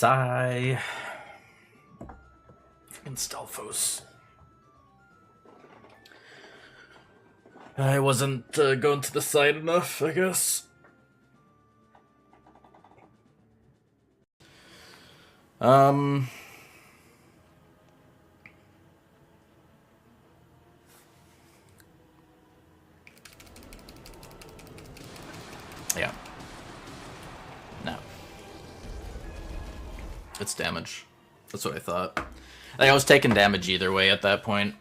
Sigh. Freaking Stalfos. I wasn't going to the side enough, I guess. Yeah. No. It's damage. That's what I thought. Like, I was taking damage either way at that point.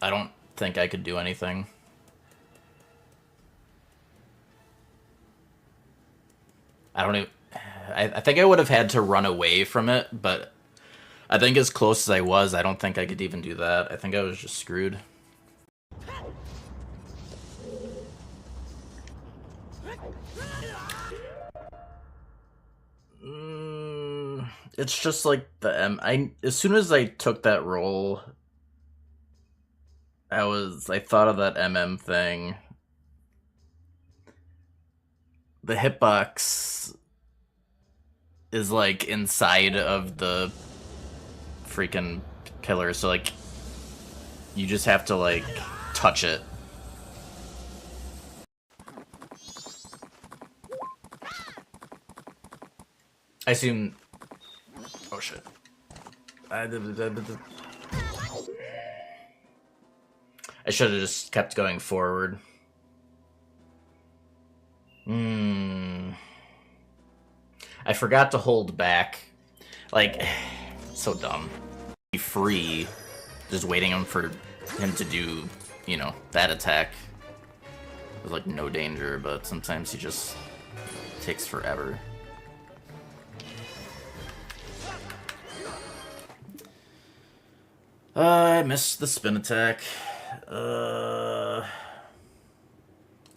I don't think I could do anything. I don't even... I think I would have had to run away from it, but I think as close as I was, I don't think I could even do that. I think I was just screwed. It's just like the as soon as I took that roll, I thought of that thing. The hitbox is like inside of the freaking pillar, so like you just have to like touch it. I assume. Oh shit. I should have just kept going forward. I forgot to hold back. Like, so dumb. Be free, just waiting for him to do, you know, that attack. There's like no danger, but sometimes he just takes forever. I missed the spin attack. I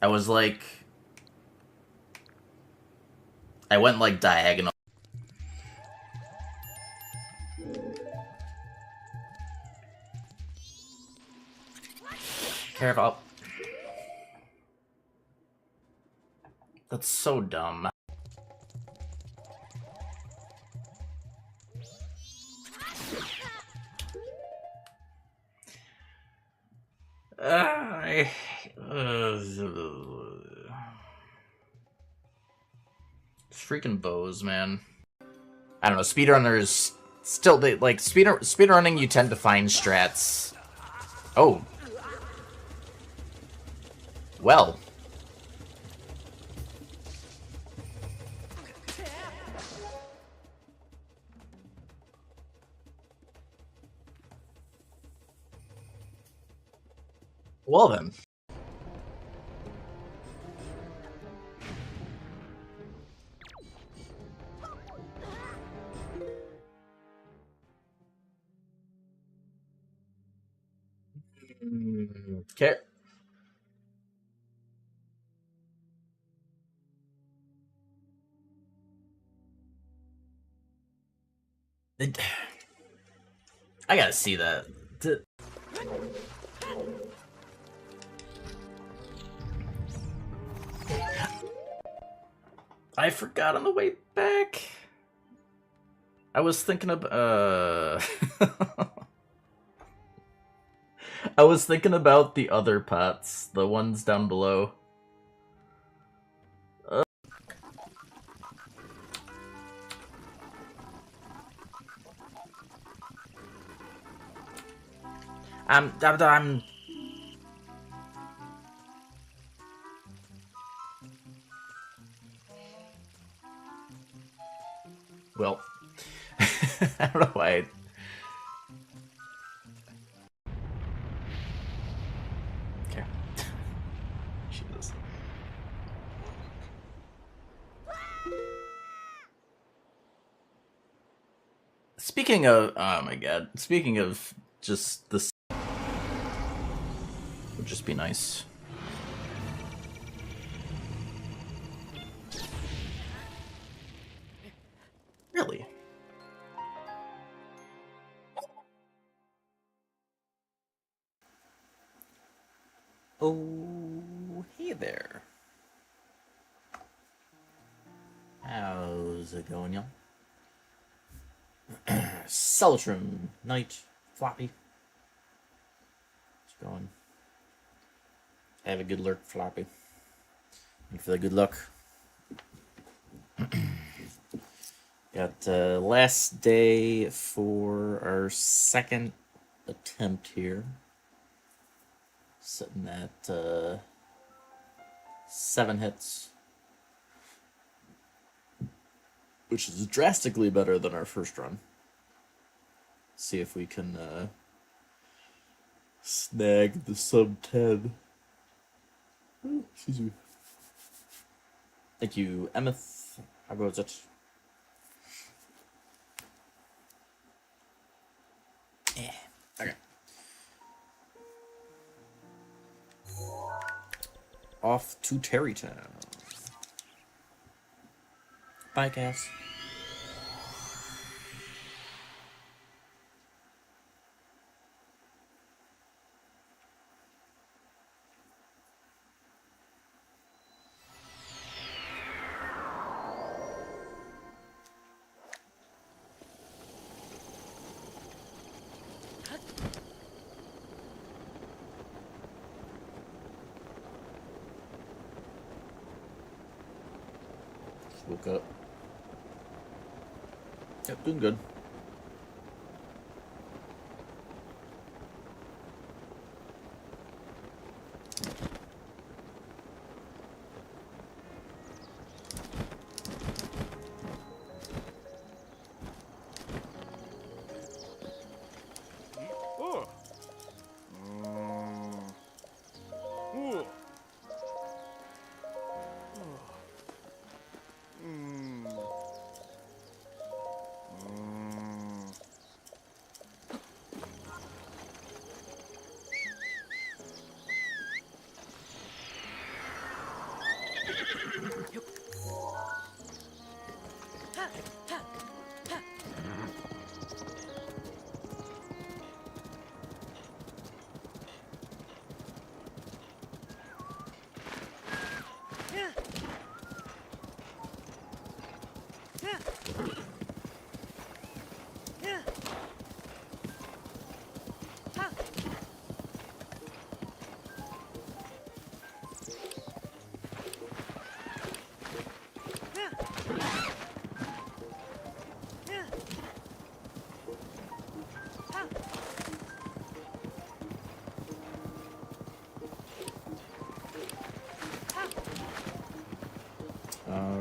was like... I went like diagonal. Careful. That's so dumb. Freaking bows, man. I don't know, speedrunners still like speedrunning you tend to find strats. Oh. Well. Well then. Okay. I gotta see that. I forgot on the way back. I was thinking of I was thinking about the other pots, the ones down below. I'm well, I don't know why. Okay. Jesus. Speaking of, oh my god. Speaking of just this, would just be nice. Really? Oh, hey there. How's it going, y'all? Celatrum, Knight, Floppy. It's going. Have a good lurk, Floppy. Thank you for the good luck. Got last day for our second attempt here. Sitting at 7 hits, which is drastically better than our first run. See if we can snag the sub 10. Excuse me. Thank you, Emeth. How goes it? Yeah. Okay. Off to Terrytown. Bye, Cass. Woke up. Yep, doing good.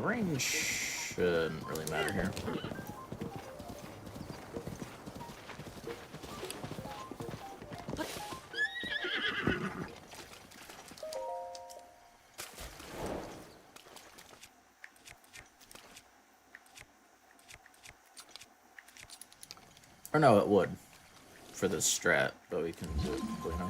Range shouldn't really matter here. Or no, it would for this strat, but we can do it quickly now.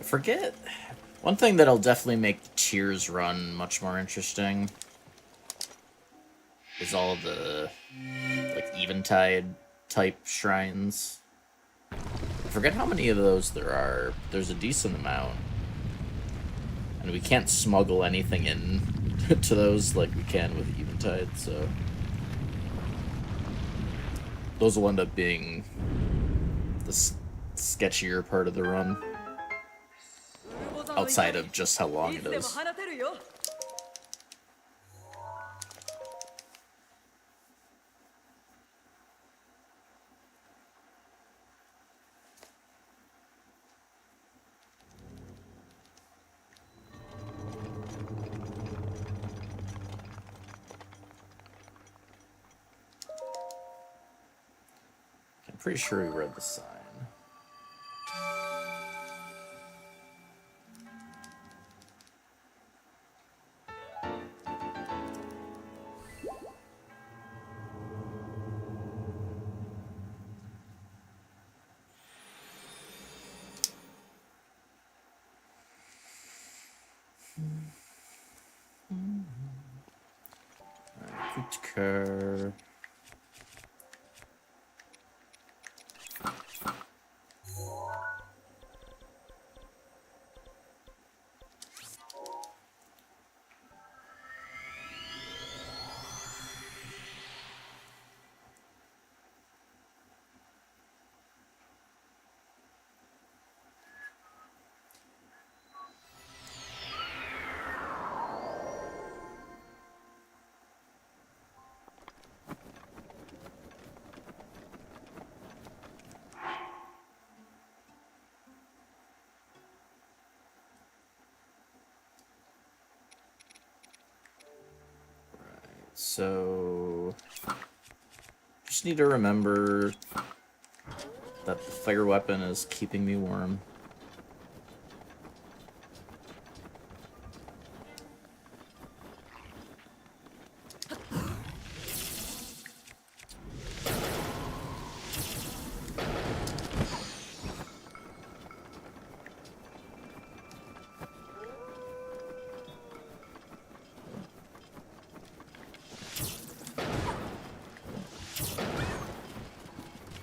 Forget. One thing that'll definitely make the Tears run much more interesting is all the like Eventide type shrines. I forget how many of those there are. There's a decent amount. And we can't smuggle anything in to those like we can with Eventide, so those will end up being the sketchier part of the run. Outside of just how long it is. I'm pretty sure we read the sign. Kutkar. So, just need to remember that the fire weapon is keeping me warm.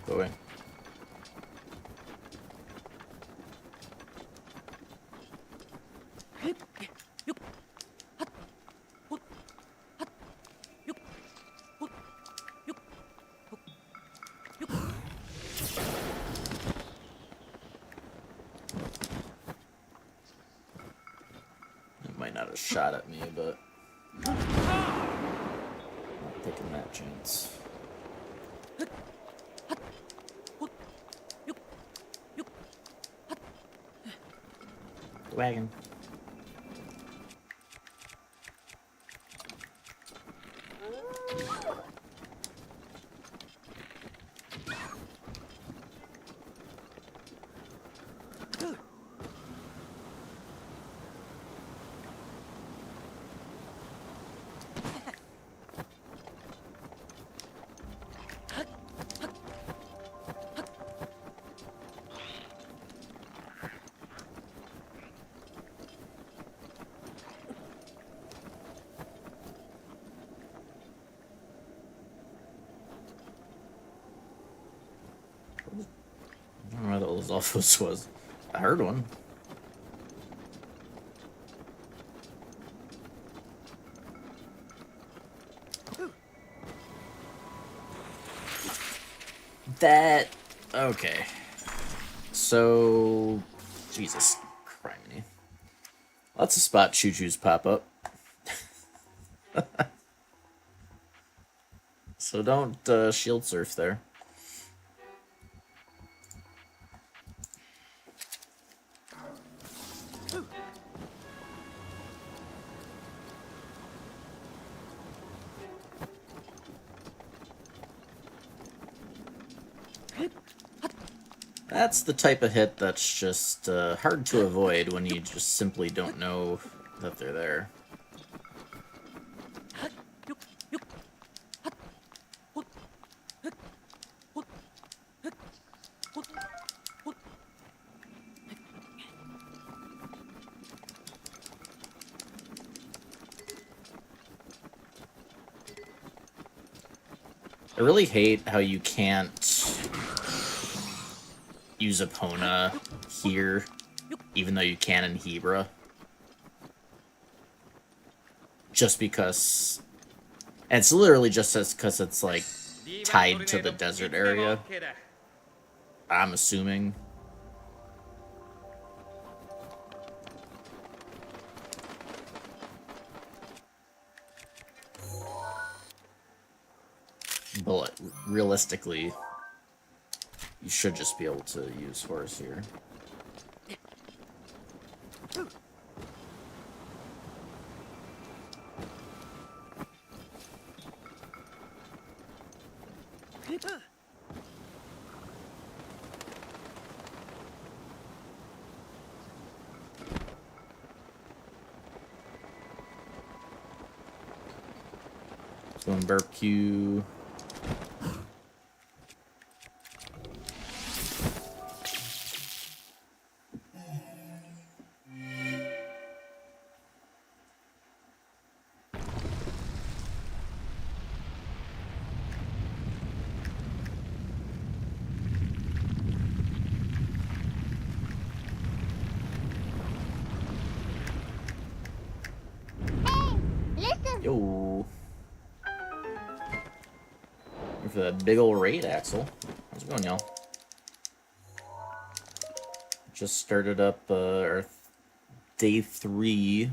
Go away. It might not have shot at me, but I'm not taking that chance. Wagon. I don't know what Lizalfos was. I heard one. That... Okay. So... Jesus criminy. Lots of spot choo-choos pop up. So don't shield surf there. That's the type of hit that's just hard to avoid when you just simply don't know that they're there. I really hate how you can't use Epona here, even though you can in Hebra. Just because... And it's literally just because it's, like, tied to the desert area. I'm assuming. But realistically, you should just be able to use horse here. Going barbecue. Yo. For that big ol' raid, Axel. How's it going, y'all? Just started up our day 3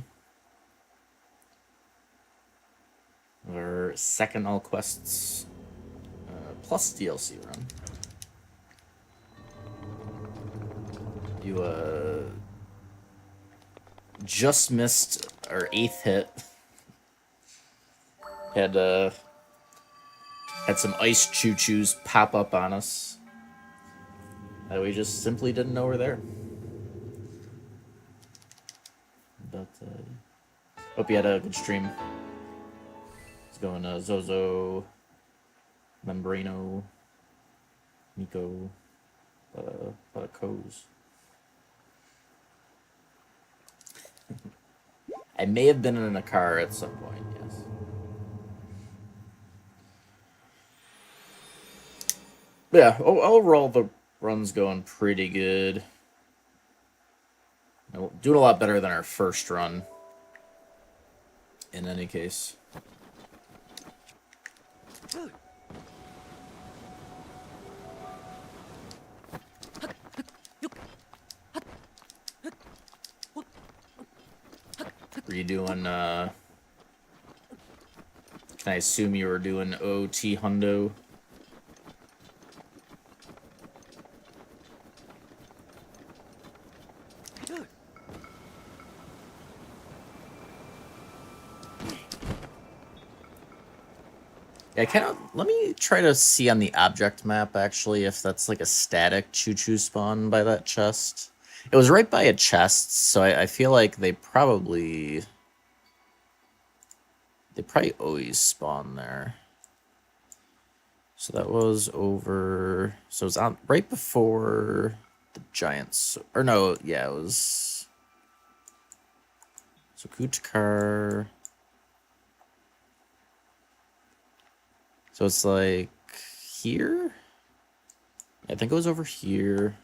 of our second all quests plus DLC run. You just missed our 8th hit. Had some ice choo-choos pop up on us that we just simply didn't know were there. But hope you had a good stream. It's going Zozo, Membrano, Nico, Coz. I may have been in a car at some point, yes. Yeah, overall the run's going pretty good. Doing a lot better than our first run. In any case. Were you doing, can I assume you were doing OT Hundo? Yeah, let me try to see on the object map, actually, if that's like a static choo-choo spawn by that chest. It was right by a chest, so I feel like they probably always spawn there. So that was over... So it was on right before the Giants... Or no, yeah, it was... So Kuchkar... So it's like here? I think it was over here.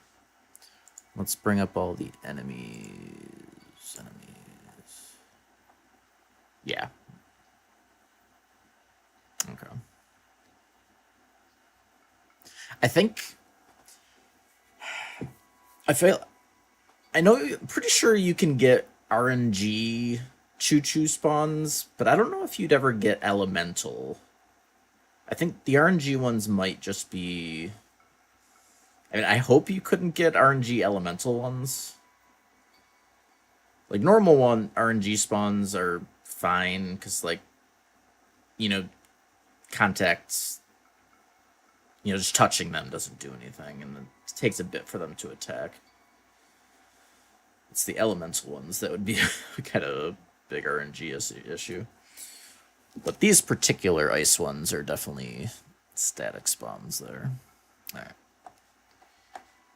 Let's bring up all the enemies. Yeah. Okay. I know, pretty sure you can get RNG choo-choo spawns, but I don't know if you'd ever get elemental. I think the RNG ones might just be... I mean, I hope you couldn't get RNG elemental ones. Like, normal RNG spawns are fine, because, like, you know, contacts, you know, just touching them doesn't do anything, and it takes a bit for them to attack. It's the elemental ones that would be kind of a big RNG issue. But these particular ice ones are definitely static spawns there. Alright.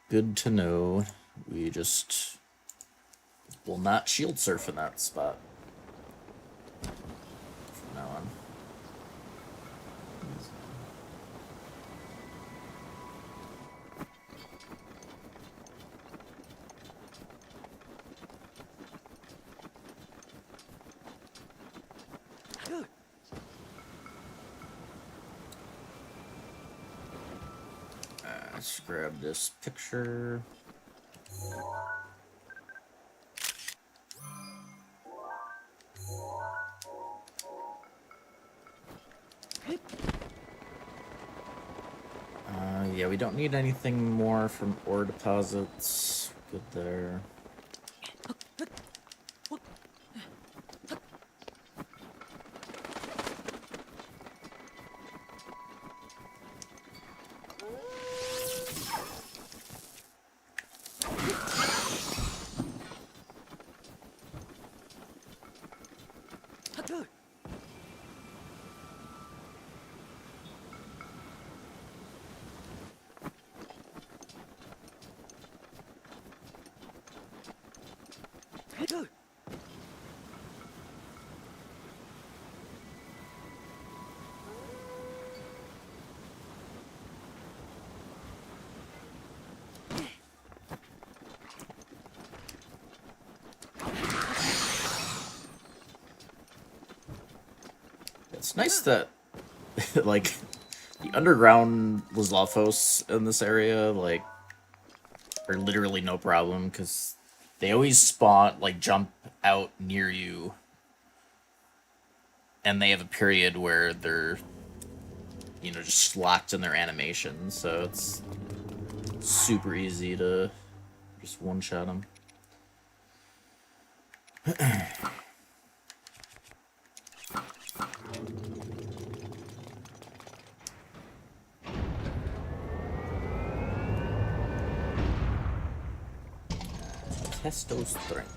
Good to know. We just will not shield surf in that spot from now on. Let's grab this picture. Yeah, we don't need anything more from ore deposits. Good there. It's nice that, like, the underground Lizalfos in this area, like, are literally no problem, because they always spawn, like, jump out near you, and they have a period where they're, you know, just locked in their animation, so it's super easy to just one-shot them. Testo strength.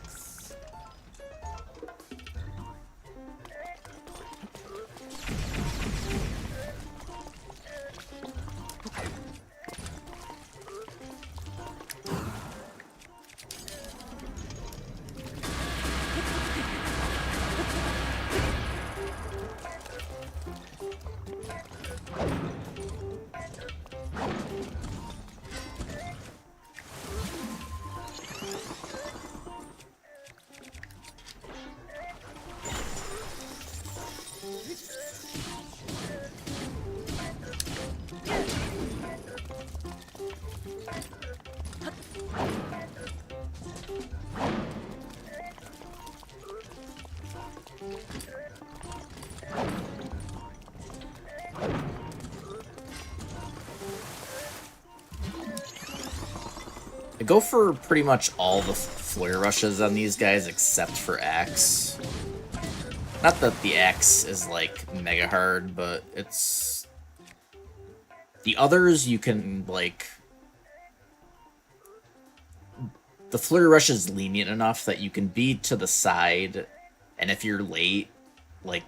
I go for pretty much all the flare rushes on these guys except for Axe. Not that the Axe is like mega hard, but it's... The others you can like... The flare rush is lenient enough that you can be to the side, and if you're late, like,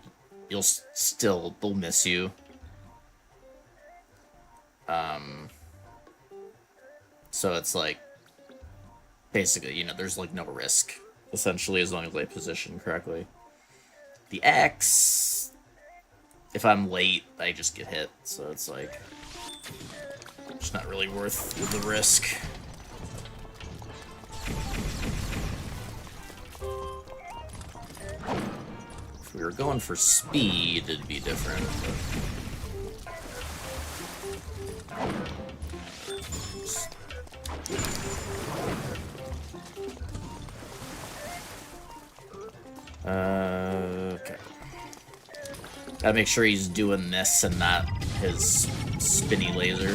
you'll still... they'll miss you. So it's like... Basically, you know, there's like no risk, essentially, as long as I position correctly. The Axe, if I'm late, I just get hit, so it's like, it's not really worth the risk. If we were going for speed, it'd be different. Okay. Gotta make sure he's doing this and not his spinny laser.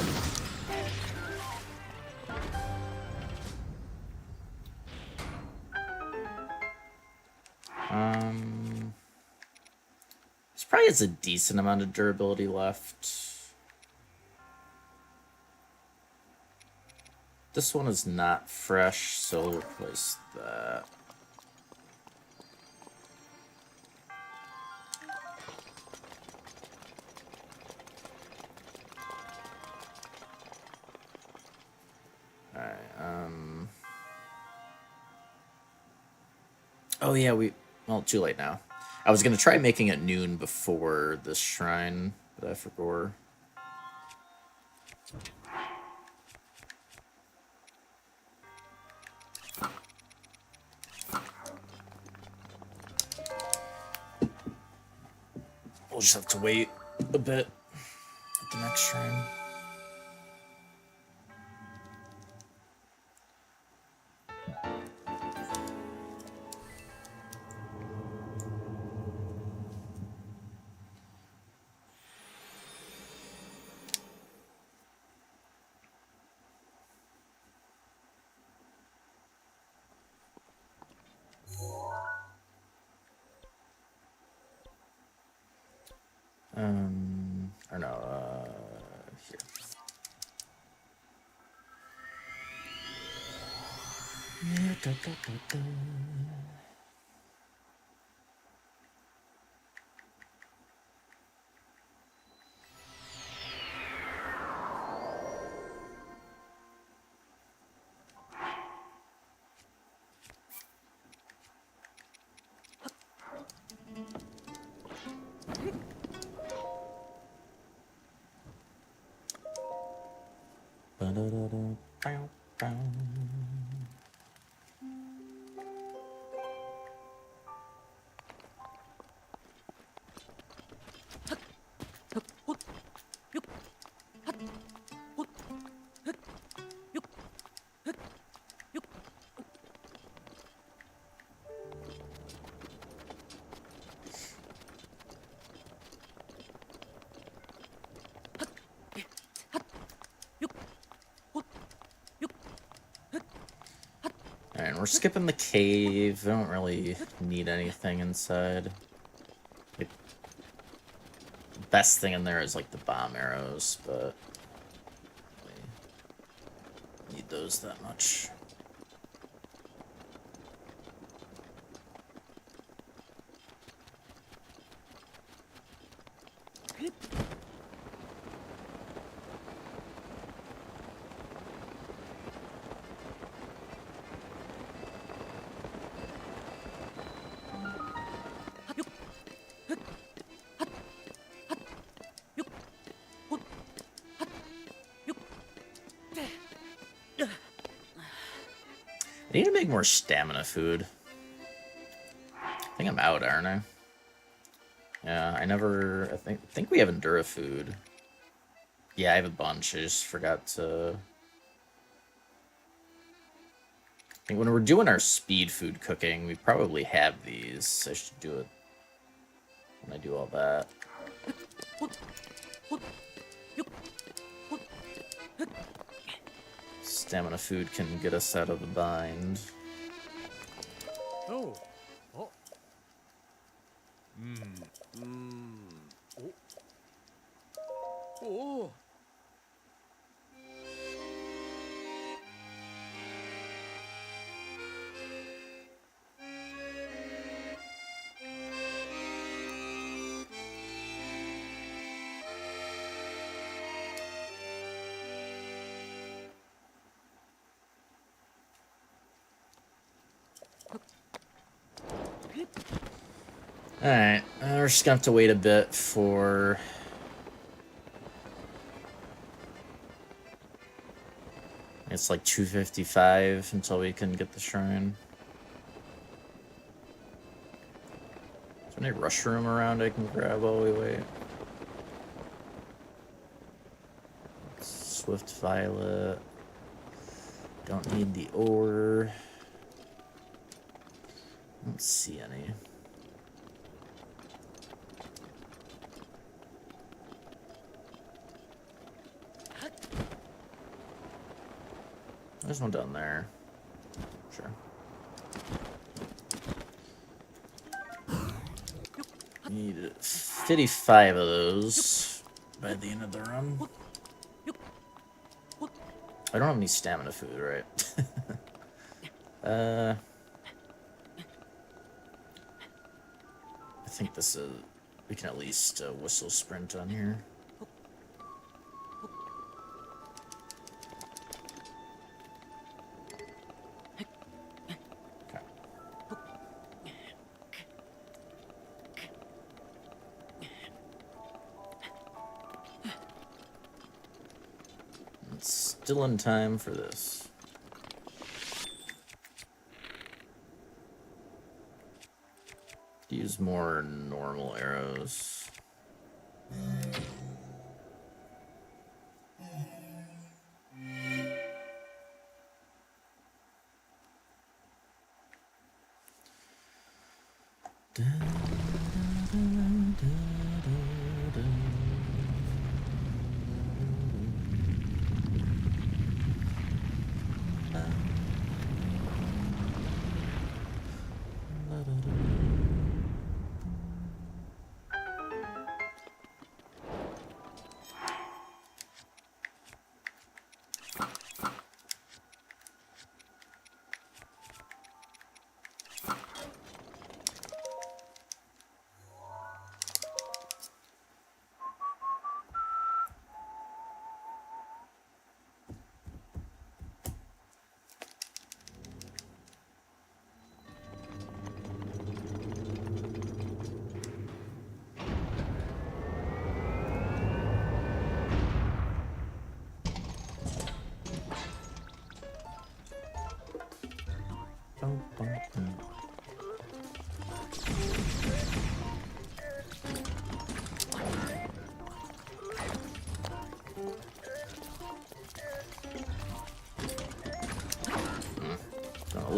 This probably has a decent amount of durability left. This one is not fresh, so we'll replace that. Alright, oh yeah, well, too late now. I was gonna try making it noon before this shrine, but I forgot. We'll just have to wait a bit at the next shrine. Or no, here. Alright, we're skipping the cave. We don't really need anything inside. Like, the best thing in there is like the bomb arrows, but we need those that much. I need to make more stamina food. I think I'm out, aren't I? Yeah, I think we have Endura food. Yeah, I have a bunch. I just forgot to... I think when we're doing our speed food cooking, we probably have these. I should do it when I do all that. Stamina food can get us out of the bind. Oh. Oh. Oh. Oh. Alright, we're just gonna have to wait a bit for... It's like 2:55 until we can get the shrine. Is there any rush room around I can grab while we wait? Swift Violet. Don't need the ore. I don't see any. There's one down there. Sure. Need 55 of those by the end of the run. I don't have any stamina food, right? I think this is... We can at least whistle sprint on here. Still in time for this. Use more normal arrows.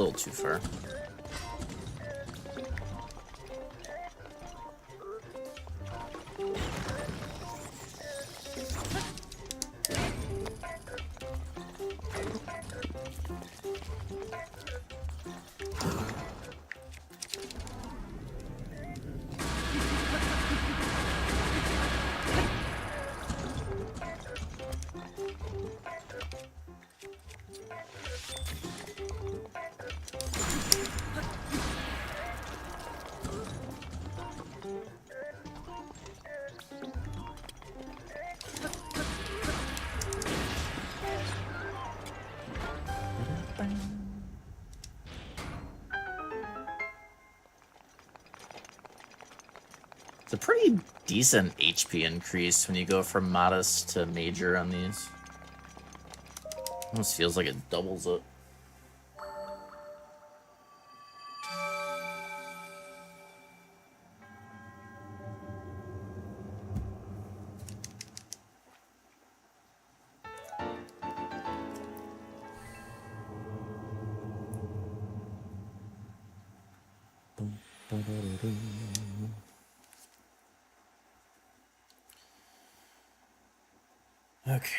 little too far. It's a pretty decent HP increase when you go from modest to major on these. Almost feels like it doubles it. Okay.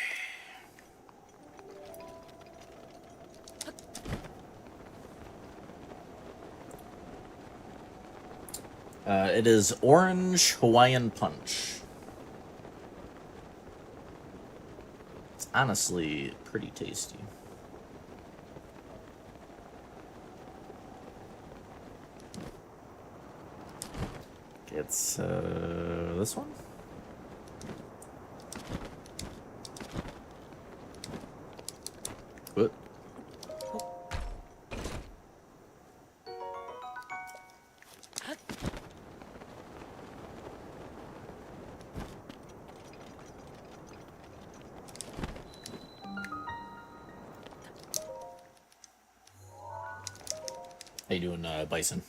It is Orange Hawaiian Punch. It's honestly pretty tasty. It's this one? What? How you doing, Bison?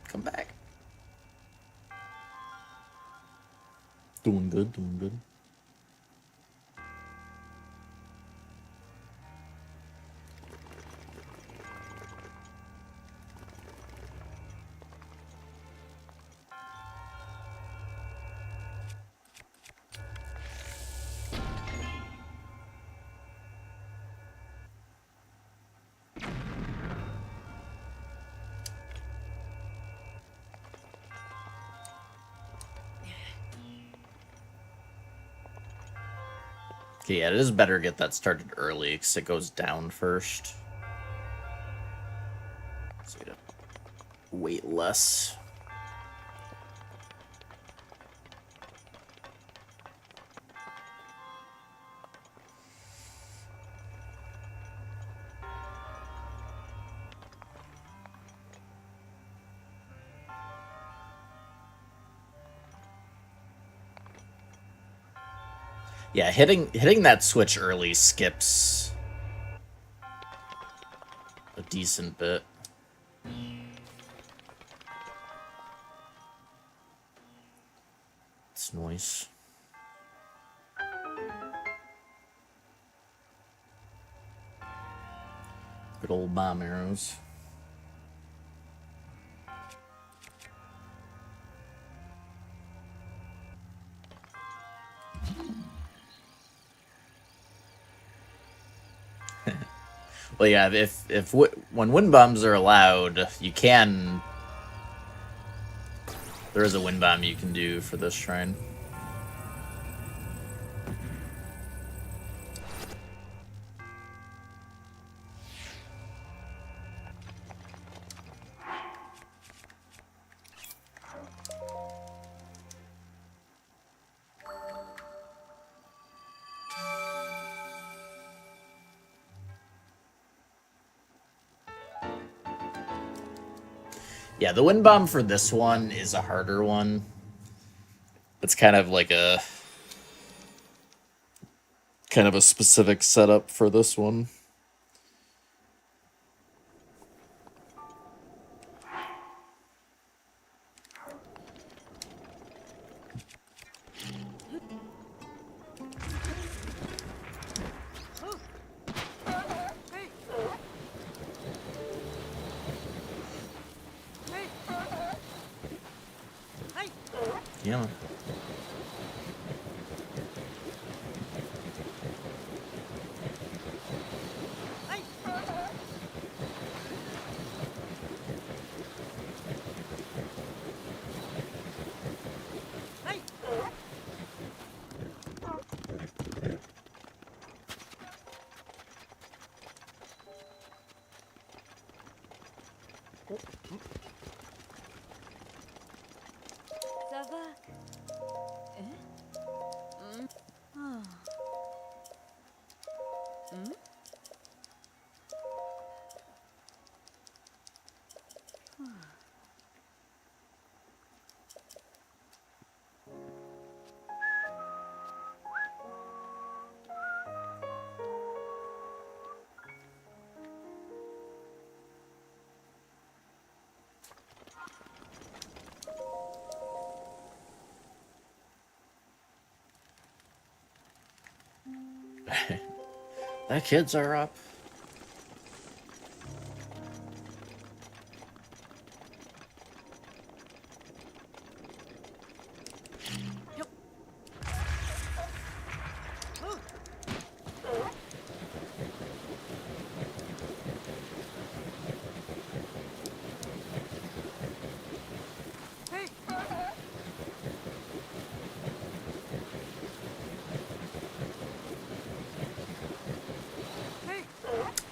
Come back. Doing good, doing good. Okay, yeah, it is better to get that started early because it goes down first. So you gotta wait less. Yeah, hitting that switch early skips a decent bit. It's nice. Good old bomb arrows. Well, yeah, if when wind bombs are allowed, you can. There is a wind bomb you can do for this shrine. Yeah, the wind bomb for this one is a harder one. It's kind of like a specific setup for this one. yeah. Ça va? Hein? Ah. That kids are up.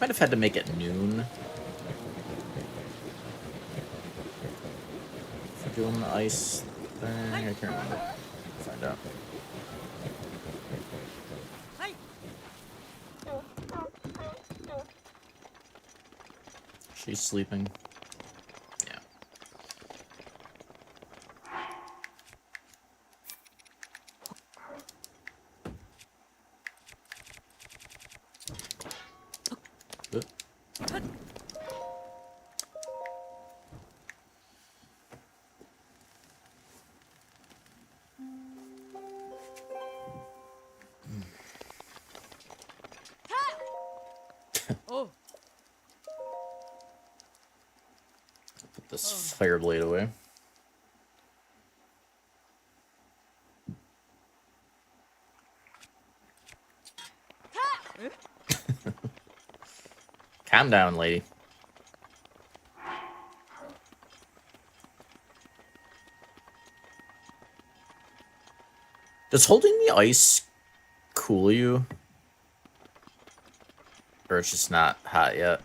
Might have had to make it noon for doing the ice thing. I can't remember. Find out. She's sleeping. Yeah. Oop. Oh. Put this fire blade away. Calm down, lady. Does holding the ice cool you? Or it's just not hot yet?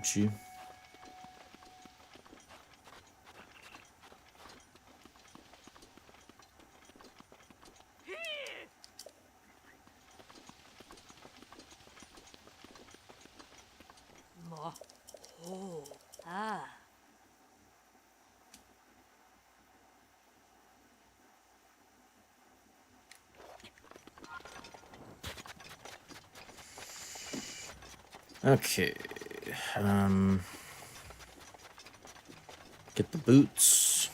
Gucci. Ma. Oh. Ah. Okay. Get the boots.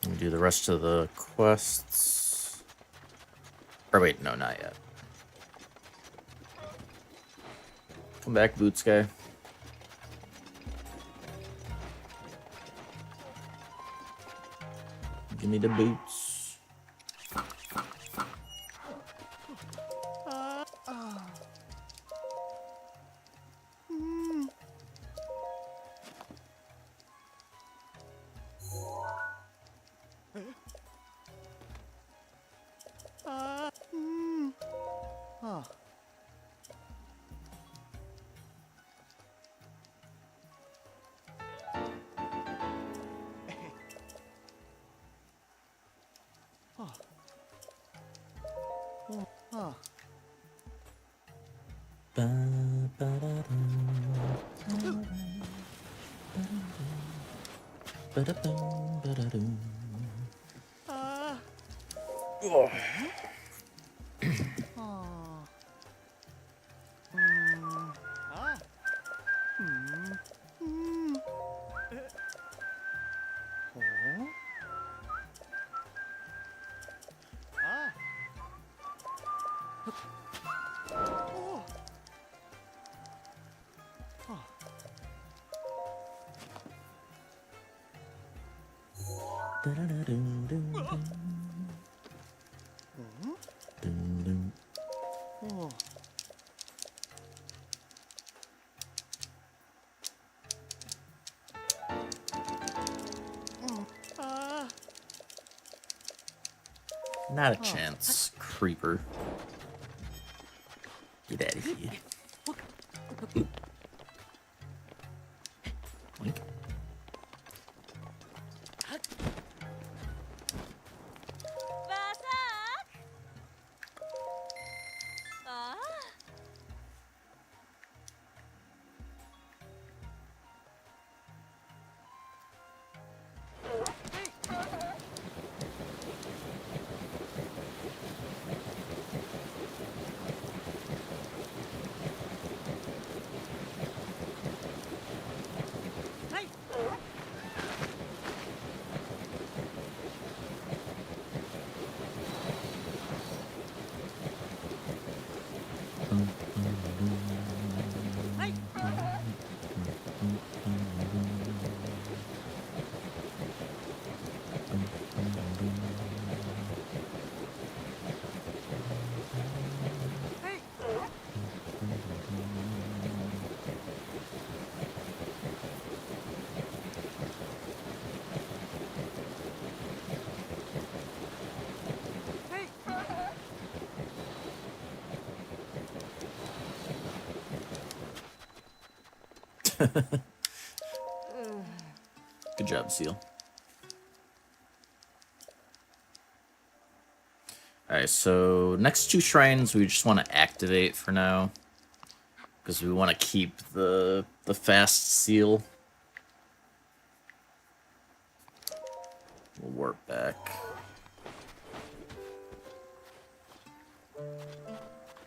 And do the rest of the quests. Or wait, no, not yet. Come back, boots guy. Give me the boots. Not a chance, creeper. Get out of here. Boink. Batak. Ah. Good job, Seal. Alright, so next two shrines we just want to activate for now. Because we want to keep the fast seal. We'll warp back.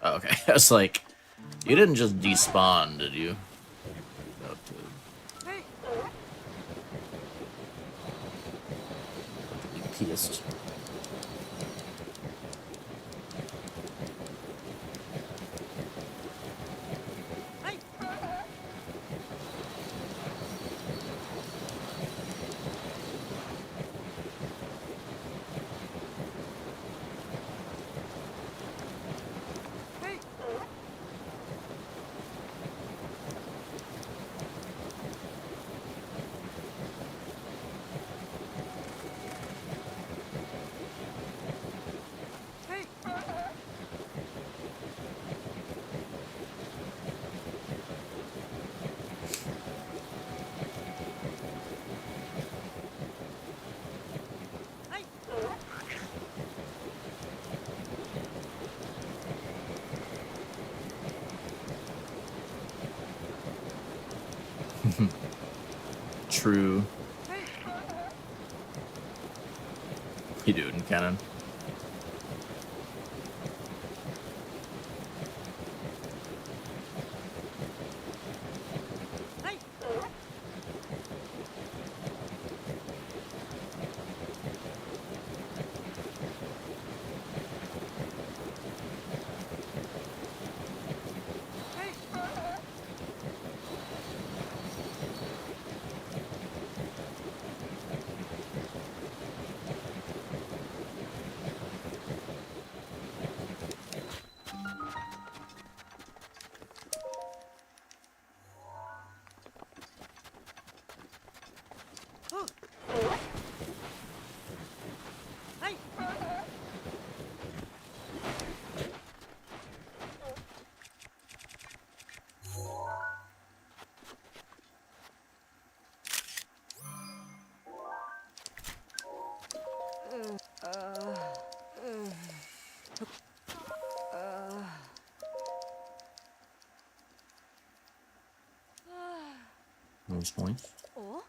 Oh, okay, I was like, you didn't just despawn, did you? Pissed. True. You doing, Kenan? Nice points. Oh?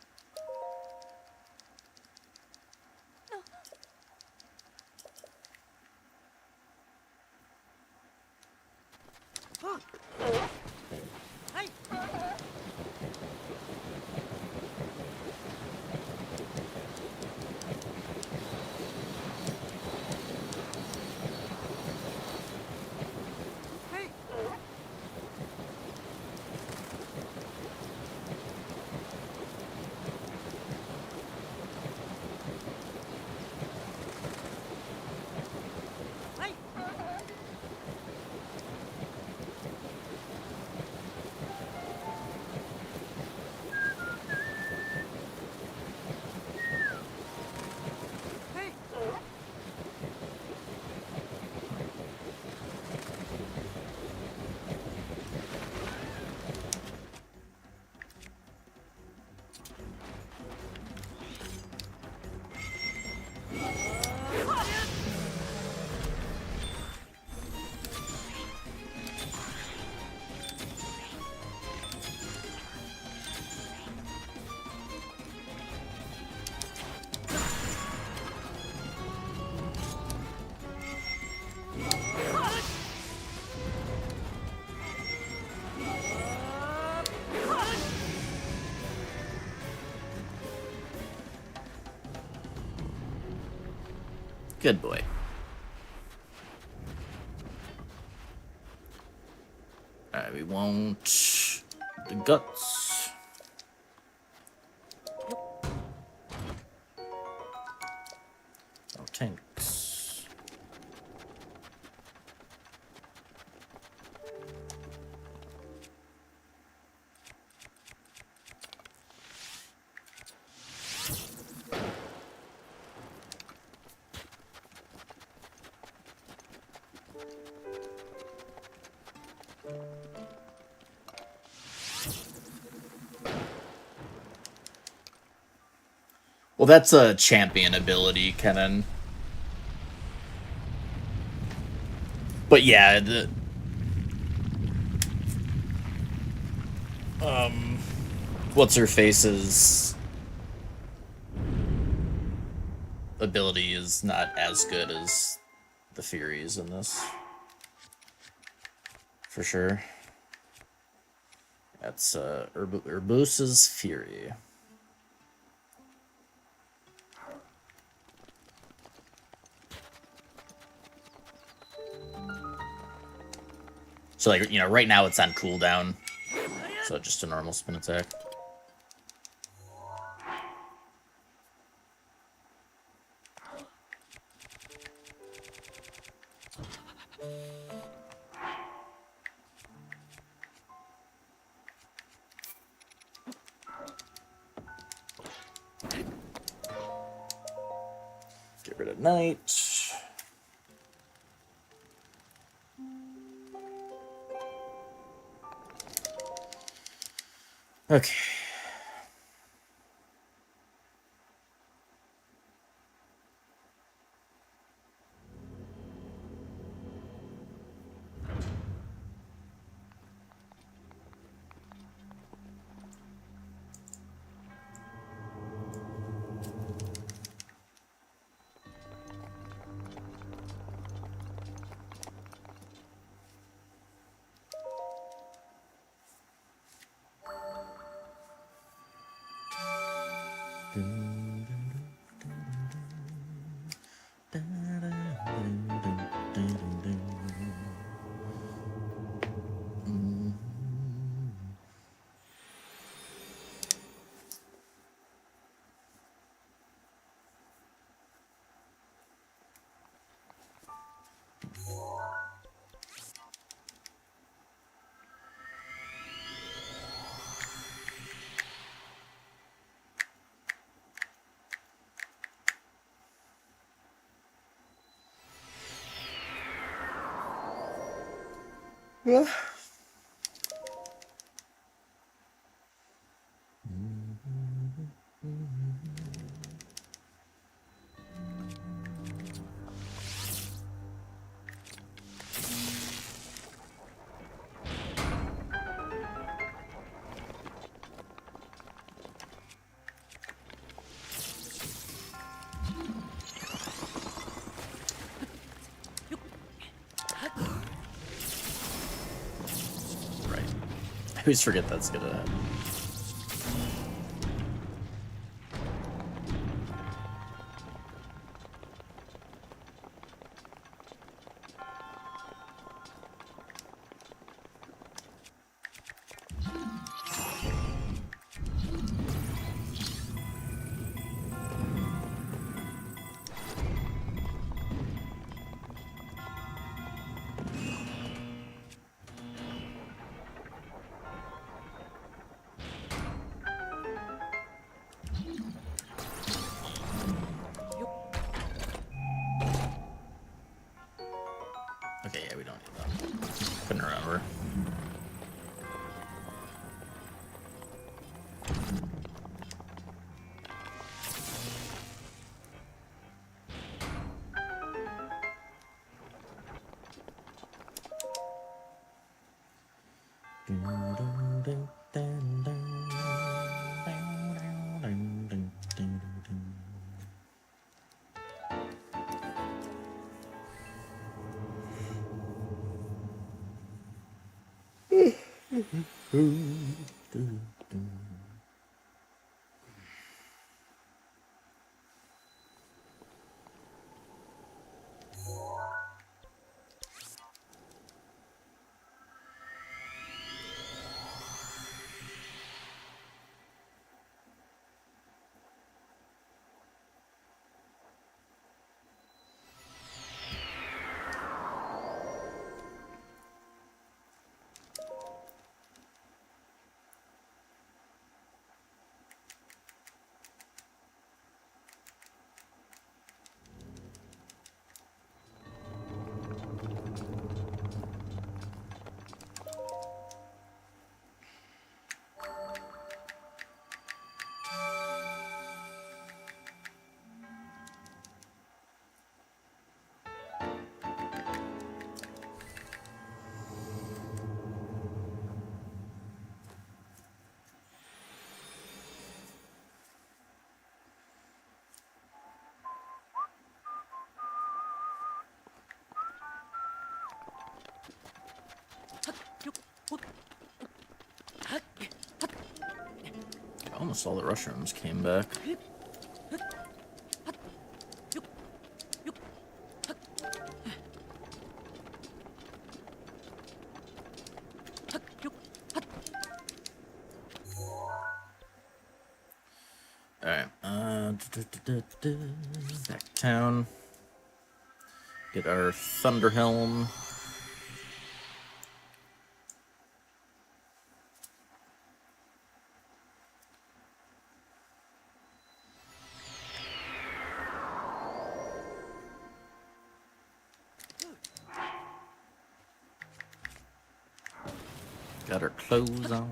Good boy. Alright, we want the guts. No tanks. Well, that's a champion ability, Kenan. But yeah, the what's her face's ability is not as good as the Furies in this, for sure. That's Urbosa's Fury. So, like, you know, right now it's on cooldown. So just a normal spin attack. Get rid of Knight. Okay. Right. I always forget that's gonna happen. Okay, yeah, we don't need that. Couldn't remember. Almost all the mushrooms came back. Alright, back to town. Get our Thunder Helm. Got our clothes on.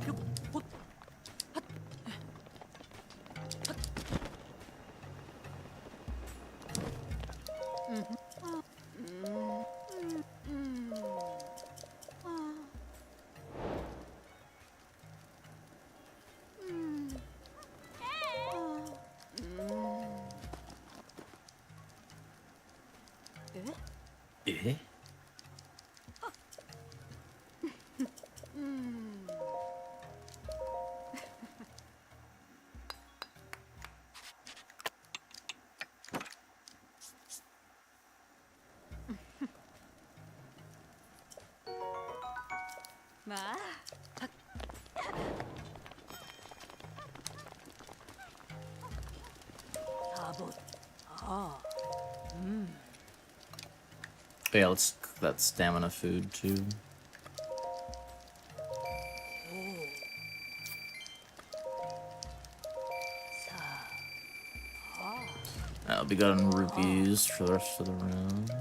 Eh? Yeah, let's cook that stamina food too. That'll be good on rupees for the rest of the round.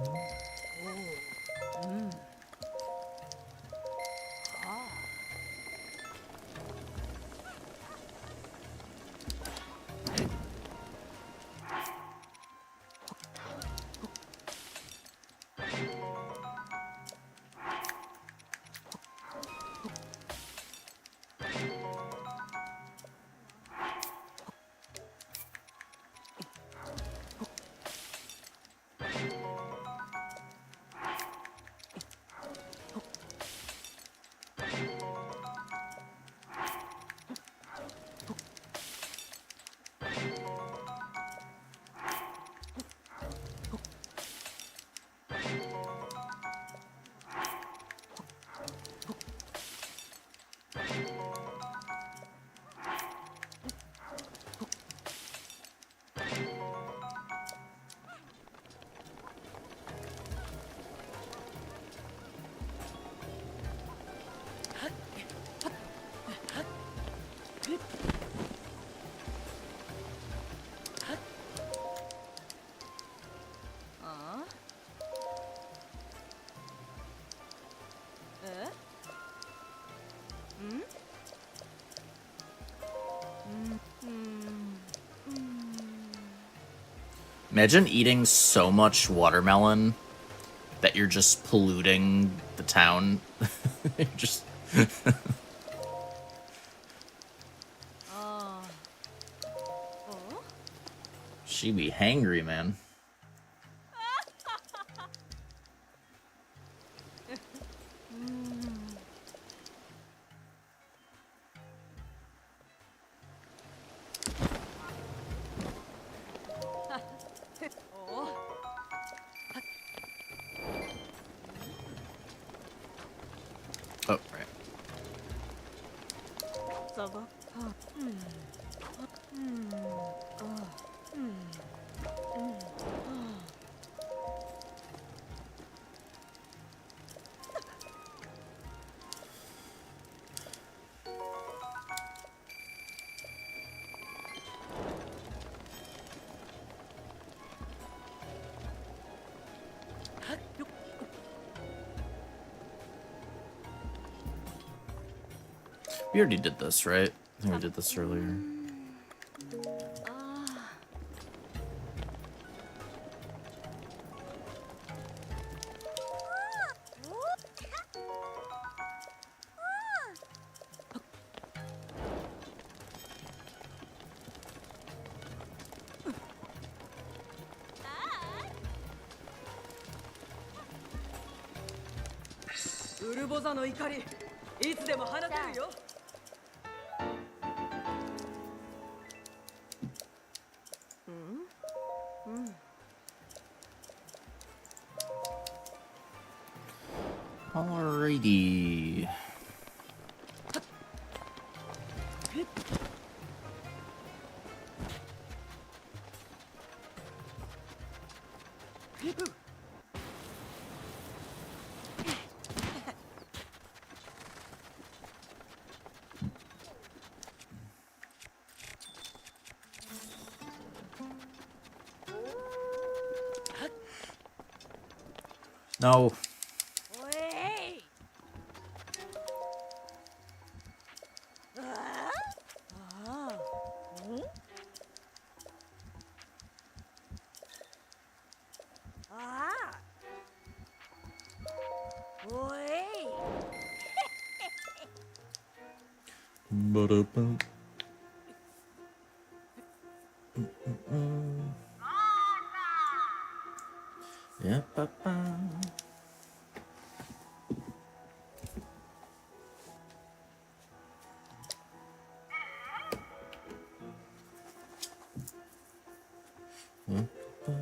Imagine eating so much watermelon that you're just polluting the town. You're just she be hangry, man. Oh, right. We already did this, right? I think we did this earlier. Alrighty. No. Ba-da-bum. Yeah, ba-ba. Yeah, ba-ba.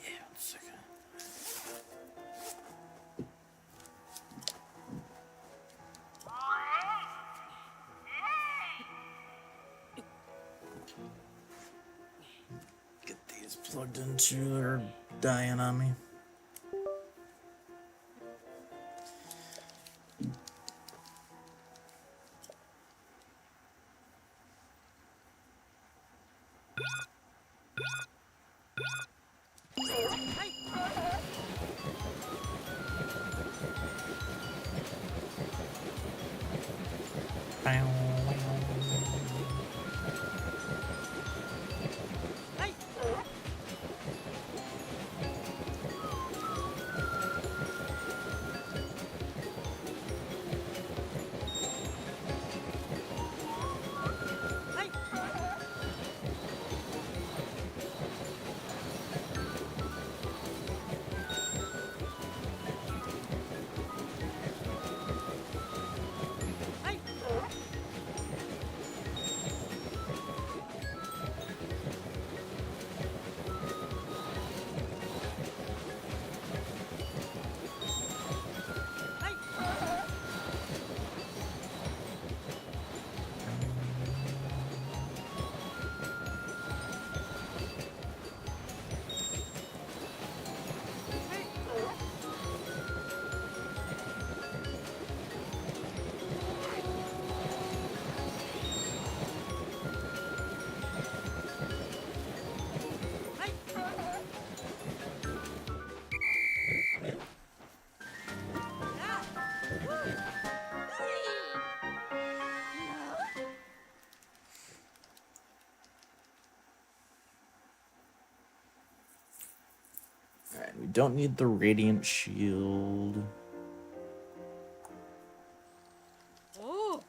Yeah, 1 second. Get plugged into are dying on me. Alright, we don't need the radiant shield. Oh.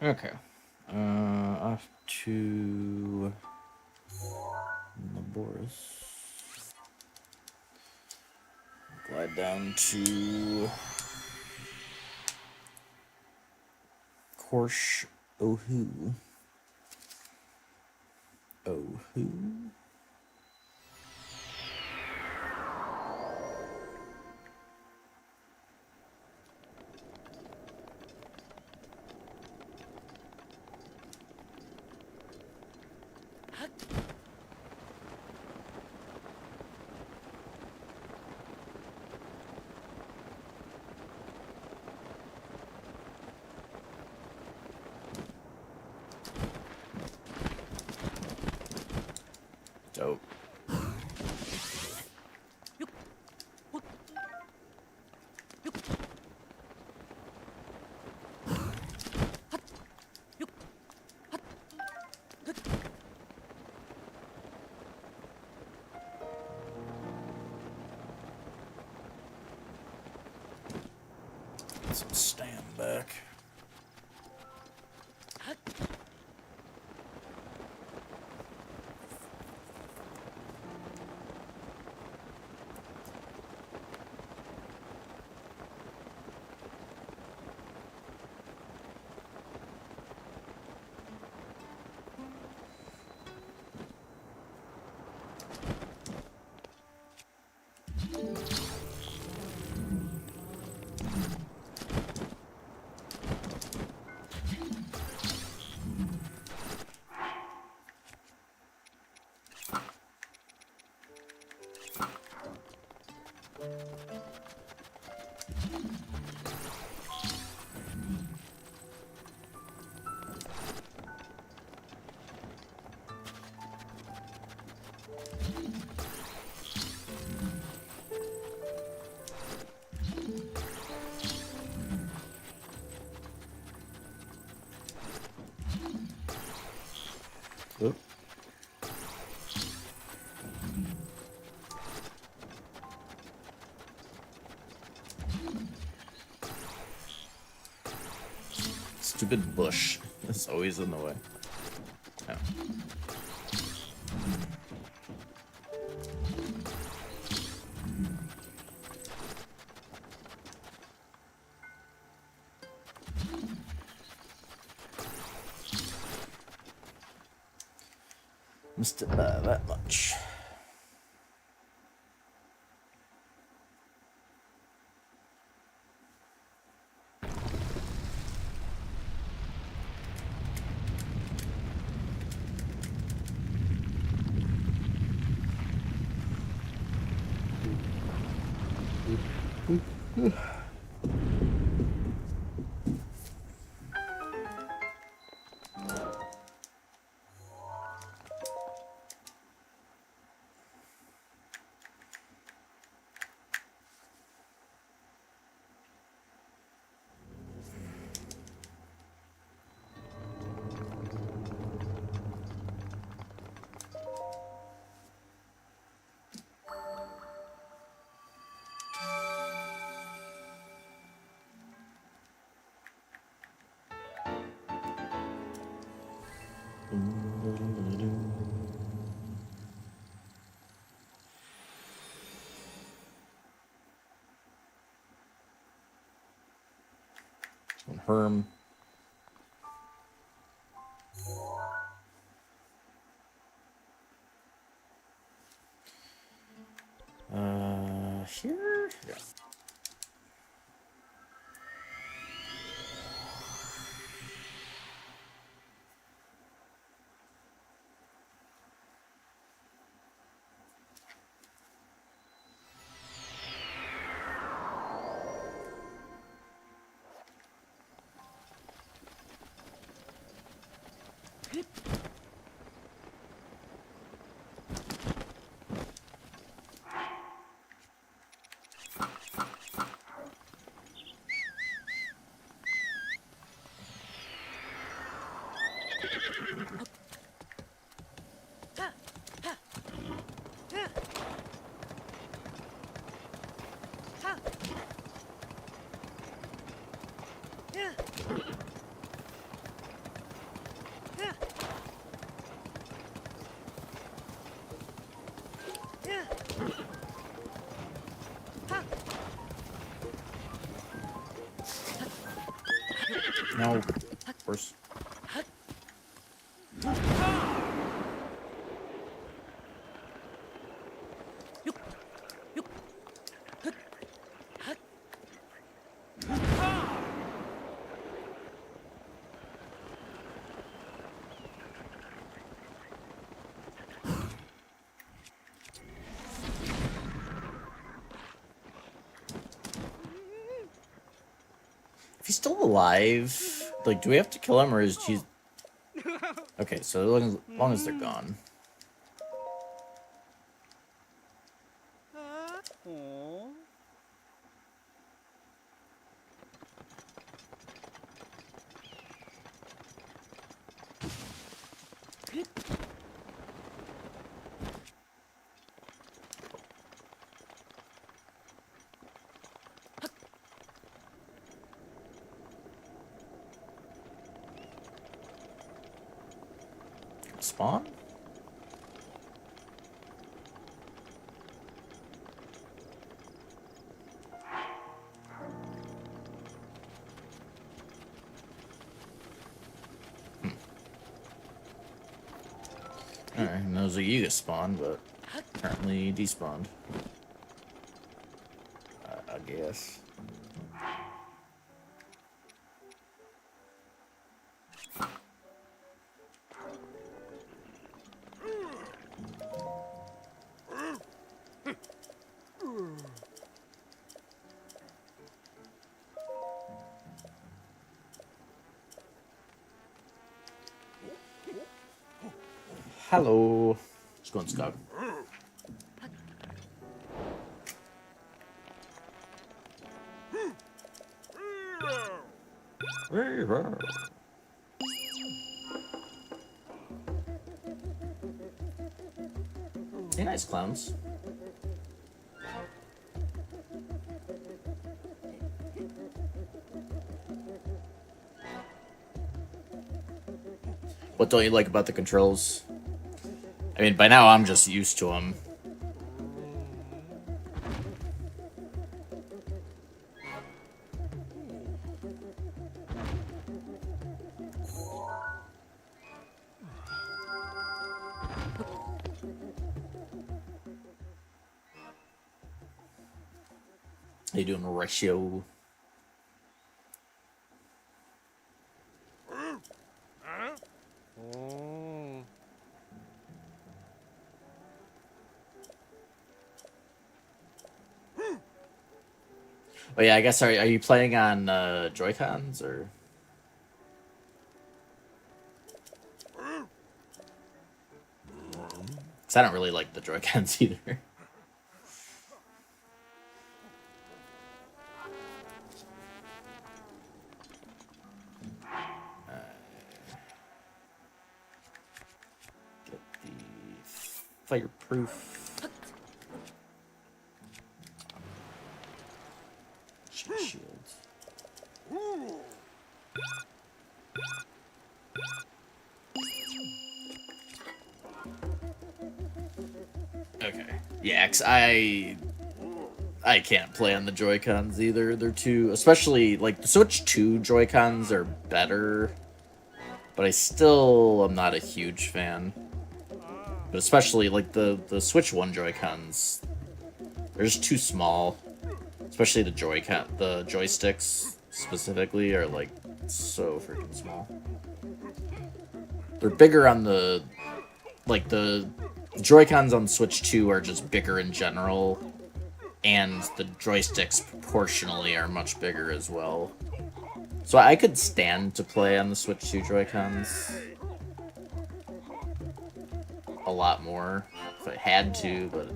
Okay. Off to Laboris. Glide down to Korsh Ohu. Ohu? Dope. Some stand back. Oop. Stupid bush is always in the way. Oh. Missed it by that much. Herm. Here? Yeah. No, of course. If he's still alive, like, do we have to kill him, or is he... Okay, so as long as they're gone. Spawn? Alright, knows that you get spawned, but apparently despawned. I guess. Hello. Let's go and scout. Hey, nice clowns. What don't you like about the controls? I mean, by now I'm just used to them. How you doing, Ratio? Oh yeah, I guess are you playing on Joy-Cons or? Because I don't really like the Joy-Cons either. Get the fireproof. Shields. Okay. Yeah, 'cause I can't play on the Joy-Cons either. They're too, especially like the Switch 2 Joy-Cons are better, but I still am not a huge fan. But especially like the Switch 1 Joy-Cons, they're just too small. Especially the the joysticks specifically are like so freaking small. They're bigger on the Joy-Cons on Switch 2 are just bigger in general, and the joysticks proportionally are much bigger as well. So I could stand to play on the Switch 2 Joy-Cons a lot more if I had to, but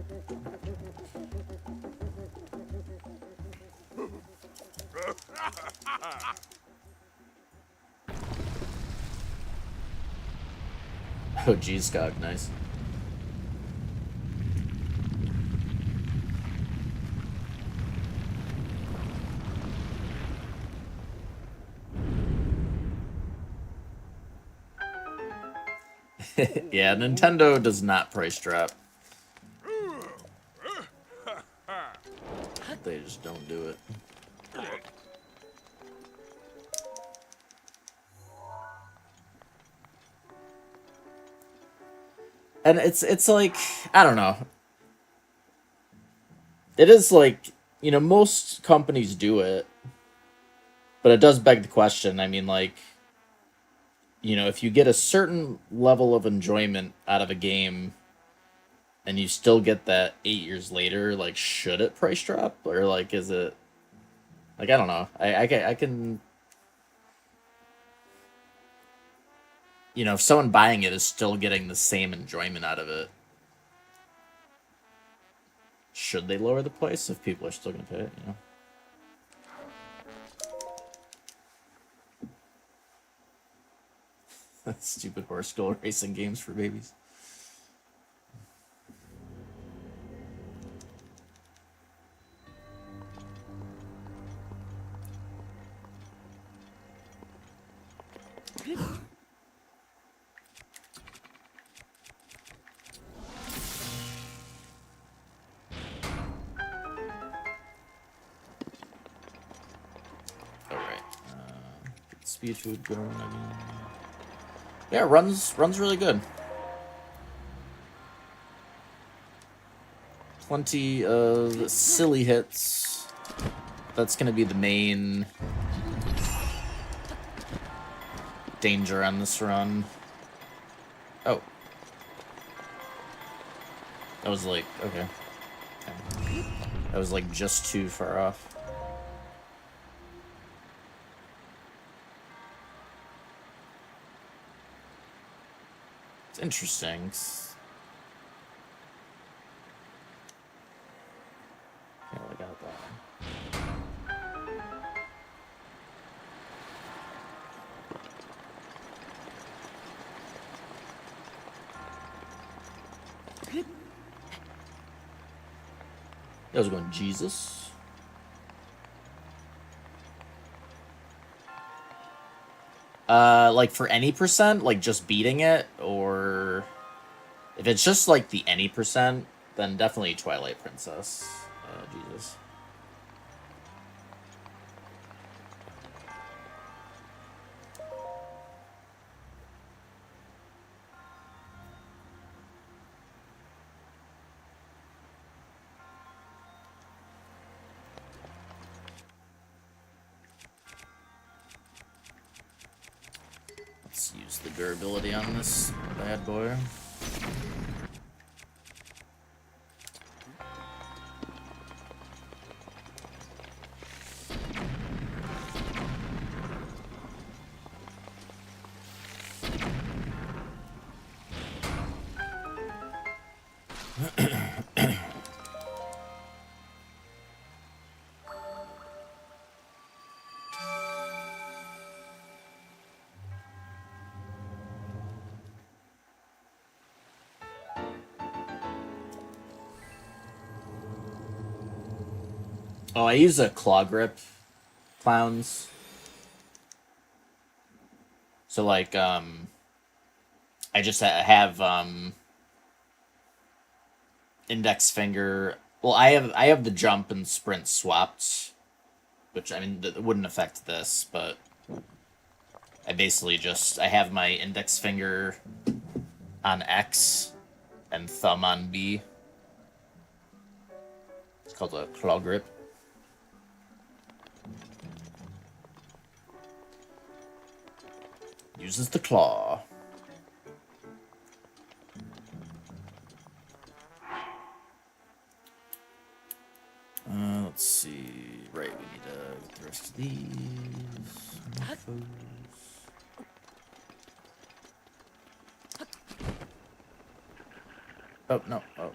oh geez, Skog, nice. Yeah, Nintendo does not price drop. They just don't do it. And it's like, I don't know. It is like, you know, most companies do it, but it does beg the question. I mean, like, you know, if you get a certain level of enjoyment out of a game and you still get that 8 years later, like, should it price drop? Or, like, is it... Like, I don't know. I can... You know, if someone buying it is still getting the same enjoyment out of it, should they lower the price if people are still going to pay it, you know? Stupid horse skull racing games for babies. Alright. Get the speed food going again. Yeah, runs really good. Plenty of silly hits. That's gonna be the main danger on this run. Oh. That was like, okay. That was like just too far off. It's interesting. Yeah, I got that one. I was going Jesus. Like for any percent, like just beating it, or if it's just like the any percent, then definitely Twilight Princess. Jesus. Let's use the durability on this bad boy. Oh, I use a claw grip clowns. So like I just have index finger. Well, I have the jump and sprint swapped, which I mean that wouldn't affect this, but I basically just I have my index finger on X and thumb on B. It's called a claw grip. Uses the claw. Let's see. Right, we need to get the rest of these. Oh, no. Oh.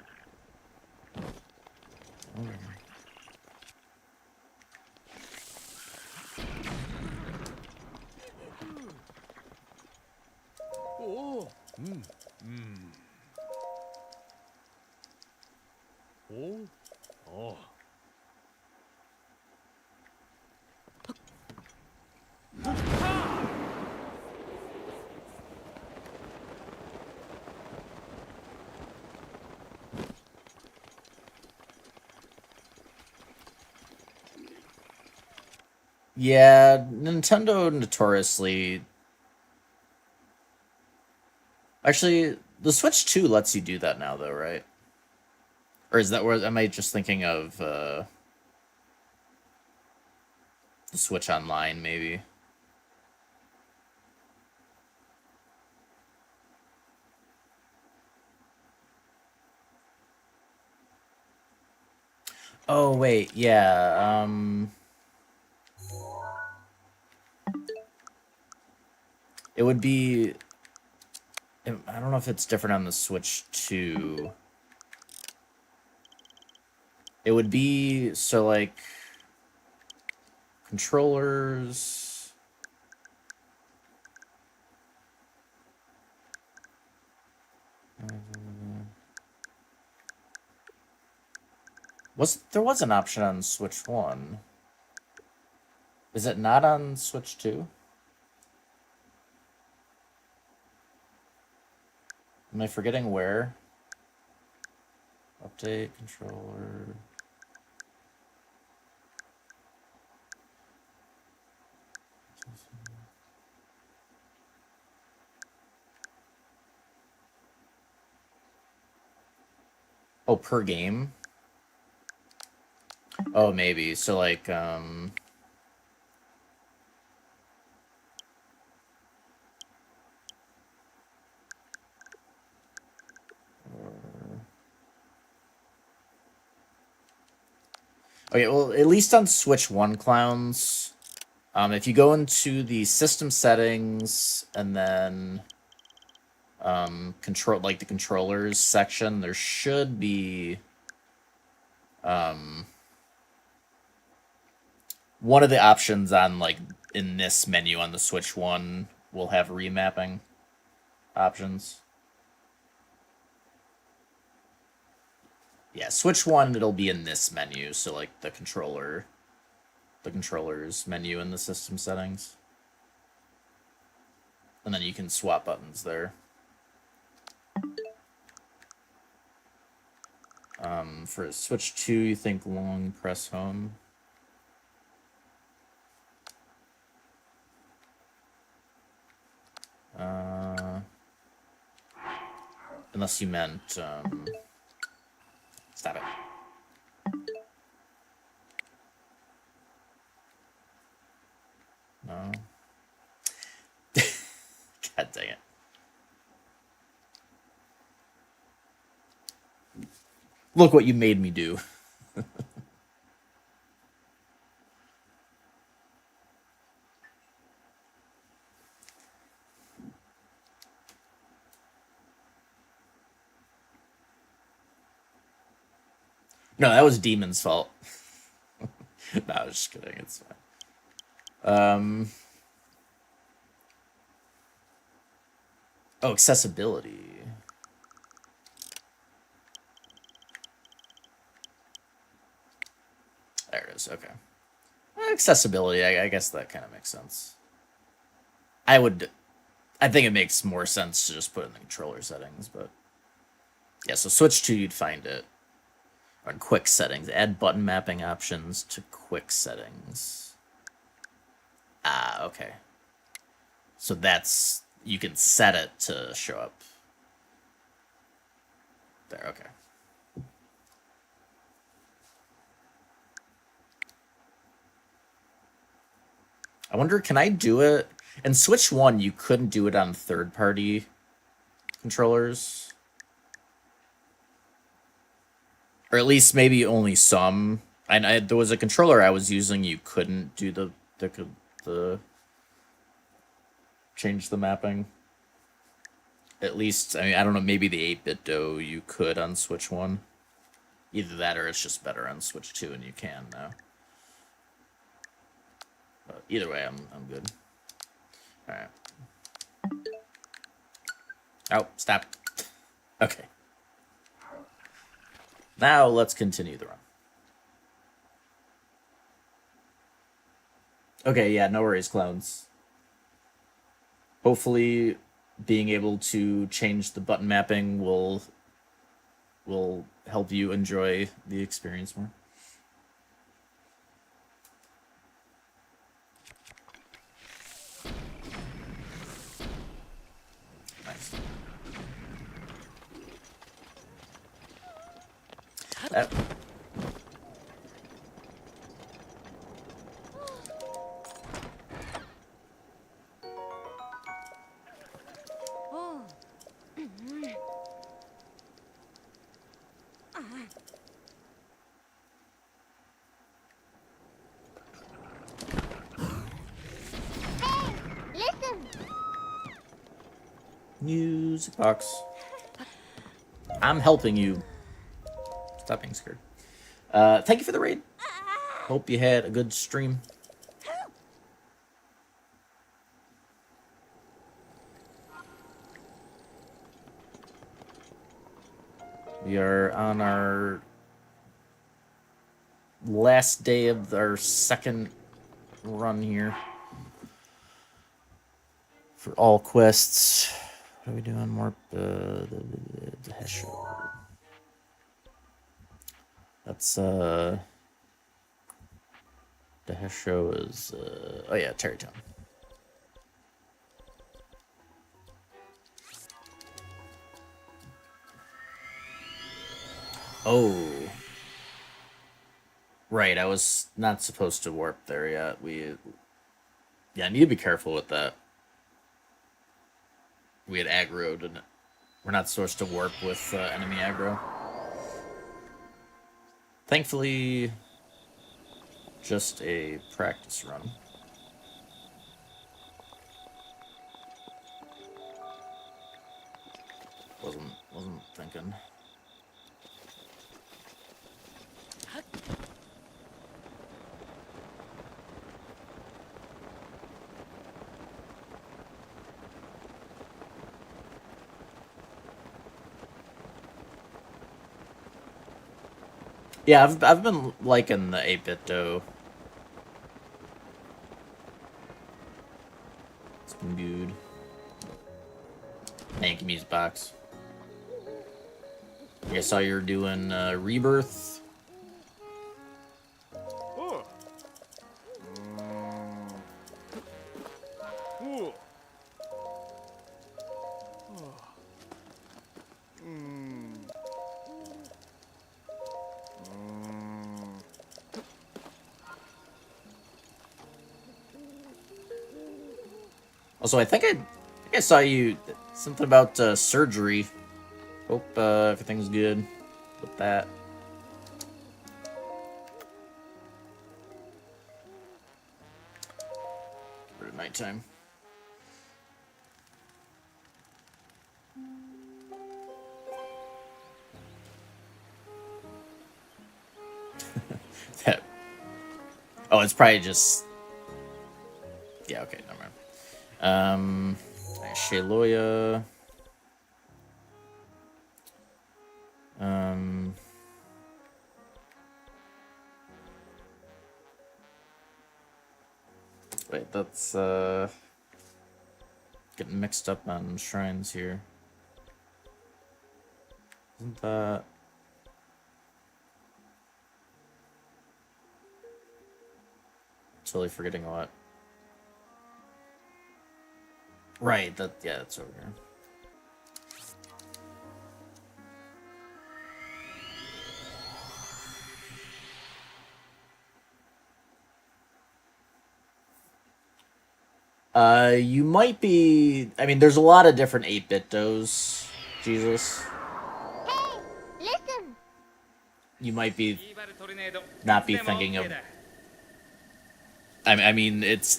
오, 오, 어. Yeah, Nintendo notoriously. Actually, the Switch 2 lets you do that now, though, right? Or is that where am I just thinking of the Switch Online, maybe? Oh, wait, yeah, it would be... I don't know if it's different on the Switch 2. It would be, so, like... Controllers... There was an option on Switch 1. Is it not on Switch 2? Am I forgetting where? Update controller. Oh, per game? Oh, maybe. So, like, okay, well, at least on Switch 1 clowns, if you go into the system settings and then control like the controllers section, there should be one of the options on like in this menu on the Switch 1 will have remapping options. Yeah, Switch 1, it'll be in this menu, so like the controller's menu in the system settings. And then you can swap buttons there. For Switch 2, you think long press home. Unless you meant, stop it. No. God dang it. Look what you made me do. No, that was Demon's fault. No, I was just kidding. It's fine. Oh, accessibility. There it is. Okay. Accessibility. I guess that kind of makes sense. I think it makes more sense to just put it in the controller settings, but yeah. So Switch 2, you'd find it on quick settings. Add button mapping options to quick settings. Ah, okay. So that's, you can set it to show up there. Okay. I wonder, can I do it? In Switch 1, you couldn't do it on third-party controllers. Or at least maybe only some. There was a controller I was using, you couldn't do the change the mapping. At least, I mean, I don't know, maybe the 8BitDo you could on Switch 1. Either that or it's just better on Switch 2 and you can now. But either way, I'm good. Alright. Oh, stop. Okay. Now let's continue the run. Okay, yeah, no worries, clowns. Hopefully being able to change the button mapping will help you enjoy the experience more. Nice. Oh. Listen. Music box. I'm helping you. Stop being scared. Thank you for the raid. Hope you had a good stream. We are on our last day of our second run here. For all quests. What are we doing? More the Hesho. That's the Hesho is oh yeah, Terrytown. Oh. Right, I was not supposed to warp there yet. Yeah, I need to be careful with that. We had aggroed, and we're not supposed to warp with enemy aggro. Thankfully, just a practice run. Wasn't thinking. Yeah, I've been liking the 8-bit dough. It's been good. Thank you, music box. I saw you're doing Rebirth. Oh. Oh. Also, I think I saw you something about surgery. Hope everything's good with that. For nighttime. That. Oh, it's probably just. Yeah. Okay. Never mind. Shaloya. Wait, that's getting mixed up on shrines here. Isn't that? Totally forgetting what. Right, yeah, that's over here. You might be. I mean, there's a lot of different 8-bit doughs. Jesus. Hey, listen. You might be not be thinking of. I mean, it's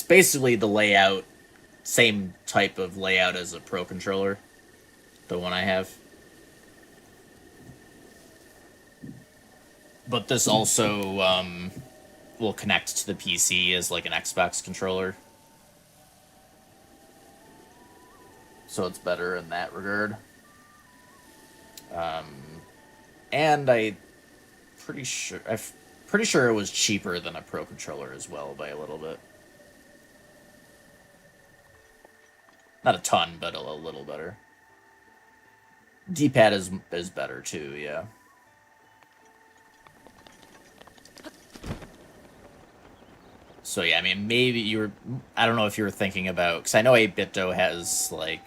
basically the layout, same type of layout as a Pro controller, the one I have. But this also will connect to the PC as like an Xbox controller. So it's better in that regard. And I'm pretty sure it was cheaper than a Pro controller as well by a little bit. Not a ton, but a little better. D-pad is better too, yeah. So yeah, I mean, maybe you were. I don't know if you were thinking about, because I know 8BitDo has like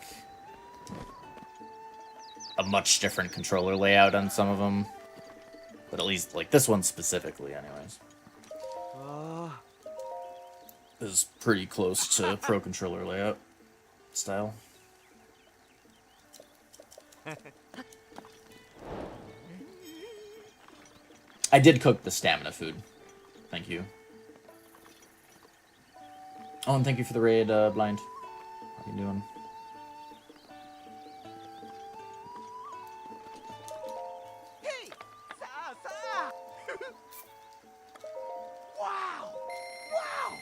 a much different controller layout on some of them, but at least like this one specifically, anyways, is pretty close to Pro controller layout style. I did cook the stamina food. Thank you. Oh, and thank you for the raid, Blind. How you doing? Hey! Wow! Wow!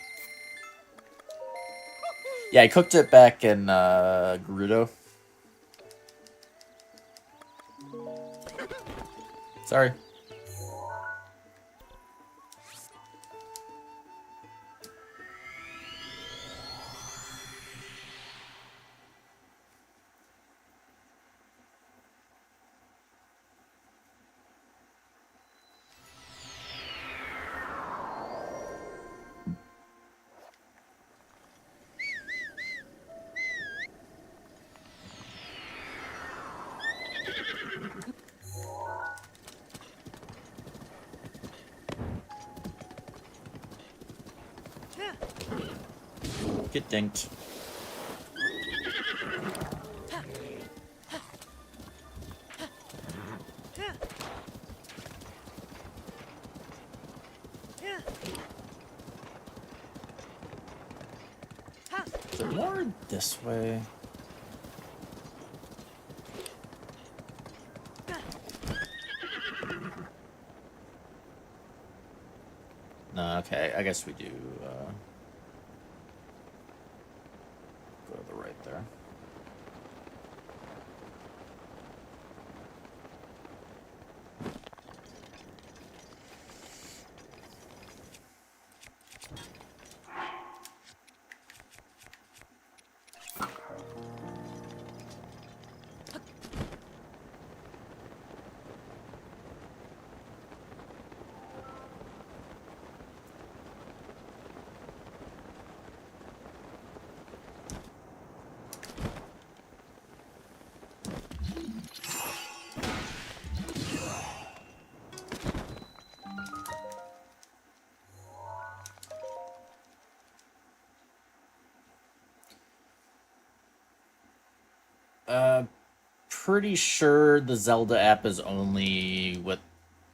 Yeah, I cooked it back in Gerudo. Sorry. Get dinked. Is there more this way? No, okay, I guess we do, go to the right there. pretty sure the Zelda app is only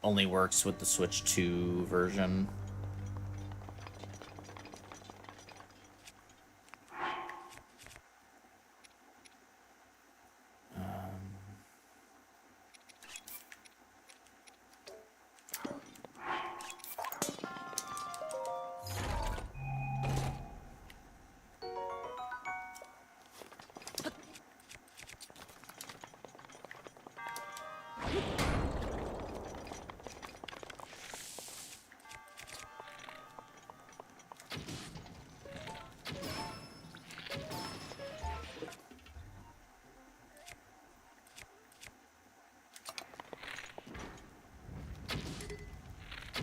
works with the Switch 2 version.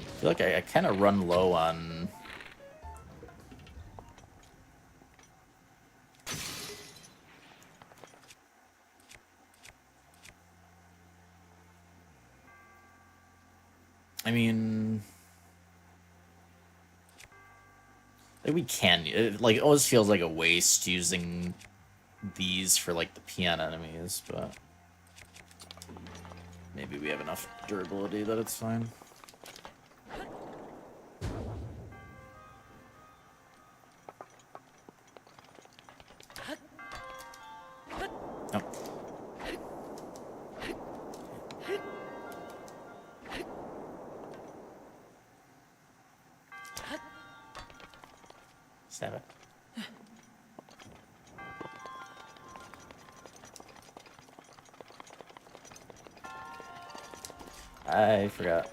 I feel like I kind of run low on... I mean... like we can... it always feels like a waste using these for, like, the PN enemies, but... maybe we have enough durability that it's fine. Oh. Stab it. I forgot.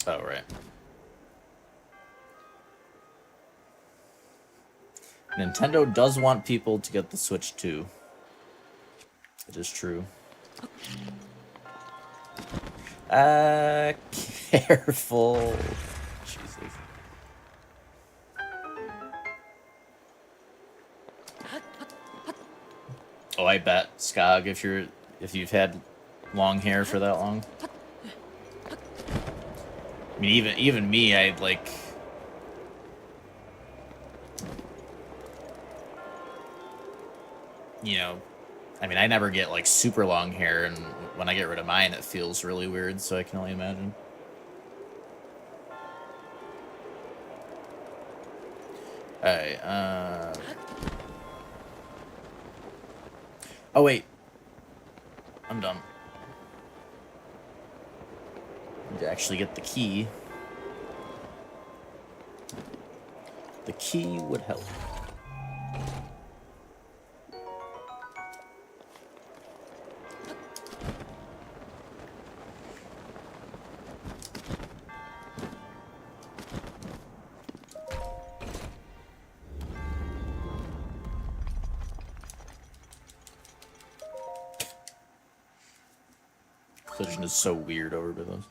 Oh, right. Nintendo does want people to get the Switch 2. It is true. Careful. Jesus. Oh, I bet, Skog, if you've had long hair for that long. I mean, even me, I'd like... you know, I mean, I never get, like, super long hair, and when I get rid of mine, it feels really weird, so I can only imagine. Alright, oh, wait. I'm done. Need to actually get the key. The key would help. Collision is so weird over by those.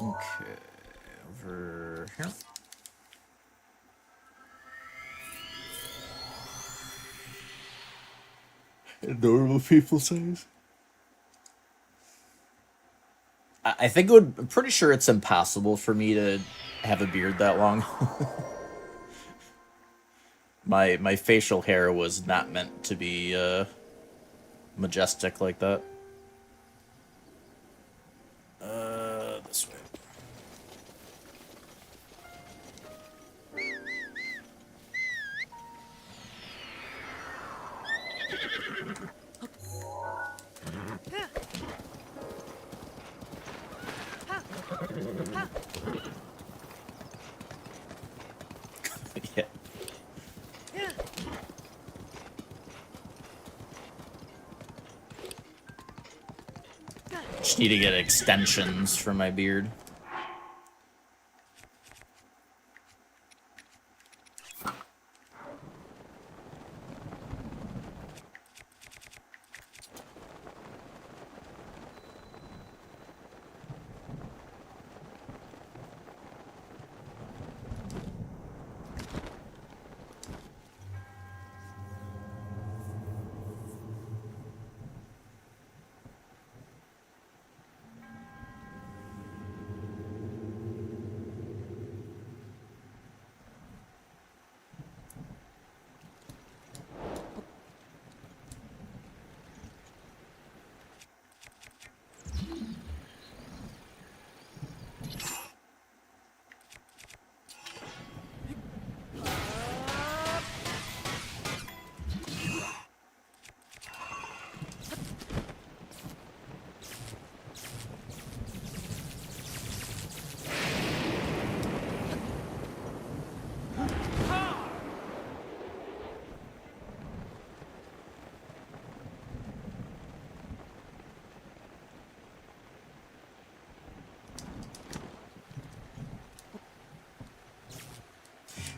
Okay, over here. Normal people size. I think it would. I'm pretty sure it's impossible for me to have a beard that long. My facial hair was not meant to be majestic like that. This way. Yeah. Just need to get extensions for my beard.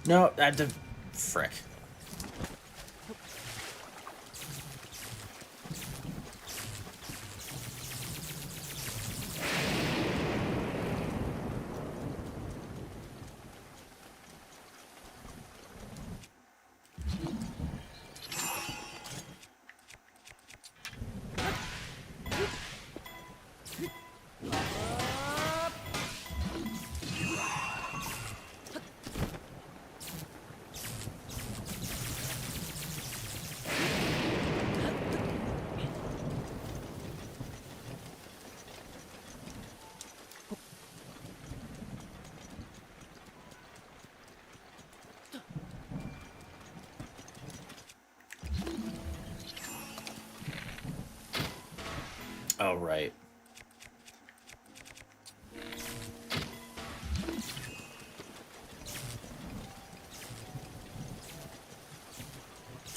No, the frick. Oh, right.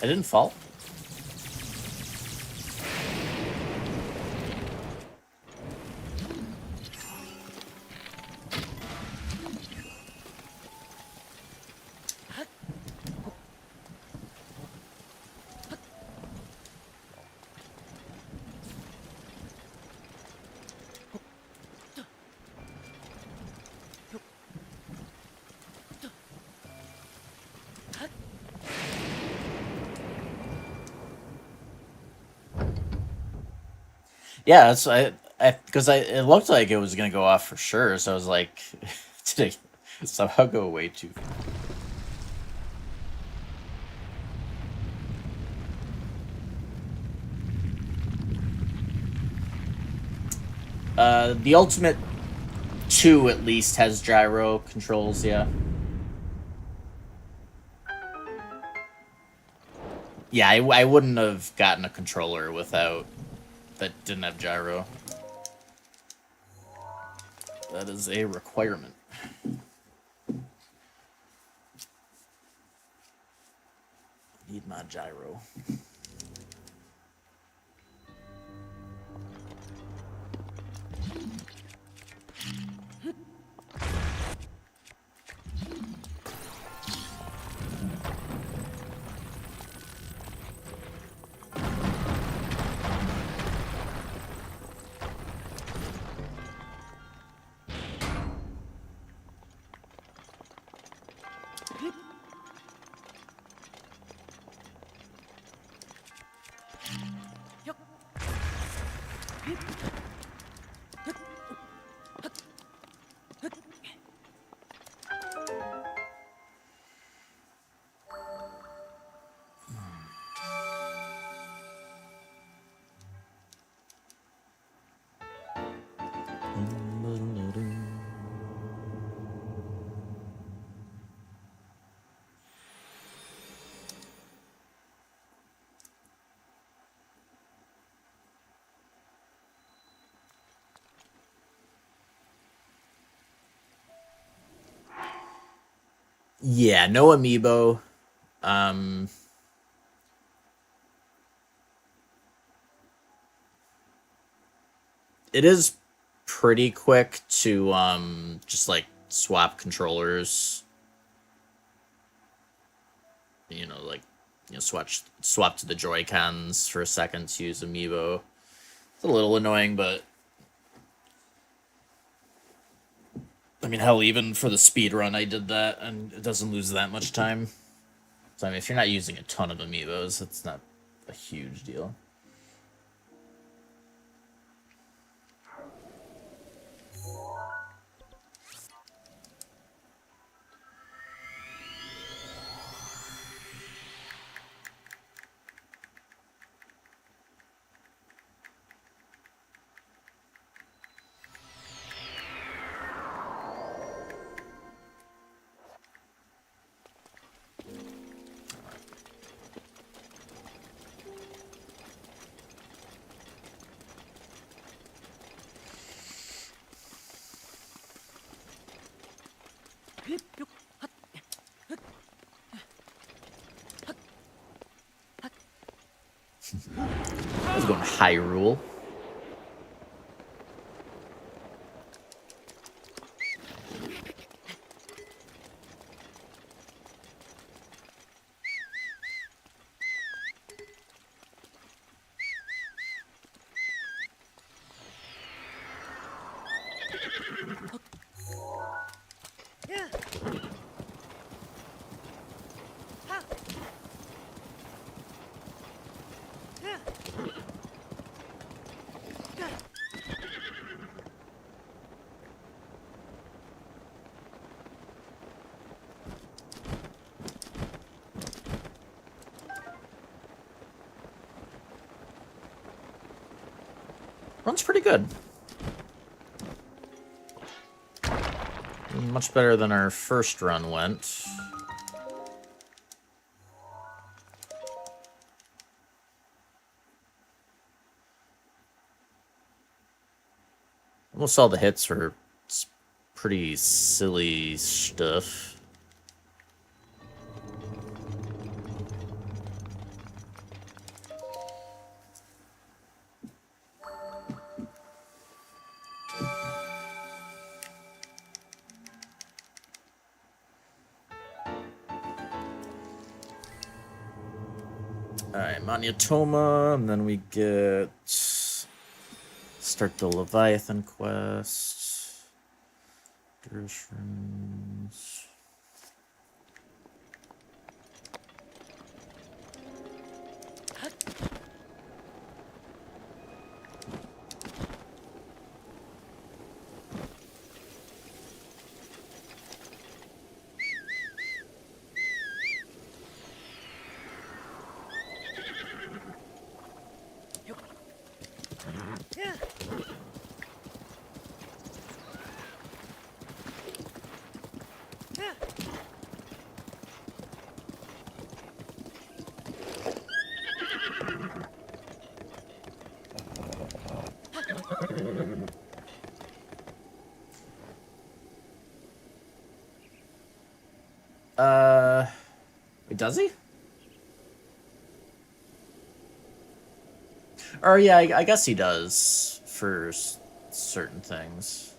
I didn't fall. Yeah, that's because it looked like it was gonna go off for sure. So I was like, did it somehow go way too? The Ultimate 2 at least has gyro controls. Yeah. Yeah, I wouldn't have gotten a controller without that didn't have gyro. That is a requirement. Need my gyro. Yeah, no amiibo. it is pretty quick to just like swap controllers. You know, like swap to the Joy-Cons for a second to use Amiibo. It's a little annoying, but I mean, hell, even for the speed run, I did that, and it doesn't lose that much time. So I mean, if you're not using a ton of Amiibos, it's not a huge deal. I was going Hyrule. Run's pretty good. Much better than our first run went. Almost all the hits were pretty silly stuff. Alright, Maniatoma, and then we get... Start the Leviathan quest. Gershons. Wait, does he? Or yeah, I guess he does for certain things.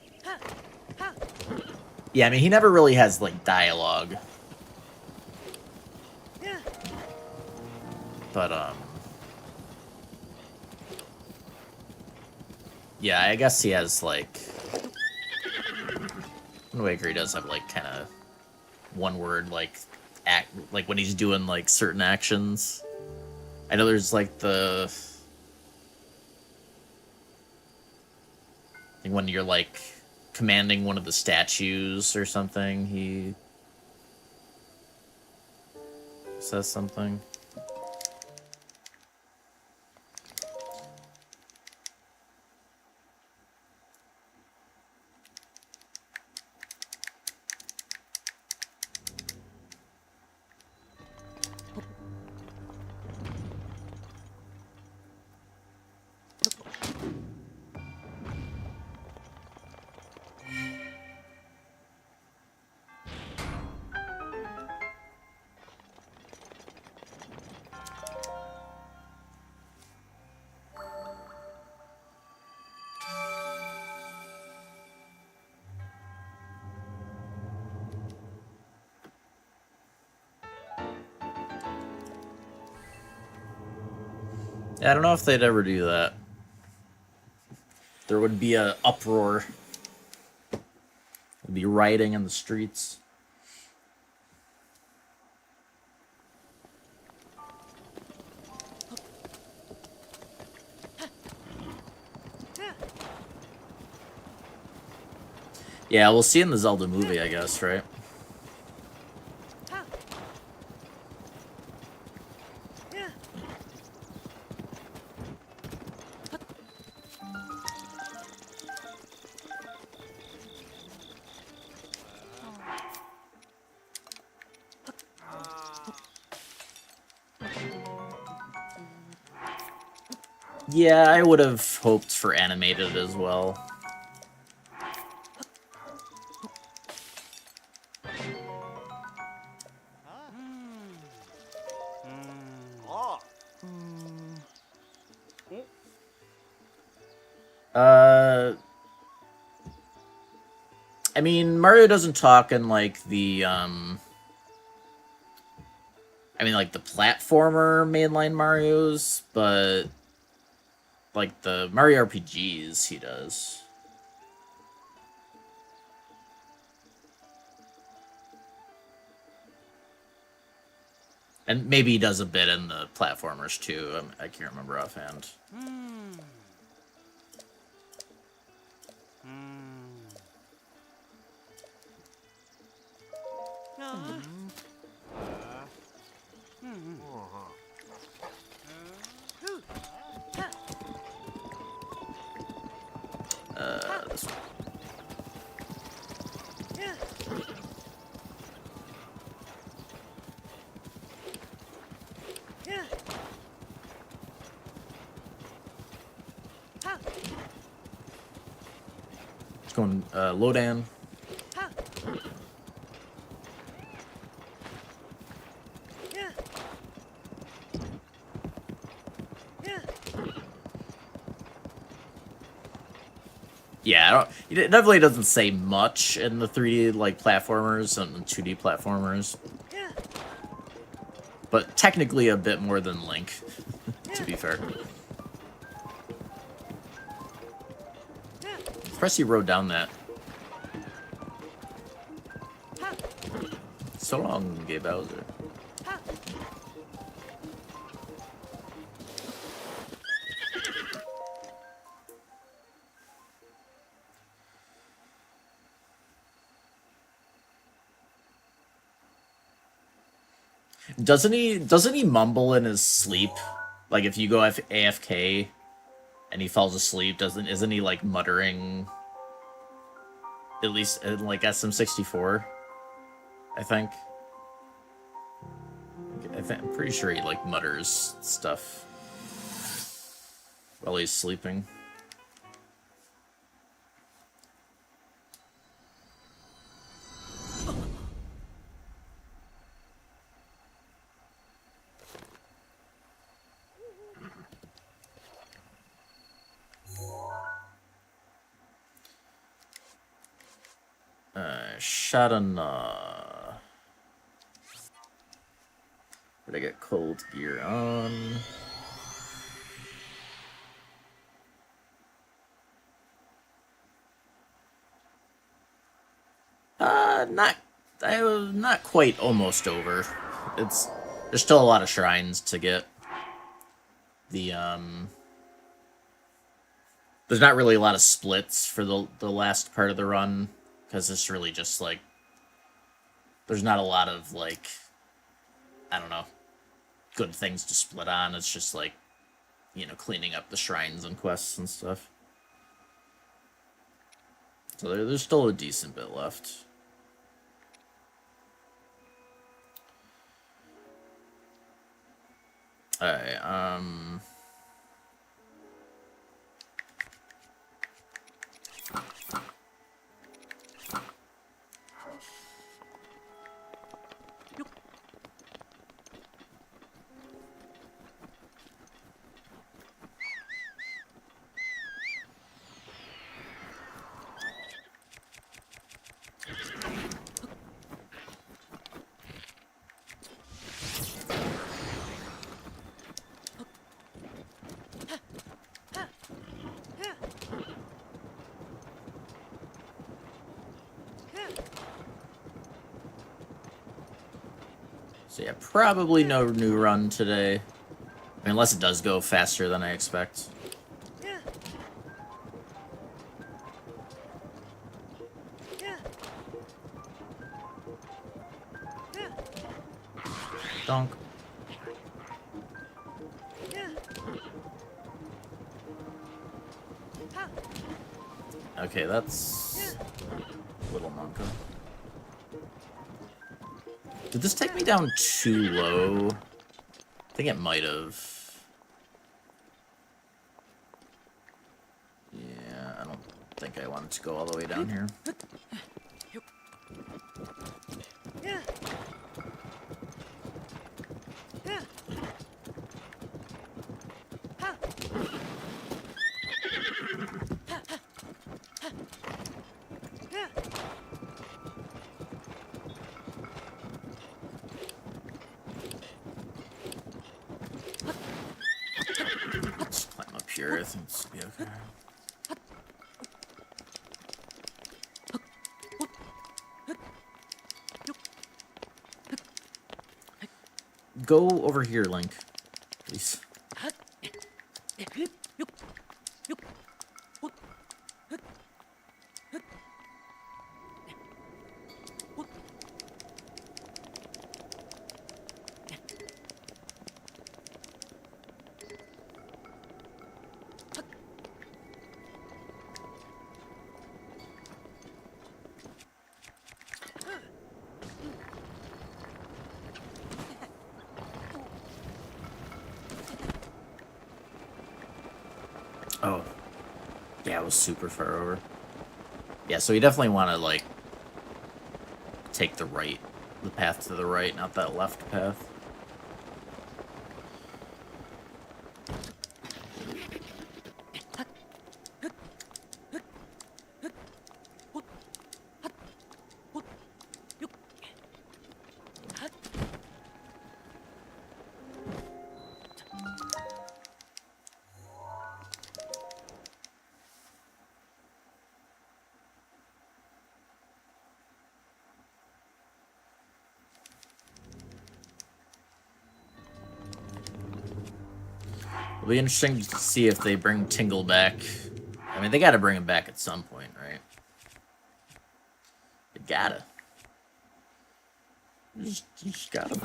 Yeah, I mean, he never really has, like, dialogue. But, yeah, I guess he has, like... Wind Waker, he does have, like, kind of one word, like, like, when he's doing, like, certain actions. I know there's, like, the... I think when you're, like, commanding one of the statues or something, he says something. Yeah, I don't know if they'd ever do that. There would be a uproar. There'd be rioting in the streets. Yeah, we'll see in the Zelda movie, I guess, right? Yeah, I would have hoped for animated as well. Oh. I mean, Mario doesn't talk in, like, the, like, the platformer mainline Marios, but, like, the Mario RPGs, he does. And maybe he does a bit in the platformers, too. I can't remember offhand. This one. It's going, Lodan. Yeah, it definitely doesn't say much in the 3D, like, platformers and 2D platformers. But technically a bit more than Link, to be fair. Impressed you rode down that. So long, Gay Bowser. Doesn't he mumble in his sleep? Like if you go AFK and he falls asleep, isn't he like muttering? At least in like SM64, I think. I'm pretty sure he like mutters stuff while he's sleeping. Shadana. Did I get cold gear on? Not quite almost over. There's still a lot of shrines to get. There's not really a lot of splits for the last part of the run, because it's really just like there's not a lot of like, I don't know, good things to split on. It's just like, you know, cleaning up the shrines and quests and stuff. So there's still a decent bit left. Alright, So yeah, probably no new run today. I mean, unless it does go faster than I expect. Donk. Okay, that's Little Monka. Did this take me down too low? I think it might have. Yeah, I don't think I wanted to go all the way down here. Let's climb up here, I think this will be okay. Go over here, Link. Please. Oh. Yeah, it was super far over. Yeah, so you definitely want to, like, take the path to the right, not that left path. It'll be interesting to see if they bring Tingle back. I mean, they gotta bring him back at some point, right? They gotta. Just gotta.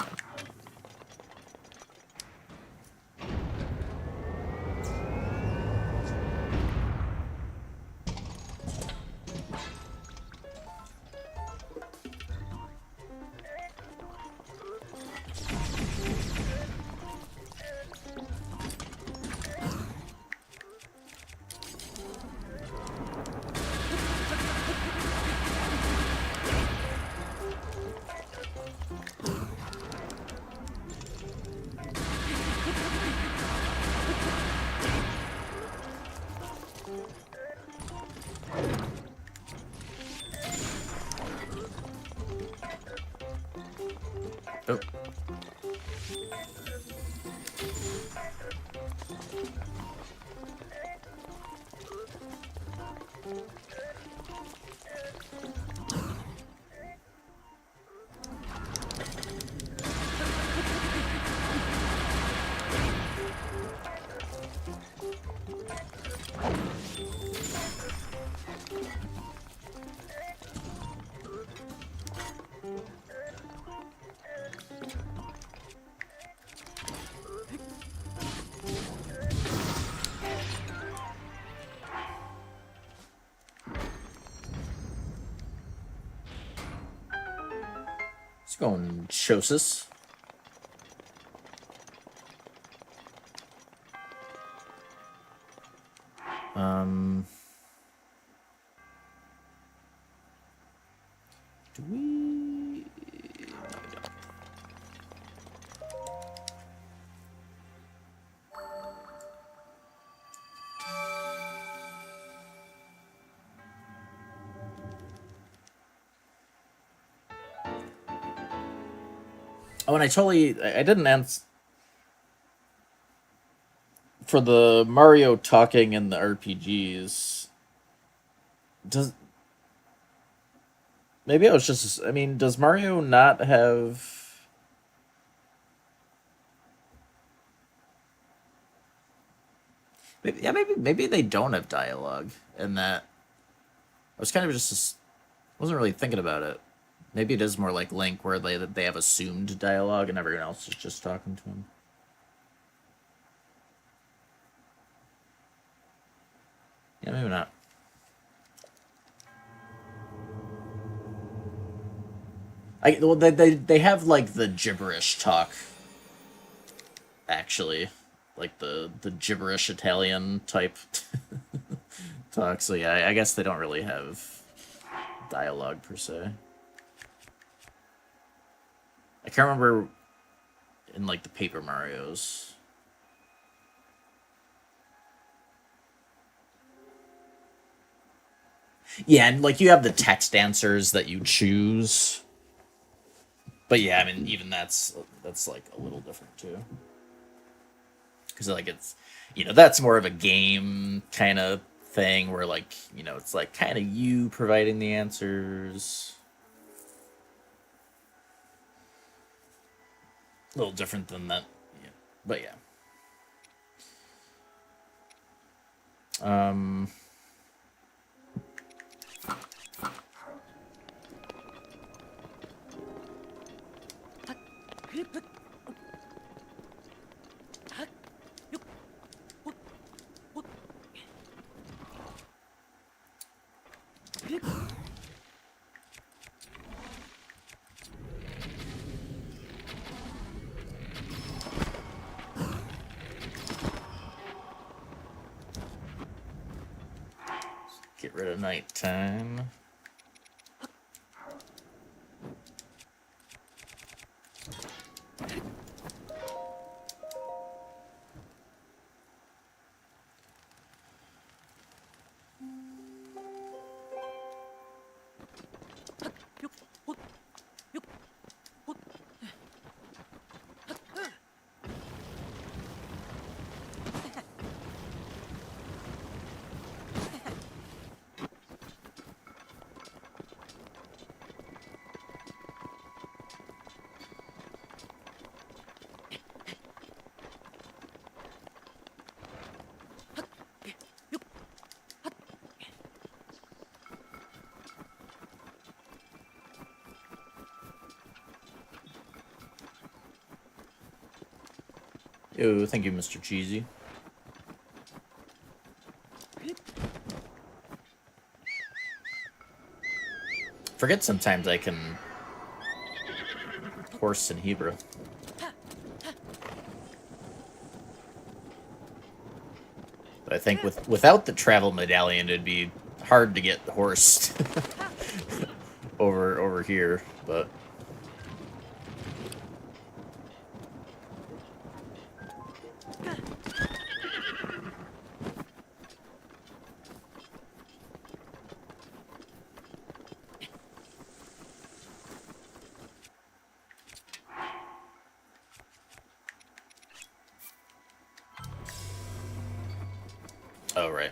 Oh. Let's go and Chosis. Do we? No, we don't. Oh, and I didn't answer for the Mario talking in the RPGs. Maybe I was just, I mean, does Mario not have Maybe they don't have dialogue, and that I was kind of just wasn't really thinking about it. Maybe it is more like Link, where they have assumed dialogue, and everyone else is just talking to him. Yeah, maybe not. Well, they have like the gibberish talk. Actually, like the gibberish Italian type talk. So yeah, I guess they don't really have dialogue per se. I can't remember in like the Paper Marios. Yeah, and like you have the text answers that you choose. But yeah, I mean, even that's like a little different too. Because like it's, that's more of a game kind of thing where like, it's like kind of you providing the answers. A little different than that. Yeah. But yeah. Get rid of nighttime. Yo, thank you, Mr. Cheesy. Forget sometimes I can horse in Hebrew. But I think without the travel medallion, it'd be hard to get horsed over here, but. Oh, right.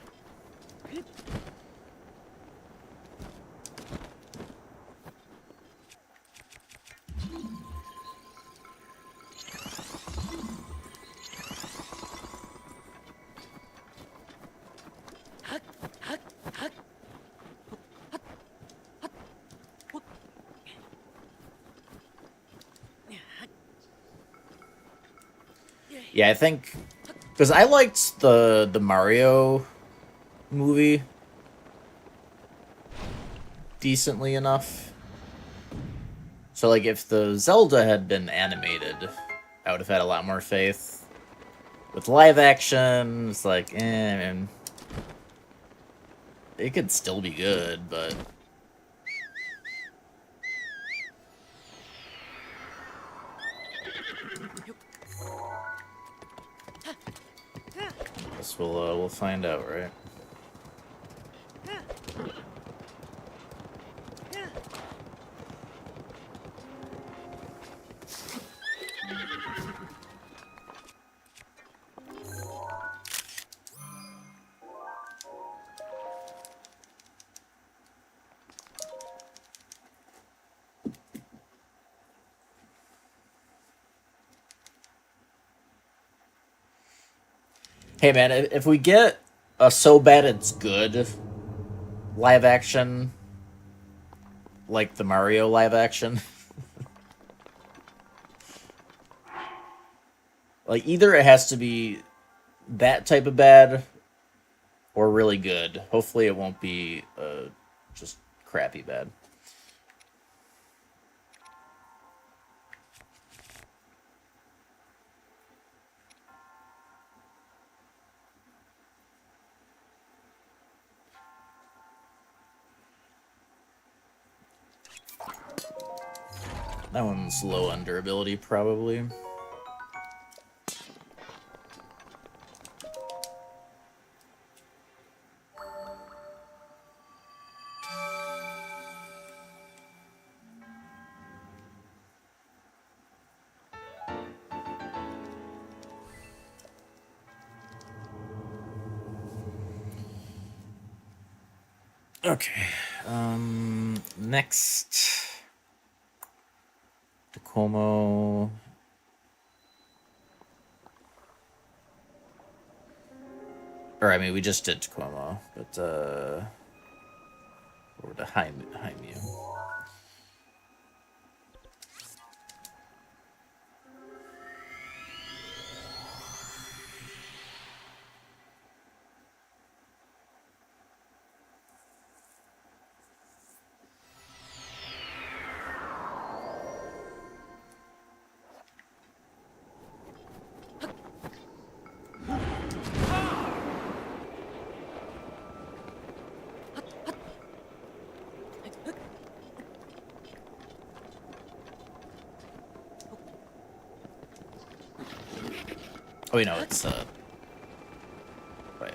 Yeah, I think because I liked the Mario movie decently enough. So like if the Zelda had been animated, I would have had a lot more faith. With live action, it's like, man, it could still be good, but guess we'll find out, right? Hey man, if we get a so bad it's good live action, like the Mario live action, like either it has to be that type of bad or really good. Hopefully it won't be just crappy bad. That one's low on durability, probably. Okay. Next. Tacoma. Or, I mean, we just did Tacoma, but, over to Haimu. Oh, wait, no, it's, right.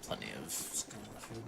Plenty of food.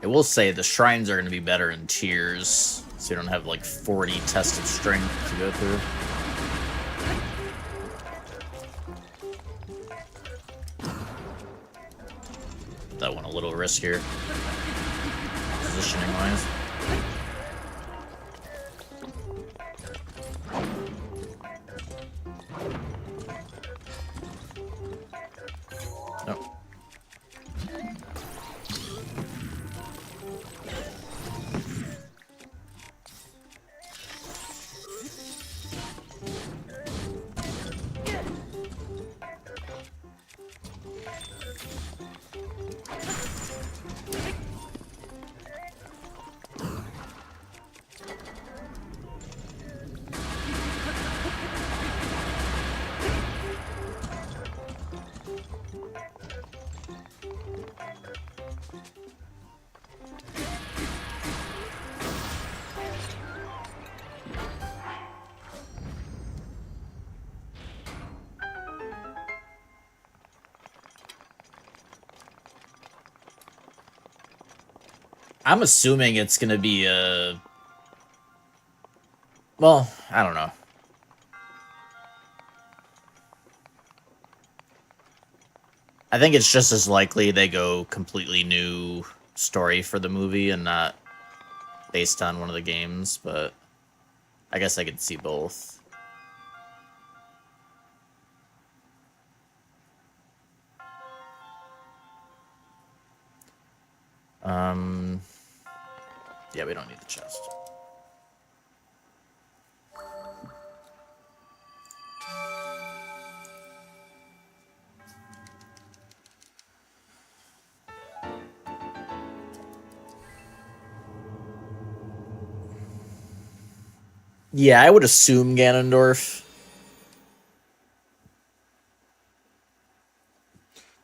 I will say the shrines are going to be better in tiers, so you don't have like 40 tested strength to go through. That one a little riskier, positioning wise. Nope. I'm assuming it's gonna be a. Well, I don't know. I think it's just as likely they go completely new story for the movie and not based on one of the games, but I guess I could see both. Yeah, we don't need the chest. Yeah, I would assume Ganondorf.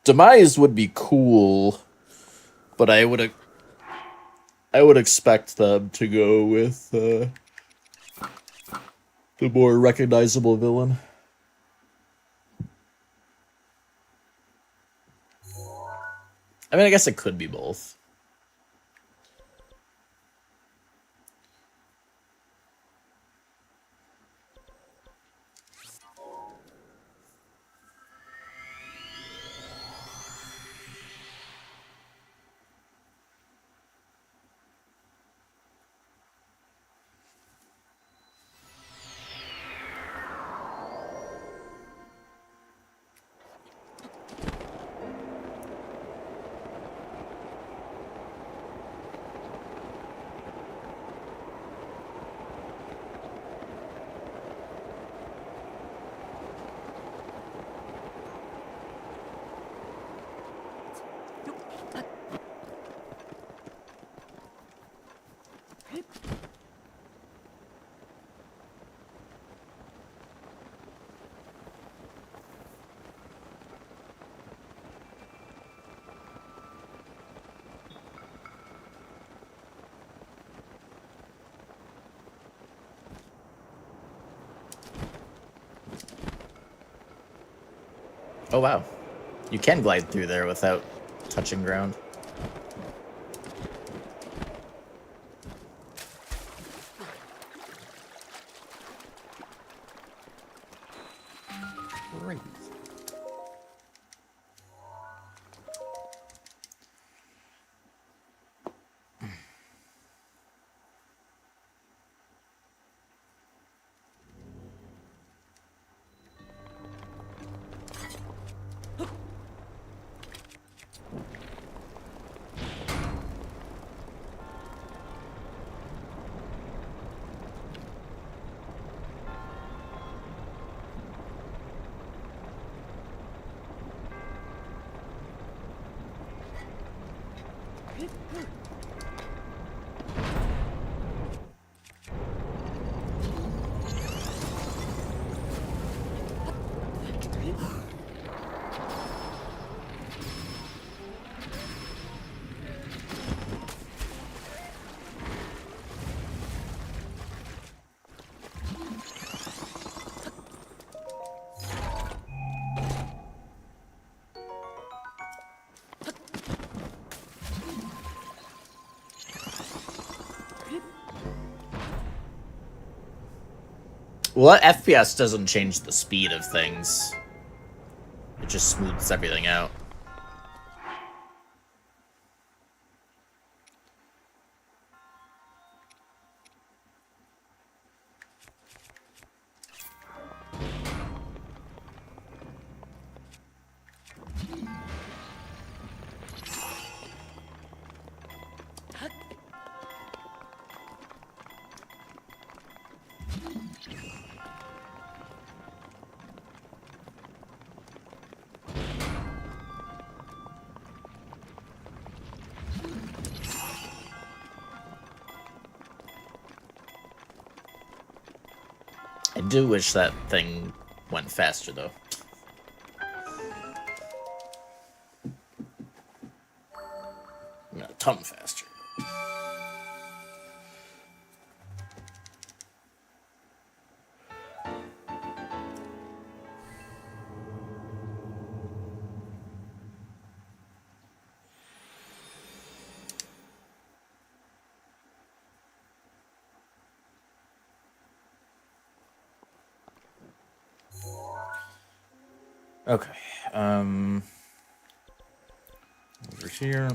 Demise would be cool, but I would expect them to go with the more recognizable villain. I mean, I guess it could be both. Oh, wow. You can glide through there without touching ground. Great. Well, FPS doesn't change the speed of things. It just smooths everything out. I do wish that thing went faster, though. No, a ton faster. Okay. Over here.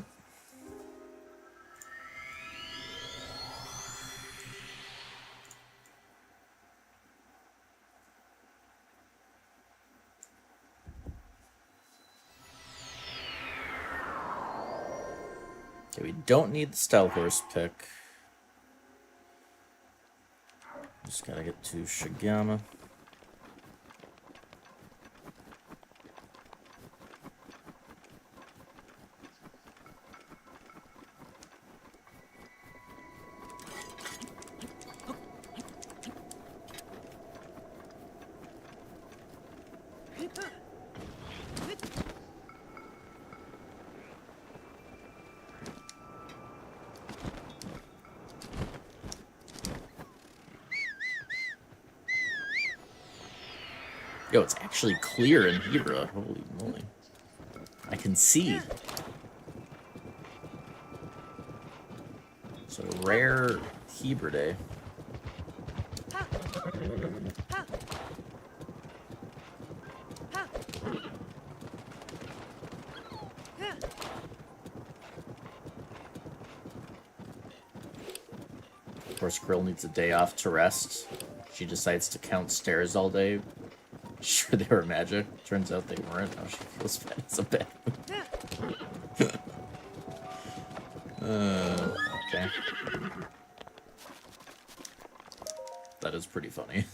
Okay, we don't need the Stelhorse pick. Just gotta get to Shigama. Yo, it's actually clear in Hebra. Holy moly. I can see. So rare Hebra day. Of course, Grill needs a day off to rest. She decides to count stairs all day. Sure they were magic. Turns out they weren't. Now she feels bad. It's a bad move. Okay. That is pretty funny.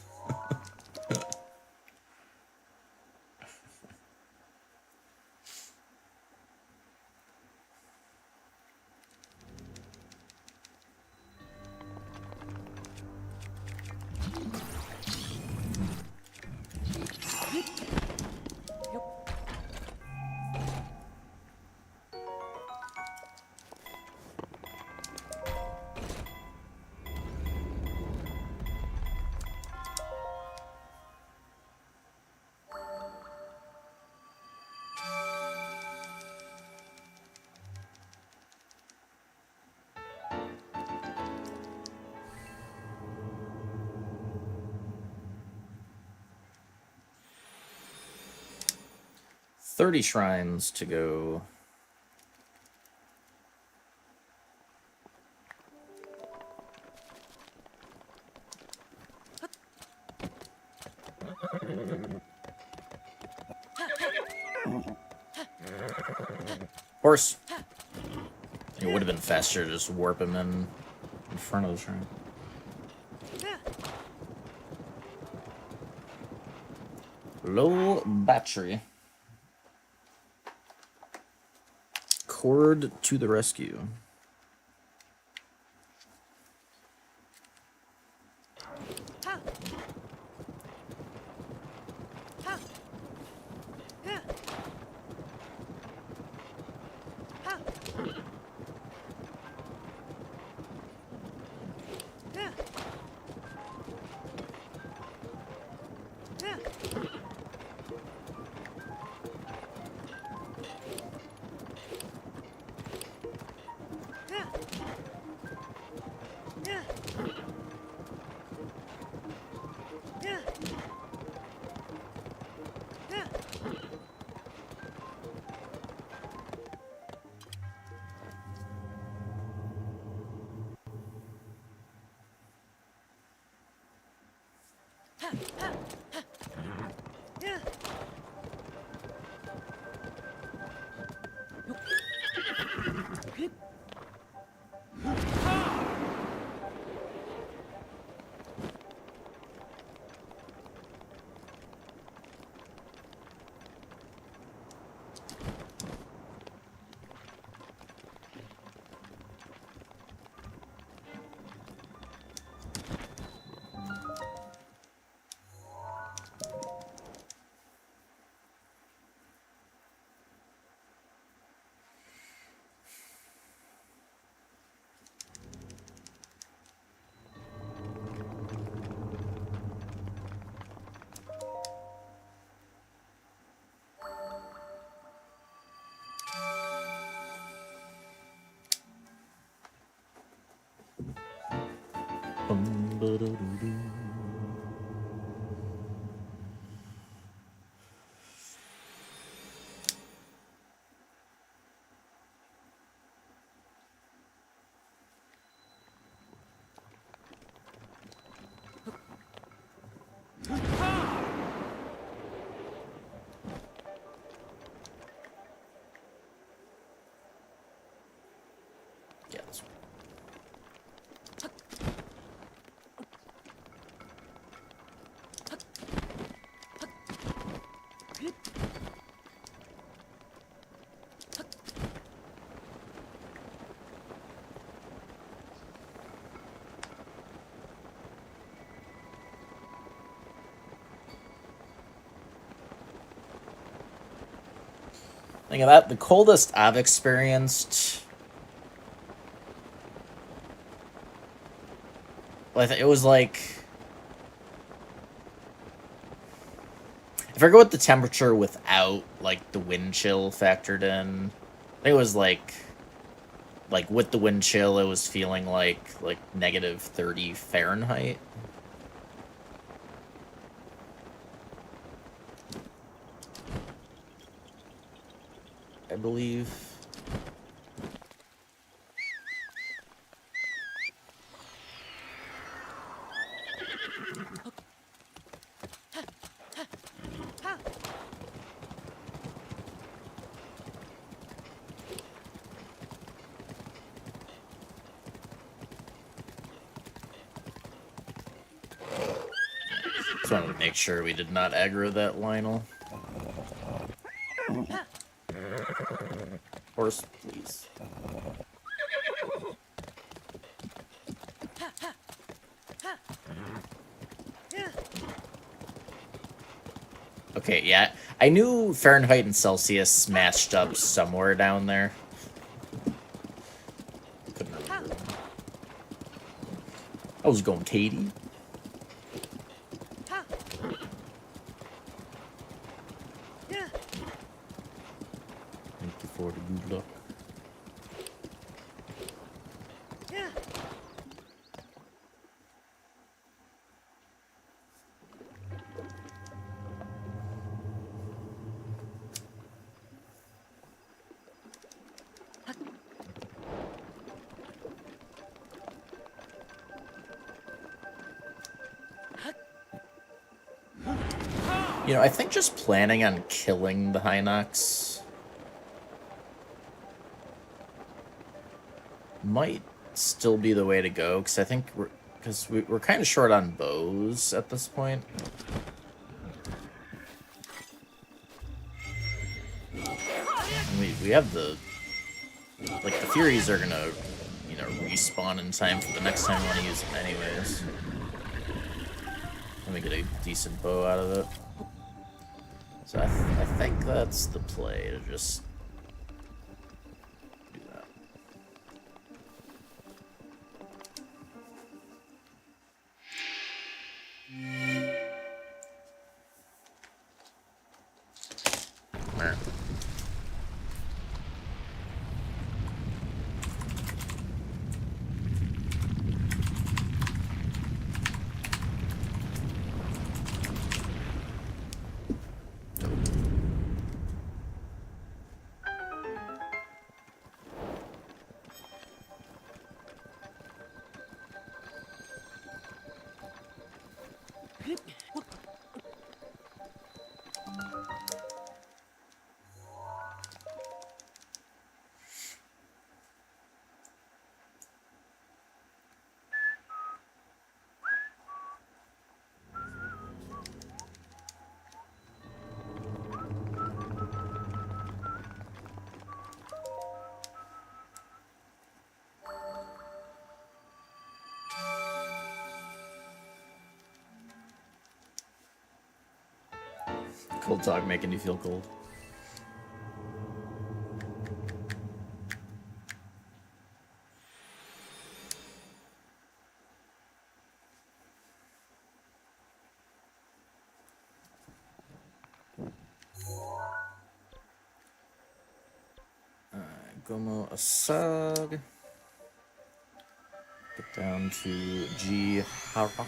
$30 shrines to go. Horse. It would have been faster to just warp him in front of the shrine. Low battery. Cord to the rescue. Yeah, this one. Think of that. The coldest I've experienced. Well, it was like. If I go with the temperature without like the wind chill factored in, I think it was like with the wind chill, it was feeling like negative 30 Fahrenheit. I believe. Just wanted to make sure we did not aggro that Lionel. Horse, please. Okay, yeah. I knew Fahrenheit and Celsius matched up somewhere down there. Couldn't remember. I was going Katie. Thank you for the good luck. You know, I think just planning on killing the Hinox might still be the way to go, because I think we're kind of short on bows at this point. And we have the Furies are gonna, you know, respawn in time for the next time we want to use them anyways. Let me get a decent bow out of it. So I think that's the play, to just do that. Mer. Cold talk making you feel cold. Gomo Asag. Get down to G Hara.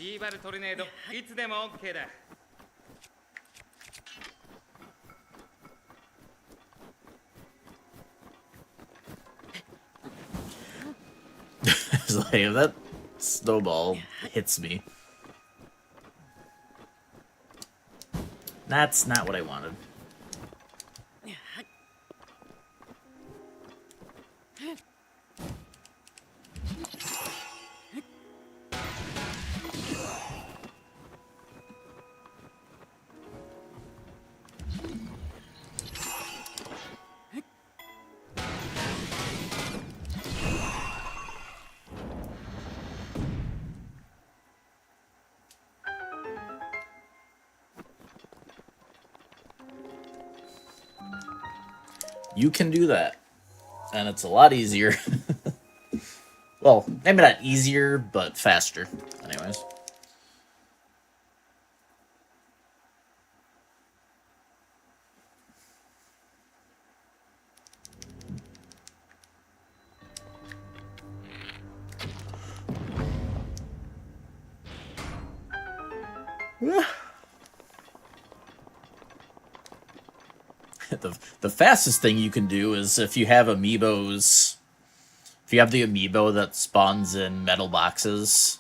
リーバルトルネードいつでも OK だ。 It's like, if that snowball hits me. That's not what I wanted. You can do that. And it's a lot easier. Well, maybe not easier, but faster. Anyways. The fastest thing you can do is if you have amiibos. If you have the amiibo that spawns in metal boxes,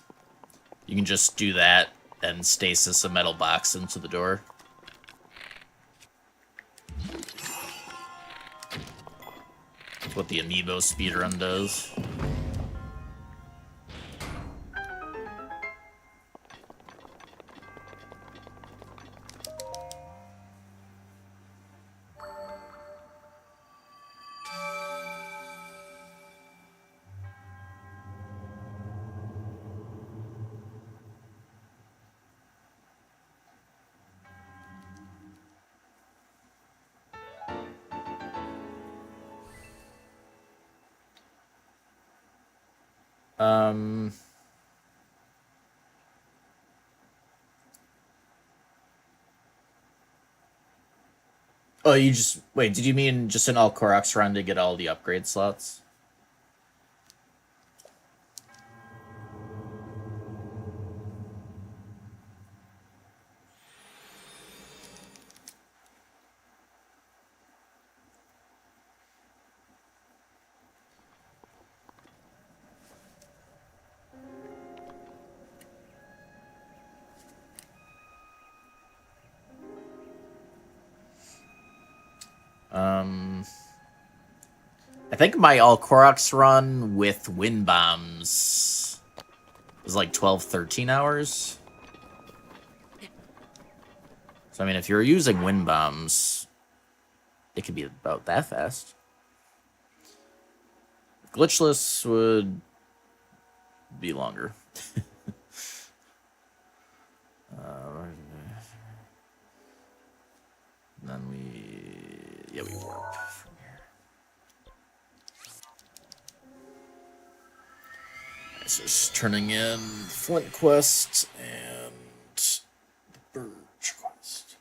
you can just do that and stasis a metal box into the door. That's what the amiibo speedrun does. Oh, you just... Wait, did you mean just an all Koroks run to get all the upgrade slots? I think my all Koroks run with wind bombs was like 12, 13 hours. So, I mean, if you're using wind bombs, it could be about that fast. Glitchless would be longer. Then we warp from here. It's just turning in Flint quest and the Burge quest.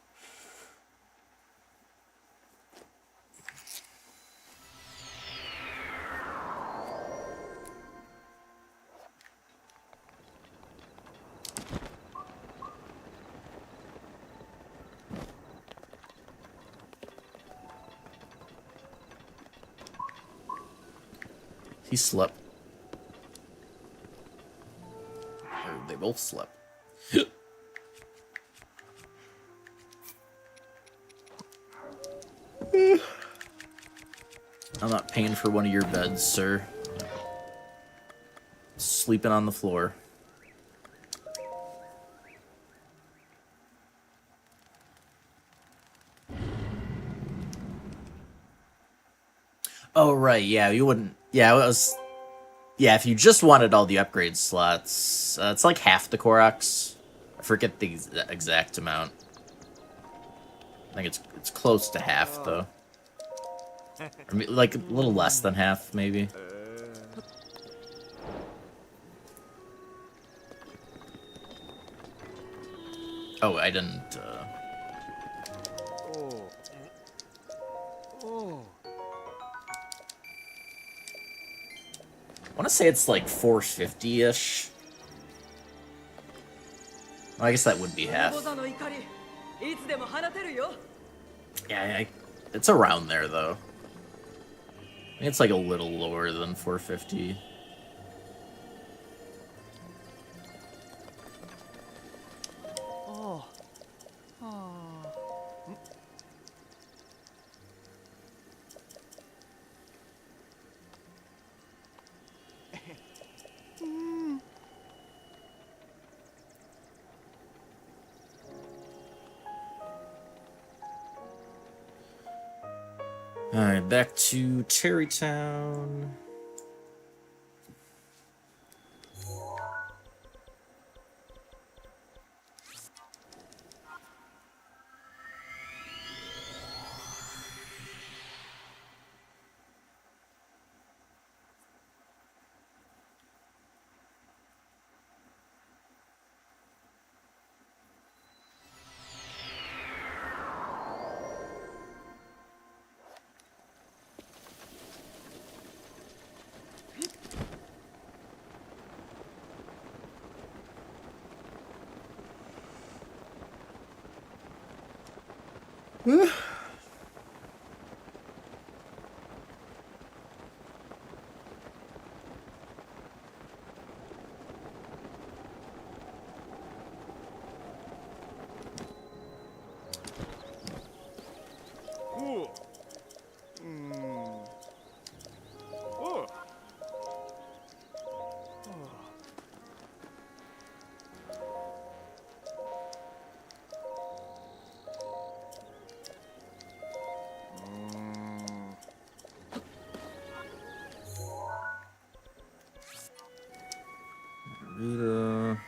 He slept. Or they both slept. I'm not paying for one of your beds, sir. Sleeping on the floor. Oh, right, yeah, you wouldn't... Yeah, it was... Yeah, if you just wanted all the upgrade slots, it's like half the Koroks. I forget the exact amount. I think it's close to half, though. Or like, a little less than half, maybe. Oh, I didn't, I want to say it's like 450-ish. I guess that would be half. ボザの怒りいつでも放てるよ Yeah, it's around there though. I think it's like a little lower than 450. Oh. Oh. Alright, back to Terrytown. Oh. Mm. Oh. Mm. Rita.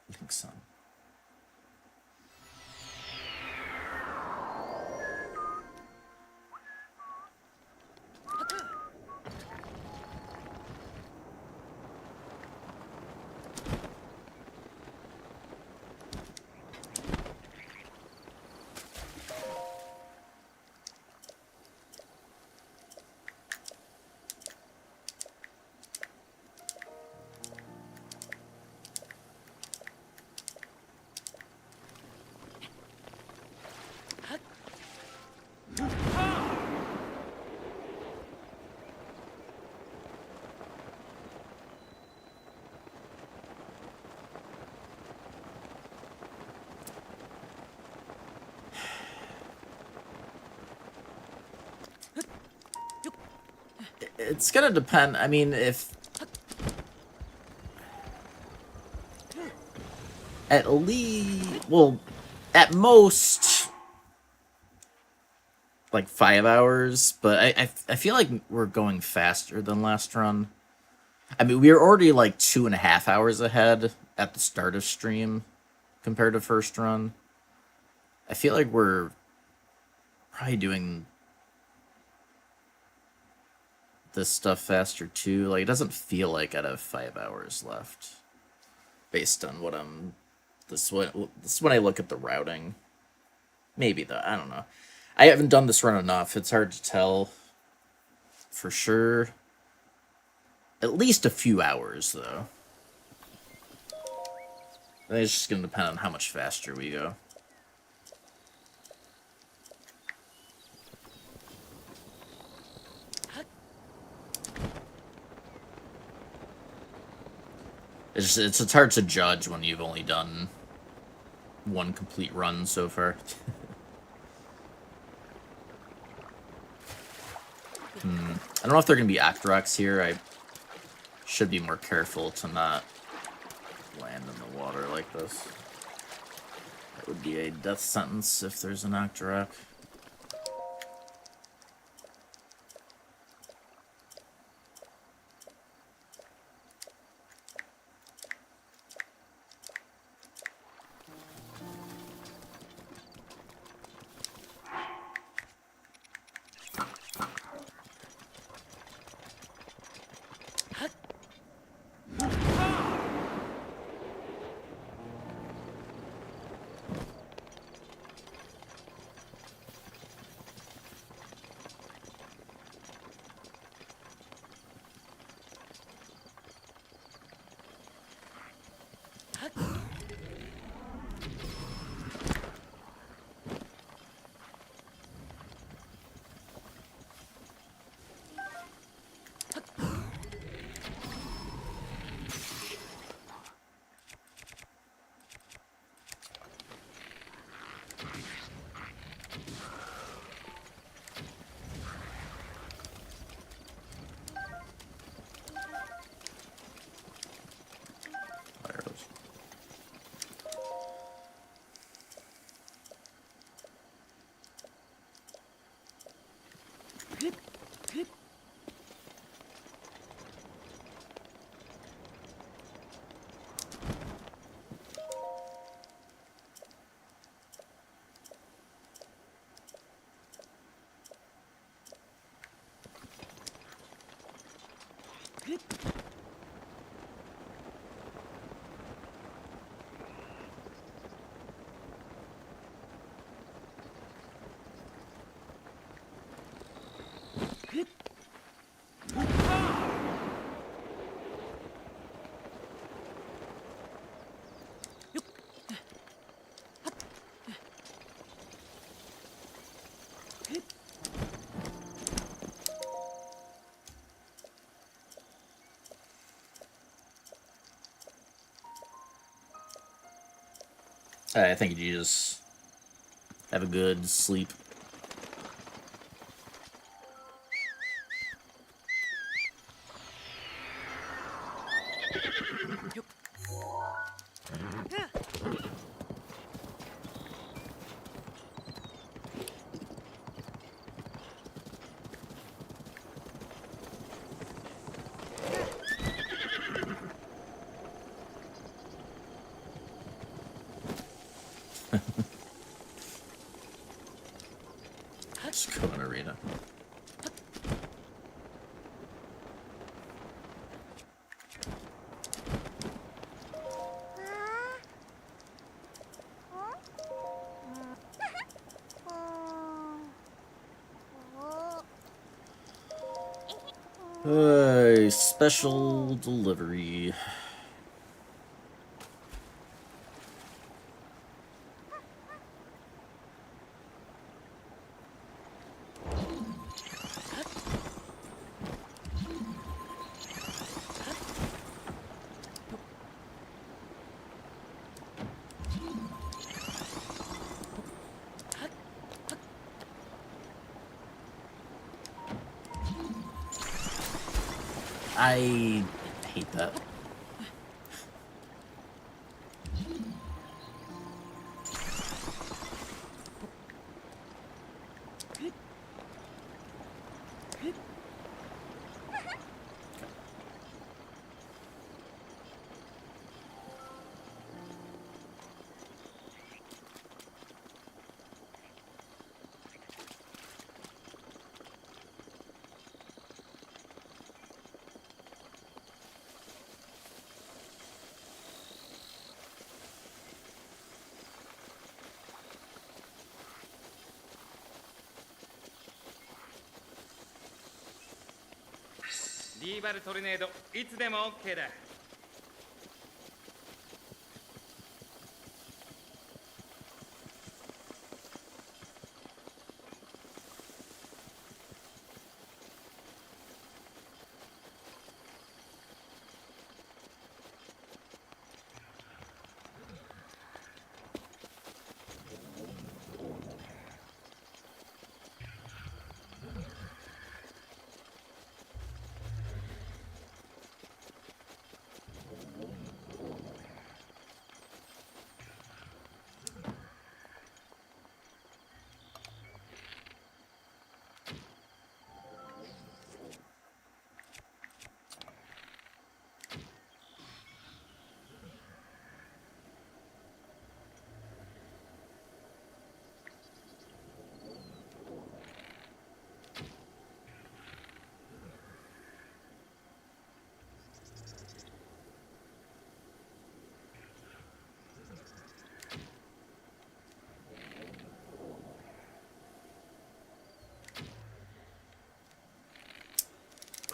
I think so. It's gonna depend. I mean, if at least, well, at most, like 5 hours. But I feel like we're going faster than last run. I mean, we were already like 2.5 hours ahead at the start of stream compared to first run. I feel like we're probably doing this stuff faster too. Like, it doesn't feel like I'd have 5 hours left based on what I'm this when I look at the routing. Maybe though, I don't know. I haven't done this run enough. It's hard to tell for sure. At least a few hours though. I think it's just gonna depend on how much faster we go. It's hard to judge when you've only done one complete run so far. I don't know if they're gonna be Octoroks here. I should be more careful to not land in the water like this. That would be a death sentence if there's an Octorok. I think you just have a good sleep. Just go in arena. Special delivery. I hate that.リーバルトルネードいつでも OK だ。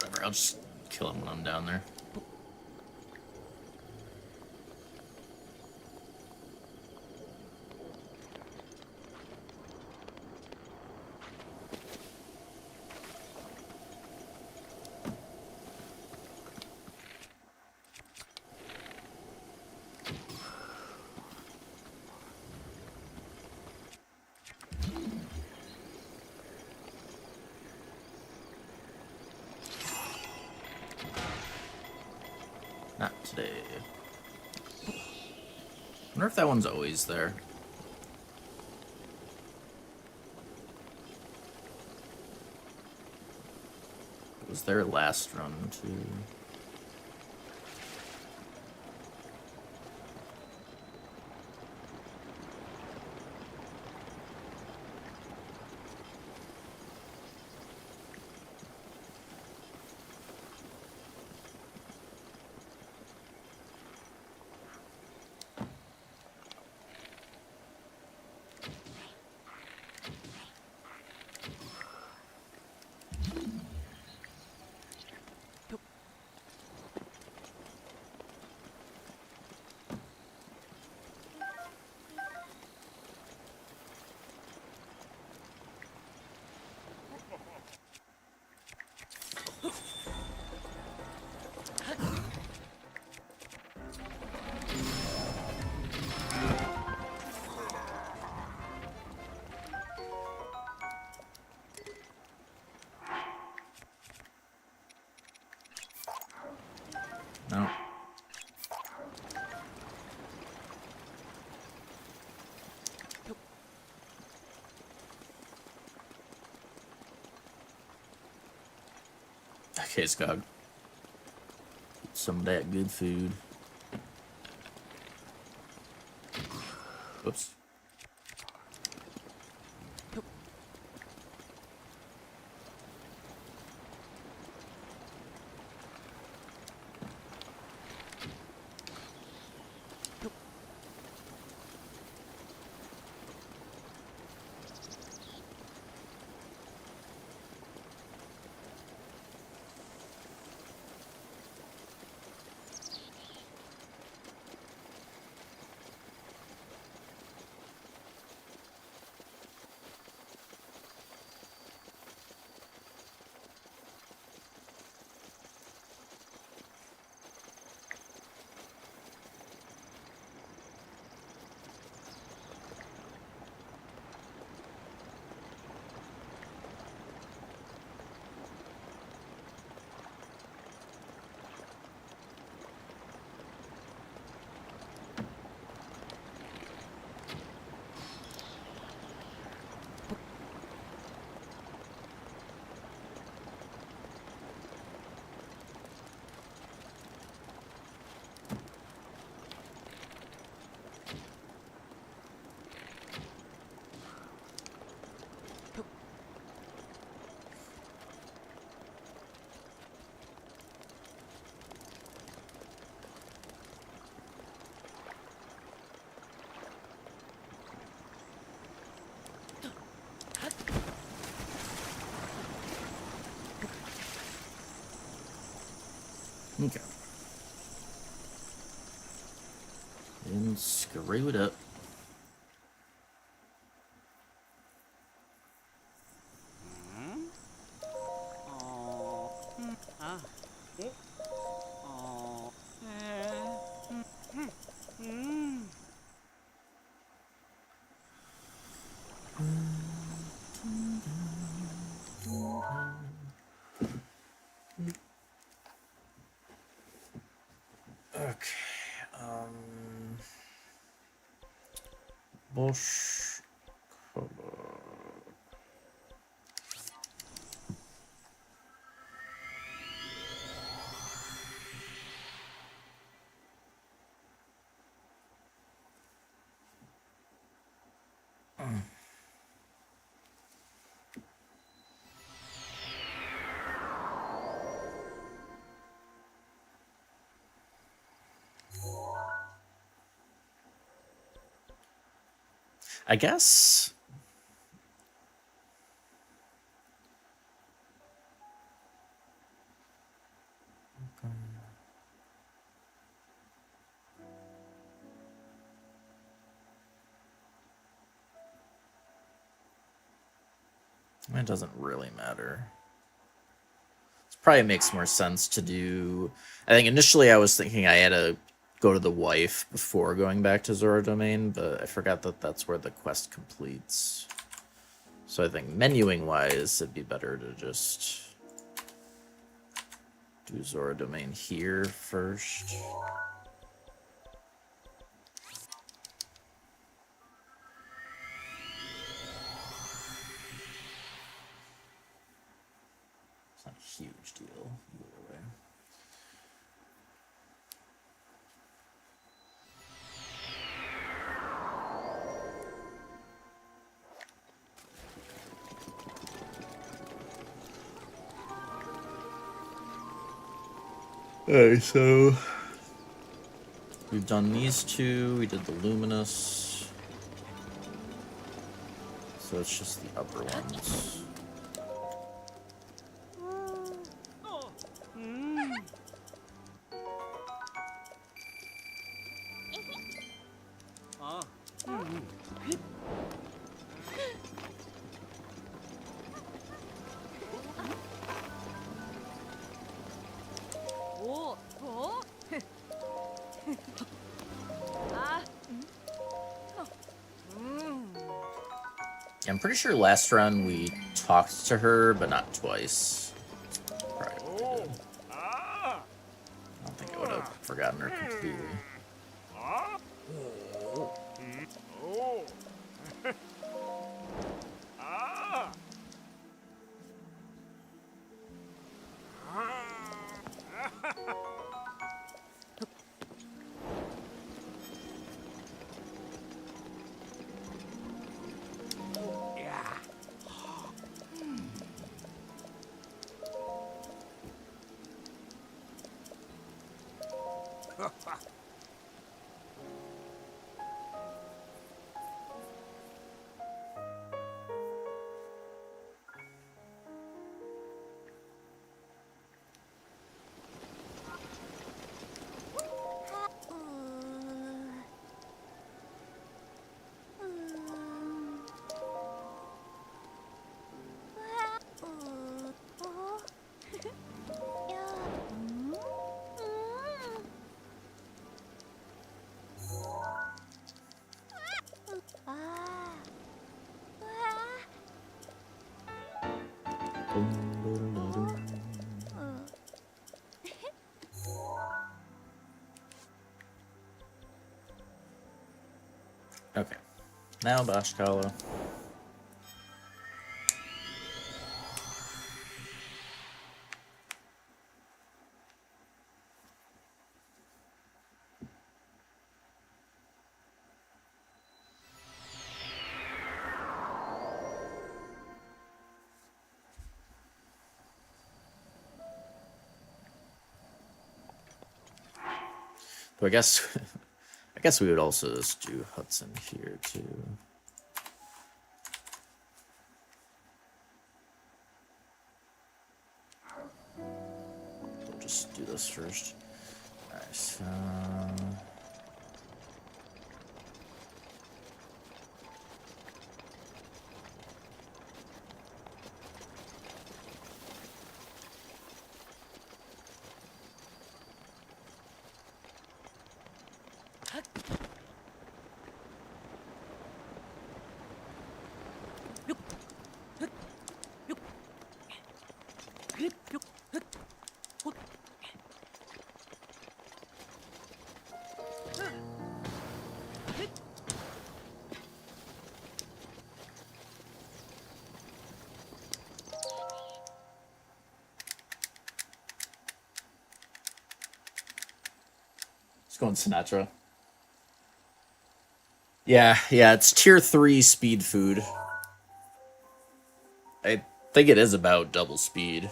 Whatever, I'll just kill him when I'm down there. Not today. Wonder if that one's always there. It was there last run too. Okay, Skog. Get some of that good food. Whoops. Okay. And screw it up. Okay. Bush. I guess. It doesn't really matter. It probably makes more sense to do. I think initially I was thinking I had to go to the wife before going back to Zora Domain, but I forgot that that's where the quest completes. So I think menuing wise, it'd be better to just do Zora Domain here first. It's not a huge deal either way. Alright, so we've done these two, we did the Luminous. So it's just the upper ones. I'm pretty sure last run we talked to her, but not twice. Probably what we did. I don't think I would have forgotten her completely. Okay. Now Bashkala. So I guess I guess we would also just do Hudson here too. We'll just do this first. Alright, so let's go in Sinatra. Yeah, it's tier 3 speed food. I think it is about double speed.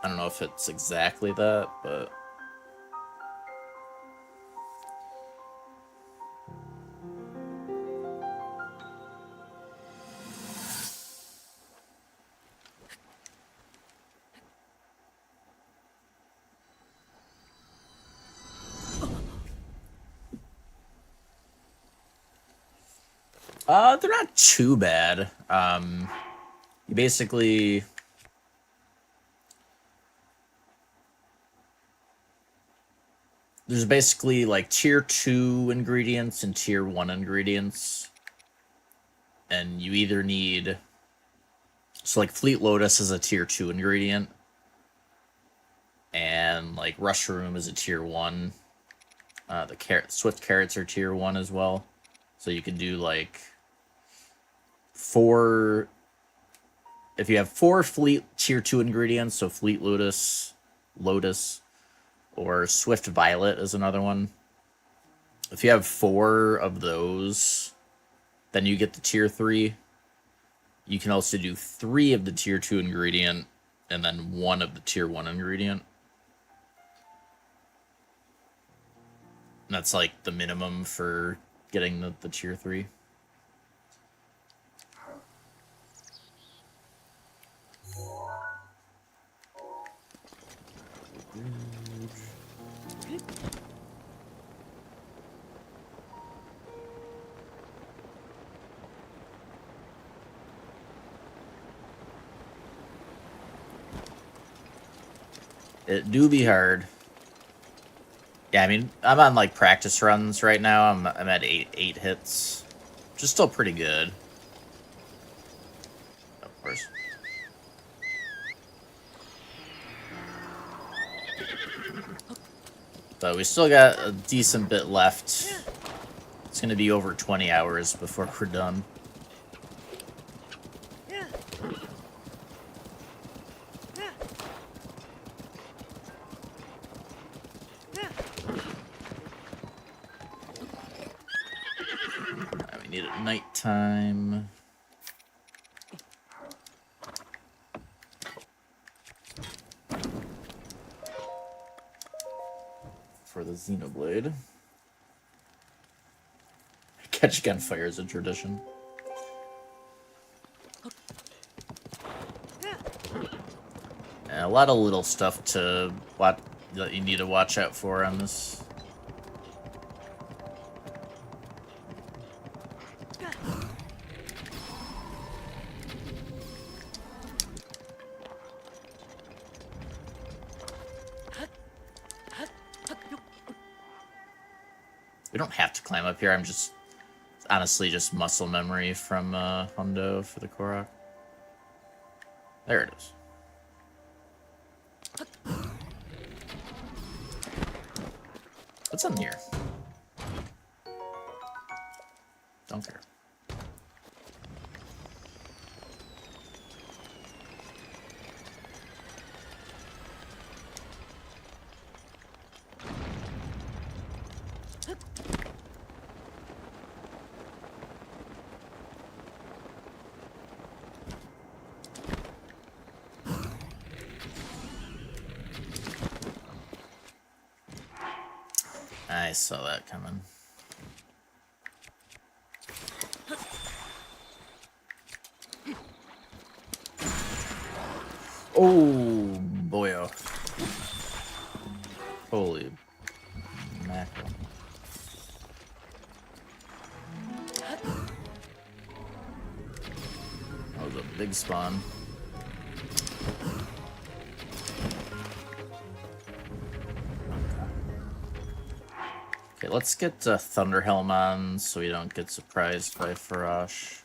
I don't know if it's exactly that, but they're not too bad. You basically there's basically like tier 2 ingredients and tier 1 ingredients. And you either need, so like Fleet Lotus is a tier 2 ingredient. And like Rushroom is a tier 1. The Swift Carrots are tier 1 as well. So you can do like 4, if you have 4 Fleet tier 2 ingredients, so Fleet Lotus, or Swift Violet is another one. If you have 4 of those, then you get the tier 3. You can also do 3 of the tier 2 ingredient and then 1 of the tier 1 ingredient. And that's like the minimum for getting the tier 3. It do be hard. Yeah, I mean, I'm on like practice runs right now. I'm at 8 hits, which is still pretty good. Of course. So we still got a decent bit left. It's gonna be over 20 hours before we're done. We need it nighttime. For the Xenoblade. Catching on fire is a tradition. And a lot of little stuff to watch that you need to watch out for on this. We don't have to climb up here. I'm just honestly just muscle memory from Hundo for the Korok. There it is. What's in here? Don't care. I saw that coming. Oh, boyo. Holy mackerel. That was a big spawn. Okay, let's get Thunderhelm on so we don't get surprised by Farash.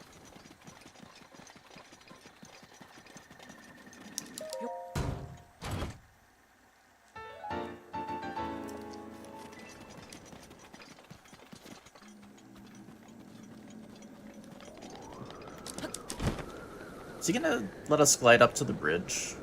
Is he gonna let us glide up to the bridge?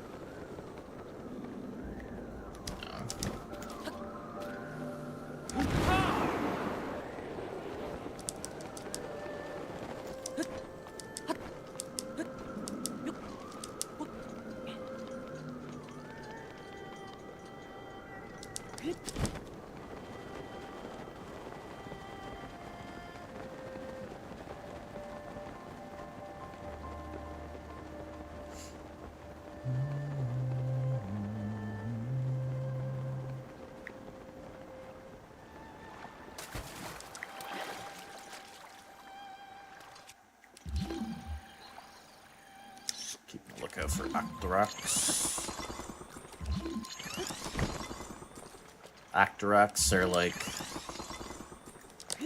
Keeping a lookout for Octoroks. Octoroks are like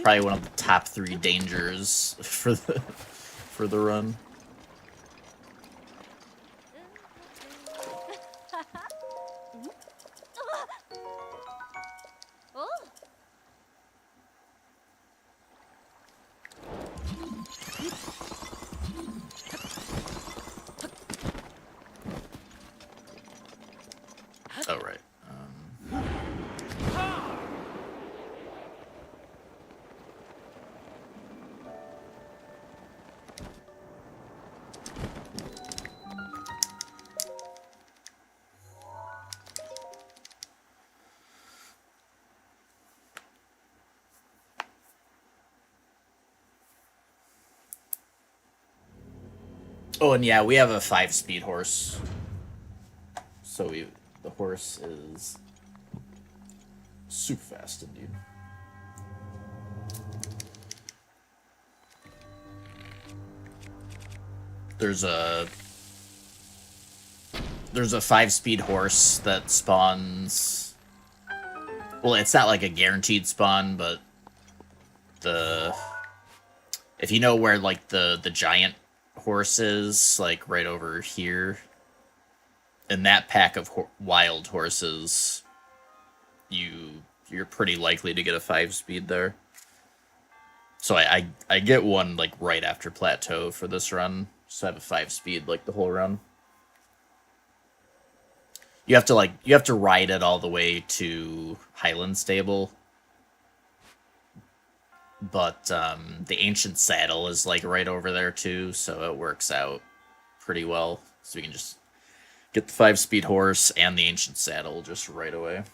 probably one of the top 3 dangers for the run. Oh, Oh, right. Oh, and yeah, we have a 5-speed horse. So the horse is super fast indeed. There's a 5-speed horse that spawns. Well, it's not like a guaranteed spawn, but if you know where like the giant horse is, like right over here, in that pack of wild horses, you're pretty likely to get a 5-speed there. So I get one like right after plateau for this run, so I have a 5-speed like the whole run. You have to ride it all the way to Highland Stable, but the Ancient Saddle is like right over there too, so it works out pretty well. So we can just get the 5-speed horse and the Ancient Saddle just right away.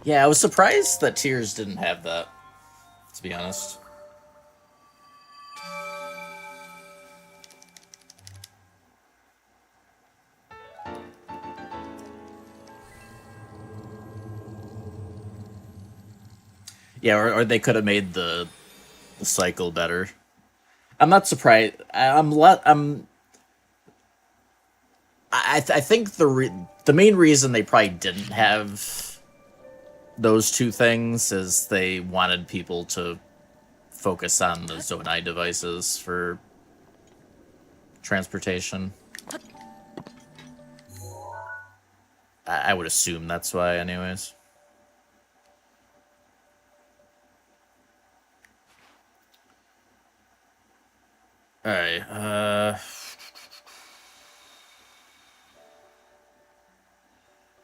Yeah, I was surprised that Tears didn't have that, to be honest. Yeah, or they could have made the cycle better. I'm not surprised. I think the main reason they probably didn't have those two things is they wanted people to focus on the Zonai devices for transportation. I would assume that's why, anyways. Alright,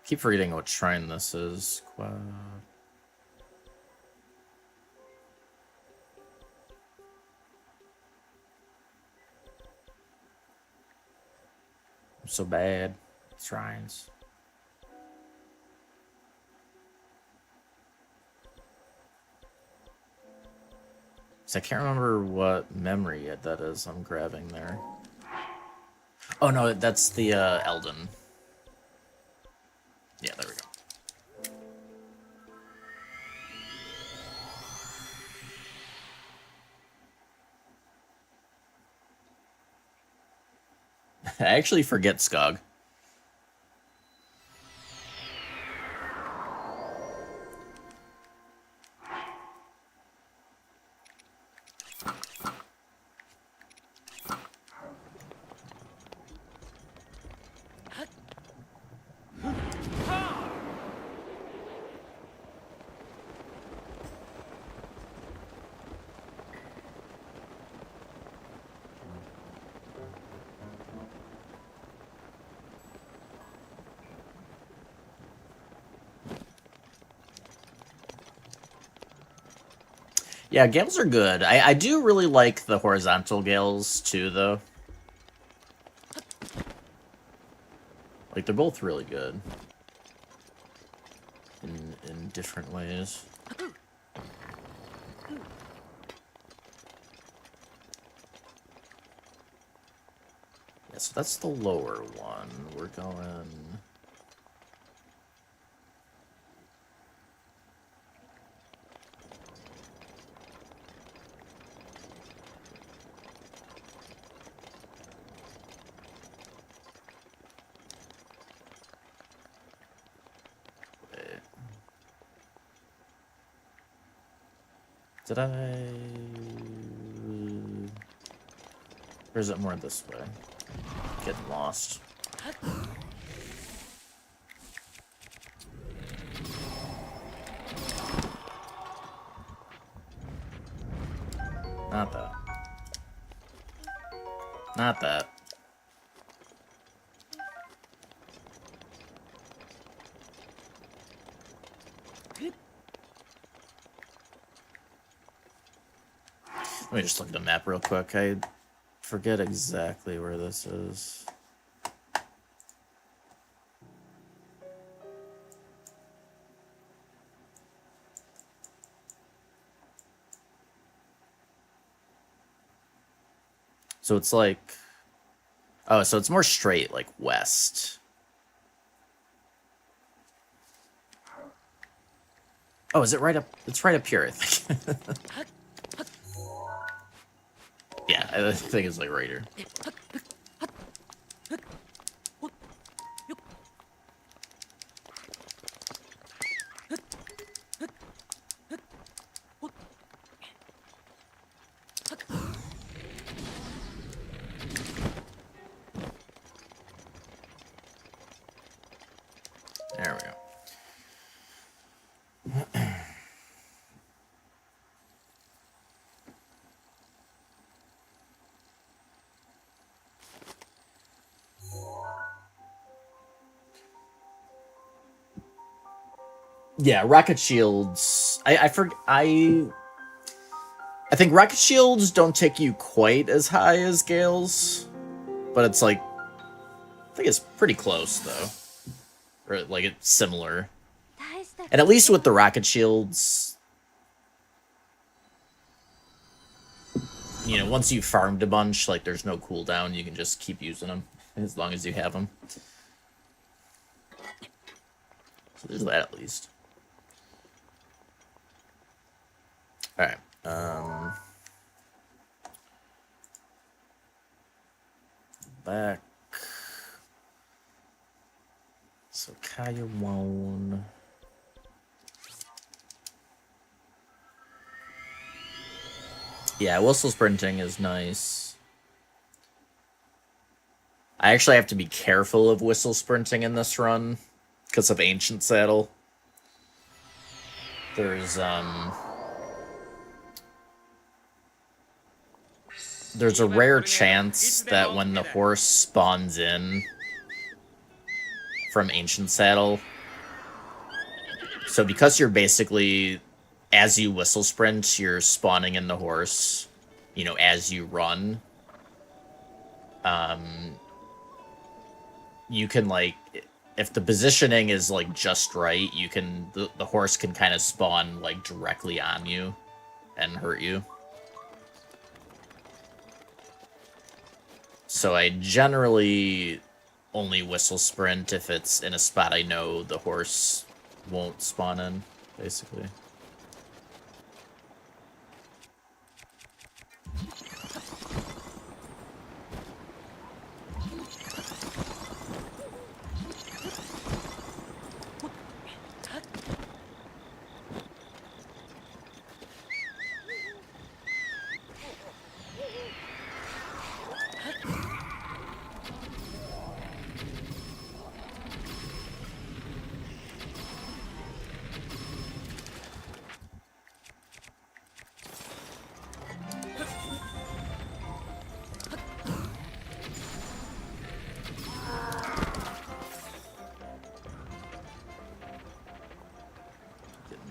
keep forgetting what shrine this is. I'm so bad. Shrines. So I can't remember what memory that is I'm grabbing there. Oh no, that's the Eldon. Yeah, there we go. I actually forget Skog. Yeah, gales are good. I do really like the horizontal gales too, though. Like, they're both really good. In different ways. Yeah, so that's the lower one. We're going... Did I... Or is it more this way? Getting lost. Not that. Not that. Let me just look at the map real quick. I forget exactly where this is. So it's like... Oh, so it's more straight, like west. Oh, is it right up? It's right up here, I think. Yeah, I think it's like right here. There we go. Yeah, rocket shields. I think rocket shields don't take you quite as high as Gales, but it's like, I think it's pretty close though, or like it's similar. 大した And at least with the rocket shields, you know, once you've farmed a bunch, like, there's no cooldown. You can just keep using them as long as you have them. So there's that at least. Alright. Back. So Kaya won. Yeah, whistle sprinting is nice. I actually have to be careful of whistle sprinting in this run because of Ancient Saddle. There's a rare chance that when the horse spawns in from Ancient Saddle, so because you're basically, as you whistle sprint, you're spawning in the horse, you know, as you run. You can, like, if the positioning is, like, just right, you can, the horse can kind of spawn, like, directly on you and hurt you. So I generally only whistle sprint if it's in a spot I know the horse won't spawn in, basically.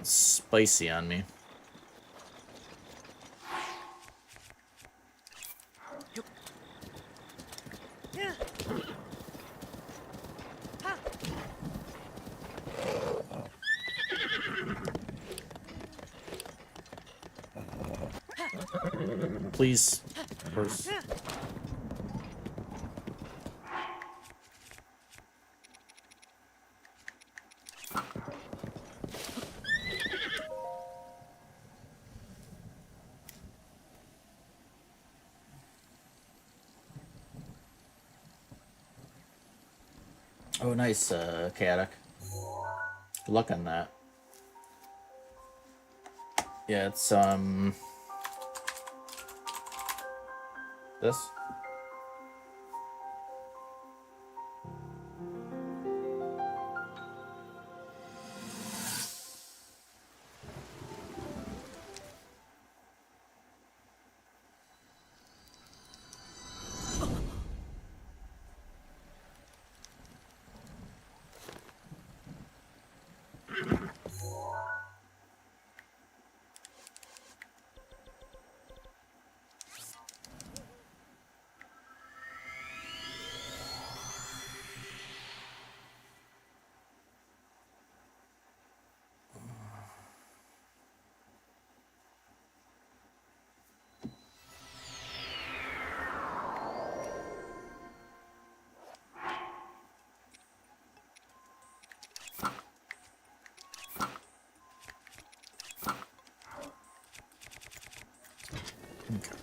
Spicy on me. Please, horse. Oh, nice, Chaotic. Good luck on that. Yeah, it's, this? Okay.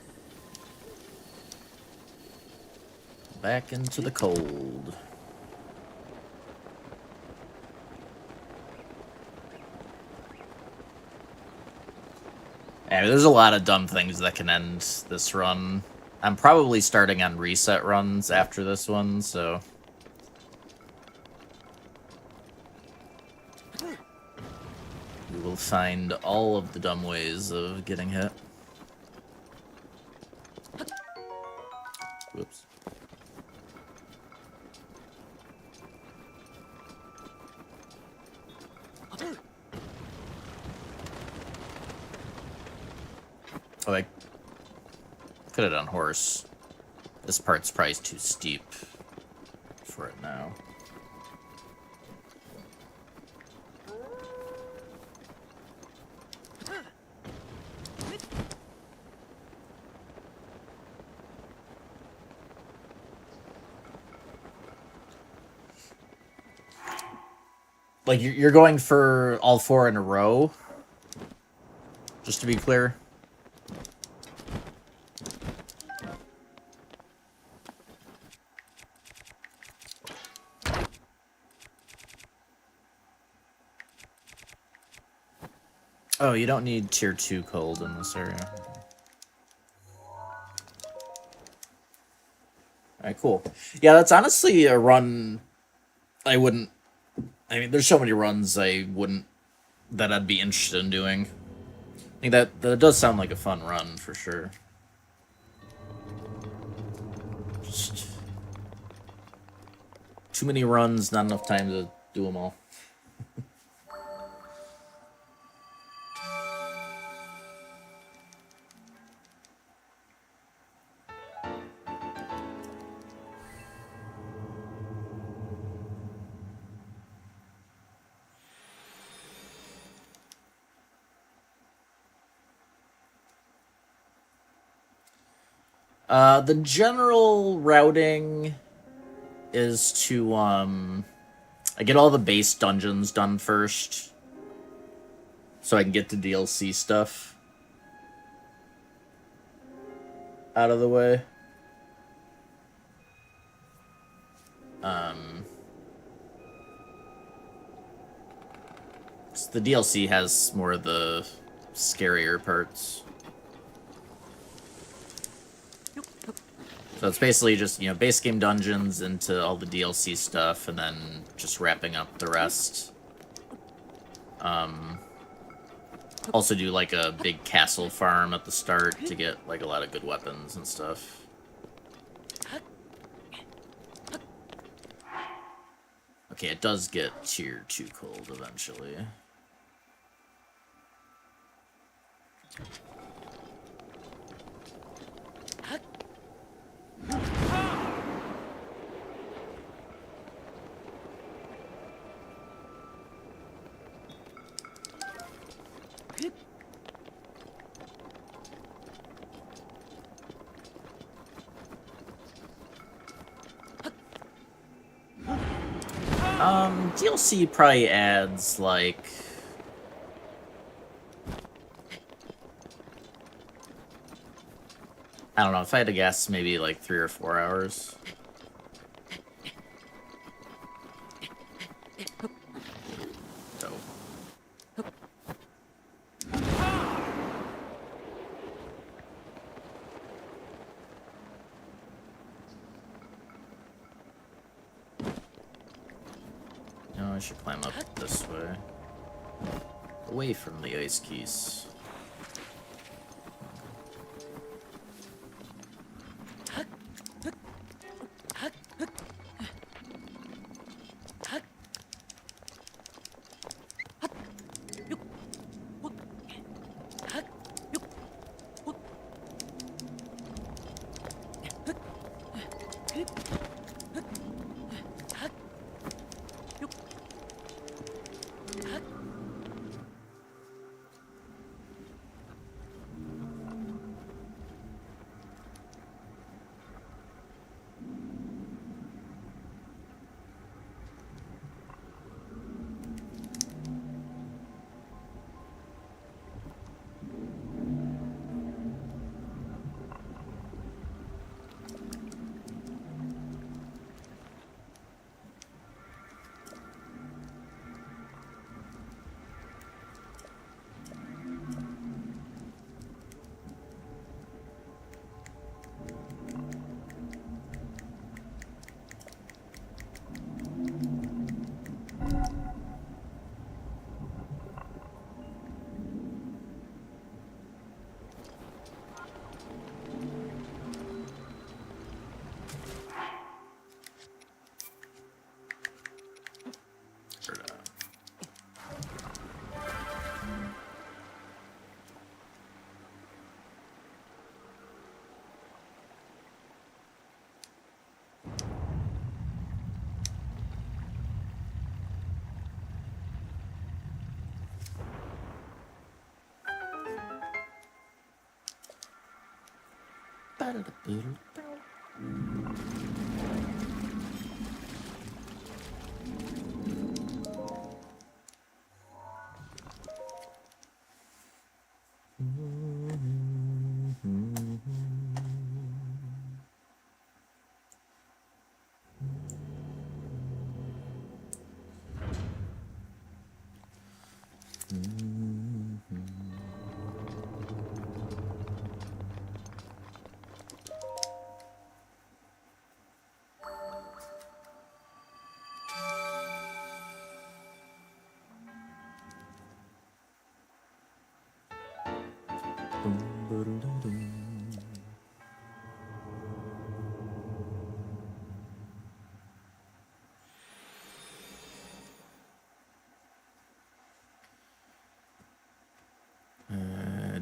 Back into the cold. Yeah, there's a lot of dumb things that can end this run. I'm probably starting on reset runs after this one, so... we will find all of the dumb ways of getting hit. Whoops. Oh, I could have done horse. This part's probably too steep for it now. Like you're going for all 4 in a row. Just to be clear. Oh, you don't need tier 2 cold in this area. Alright, cool. Yeah, that's honestly a run I wouldn't... I mean, there's so many runs that I'd be interested in doing. I think that does sound like a fun run, for sure. Just... too many runs, not enough time to do them all. The general routing is to, I get all the base dungeons done first, so I can get the DLC stuff out of the way. So the DLC has more of the scarier parts. So it's basically just, you know, base game dungeons into all the DLC stuff, and then just wrapping up the rest. Also do, like, a big castle farm at the start to get, like, a lot of good weapons and stuff. Okay, it does get tier 2 cold eventually. DLC probably adds, like... I don't know, if I had to guess, maybe like 3 or 4 hours. So. No, I should climb up this way. Away from the ice keys.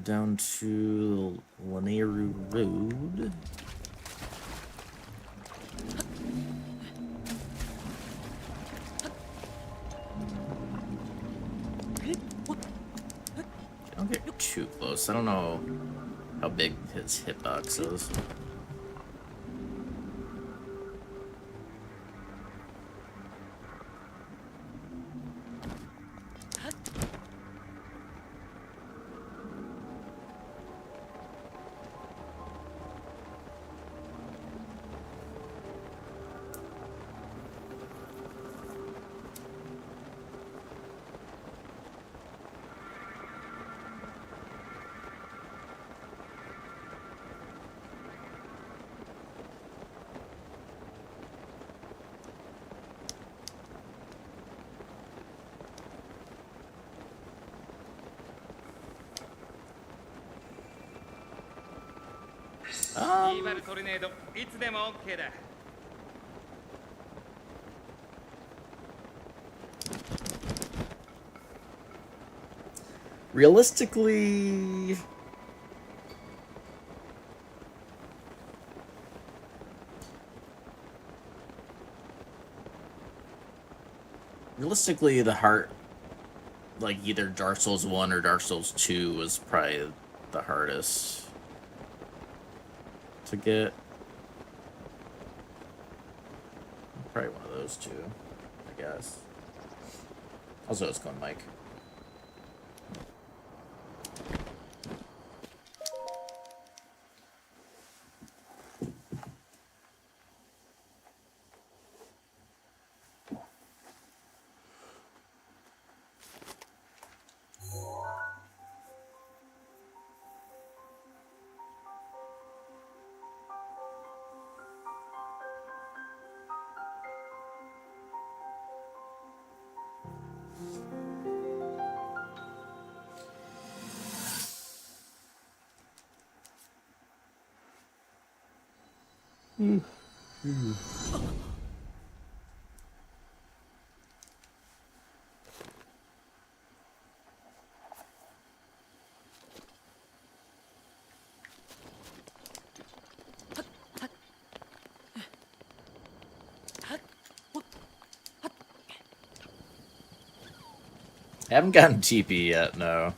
Down to Laneru Road. Don't get too close. I don't know how big his hitbox is.イーバルトルネードいつでも OK だ。Realistically, the heart, like either Dark Souls 1 or Dark Souls 2 was probably the hardest to get. Probably one of those two, I guess. Also, it's going Mike. I haven't gotten TP yet, no.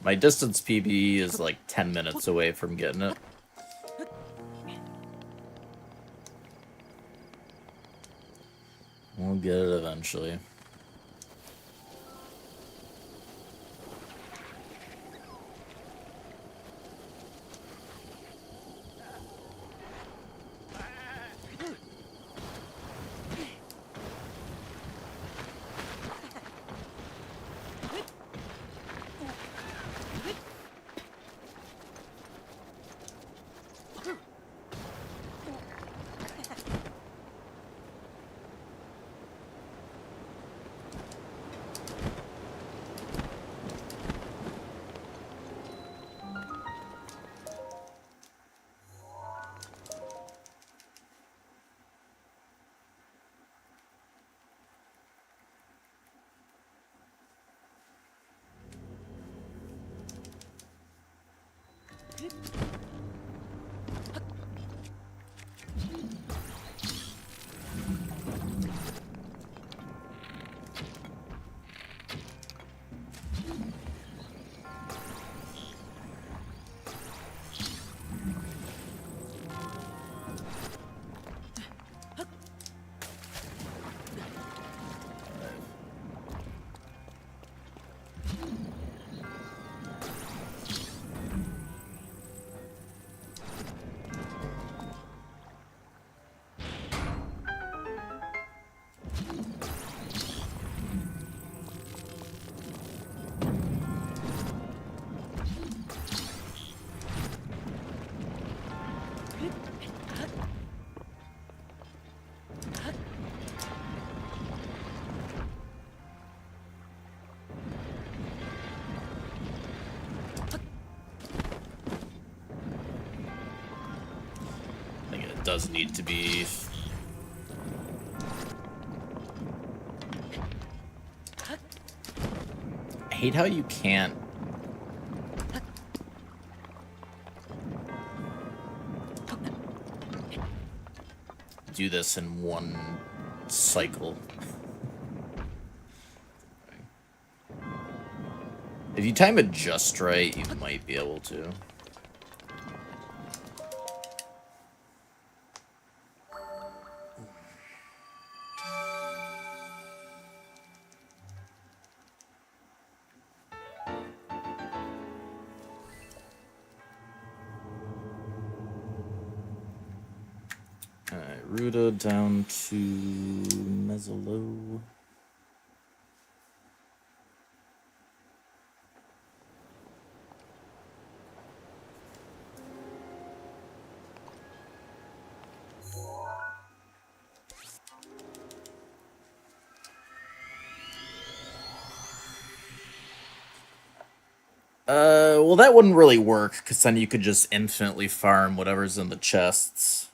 My distance PB is like 10 minutes away from getting it. We'll get it eventually. does need to be. I hate how you can't. Do this in one cycle. If you time it just right, you might be able to. Alright, Ruta down to Mezzolo. Well, that wouldn't really work, because then you could just infinitely farm whatever's in the chests.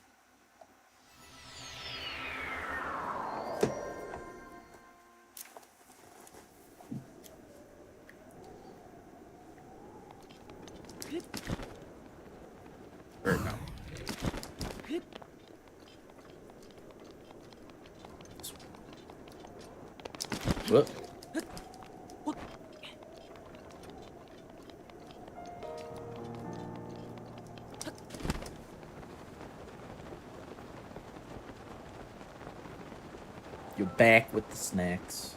Or no. What? You're back with the snacks.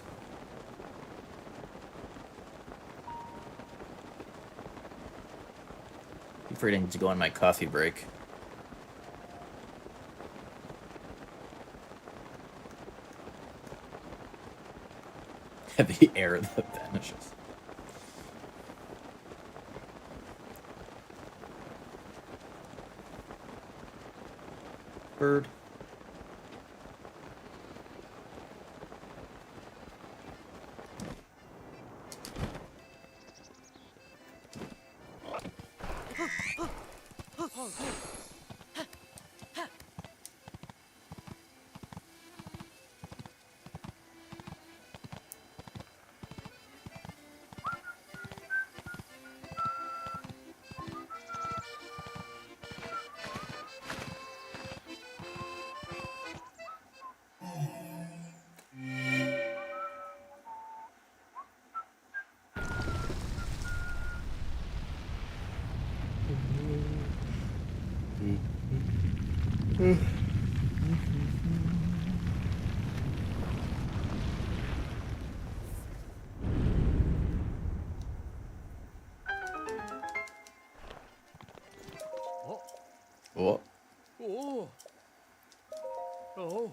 Keep forgetting to go on my coffee break. The air that vanishes. Bird. What? Oh. Oh.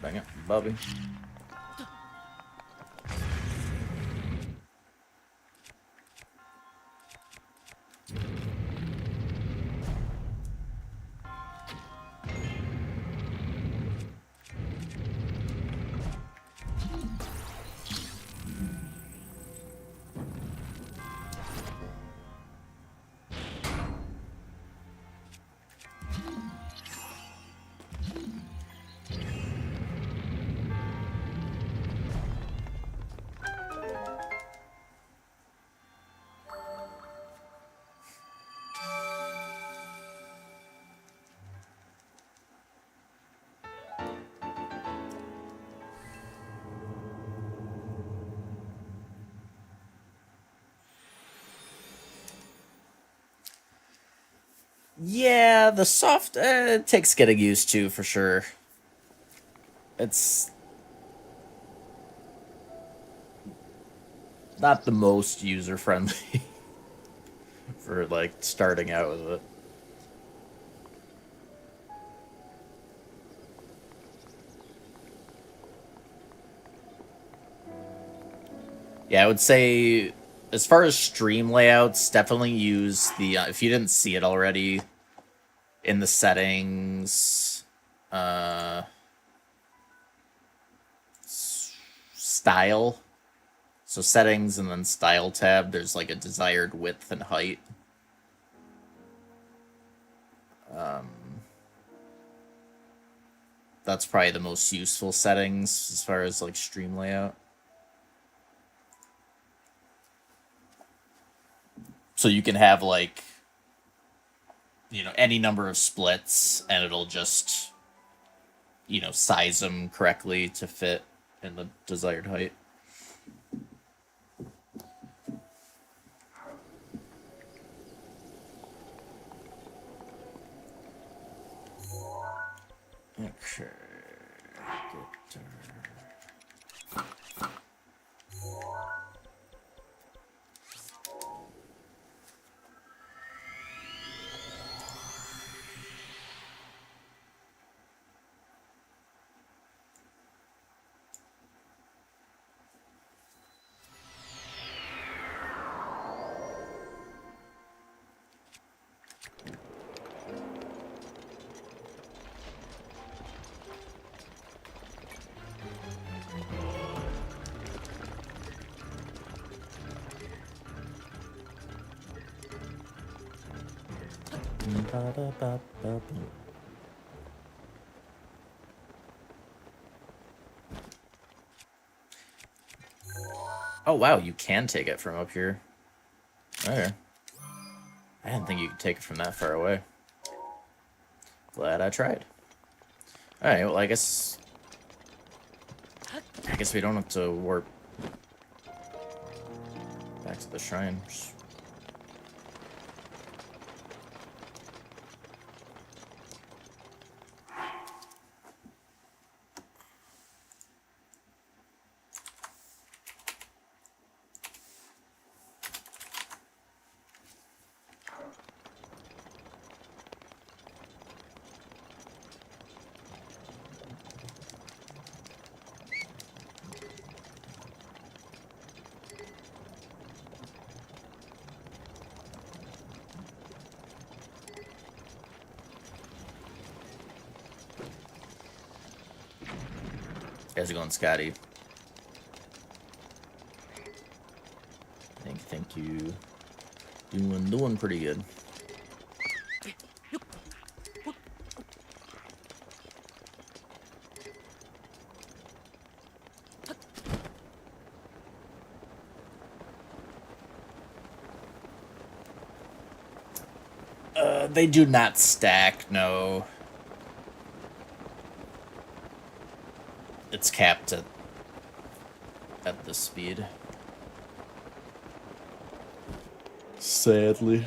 Bang it, Bobby. Yeah, the soft it takes getting used to for sure. It's not the most user friendly for like starting out with it. Yeah, I would say as far as stream layouts, definitely use the if you didn't see it already in the settings, style. So settings and then style tab, there's like a desired width and height. That's probably the most useful settings as far as like stream layout. So you can have like, you know, any number of splits and it'll just, you know, size them correctly to fit in the desired height. Okay. Oh wow, you can take it from up here. Okay. I didn't think you could take it from that far away. Glad I tried. Alright, well I guess we don't have to warp back to the shrine. How's it going, Scotty? Thank you. Doing pretty good. They do not stack, no. It's capped at this speed. Sadly.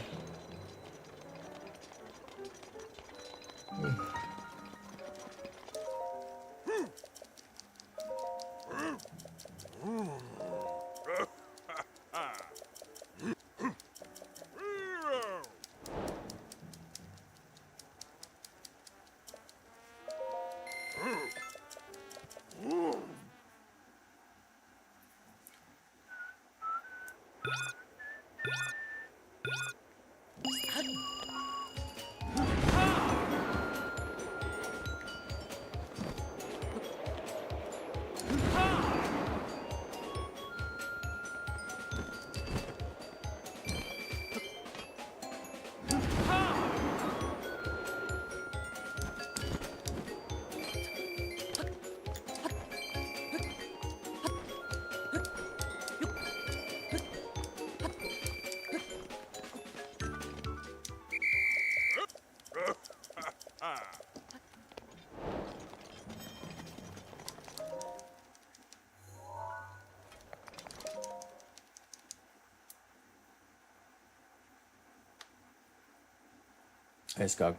Ice Gog.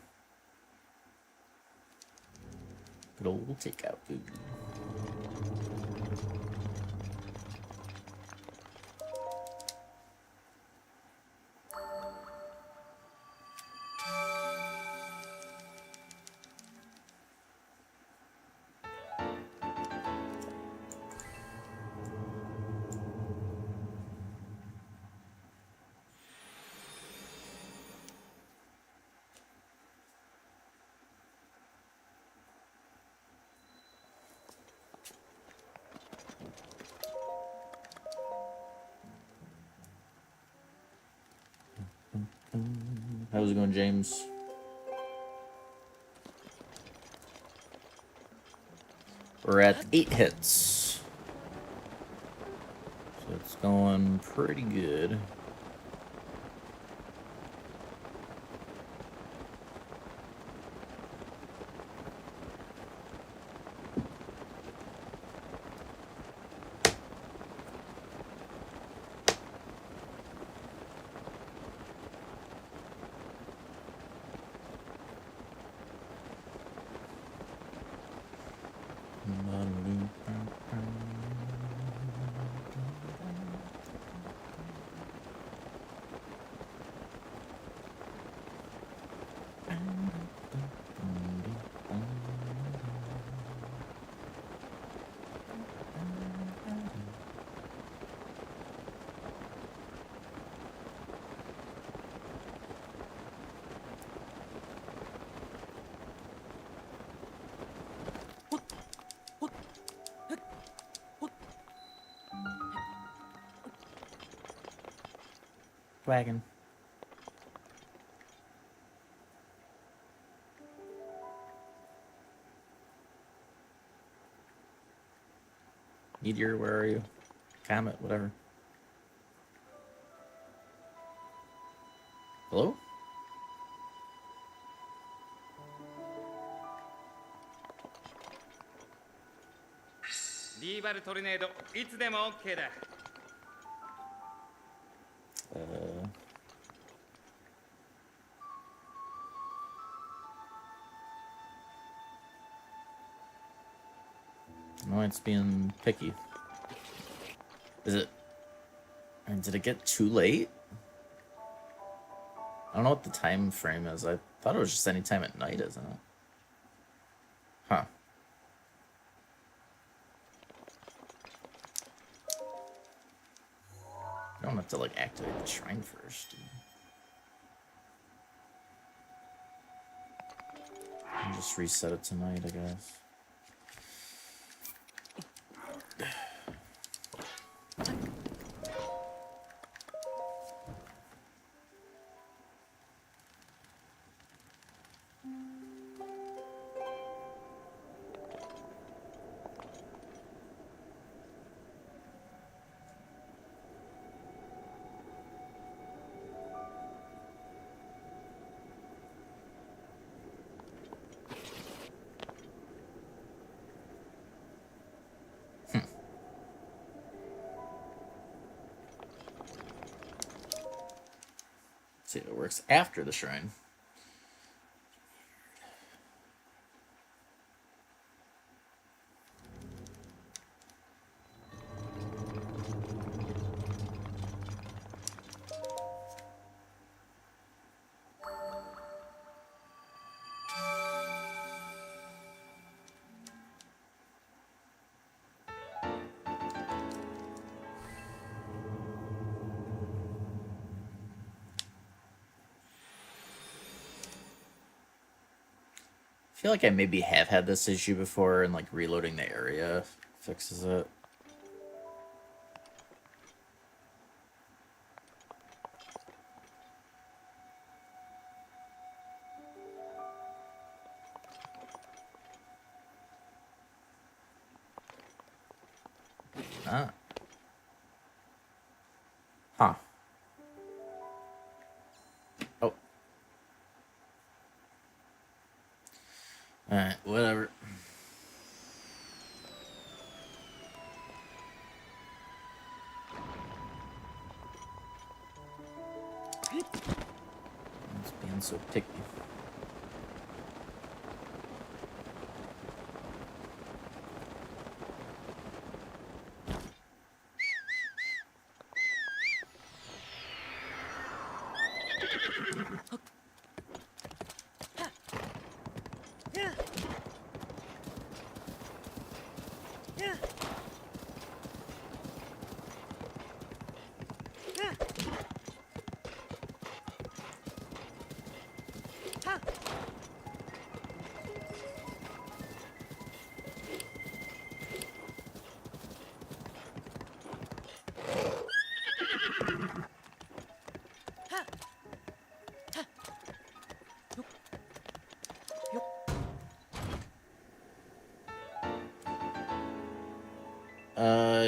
Good old takeout food. How's it going, James? We're at 8 hits. So it's going pretty good. Wagon. Meteor, where are you? Comet, whatever. Hello?リーバルトルネードいつでも OK だ。No, it's being picky. Is it? And did it get too late? I don't know what the time frame is. I thought it was just any time at night, isn't it? Huh. I don't have to, like, activate the shrine first. And just reset it tonight, I guess. See, it works after the shrine. I feel like I maybe have had this issue before, and like reloading the area fixes it. Ah. Huh. Oh. Alright, whatever. It's being so picky.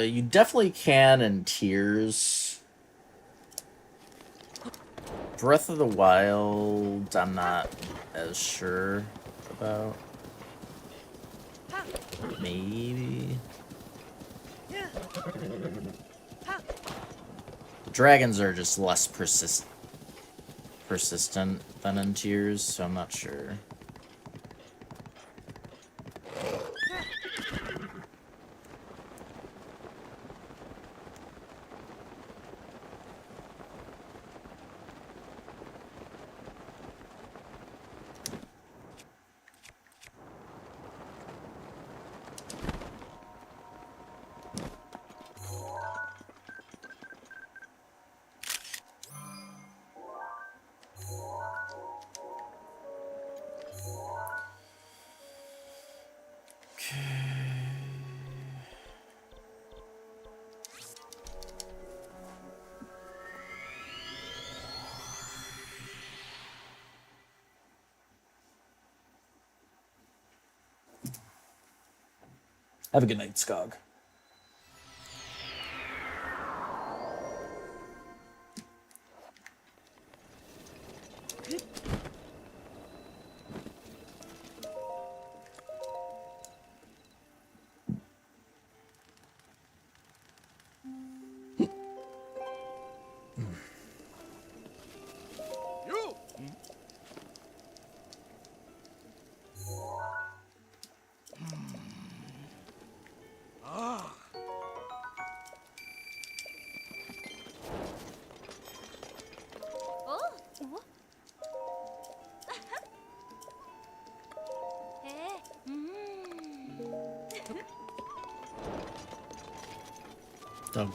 You definitely can in Tears. Breath of the Wild, I'm not as sure about. Maybe. The dragons are just less persistent than in Tears, so I'm not sure. Have a good night, Skog. Yo! Ah! Oh? Eh? Done.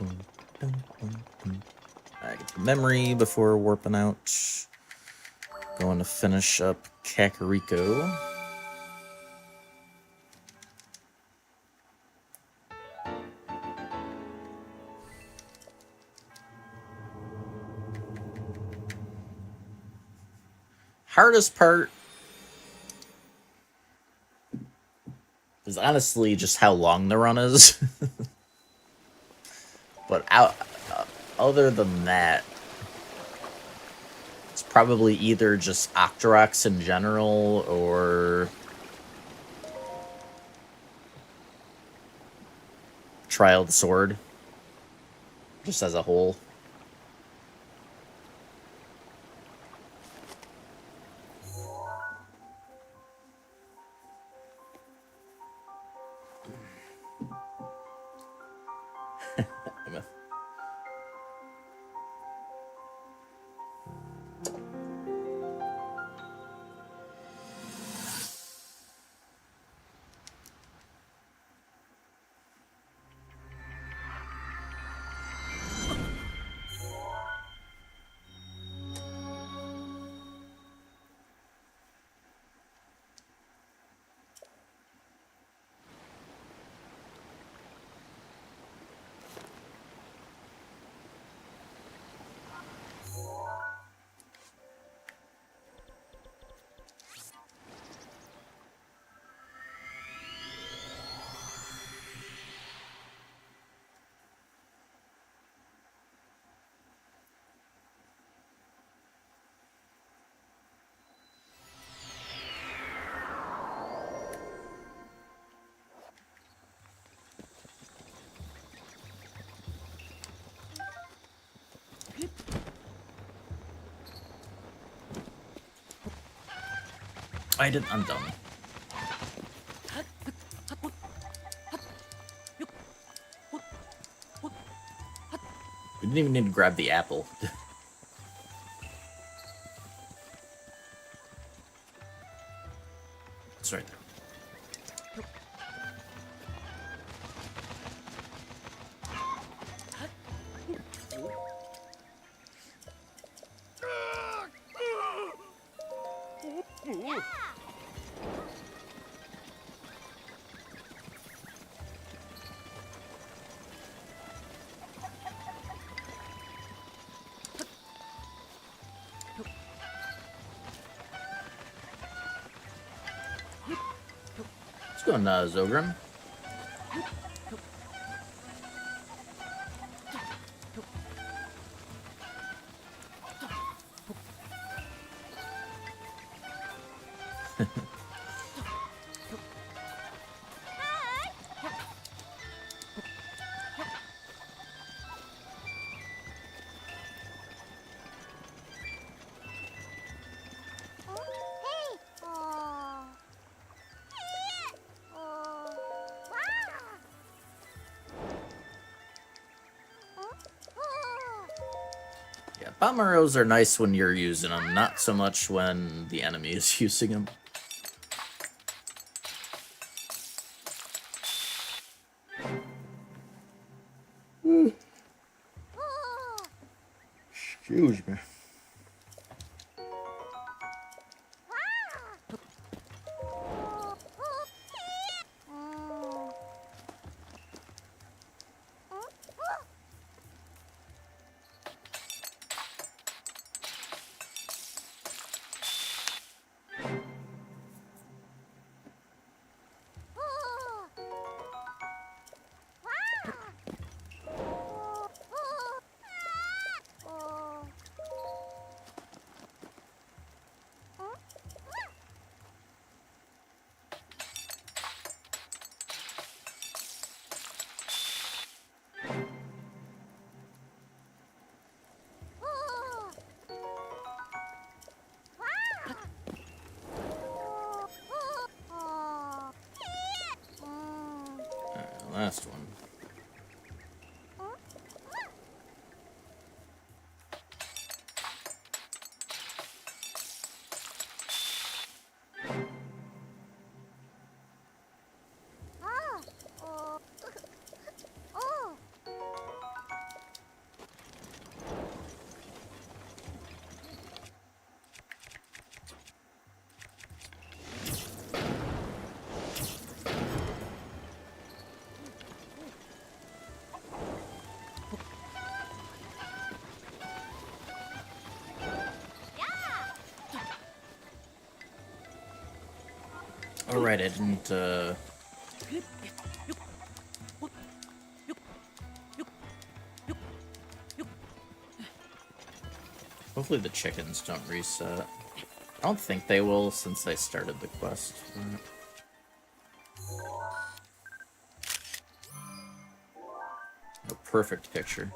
I get the memory before warping out. Going to finish up Kakariko. Hardest part is honestly just how long the run is. But other than that, it's probably either just Octoroks in general or Trial of the Sword, just as a whole. I'm done. We didn't even need to grab the apple. It's right there. Let's go on Zogrim. Hey! Oh. Oh. Yeah, bomb arrows are nice when you're using them, not so much when the enemy is using them. Excuse me. Last one. All right, I didn't. Hopefully the chickens don't reset. I don't think they will since I started the quest. A perfect picture.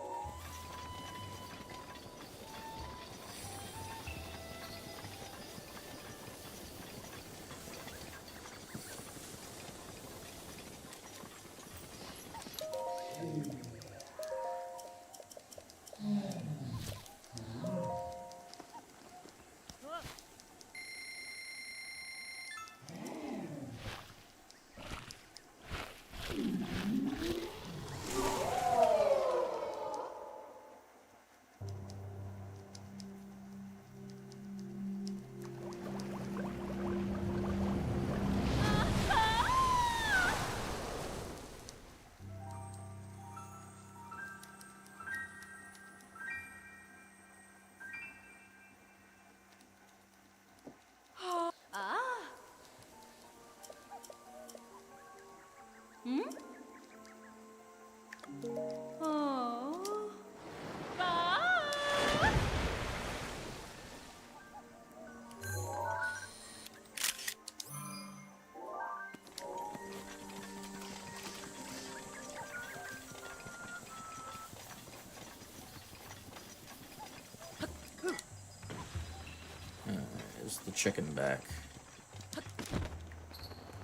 Is the chicken back?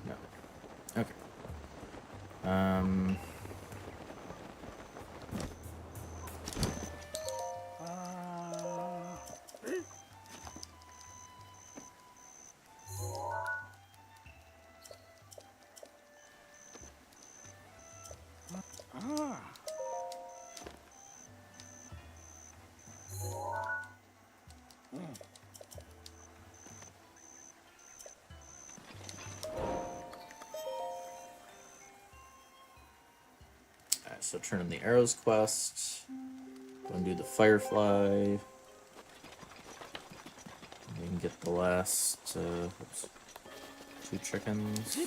No. Okay. Alright, so turn in the arrows quest. Go and do the firefly. We can get the last oops, 2 chickens.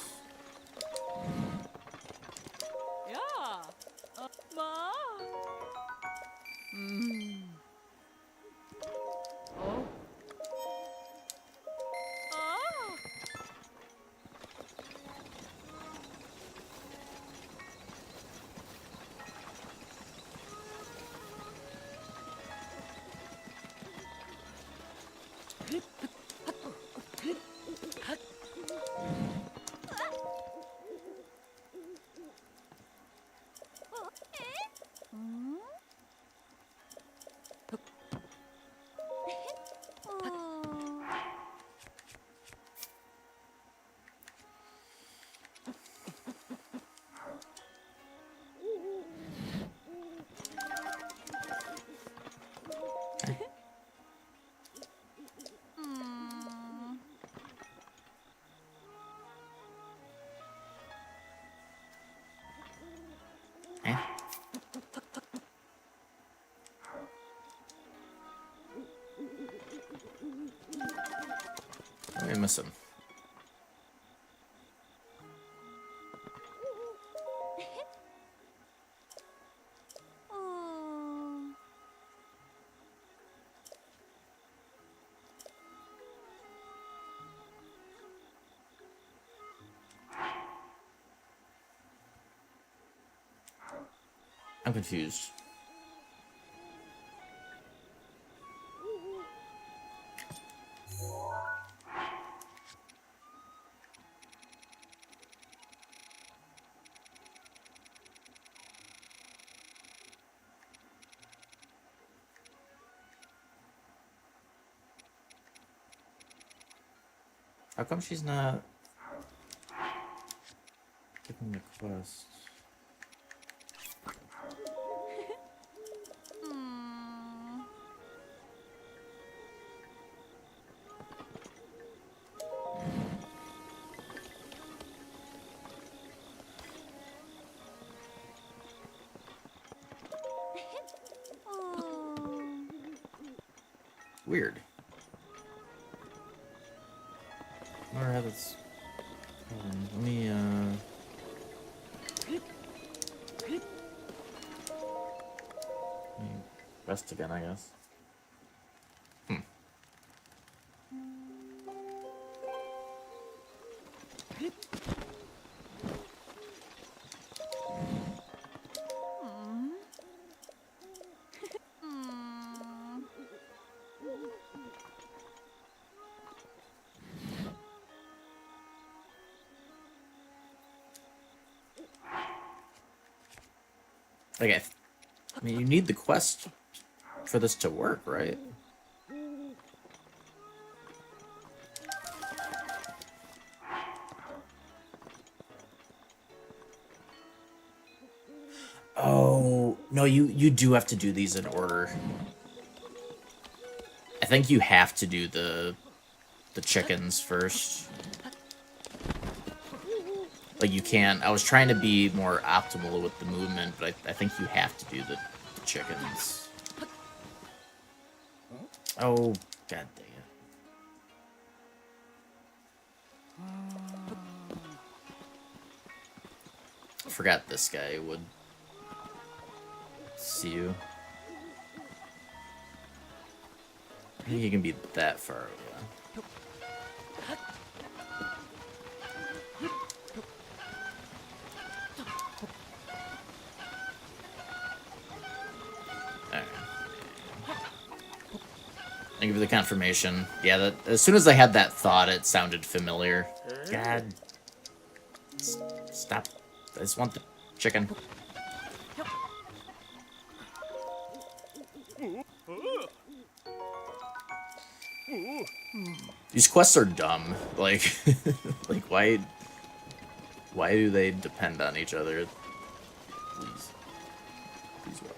What am I missing? I'm confused. How come she's not getting the quest? Weird. I wonder how that's Let me rest again, I guess. Okay. I mean, you need the quest for this to work, right? Oh, no, you do have to do these in order. I think you have to do the chickens first. Like, you can't... I was trying to be more optimal with the movement, but I think you have to do the chickens. Oh, god dang it. I forgot this guy would see you. I think you can be that far away. Thank you for the confirmation. Yeah, that as soon as I had that thought, it sounded familiar. God. Stop. I just want the chicken. These quests are dumb. Like, like why do they depend on each other? Please. Please what?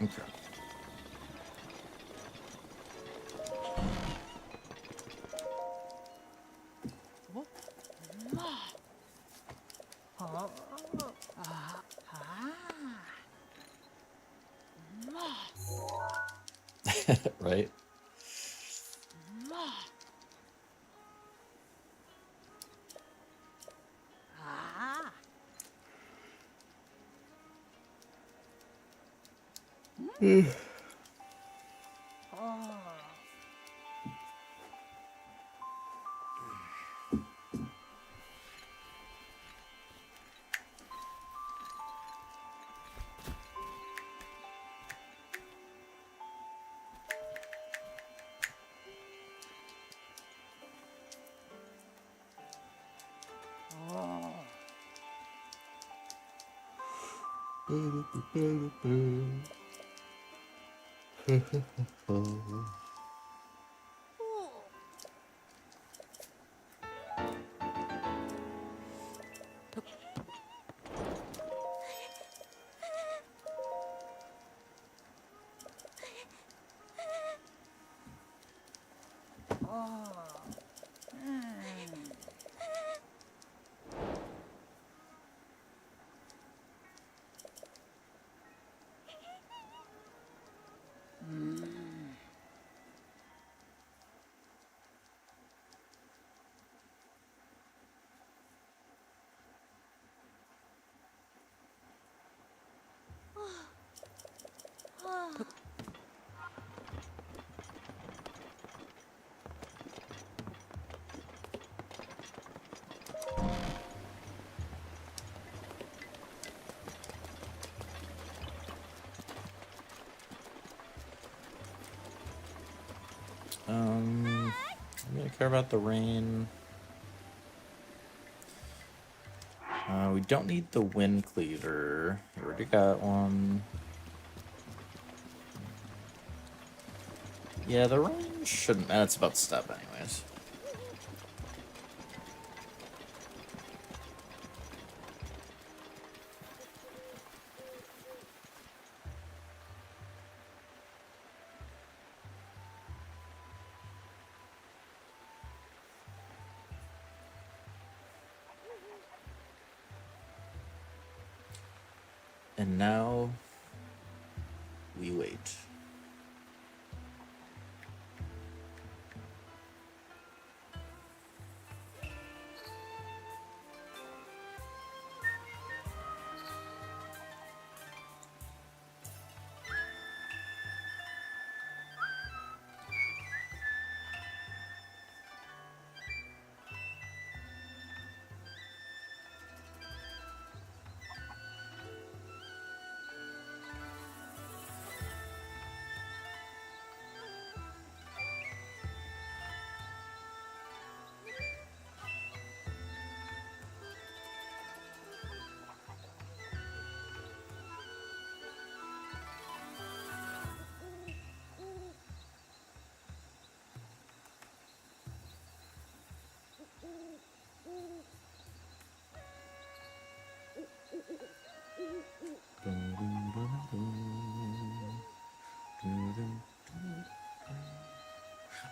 Okay. Right? I'm gonna care about the rain. We don't need the Wind Cleaver. We already got one. Yeah, the range shouldn't. That's about step, anyways. And now we wait.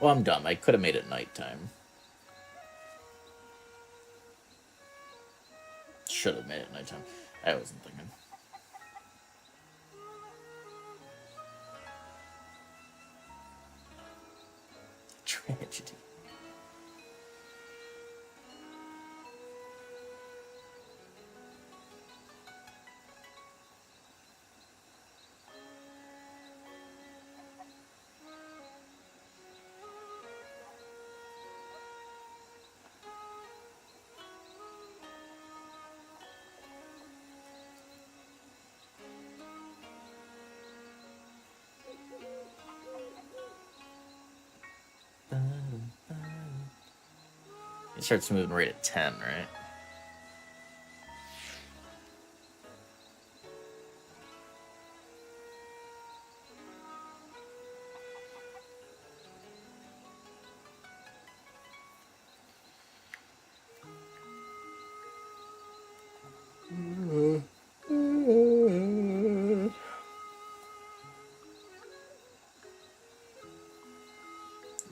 Well, I'm dumb. I could have made it nighttime. Should have made it nighttime. I wasn't thinking. Tragedy. It starts moving right at 10, right?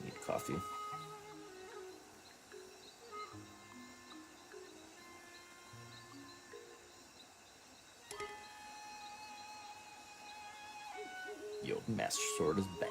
Need coffee. Yo, Master Sword is back.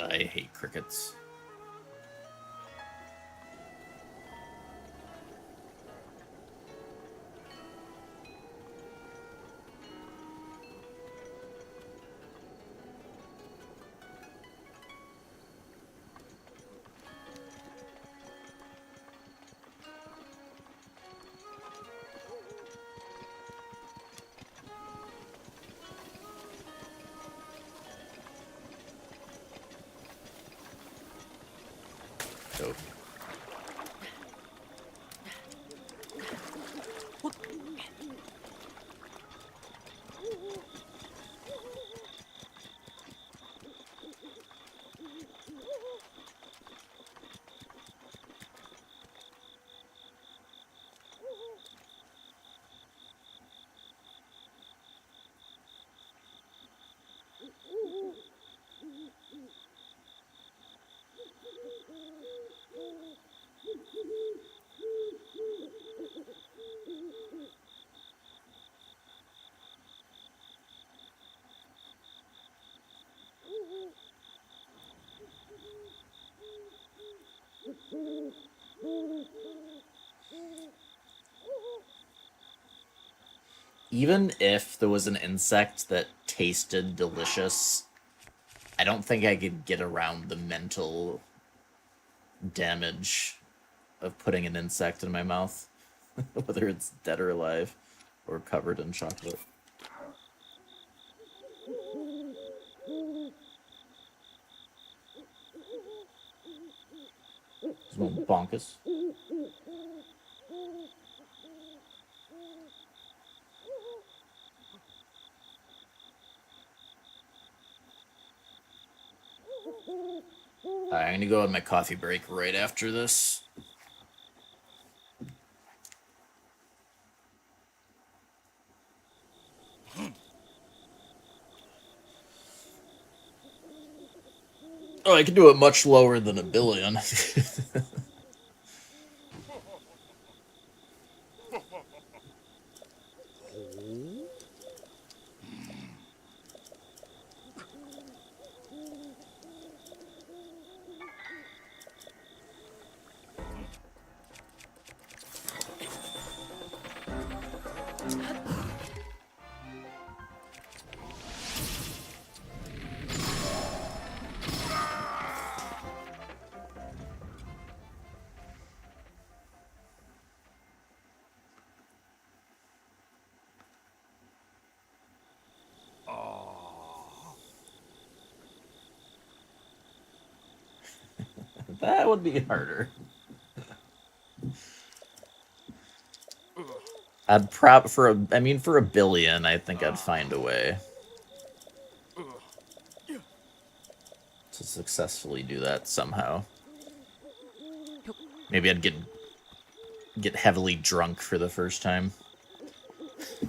I hate crickets. Dope. even if there was an insect that tasted delicious, I don't think I could get around the mental damage of putting an insect in my mouth, whether it's dead or alive or covered in chocolate. It's a little bonkus. Alright, I'm gonna go on my coffee break right after this. Oh, I can do it much lower than a billion. That would be harder. I'd for a billion, I think I'd find a way to successfully do that somehow. Maybe I'd get heavily drunk for the first time. I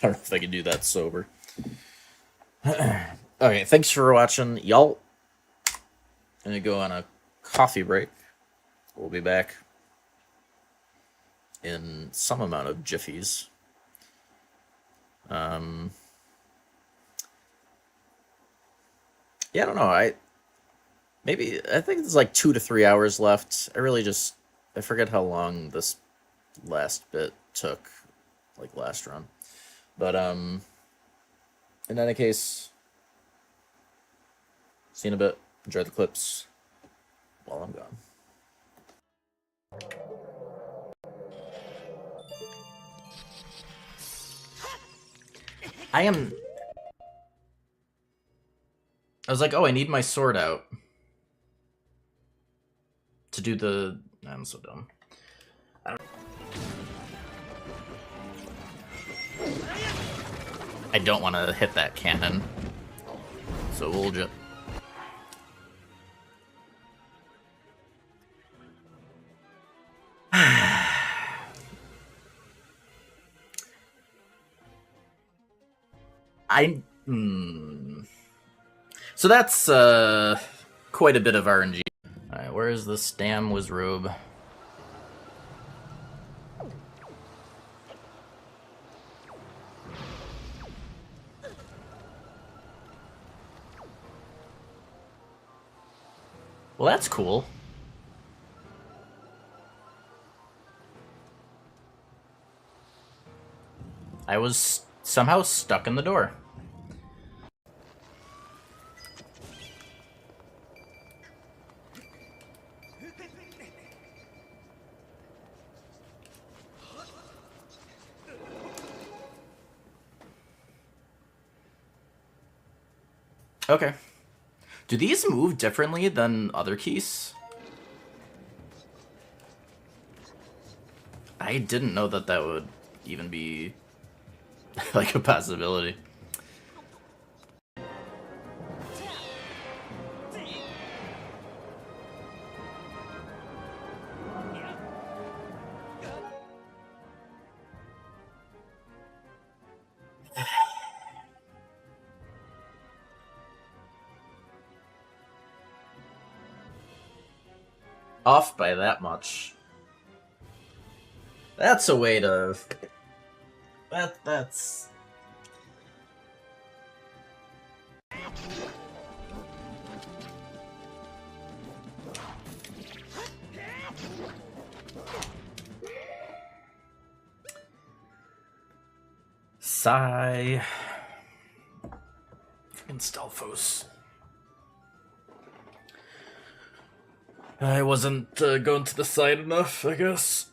don't know if I can do that sober. Okay, thanks for watching, y'all. I'm gonna go on a coffee break. We'll be back in some amount of jiffies. Yeah, I don't know. I think there's like 2 to 3 hours left. I forget how long this last bit took, like last run. But in any case, see you in a bit. Enjoy the clips while I'm gone. I was like, oh, I need my sword out to do the... I'm so dumb. I don't want to hit that cannon. So we'll just... So that's quite a bit of RNG. Alright, where is this damn Wizrobe? Well, that's cool. I was somehow stuck in the door. Okay. Do these move differently than other keys? I didn't know that that would even be like a possibility. Off by that much. That's a way to... That's... Sigh. Fucking Stalfos. I wasn't going to the side enough, I guess.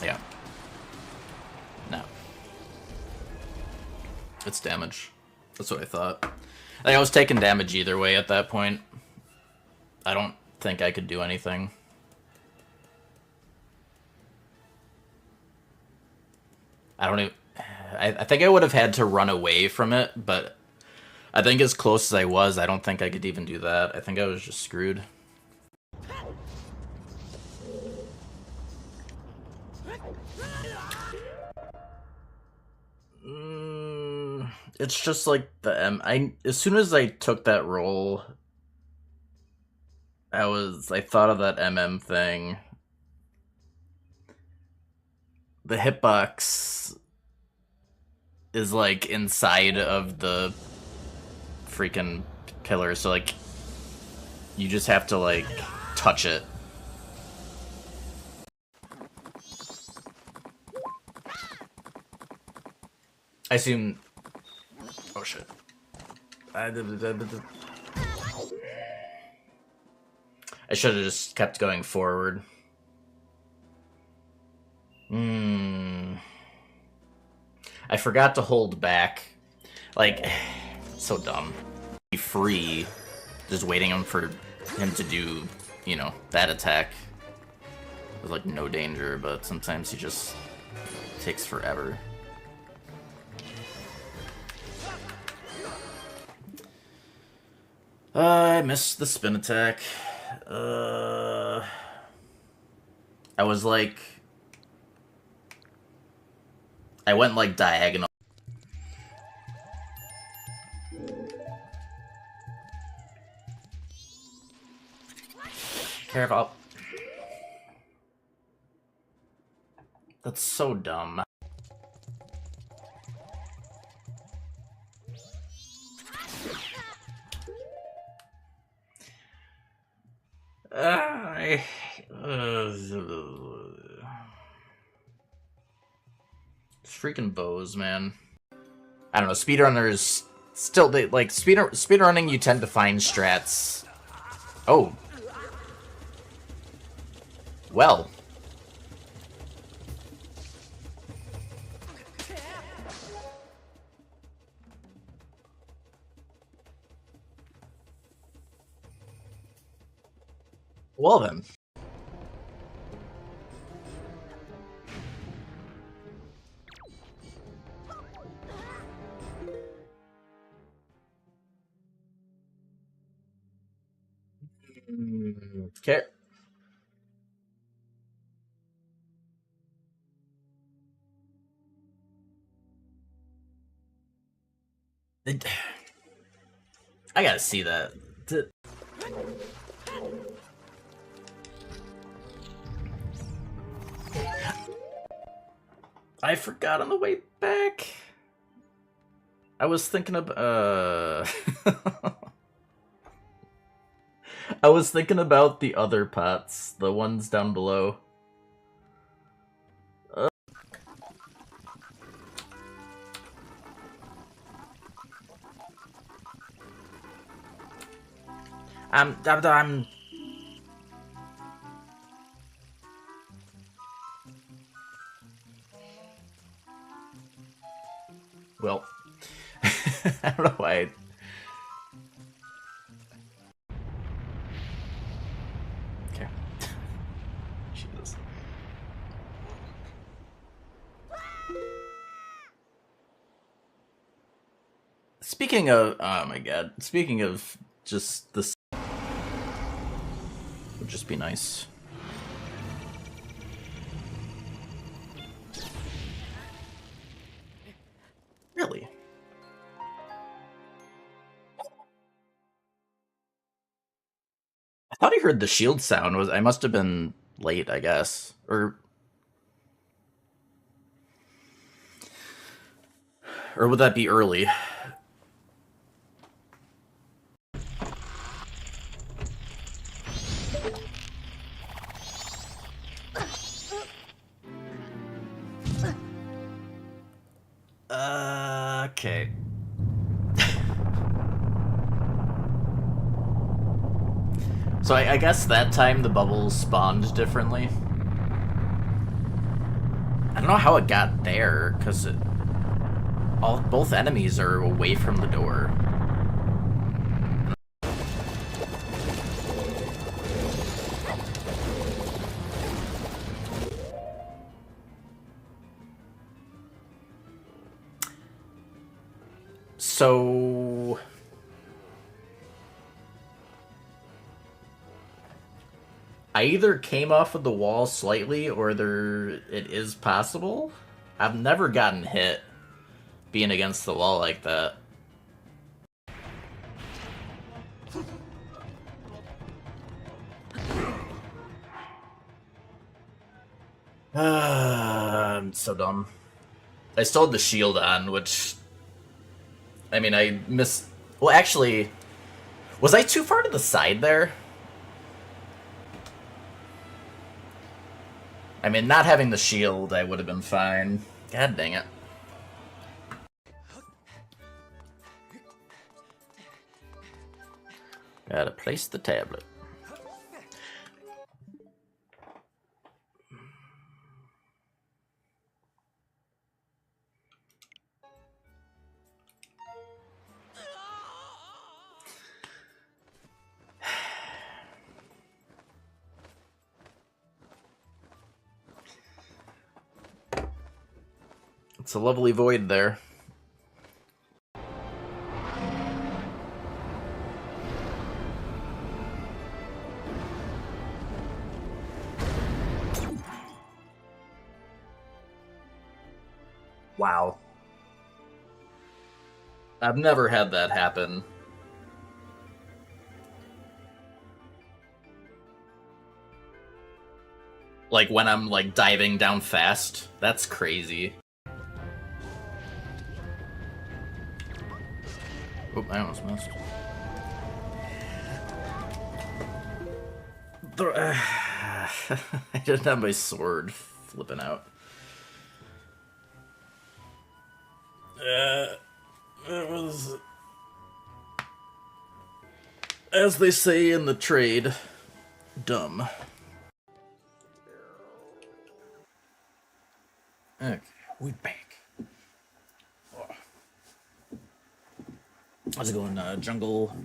Yeah. No. It's damage. That's what I thought. Like, I was taking damage either way at that point. I don't think I could do anything. I don't even... I think I would have had to run away from it, but I think as close as I was, I don't think I could even do that. I think I was just screwed. It's just like the as soon as I took that roll, I thought of that thing. The hitbox is like inside of the freaking pillar, so like you just have to like touch it. I assume. Oh shit. I should have just kept going forward. I forgot to hold back. Like, so dumb. Be free, just waiting for him to do, you know, that attack. With like no danger, but sometimes he just takes forever. I missed the spin attack. I was like... I went like diagonal. Careful. That's so dumb. Freaking bows, man. I don't know, speedrunners still, they like speedrunning, you tend to find strats. Oh. Well. Well then. Okay. I gotta see that. I forgot on the way back. I was thinking of I was thinking about the other pots, the ones down below. I'm well, I don't know why. Okay. Jesus. Speaking of, oh my god. Speaking of just this, would just be nice. Really? I thought I heard the shield sound. I must have been late, I guess. Or Or would that be early? Okay. So I guess that time the bubbles spawned differently. I don't know how it got there, because both enemies are away from the door. So I either came off of the wall slightly, or it is possible. I've never gotten hit being against the wall like that. I'm so dumb. I still had the shield on, which... I mean, I missed... Well, actually... Was I too far to the side there? I mean, not having the shield, I would have been fine. God dang it. Gotta place the tablet. It's a lovely void there. Wow. I've never had that happen. Like when I'm like diving down fast. That's crazy. Oop, I almost missed. I didn't have my sword flipping out. It was, as they say in the trade, dumb. Okay, we back. How's it going, jungle?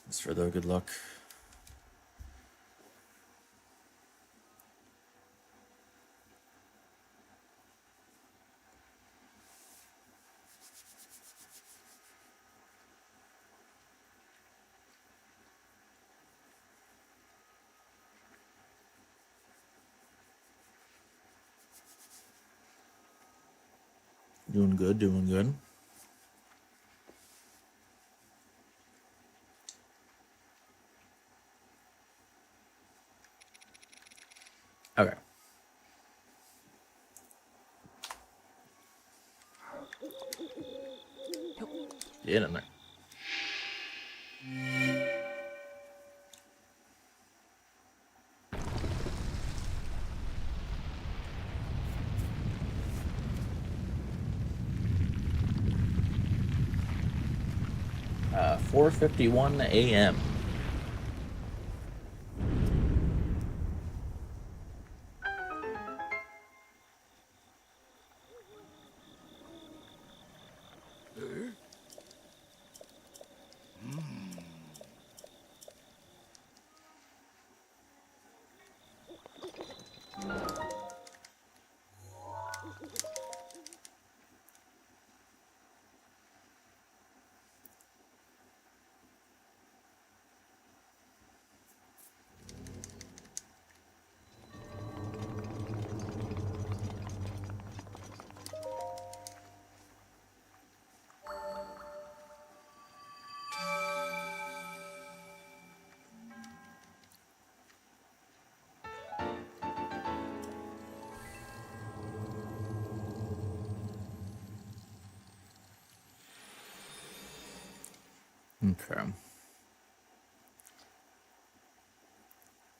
Thanks for the good luck. Doing good, doing good. Okay. Get in there. 4:51 a.m. Okay.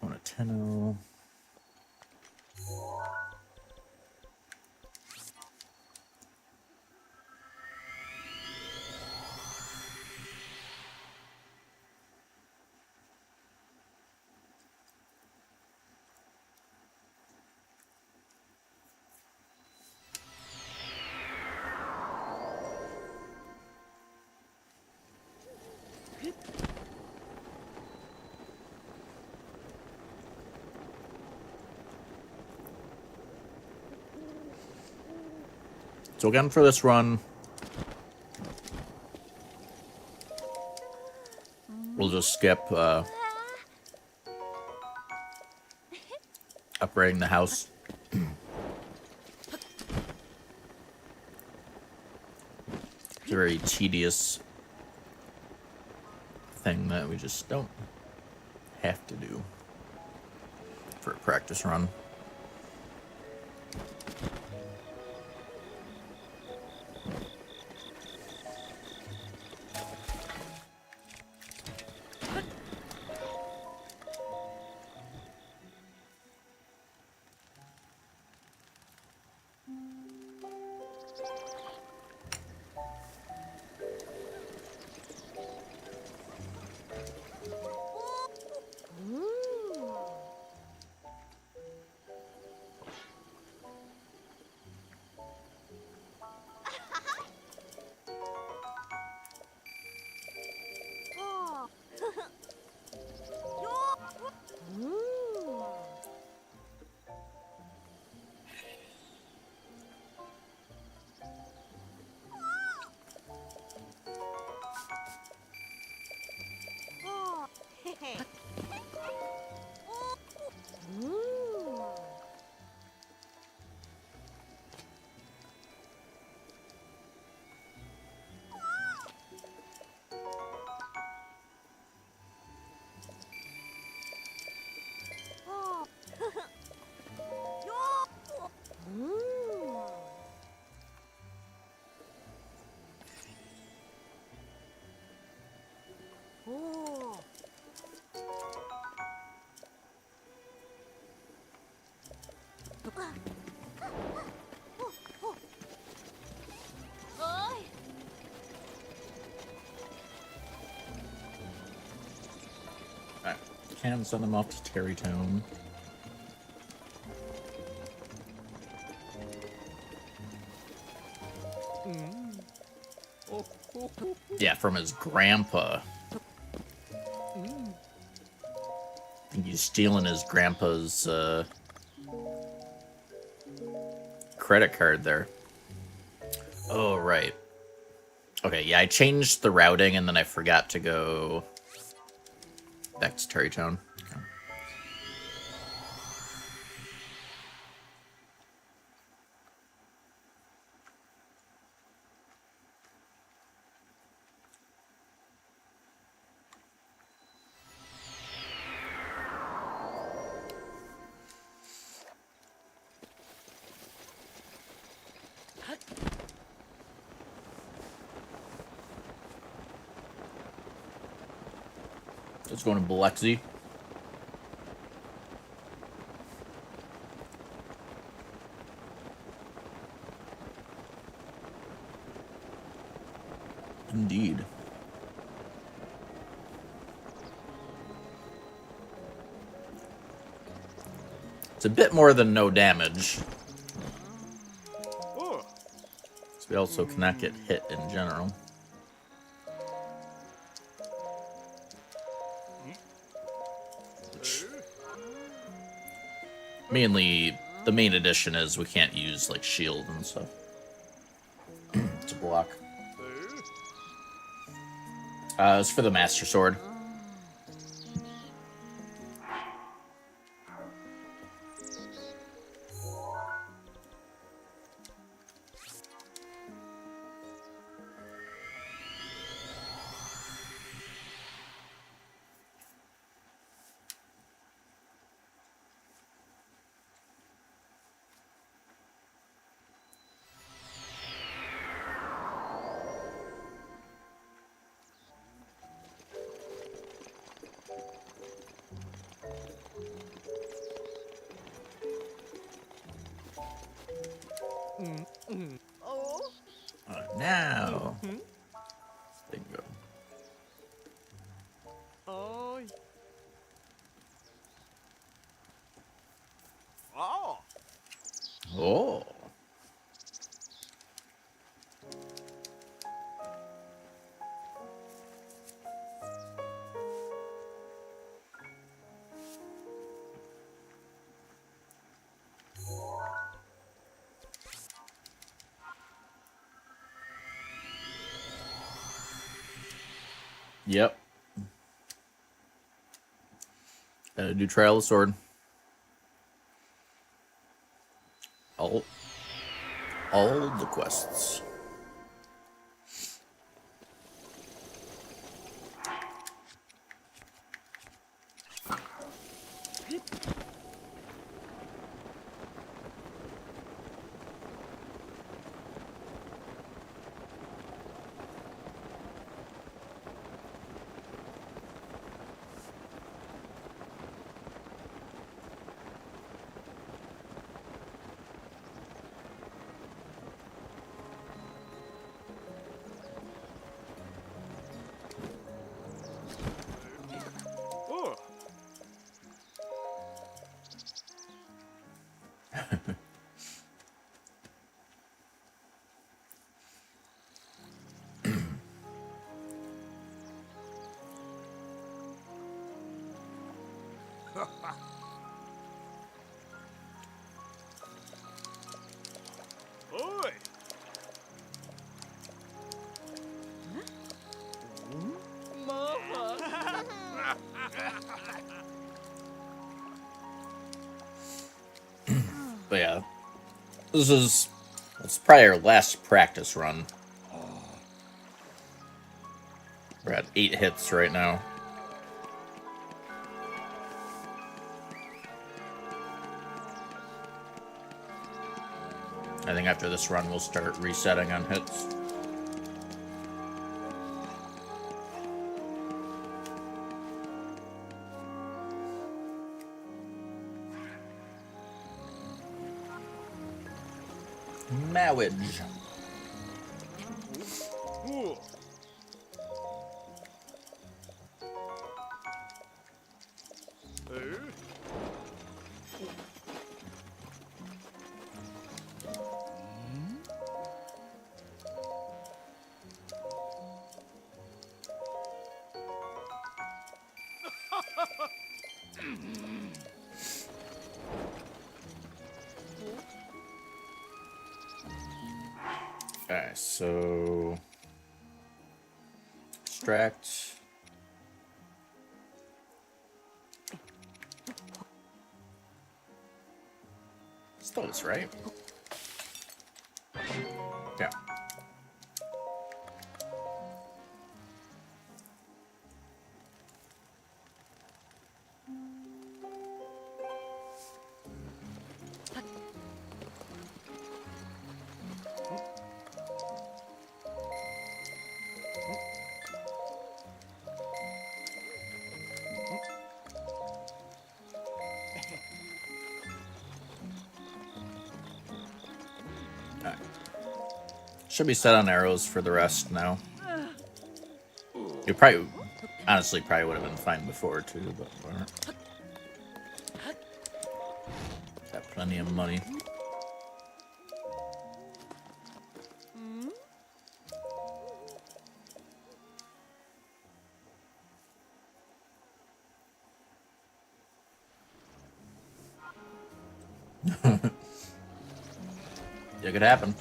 On a 10-0. So again, for this run, we'll just skip upgrading the house. It's a very tedious thing that we just don't have to do for a practice run. Alright, can send them off to Terrytown. Yeah, from his grandpa. I think he's stealing his grandpa's credit card there. Oh, right. Okay, yeah, I changed the routing and then I forgot to go back to Terrytown. Okay. Let's go to Biloxi. Indeed. It's a bit more than no damage. So we also cannot get hit in general. Which mainly, the main addition is we can't use like shield and stuff to block. It's for the Master Sword. Yep. Gotta do Trial of the Sword. All the quests. Oh. Oi. But yeah, it's probably our last practice run. We're at 8 hits right now. I think after this run, we'll start resetting on hits. Marriage. Ooh. Eh? Alright, so extract. It's those, right? Yeah. Alright. Should be set on arrows for the rest now. You probably, honestly, probably would have been fine before too, but whatever. Got plenty of money. It could happen.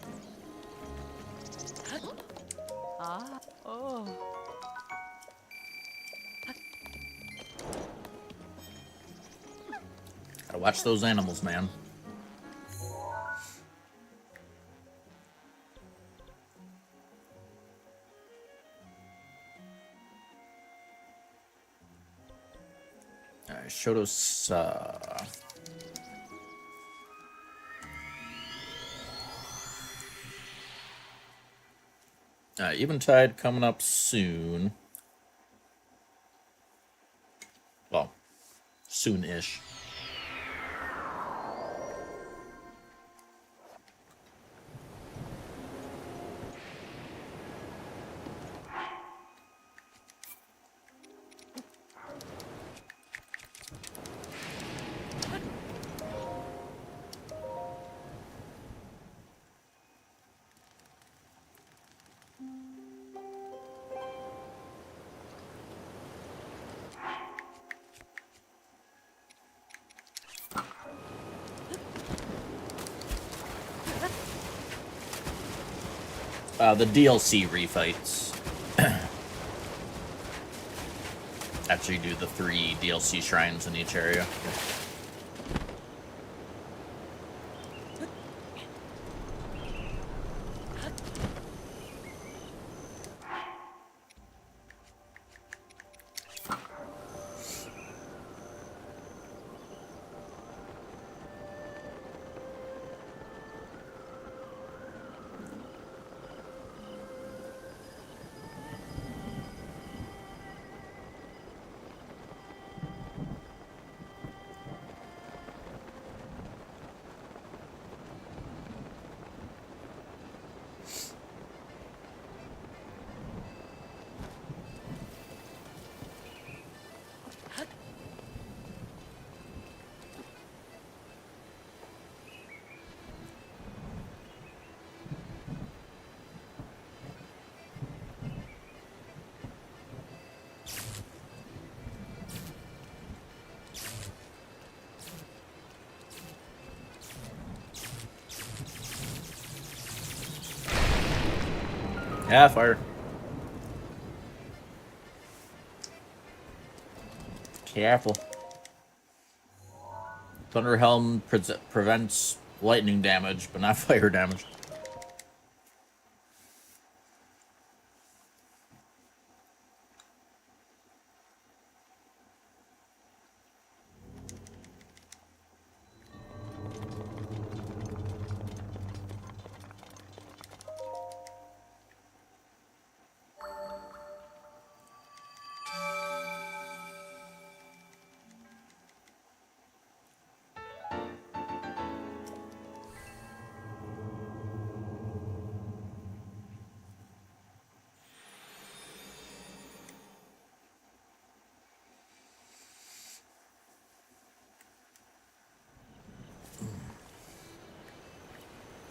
Gotta watch those animals, man. Alright, Shotos, Eventide coming up soon. Well, soon-ish. The DLC refights. After you do the 3 DLC shrines in each area. Yeah, fire. Careful. Thunder Helm prevents lightning damage, but not fire damage.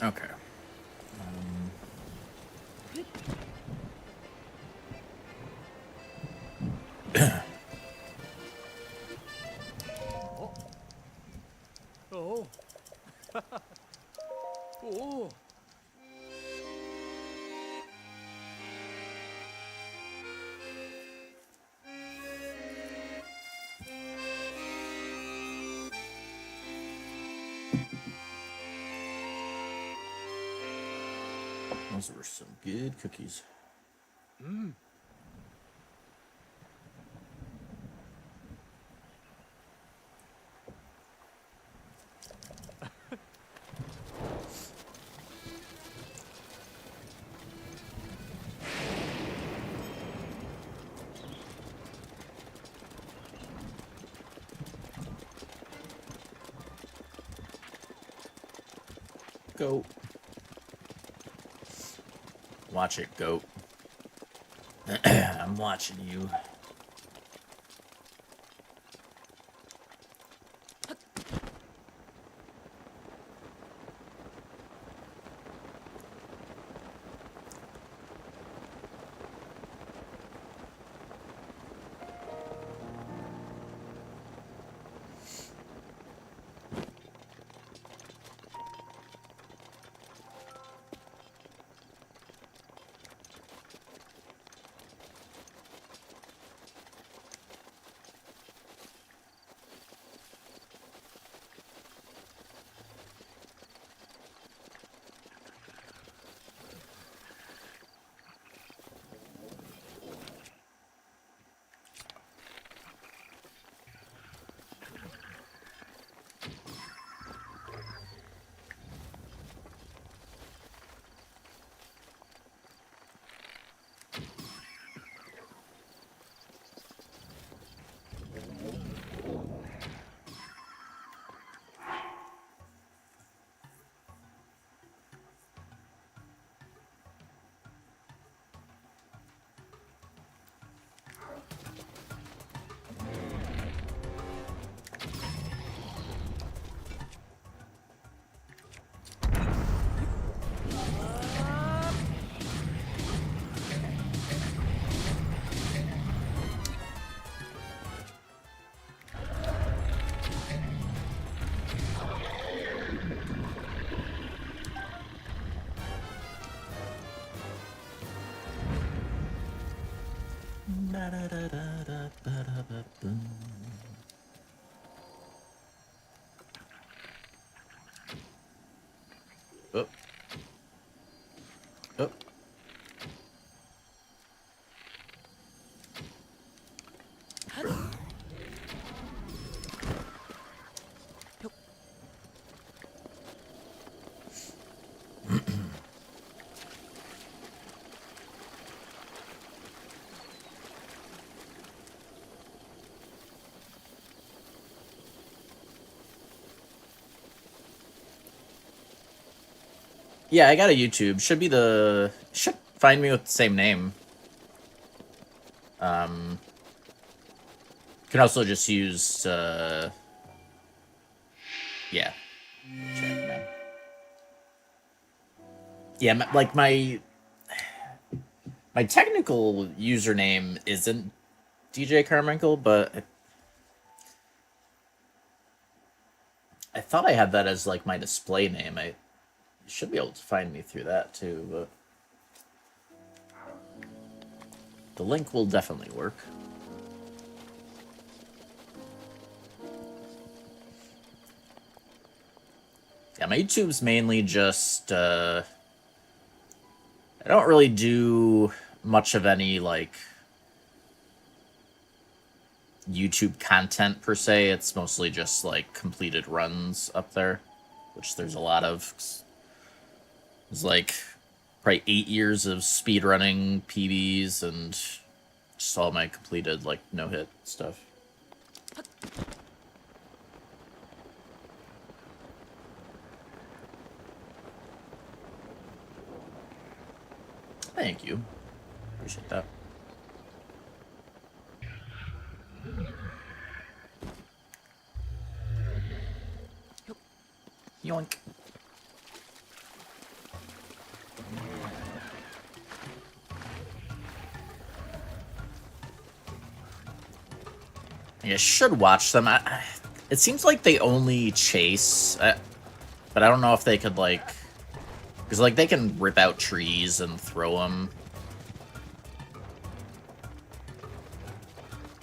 Okay. Oh. Oh. Those were some good cookies. Goat. Watch it, goat. I'm watching you. Yeah, I got a YouTube. Should find me with the same name. Can also just use yeah. Check, man. Yeah, like my technical username isn't DJ Carmichael, but I thought I had that as like my display name. I should be able to find me through that too, but the link will definitely work. Yeah, my YouTube's mainly just I don't really do much of any like YouTube content per se. It's mostly just like completed runs up there, which there's a lot of. It's like probably 8 years of speedrunning PBs and just all my completed like no-hit stuff. Thank you. Appreciate that. Yoink. I should watch them. It seems like they only chase, but I don't know if they could like, because like they can rip out trees and throw them.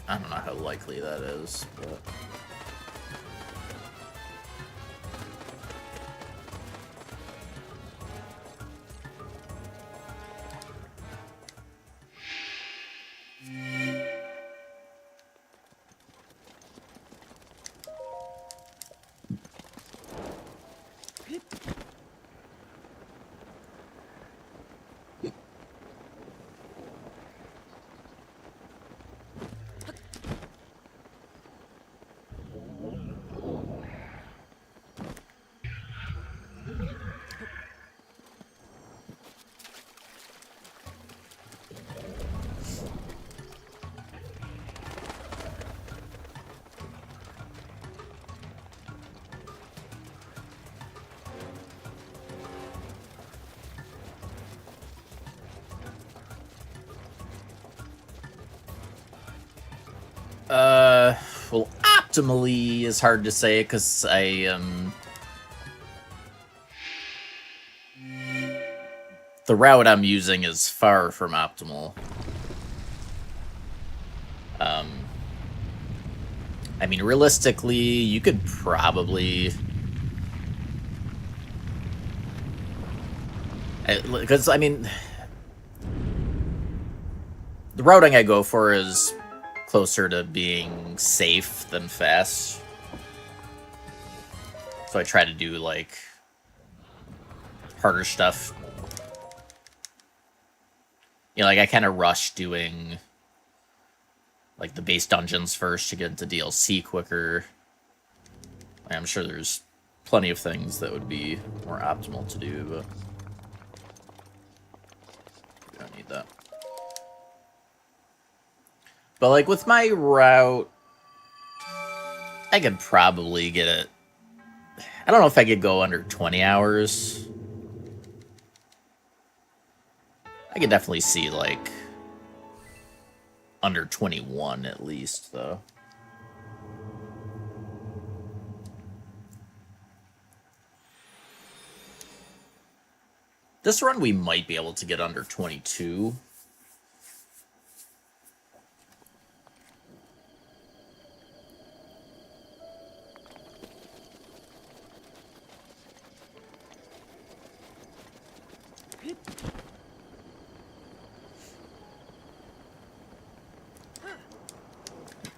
I don't know how likely that is, but. Well, optimally is hard to say because the route I'm using is far from optimal. I mean, realistically, you could probably, because I mean, the routing I go for is closer to being safe than fast. So I try to do like harder stuff. You know, like I kind of rush doing like the base dungeons first to get into DLC quicker. I'm sure there's plenty of things that would be more optimal to do, but we don't need that. But like with my route, I could probably get it. I don't know if I could go under 20 hours. I could definitely see like under 21 at least, though. This run we might be able to get under 22.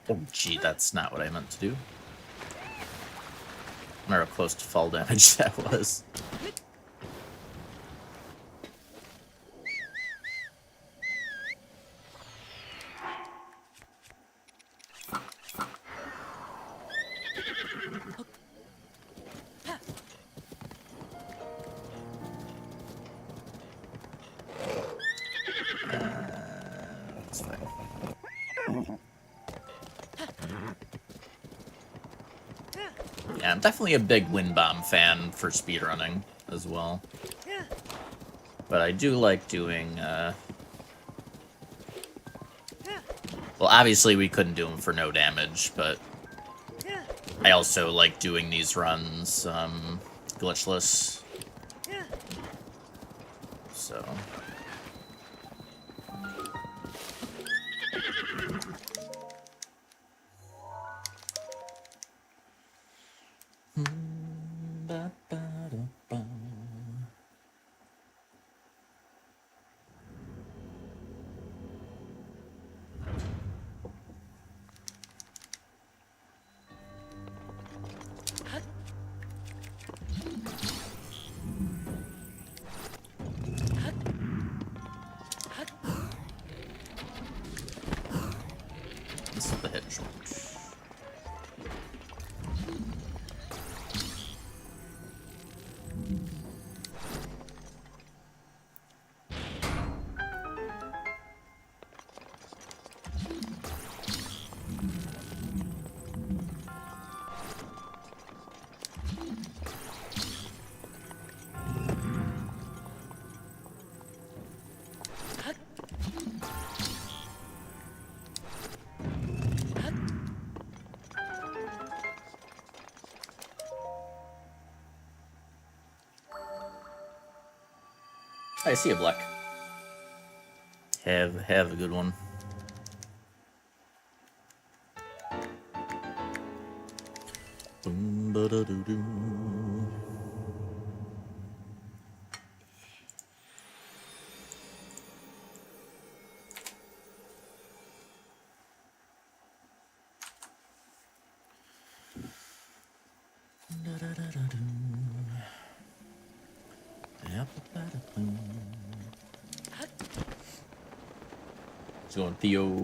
Oh, gee, that's not what I meant to do. I wonder how close to fall damage that was. Yeah, I'm definitely a big Wind Bomb fan for speedrunning as well. But I do like doing, well, obviously we couldn't do them for no damage, but I also like doing these runs, glitchless. So... This is the hit short. I see a black. Have a good one. Boom, ba-da-doo-doo. It's going Theo.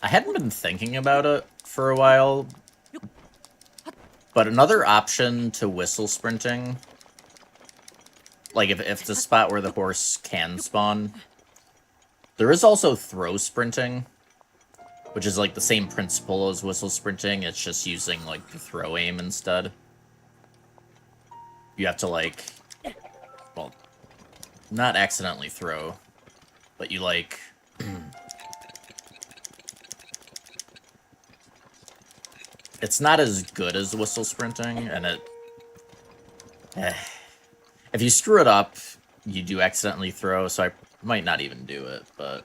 I hadn't been thinking about it for a while, but another option to whistle sprinting, like if the spot where the horse can spawn, there is also throw sprinting, which is like the same principle as whistle sprinting, it's just using like the throw aim instead. You have to like, well, not accidentally throw, but you like... It's not as good as whistle sprinting, and it... if you screw it up, you do accidentally throw, so I might not even do it, but...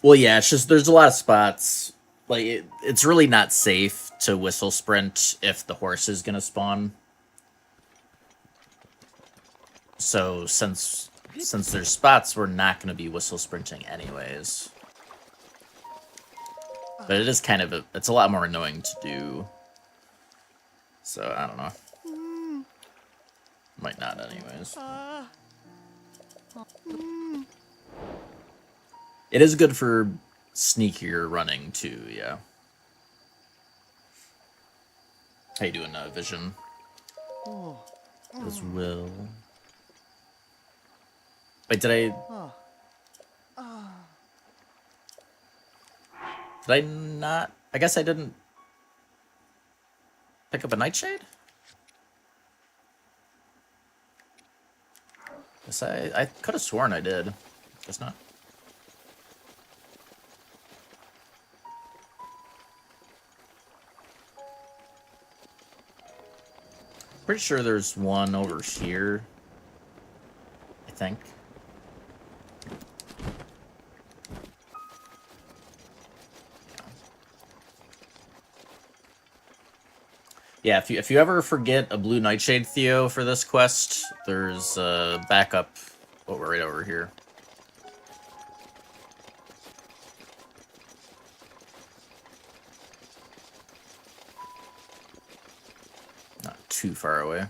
Well, yeah, it's just, there's a lot of spots, like, it's really not safe to whistle sprint if the horse is gonna spawn. So, since there's spots, we're not gonna be whistle sprinting anyways. But it is kind of it's a lot more annoying to do. So, I don't know. Might not anyways. It is good for sneakier running too, yeah. How you doing, Vision? As well. Wait, did I not? I guess I didn't pick up a nightshade? Guess I could have sworn I did. Guess not. Pretty sure there's one over here. I think. Yeah, if you ever forget a blue nightshade Theo for this quest, there's a backup right over here. too far away.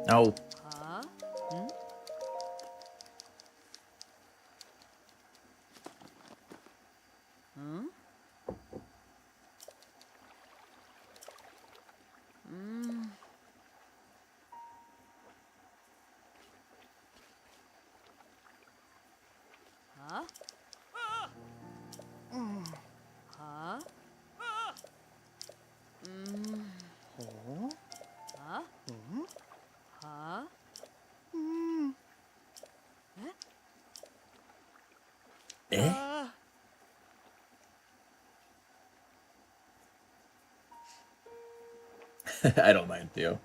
No. Eh? I don't mind, Theo.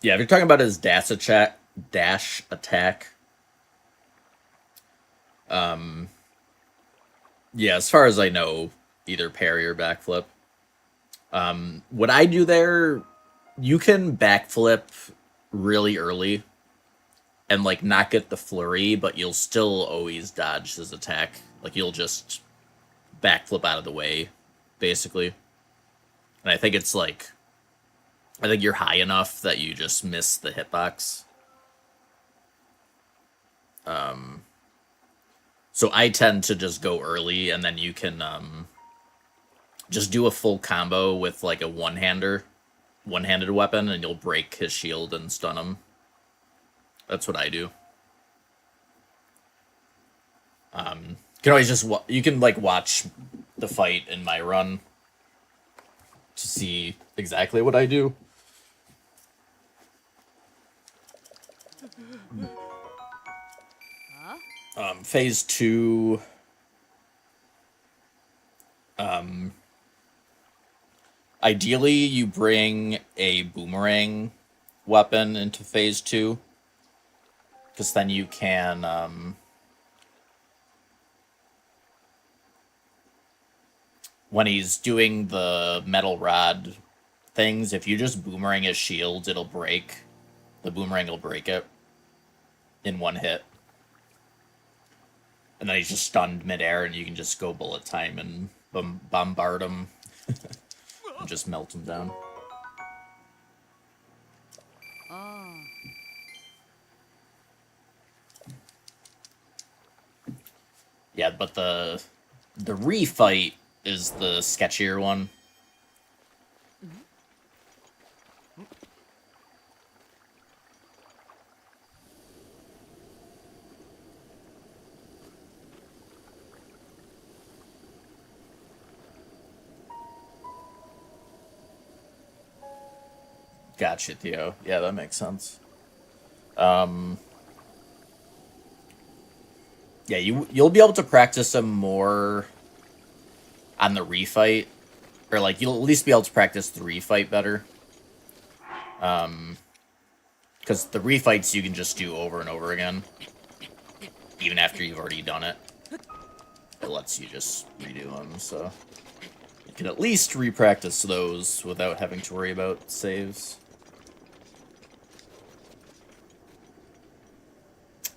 Yeah, if you're talking about his dash attack, yeah, as far as I know, either parry or backflip. What I do there, you can backflip really early and like not get the flurry, but you'll still always dodge his attack. Like you'll just backflip out of the way, basically. And I think it's like, I think you're high enough that you just miss the hitbox. So I tend to just go early, and then you can just do a full combo with like a one-handed weapon, and you'll break his shield and stun him. That's what I do. You can always just you can like watch the fight in my run to see exactly what I do. Phase 2. Ideally, you bring a boomerang weapon into phase 2, because then you can when he's doing the metal rod things, if you just boomerang his shield, it'll break. The boomerang will break it in one hit. And then he's just stunned midair, and you can just go bullet time and bombard him and just melt him down. Yeah, but the refight is the sketchier one. Gotcha, Theo. Yeah, that makes sense. Yeah, you'll be able to practice him more on the refight, or like you'll at least be able to practice the refight better. Because the refights you can just do over and over again, even after you've already done it. It lets you just redo them, so you can at least repractice those without having to worry about saves.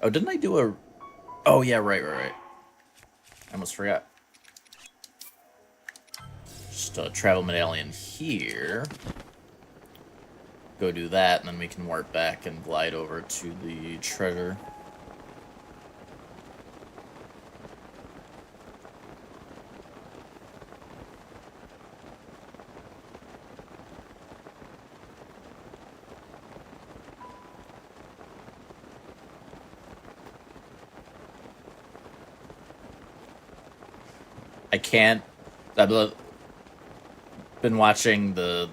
Oh, didn't I do a... Oh, yeah, right. I almost forgot. Just travel medallion here. Go do that, and then we can warp back and glide over to the treasure. I can't. I've been watching the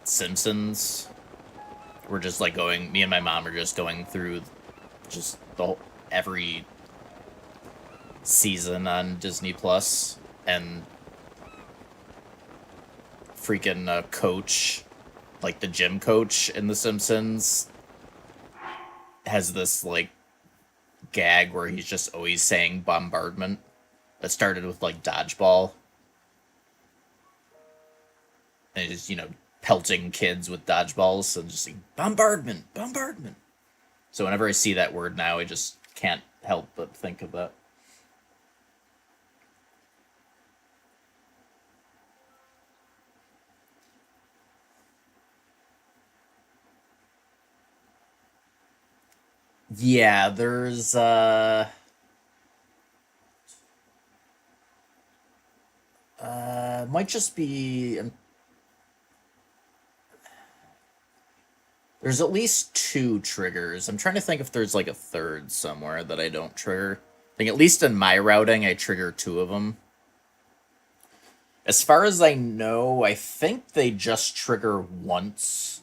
Simpsons we're just like going. Me and my mom are just going through just every season on Disney Plus, and freaking coach, like the gym coach in The Simpsons, has this like gag where he's just always saying bombardment. That started with like dodgeball, and he's pelting kids with dodgeballs, so just like bombardment. So whenever I see that word now, I just can't help but think of that. Yeah, there's might just be there's at least 2 triggers. I'm trying to think if there's like a third somewhere that I don't trigger. I think at least in my routing I trigger 2 of them. As far as I know, I think they just trigger once.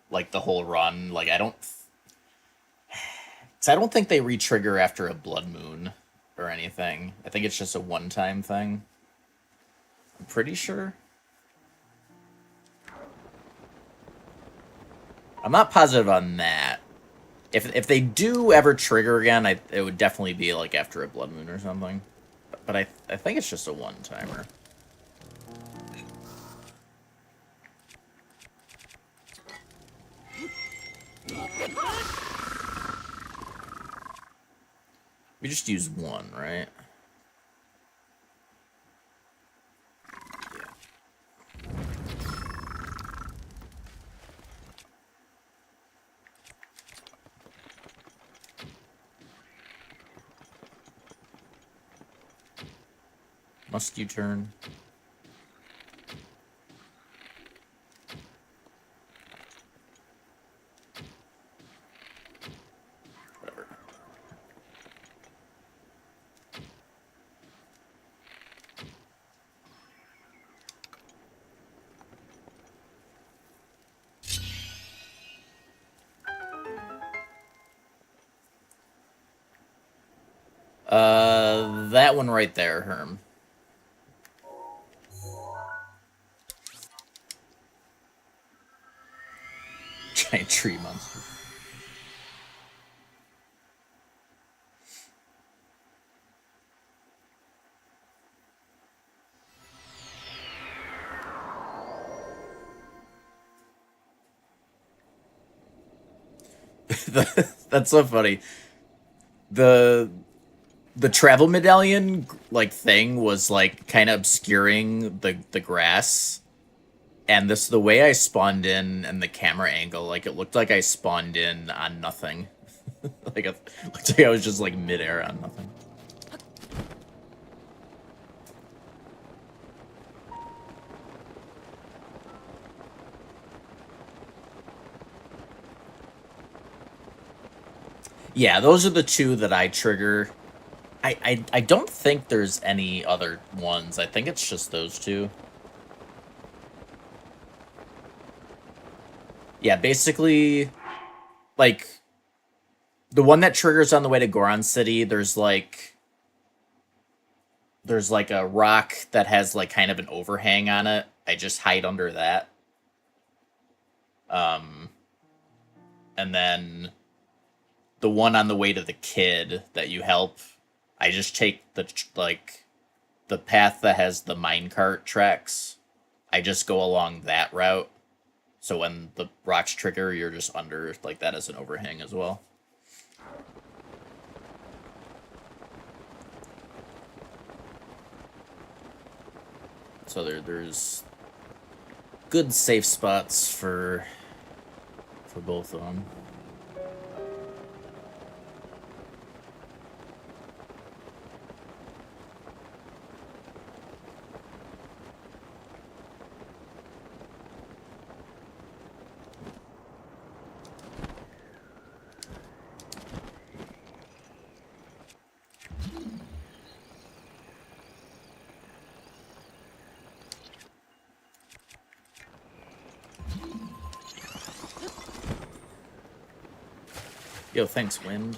Like the whole run. Like I don't think they re-trigger after a blood moon or anything. I think it's just a one-time thing. I'm pretty sure. I'm not positive on that. If they do ever trigger again, it would definitely be like after a blood moon or something. But I think it's just a one-timer. We just use 1, right? Must you turn? Whatever. That one right there, Herm. Giant tree monster. That's so funny. The travel medallion like thing was like kind of obscuring the grass, and the way I spawned in and the camera angle, like it looked like I spawned in on nothing. Like it looked like I was just like midair on nothing. Yeah, those are the 2 that I trigger. I don't think there's any other ones. I think it's just those 2. Yeah, basically, like, the one that triggers on the way to Goron City, there's like a rock that has like kind of an overhang on it. I just hide under that. And then the one on the way to the kid that you help, I just take the path that has the minecart tracks. I just go along that route. So when the rocks trigger, you're just under like that as an overhang as well. So there's good safe spots for both of them. Yo, thanks, Wind.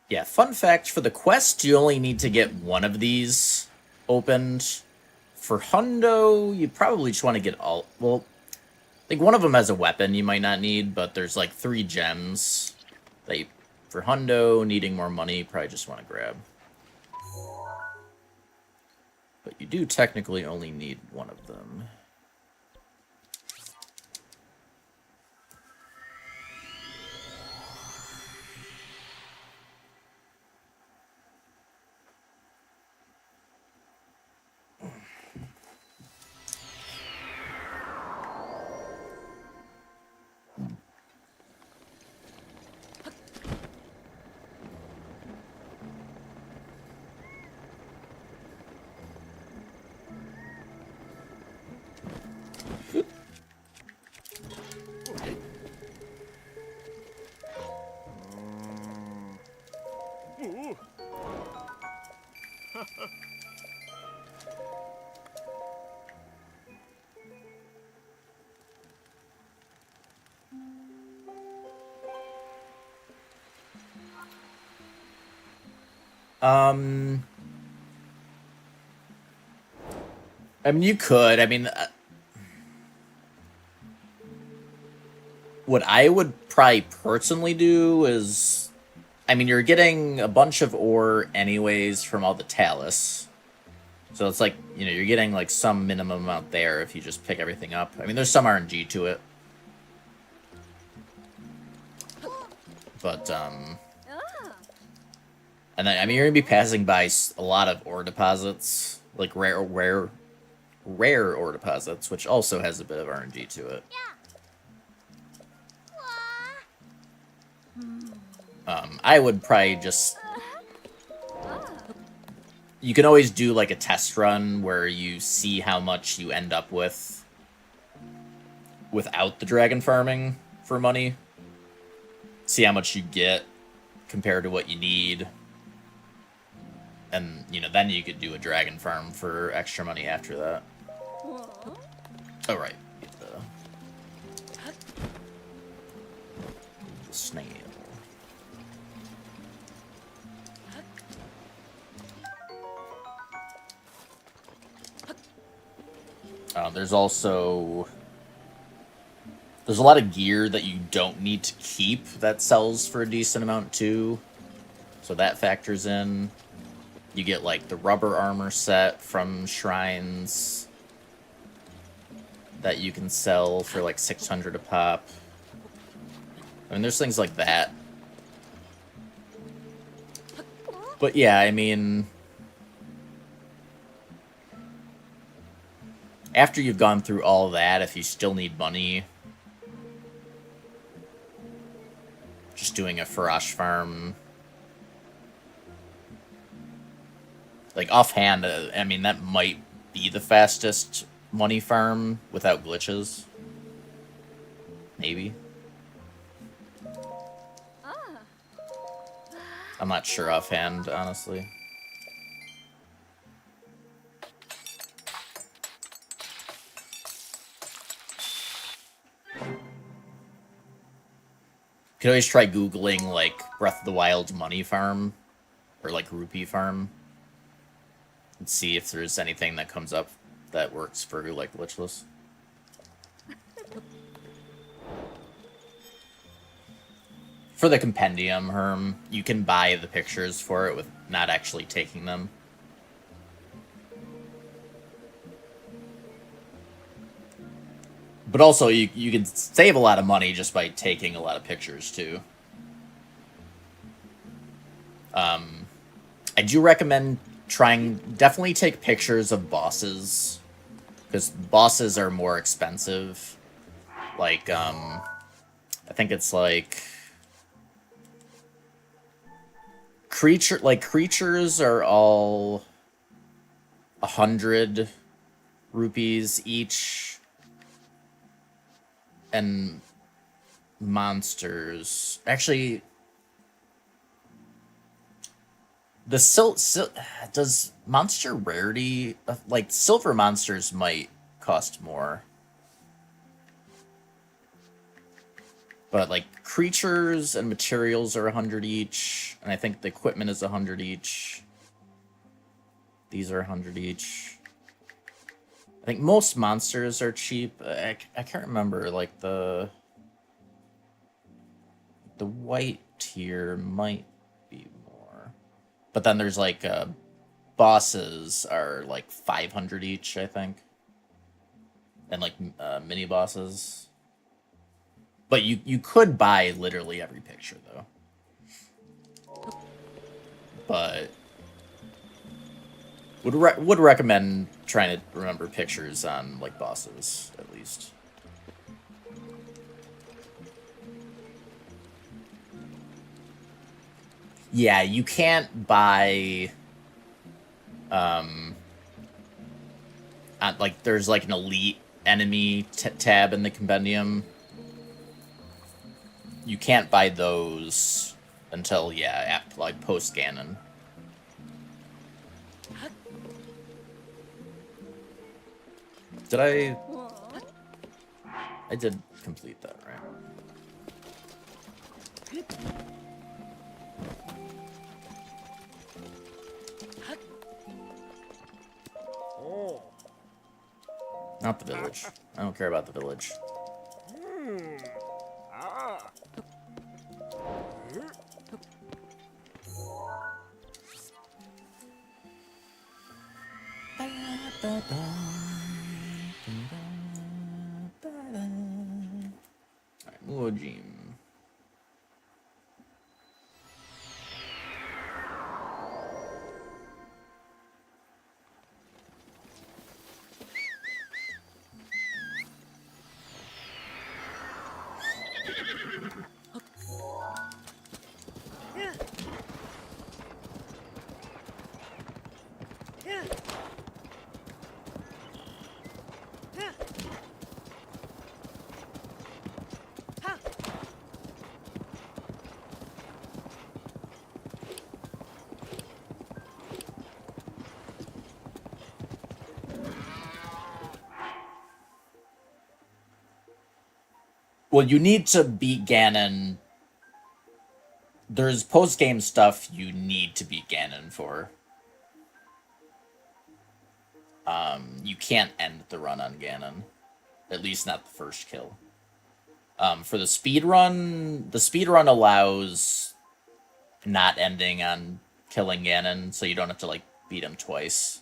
Yeah, fun fact, for the quest, you only need to get one of these opened. For Hundo, you probably just want to get all... Well, like, one of them has a weapon you might not need, but there's, like, 3 gems that you... For Hundo, needing more money, you probably just want to grab. But you do technically only need one of them. I mean, you could. I mean, what I would probably personally do is, I mean, you're getting a bunch of ore anyways from all the talus. So it's like, you know, you're getting like some minimum amount there if you just pick everything up. I mean, there's some RNG to it. But, and then, I mean, you're going to be passing by a lot of ore deposits, like rare ore deposits, which also has a bit of RNG to it. I would probably just... You can always do, like, a test run where you see how much you end up with without the dragon farming for money. See how much you get compared to what you need. And, you know, then you could do a dragon farm for extra money after that. Oh, right. Get the snail. There's also... There's a lot of gear that you don't need to keep that sells for a decent amount, too. So that factors in. You get, like, the rubber armor set from shrines that you can sell for, like, 600 a pop. I mean, there's things like that. But, yeah, I mean... After you've gone through all that, if you still need money... Just doing a Farash farm... Like, offhand, I mean, that might be the fastest money farm without glitches. Maybe. I'm not sure offhand, honestly. You can always try Googling, like, Breath of the Wild money farm. Or, like, rupee farm. And see if there's anything that comes up that works for, like, glitchless. For the compendium, Herm, you can buy the pictures for it with not actually taking them. But also, you can save a lot of money just by taking a lot of pictures, too. I do recommend definitely take pictures of bosses, because bosses are more expensive. Like, I think it's like... creatures are all 100 rupees each, and monsters actually does monster rarity, like silver monsters might cost more, but like creatures and materials are 100 each, and I think the equipment is 100 each. These are 100 each. I think most monsters are cheap. I can't remember, like the white tier might be more, but then there's like bosses are like 500 each, I think, and like mini bosses. But you could buy literally every picture though. But would recommend trying to remember pictures on like bosses at least. Yeah, you can't buy like there's like an elite enemy tab in the compendium. You can't buy those until like post Ganon. Did I did complete that, right? Not the village. I don't care about the village. Alright, Muojin. Well, you need to beat Ganon. There's post-game stuff you need to beat Ganon for. You can't end the run on Ganon. At least not the first kill. For the speed run allows not ending on killing Ganon, so you don't have to like beat him twice.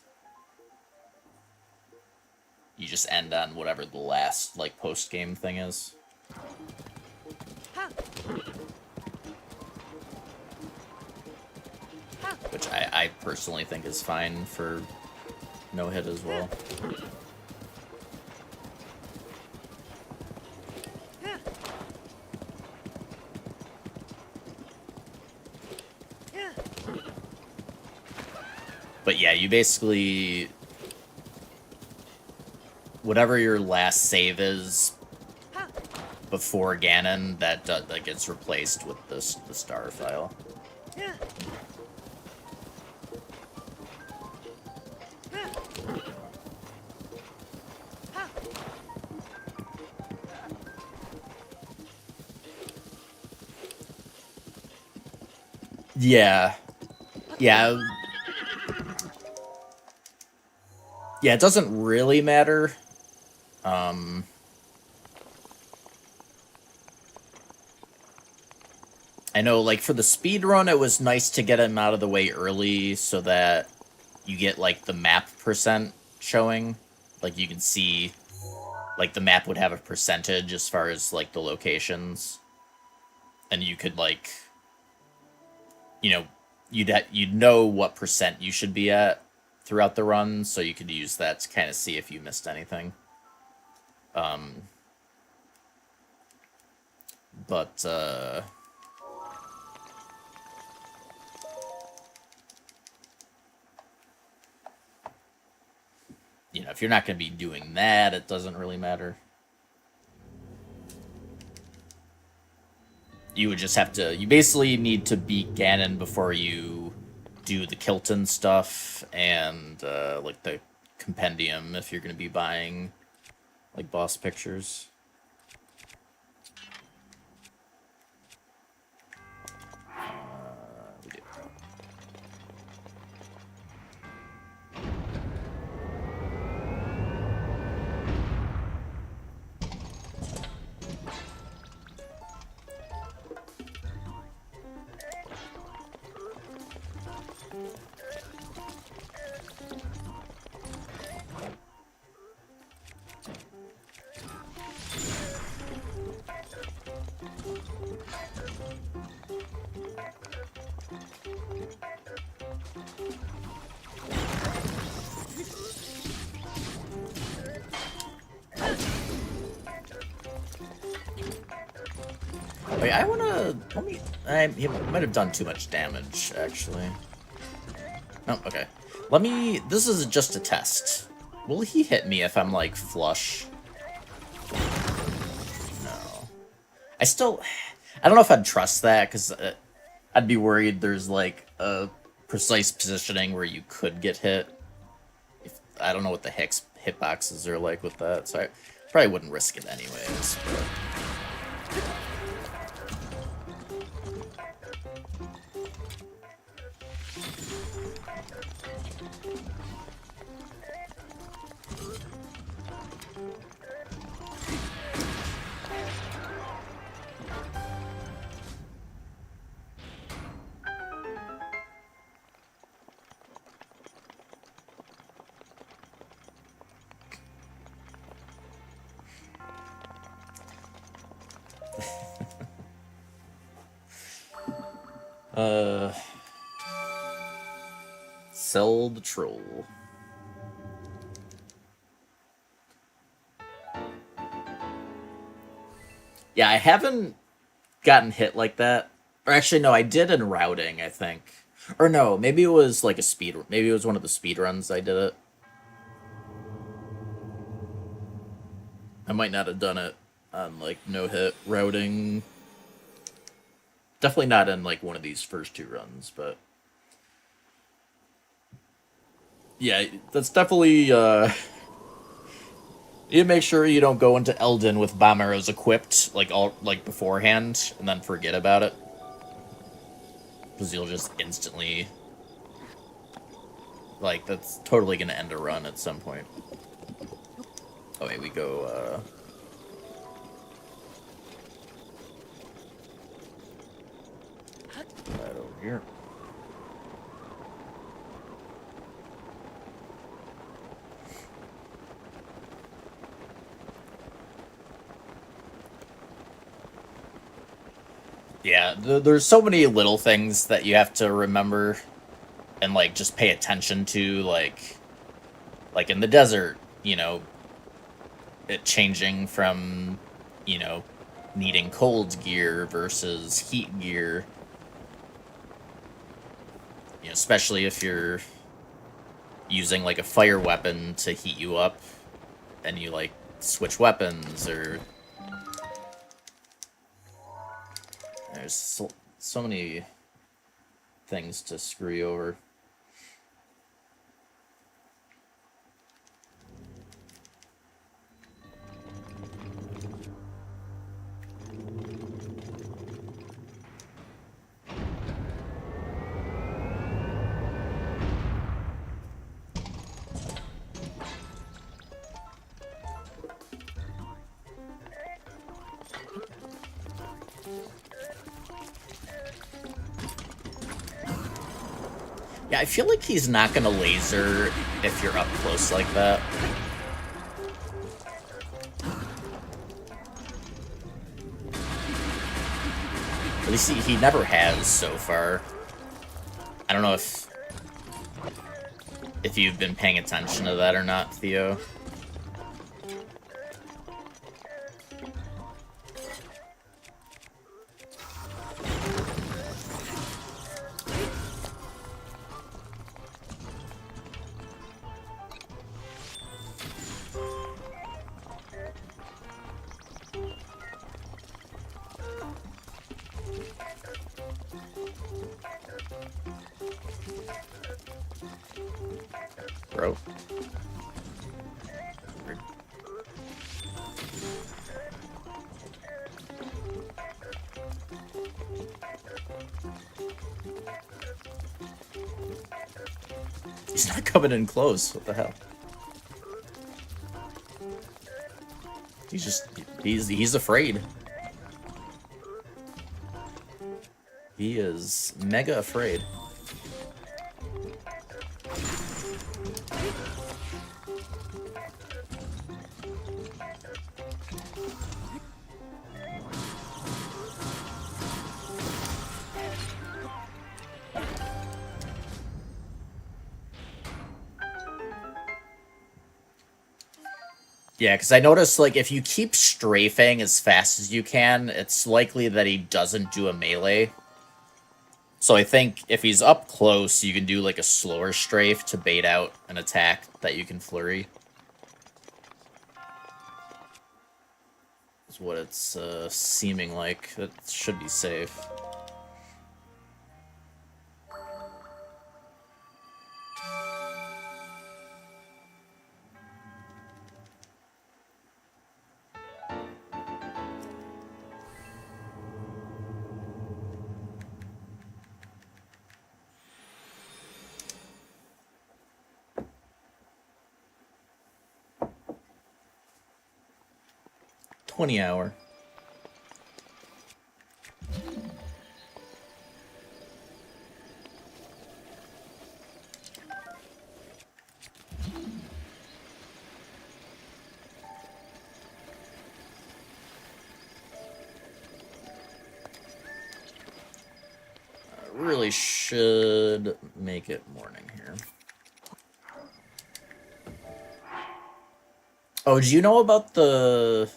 You just end on whatever the last like post-game thing is. Which I personally think is fine for no hit as well. But yeah, you basically, whatever your last save is before Ganon, that gets replaced with the star file. Yeah. Yeah. Yeah, it doesn't really matter. I know, like, for the speed run, it was nice to get him out of the way early so that you get, like, the map percent showing. Like, you can see, like, the map would have a percentage as far as, like, the locations. And you could, like, you know, you'd know what percent you should be at throughout the run, so you could use that to kind of see if you missed anything. you know, if you're not going to be doing that, it doesn't really matter. You would just have to, you basically need to beat Ganon before you do the Kilton stuff and like the compendium if you're going to be buying like boss pictures. We do. Wait, I wanna, he might have done too much damage, actually. Oh, okay. This is just a test. Will he hit me if I'm, like, flush? No. I don't know if I'd trust that, because I'd be worried there's, like, a precise positioning where you could get hit. I don't know what the hitboxes are like with that, so I probably wouldn't risk it anyways. But... Sell the troll. Yeah, I haven't gotten hit like that. Or actually, no, I did in routing, I think. Or no, maybe it was like a speed. Maybe it was one of the speed runs I did it. I might not have done it on like no hit routing. Definitely not in like one of these first two runs, but yeah, that's definitely you need to make sure you don't go into Elden with bomb arrows equipped like beforehand and then forget about it, because you'll just instantly, like, that's totally gonna end a run at some point. Oh wait, we go right over here. Yeah, there's so many little things that you have to remember and, like, just pay attention to, like in the desert, you know, it changing from, you know, needing cold gear versus heat gear. You know, especially if you're using, like, a fire weapon to heat you up and you, like, switch weapons, or... There's so many things to screw you over. Yeah, I feel like he's not gonna laser if you're up close like that. At least he never has so far. I don't know if you've been paying attention to that or not, Theo. He's not coming in close. What the hell? He's afraid. He is mega afraid. Yeah, because I noticed, like, if you keep strafing as fast as you can, it's likely that he doesn't do a melee. So I think if he's up close, you can do, like, a slower strafe to bait out an attack that you can flurry. Is what it's seeming like. That should be safe. $20 hour. Really should make it morning here. Oh, do you know about the...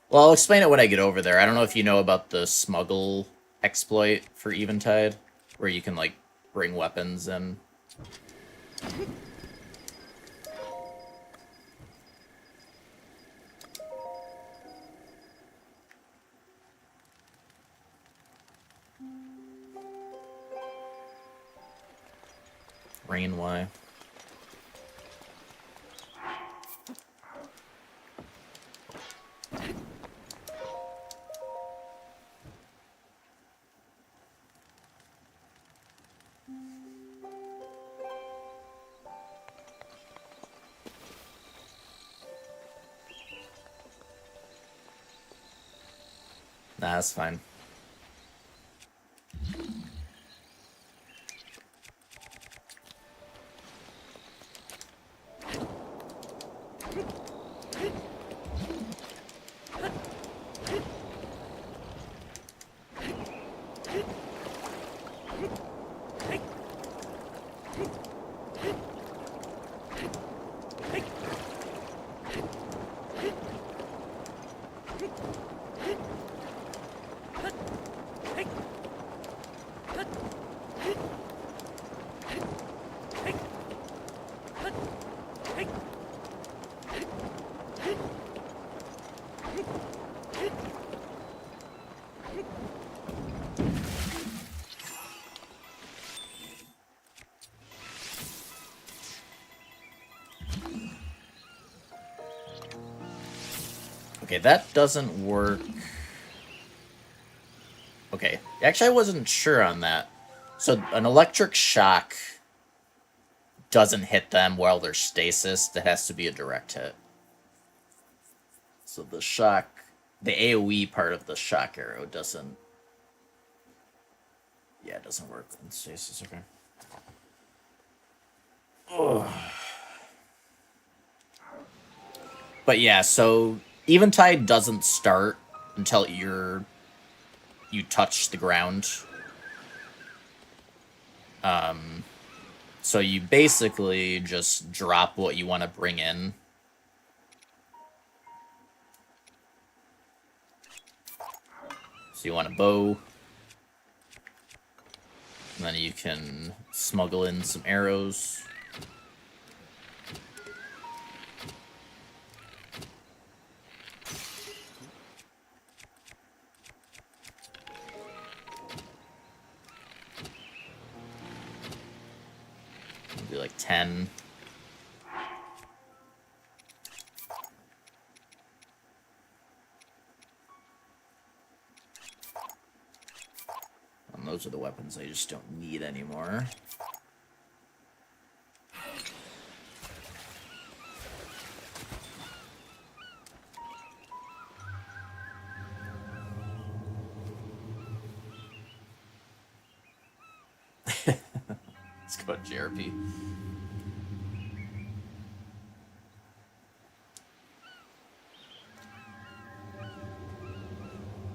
Well, I'll explain it when I get over there. I don't know if you know about the smuggle exploit for Eventide, where you can, like, bring weapons in. Rain Y. Nah, that's fine. Okay, that doesn't work. Okay, actually I wasn't sure on that. So an electric shock doesn't hit them while they're stasis. That has to be a direct hit. So the shock, the AoE part of the shock arrow doesn't... Yeah, it doesn't work in stasis, okay. Ugh. But yeah, so Eventide doesn't start until you touch the ground. So you basically just drop what you want to bring in. So you want a bow. And then you can smuggle in some arrows. Do like 10. And those are the weapons I just don't need anymore. about JRP.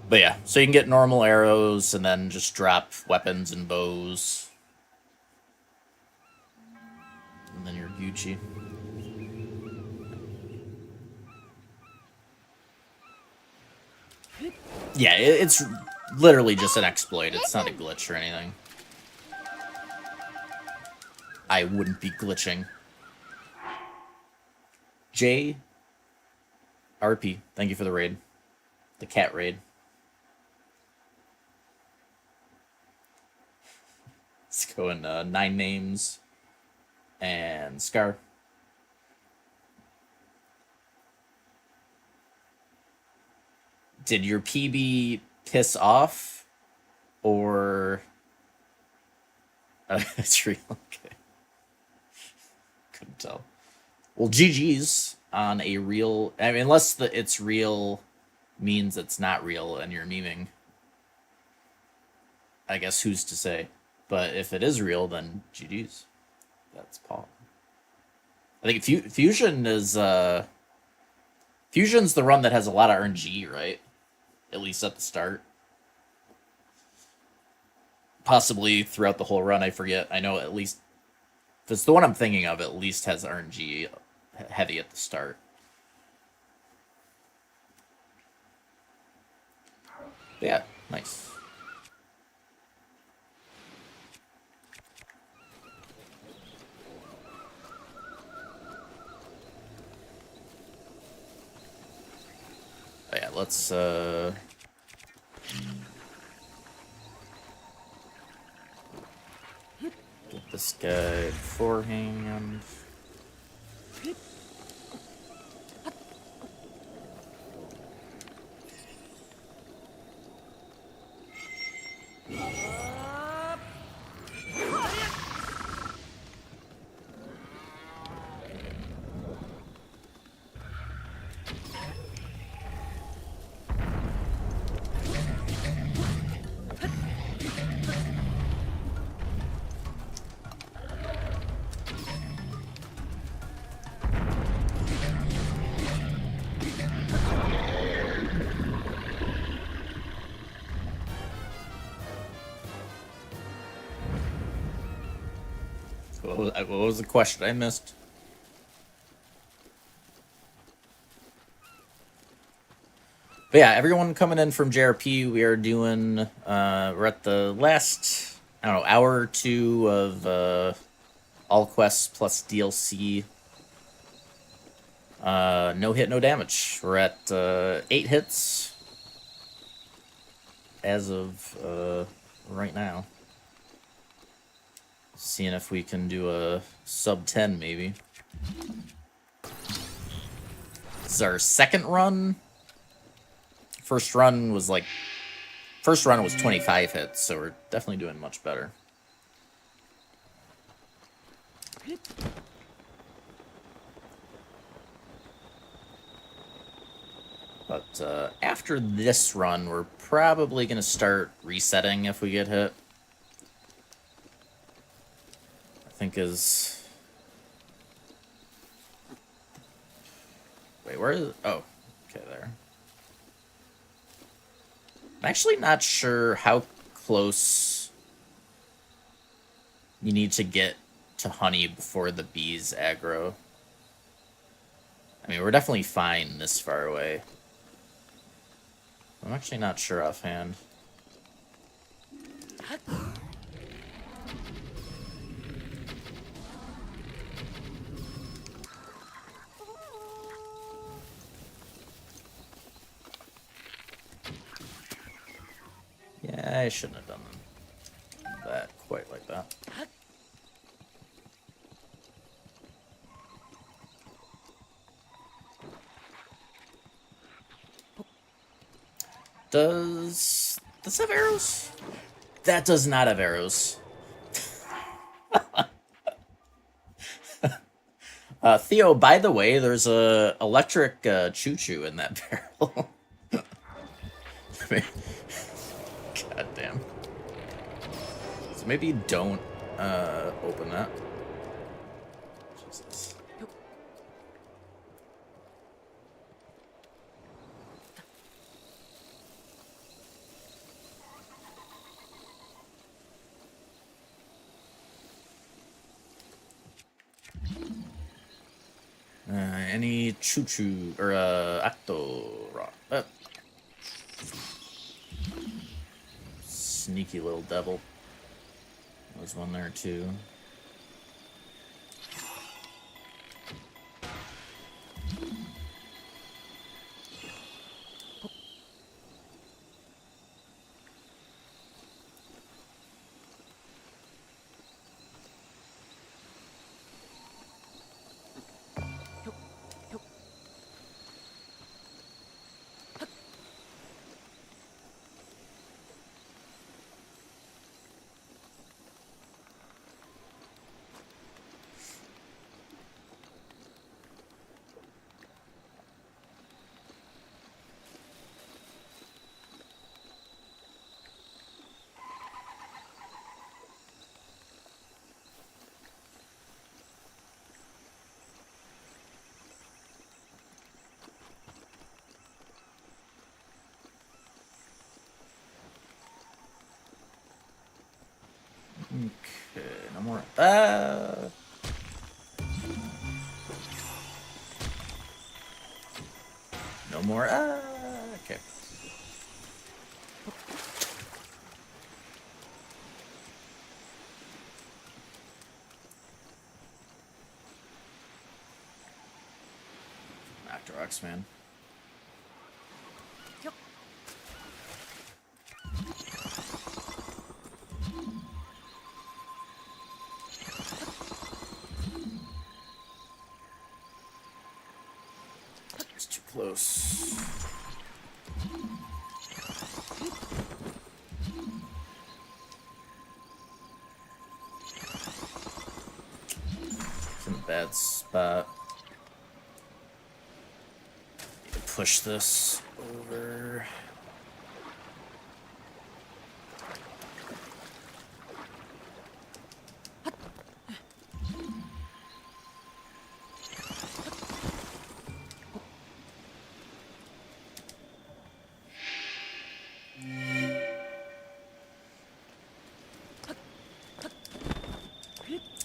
But yeah, so you can get normal arrows and then just drop weapons and bows. And then you're Gucci. Yeah, it's literally just an exploit. It's not a glitch or anything. I wouldn't be glitching. JRP, thank you for the raid. The cat raid. Let's go in 9 names and Scar. Did your PB piss off or it's real? Okay. Couldn't tell. Well, GG's on a real. I mean, unless it's real means it's not real and you're memeing. I guess who's to say? But if it is real, then GG's. That's Paul. I think Fusion is Fusion's the run that has a lot of RNG, right? At least at the start. Possibly throughout the whole run, I forget. I know at least if it's the one I'm thinking of, at least has RNG heavy at the start. But yeah, nice. Oh yeah, let's get this guy beforehand. What was the question I missed? But yeah, everyone coming in from JRP, we are doing, we're at the last, I don't know, hour or two of all quests plus DLC. No hit, no damage. We're at 8 hits as of right now. Seeing if we can do a sub 10 maybe. This is our second run. First run was 25 hits, so we're definitely doing much better. But after this run, we're probably going to start resetting if we get hit. I think is... Wait, where is it? Oh, okay, there. I'm actually not sure how close you need to get to honey before the bees aggro. I mean, we're definitely fine this far away. I'm actually not sure offhand. Yeah, I shouldn't have done that quite like that. Does this have arrows? That does not have arrows. Theo, by the way, there's a electric choo-choo in that barrel. God damn. So maybe don't Open that. Jesus. Any choo-choo or acto rock. Sneaky little devil. There's one there too. Okay, no more. No more. Okay. Actorox, man. It's too close. It's in a bad spot. Need to push this over.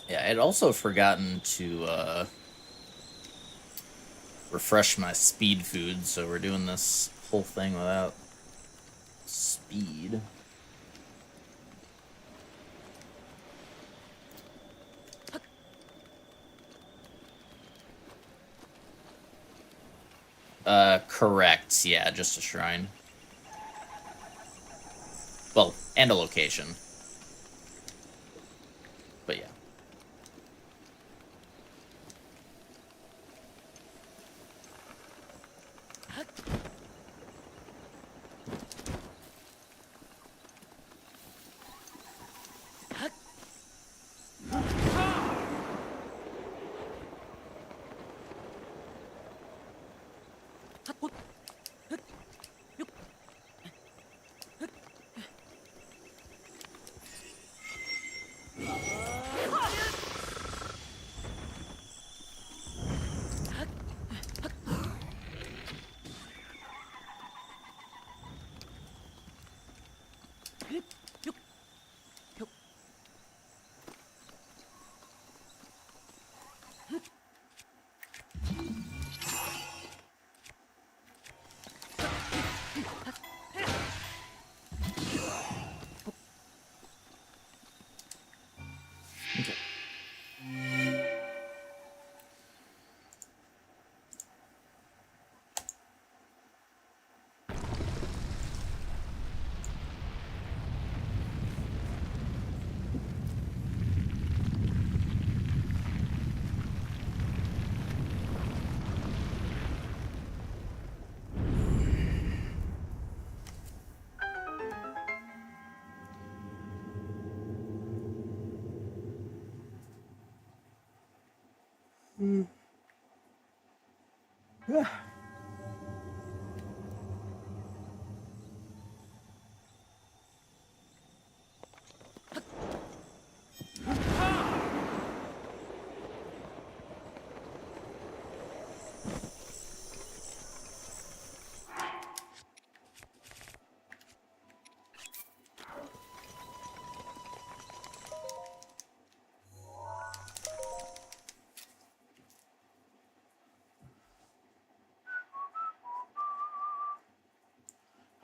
Yeah, I'd also forgotten to refresh my speed food, so we're doing this whole thing without speed. Correct. Yeah, just a shrine. Well, and a location. But yeah.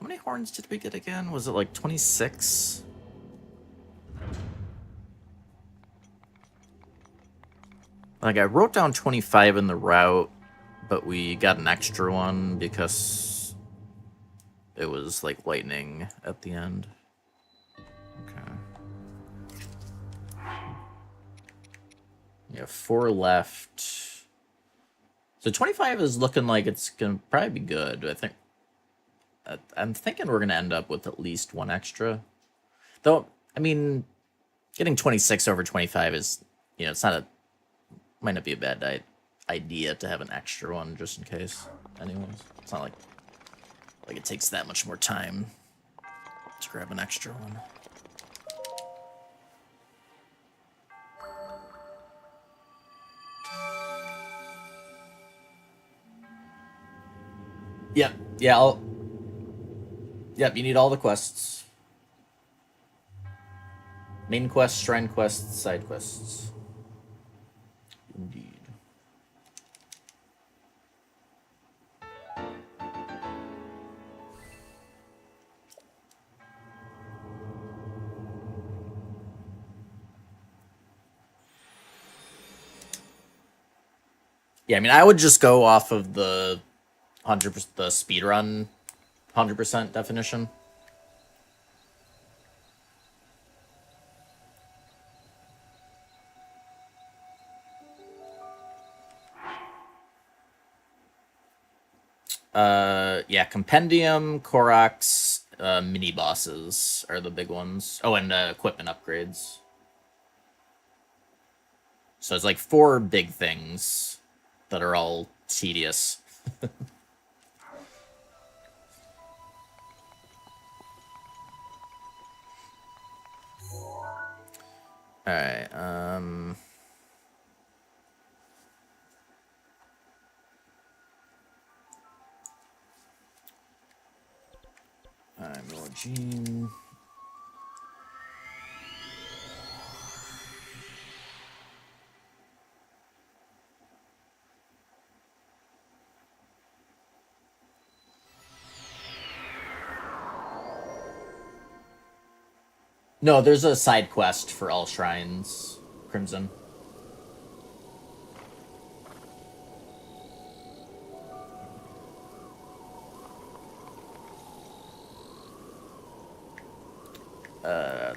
How many horns did we get again? Was it like 26? Like, I wrote down 25 in the route, but we got an extra one because it was like lightning at the end. Okay. Yeah, 4 left. So 25 is looking like it's gonna probably be good. I'm thinking we're gonna end up with at least 1 extra. Though, I mean, getting 26 over 25 is, you know, might not be a bad idea to have an extra one just in case. Anyways, it's not like it takes that much more time to grab an extra one. Yep. Yeah. Yep. You need all the quests. Main quests, shrine quests, side quests. Indeed. Yeah, I mean, I would just go off of the 100% the speedrun 100% definition. Yeah, Compendium, Koroks, mini bosses are the big ones. Oh, and equipment upgrades. So it's like 4 big things that are all tedious. Alright, I'm Lord Gene. No, there's a side quest for all shrines, Crimson.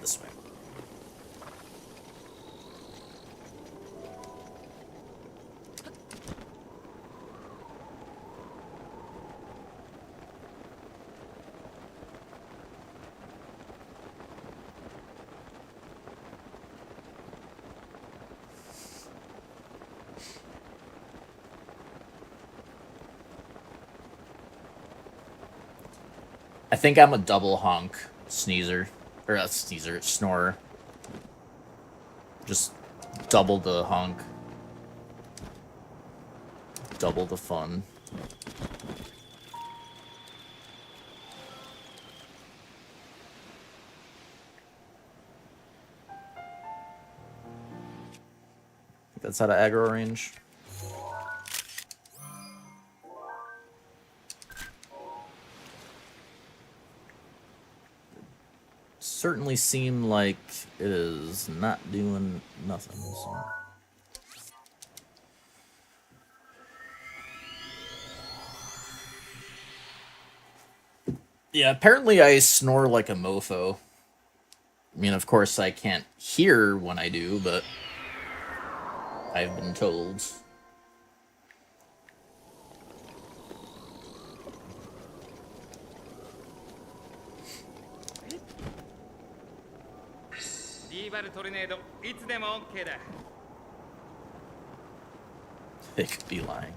This way. I think I'm a double honk sneezer. Or a sneezer, snorer. Just double the honk. Double the fun. That's out of aggro range. Certainly seem like it is not doing nothing. So. Yeah, apparently I snore like a mofo. I mean, of course I can't hear when I do, but I've been told. They could be lying.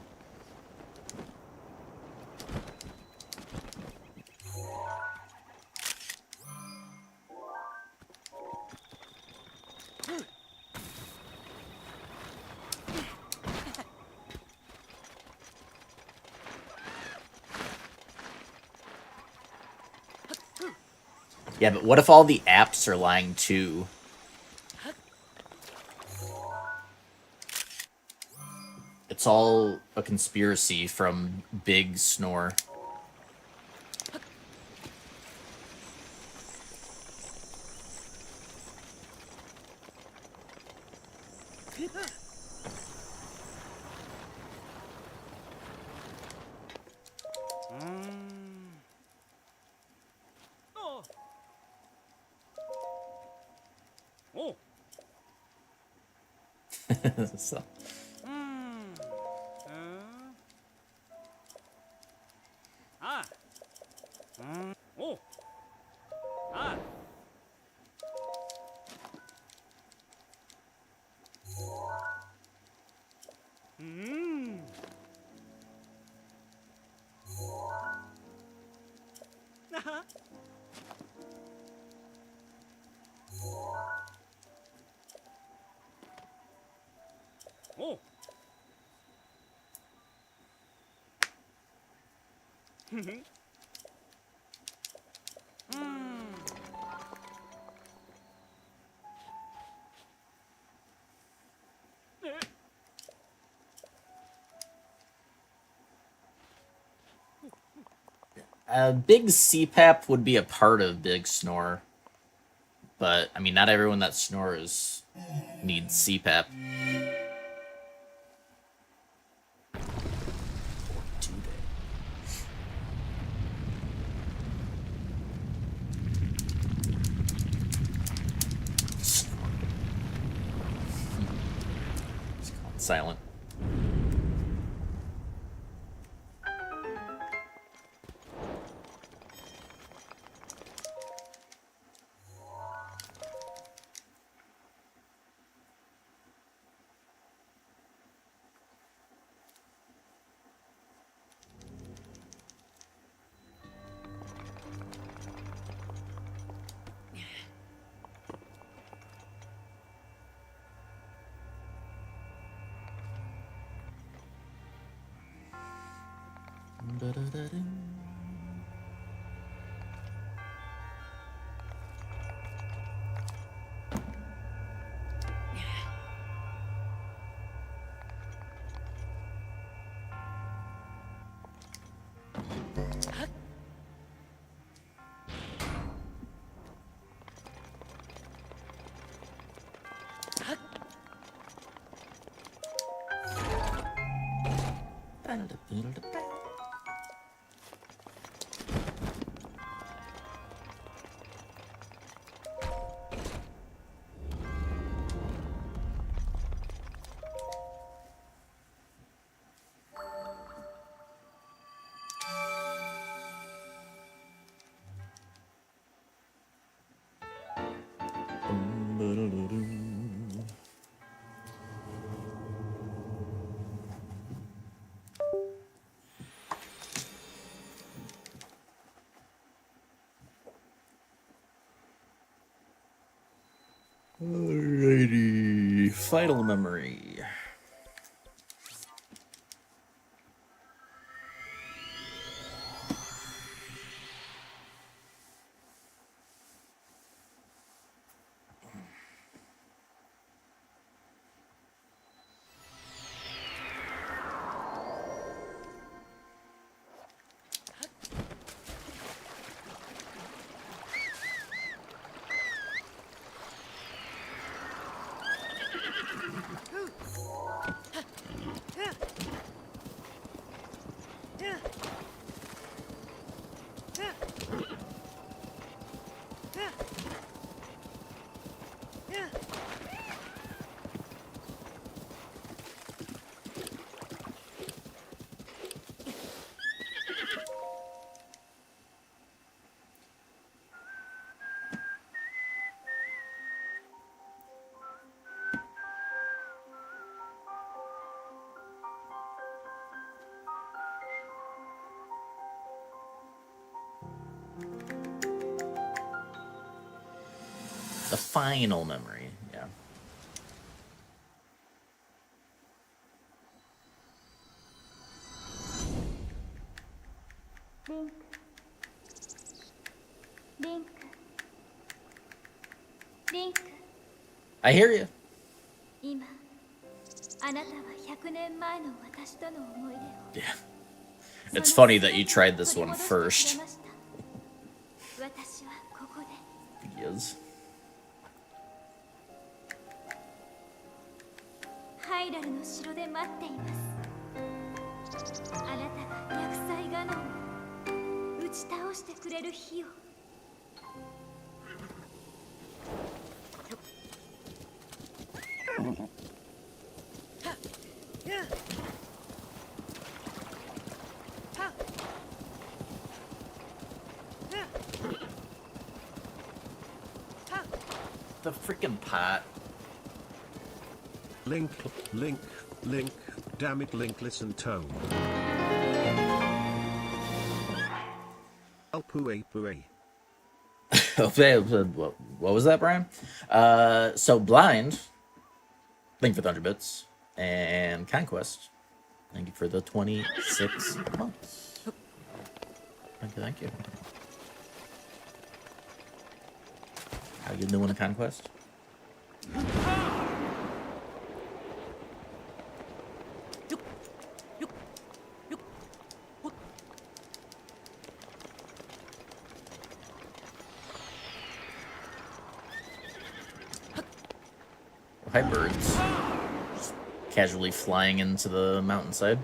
Yeah, but what if all the apps are lying too? It's all a conspiracy from Big Snore. So, ああおうああうんなはおうふふBig CPAP would be a part of Big Snore, but I mean, not everyone that snores needs CPAP. It's called silent. Alrighty, final memory. The final memory, yeah. Link. I hear you. 今あなたは100年前の私との思い出を Yeah. It's funny that you tried this one first. 私はここで He is. ハイラルの城で待っていますあなたが厄災ガノンを打ち倒してくれる日を the freaking pot. Link, link, link, damn it, link, listen, tone. Pooey, pooey. Okay, what was that, Brian? So Blind, thank you for the 100 bits, and Conquest, thank you for the 26 months. Thank you. How you doing, Conquest? Hi, birds. Just casually flying into the mountainside.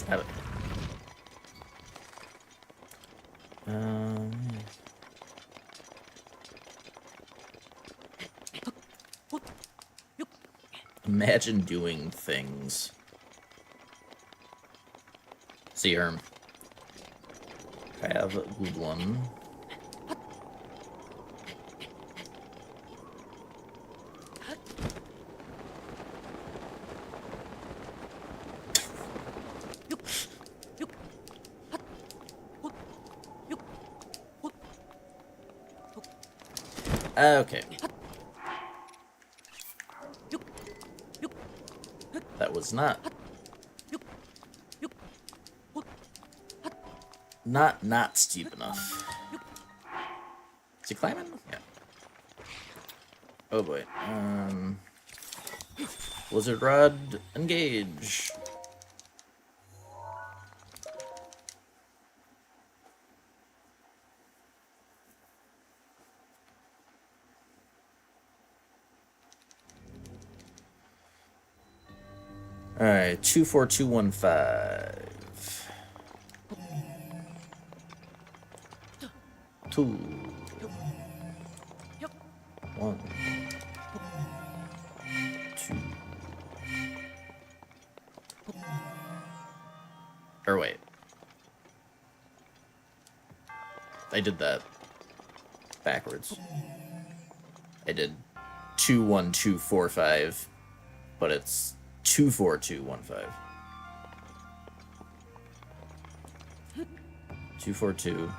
Have it. Imagine doing things. See, Herm. Have a good one. Okay. That was not steep enough. Is he climbing? Yeah. Oh boy. Blizzard Rod, engage. Alright, 24215. 2 1 2. Or wait. I did that backwards. I did 21245, but it's 24215. 242.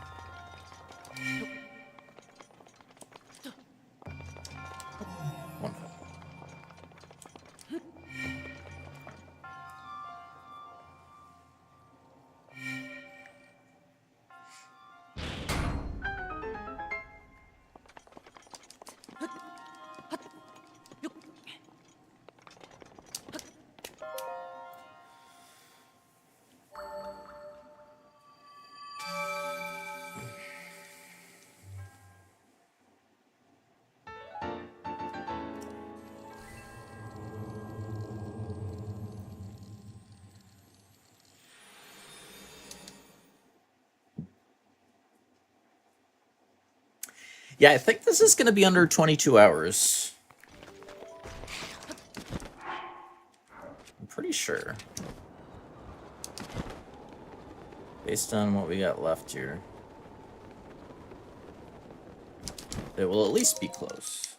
Yeah, I think this is going to be under 22 hours. I'm pretty sure. Based on what we got left here. It will at least be close.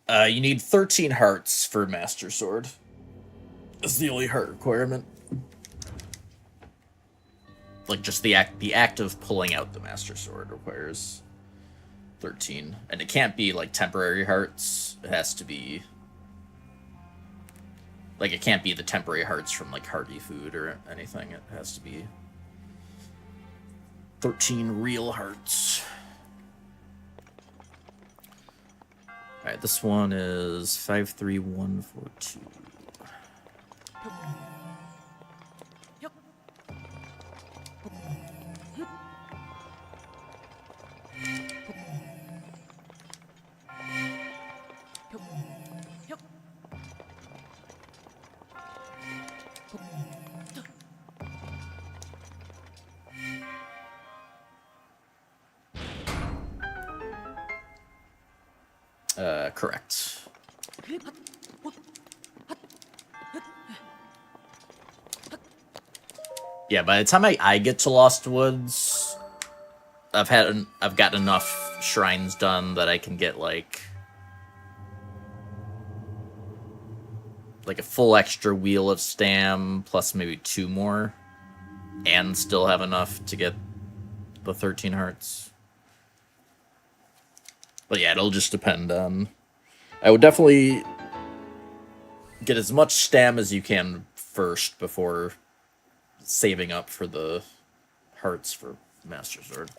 You need 13 hearts for Master Sword. That's the only heart requirement. like just the act of pulling out the Master Sword requires 13, and it can't be like temporary hearts. It has to be like, it can't be the temporary hearts from like Hearty Food or anything. It has to be 13 real hearts. All right, this one is 53142. Correct. Yeah, by the time I get to Lost Woods, I've gotten enough shrines done that I can get like a full extra wheel of stam plus maybe 2 more, and still have enough to get the 13 hearts. But yeah, it'll just depend on. I would definitely get as much stam as you can first before saving up for the hearts for Master Sword.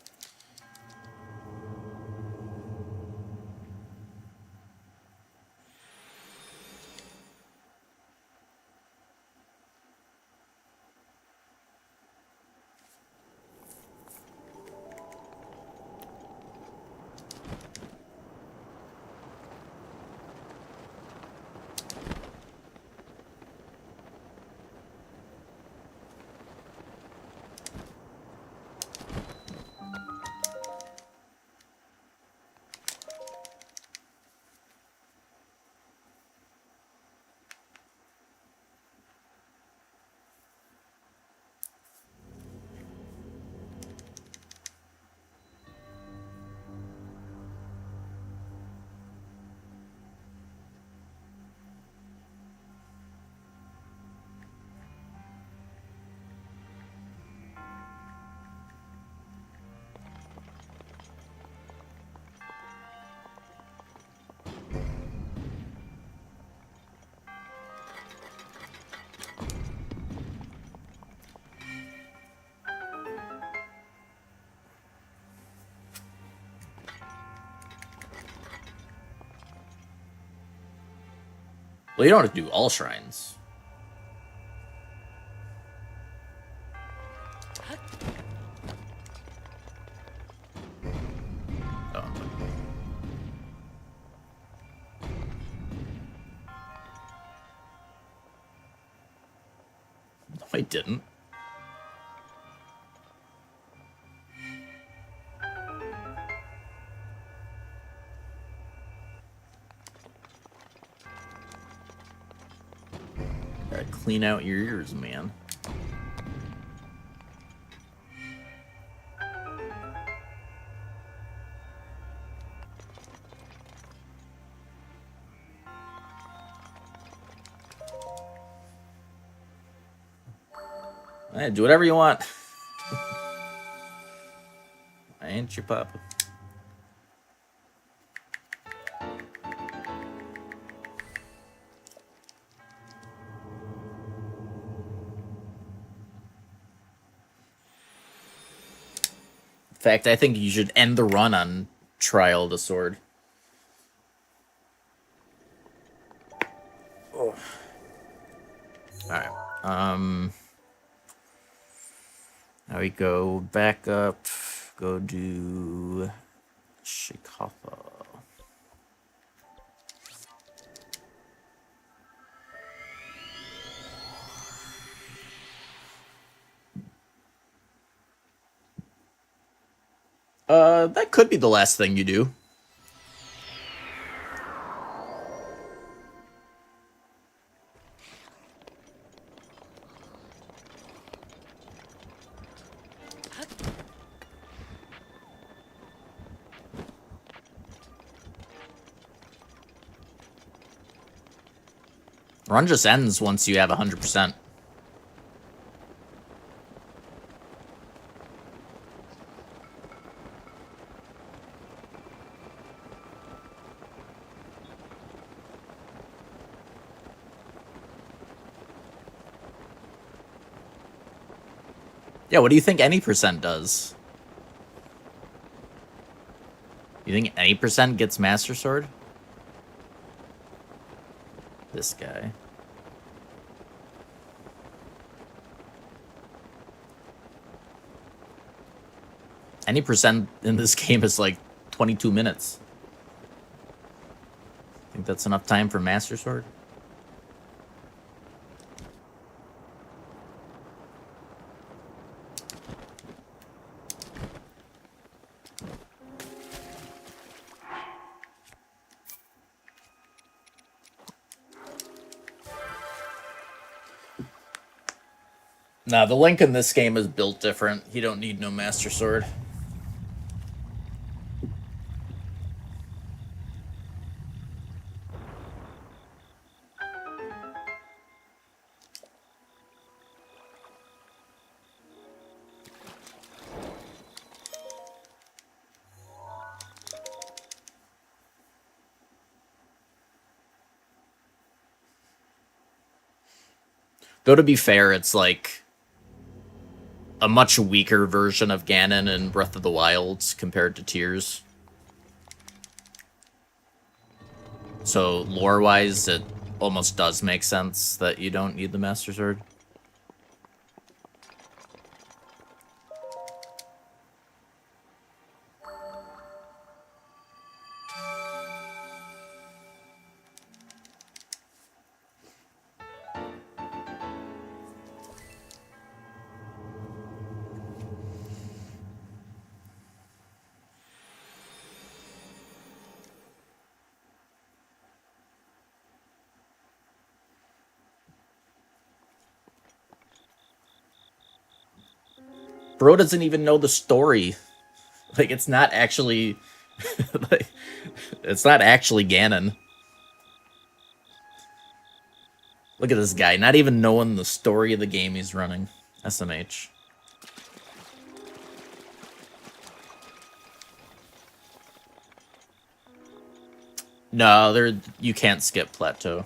Well, you don't have to do all shrines. Oh. No, I didn't. Gotta clean out your ears, man. Hey, do whatever you want. I ain't your papa. In fact, I think you should end the run on Trial of the Sword. Oh. Alright. Now we go back up, go do Shikatha. That could be the last thing you do. Run just ends once you have 100%. Yeah, what do you think any percent does? You think any percent gets Master Sword? This guy. Any percent in this game is like 22 minutes. Think that's enough time for Master Sword? Nah, the Link in this game is built different. He don't need no Master Sword. Though to be fair, it's like a much weaker version of Ganon in Breath of the Wild compared to Tears. So lore-wise, it almost does make sense that you don't need the Master Sword. Bro doesn't even know the story. Like, it's not actually... like, it's not actually Ganon. Look at this guy, not even knowing the story of the game he's running. SMH. No, you can't skip Plateau.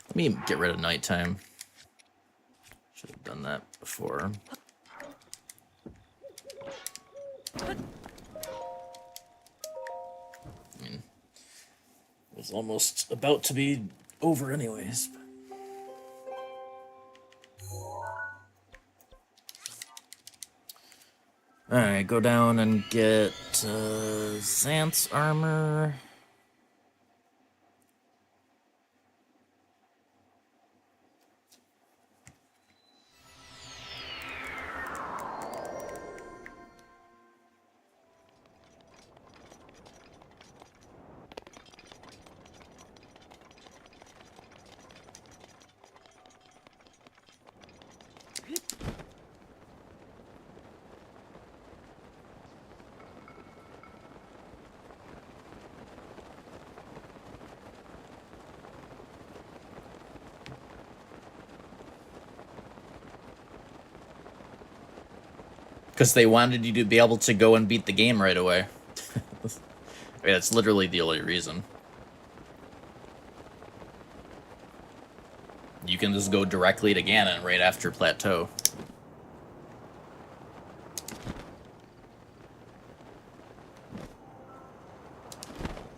Let me get rid of nighttime. Should have done that before. I mean, it was almost about to be over anyways. Alright, go down and get Xant's armor. Because they wanted you to be able to go and beat the game right away. I mean, that's literally the only reason. You can just go directly to Ganon right after Plateau.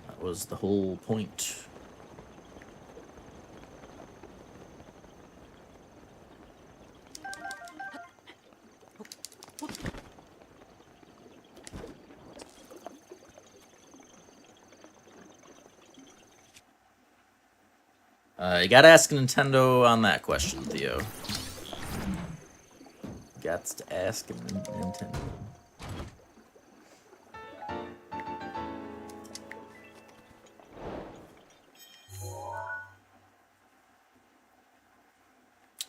That was the whole point. You gotta ask Nintendo on that question, Theo. Gots to ask Nintendo.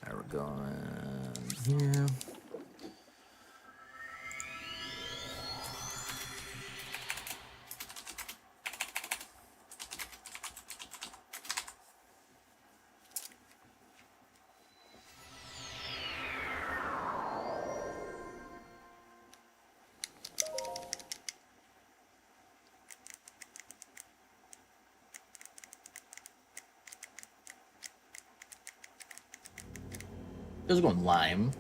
Alright, we're going here. It was going lime.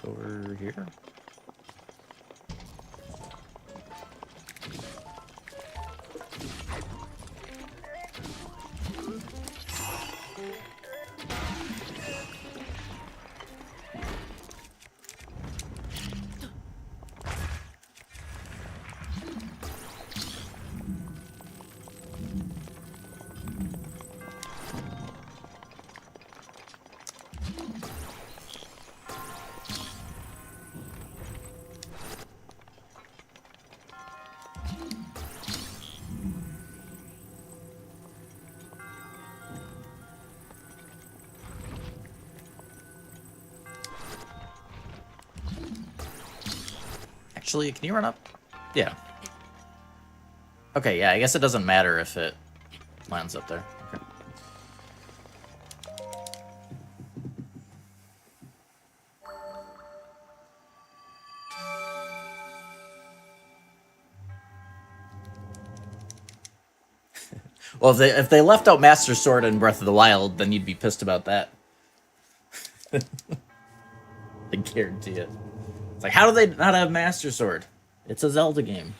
Over here. Actually, can you run up? Yeah. Okay, yeah, I guess it doesn't matter if it lands up there. Okay. Well, if they left out Master Sword in Breath of the Wild, then you'd be pissed about that. I guarantee it. It's like, how do they not have Master Sword? It's a Zelda game.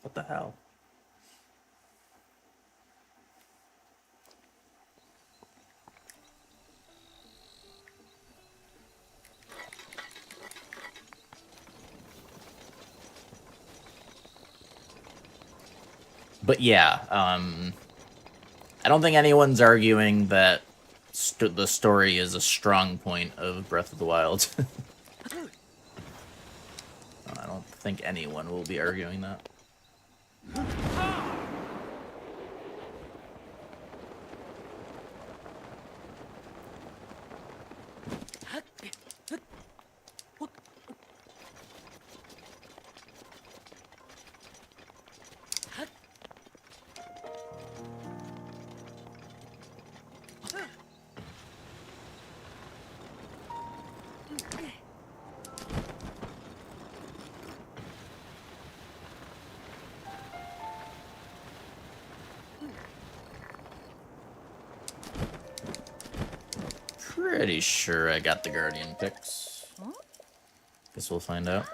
What the hell? But yeah, I don't think anyone's arguing that the story is a strong point of Breath of the Wild. I don't think anyone will be arguing that. Pretty sure I got the Guardian picks. Guess we'll find out.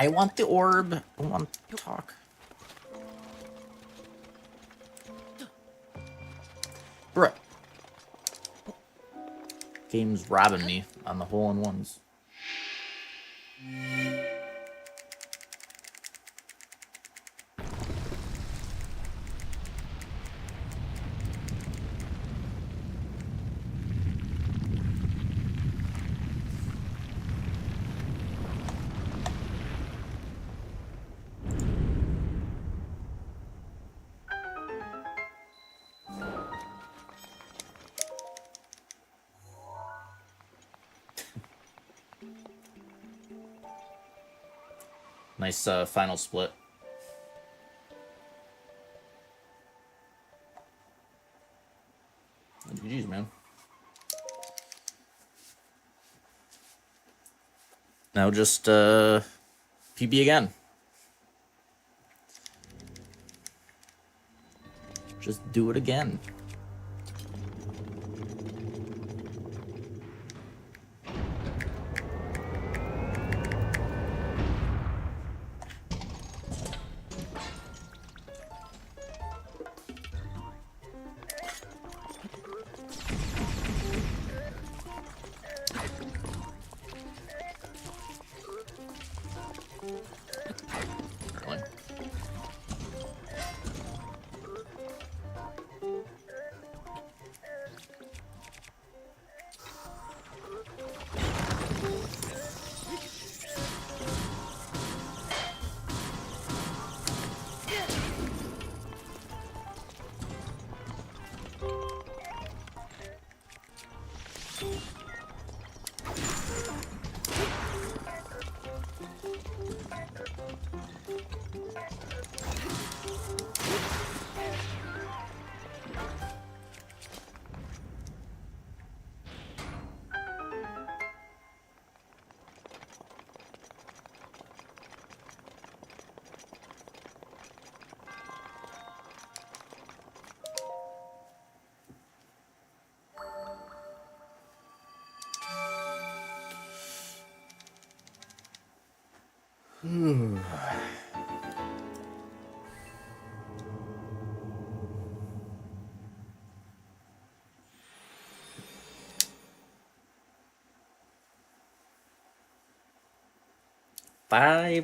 I want the orb. I want to talk. Bruh. Game's robbing me on the hole-in-ones. Nice final split. GG's, man. Now just PB again. Just do it again. 5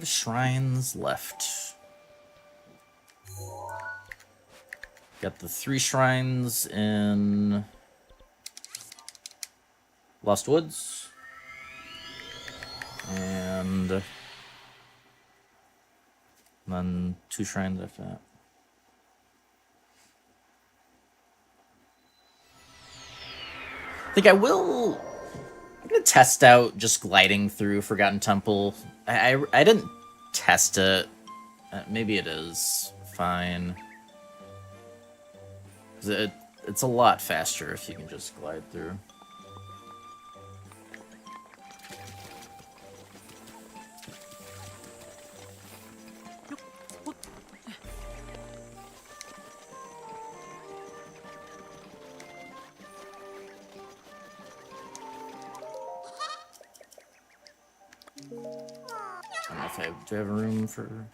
shrines left. Got the 3 shrines in Lost Woods. And then 2 shrines after that. I think I'm gonna test out just gliding through Forgotten Temple. I didn't test it. Maybe it is fine. 'Cause it's a lot faster if you can just glide through. I don't know if do I have room for...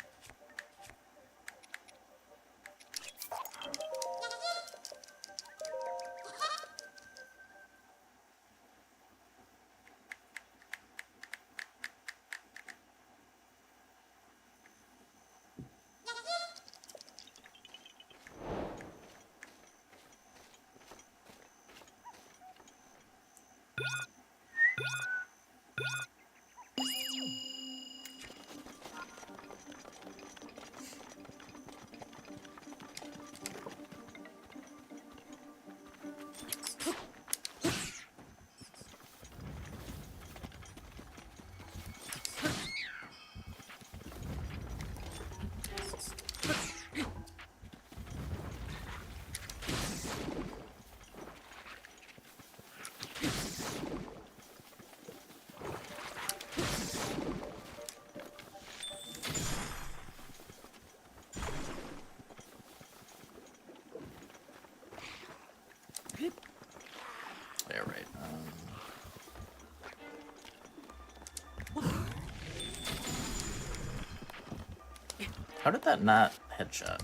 Yeah, right. How did that not headshot?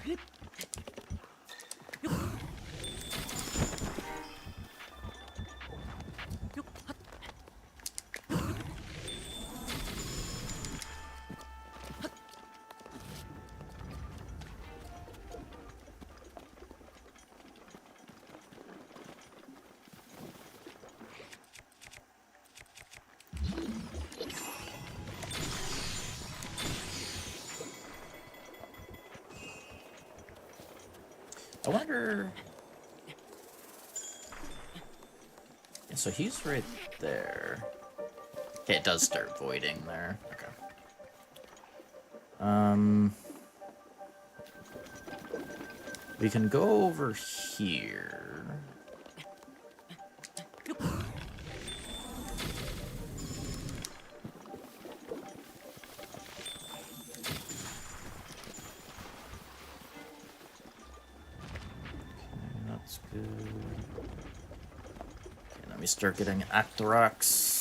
I wonder... Yeah, so he's right there. Okay, it does start voiding there. Okay. We can go over here. That's good. Okay, let me start getting Actorox.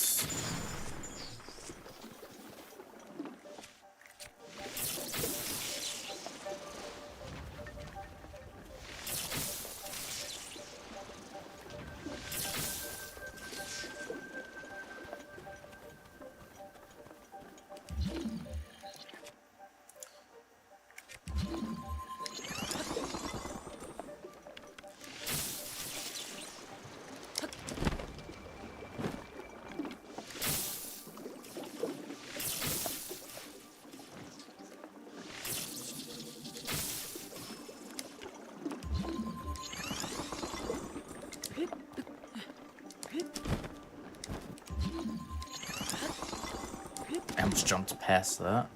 I almost jumped past that.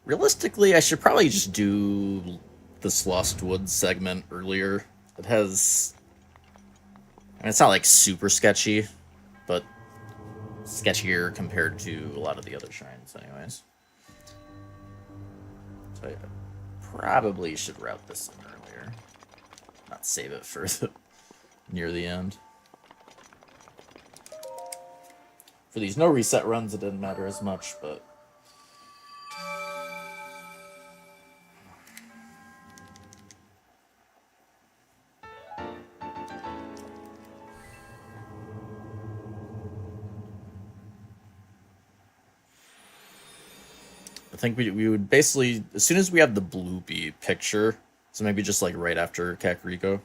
Realistically, I should probably just do this Lost Woods segment earlier. It has... I mean, it's not like super sketchy, but sketchier compared to a lot of the other shrines anyways. So I probably should route this in earlier. Not save it for near the end. For these no reset runs, it didn't matter as much, but... I think we would basically, as soon as we have the Bloopy picture, so maybe just like right after Kakariko.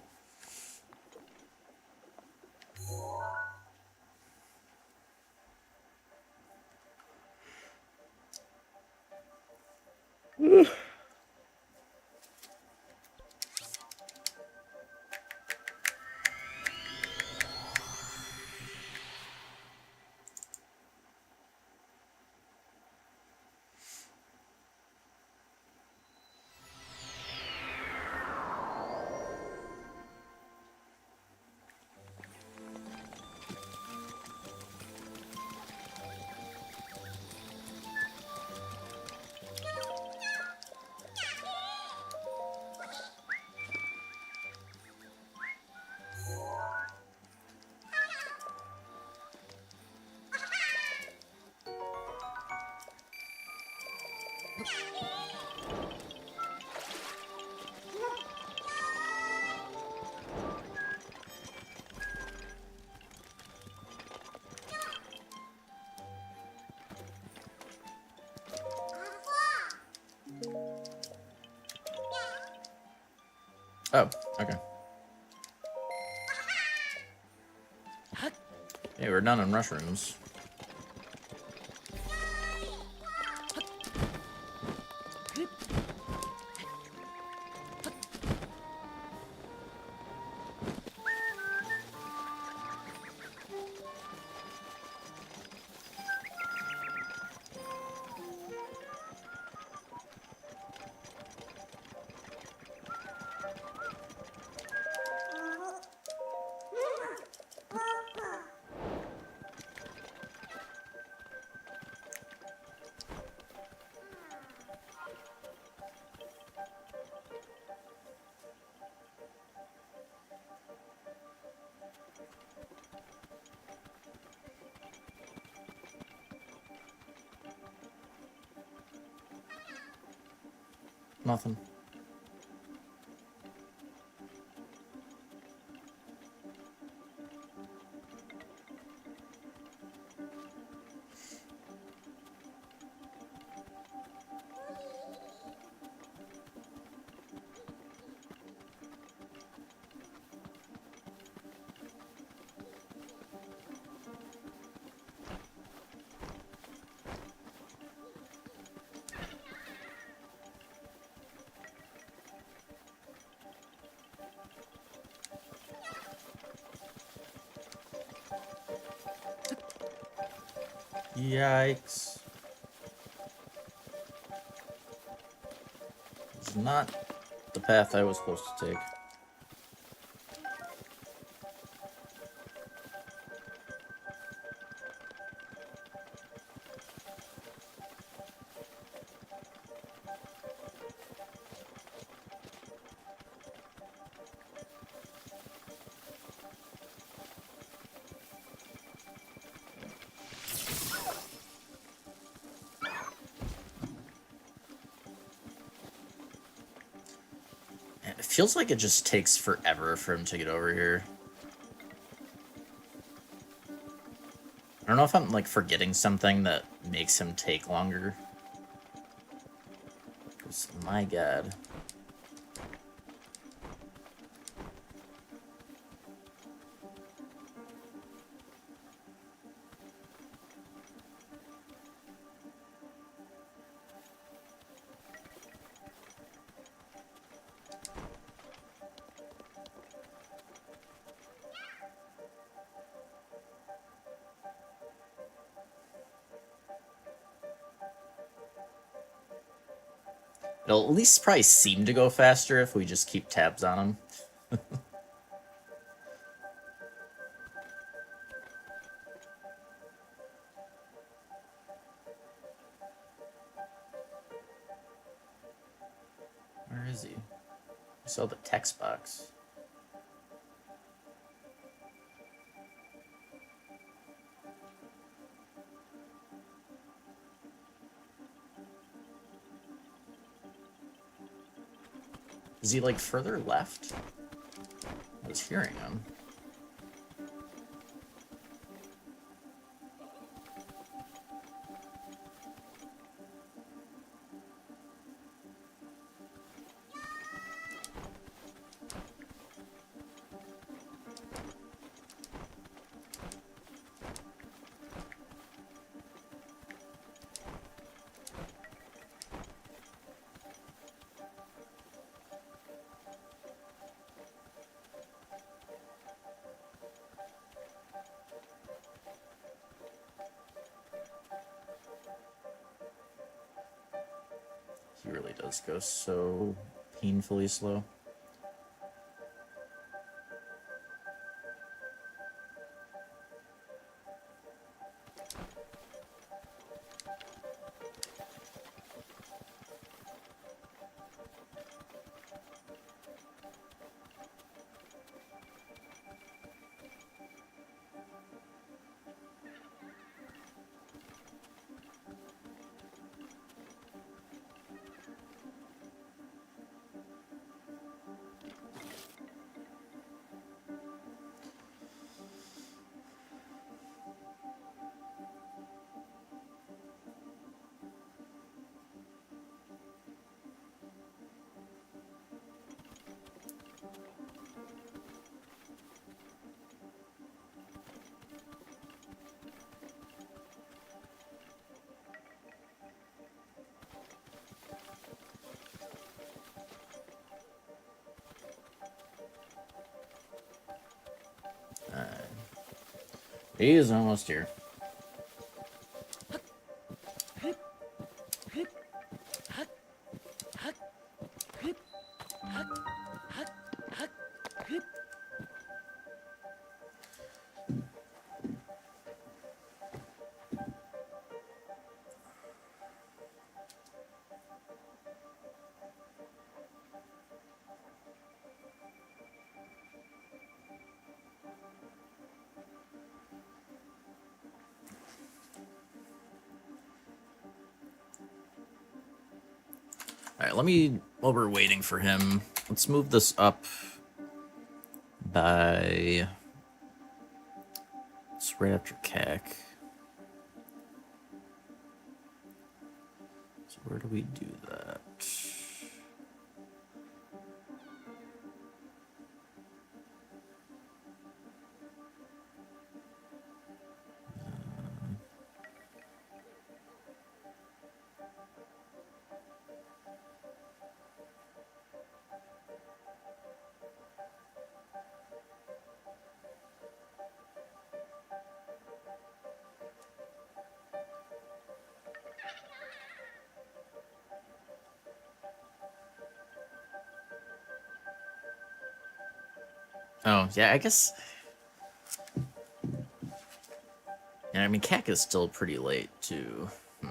Oh, okay. Hey, we're done on mushrooms. Nothing. Yikes. It's not the path I was supposed to take. It feels like it just takes forever for him to get over here. I don't know if I'm like forgetting something that makes him take longer. 'Cause, my god. It'll at least probably seem to go faster if we just keep tabs on them. Where is he? I saw the text box. Is he like further left? I was hearing him. He really does go so painfully slow. He is almost here. Alright, let me, while we're waiting for him, let's move this up by, it's right after CAC. So where do we do that? Oh, yeah, I guess. Yeah, I mean, CAC is still pretty late, too. I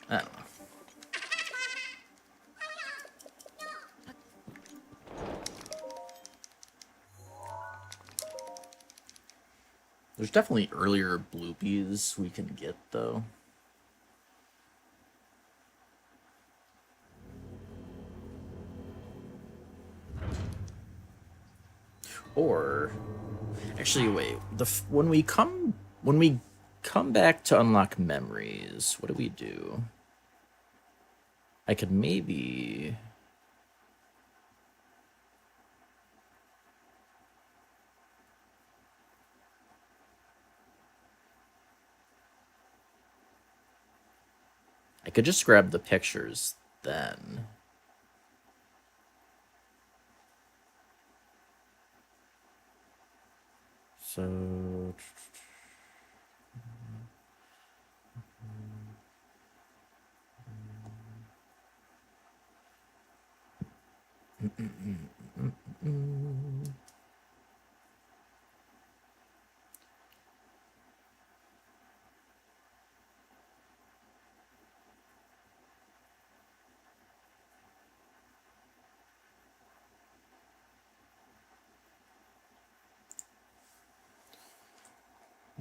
don't know. There's definitely earlier bloopies we can get, though. Or, actually, wait. When we come back to unlock memories, what do we do? I could maybe. I could just grab the pictures then. So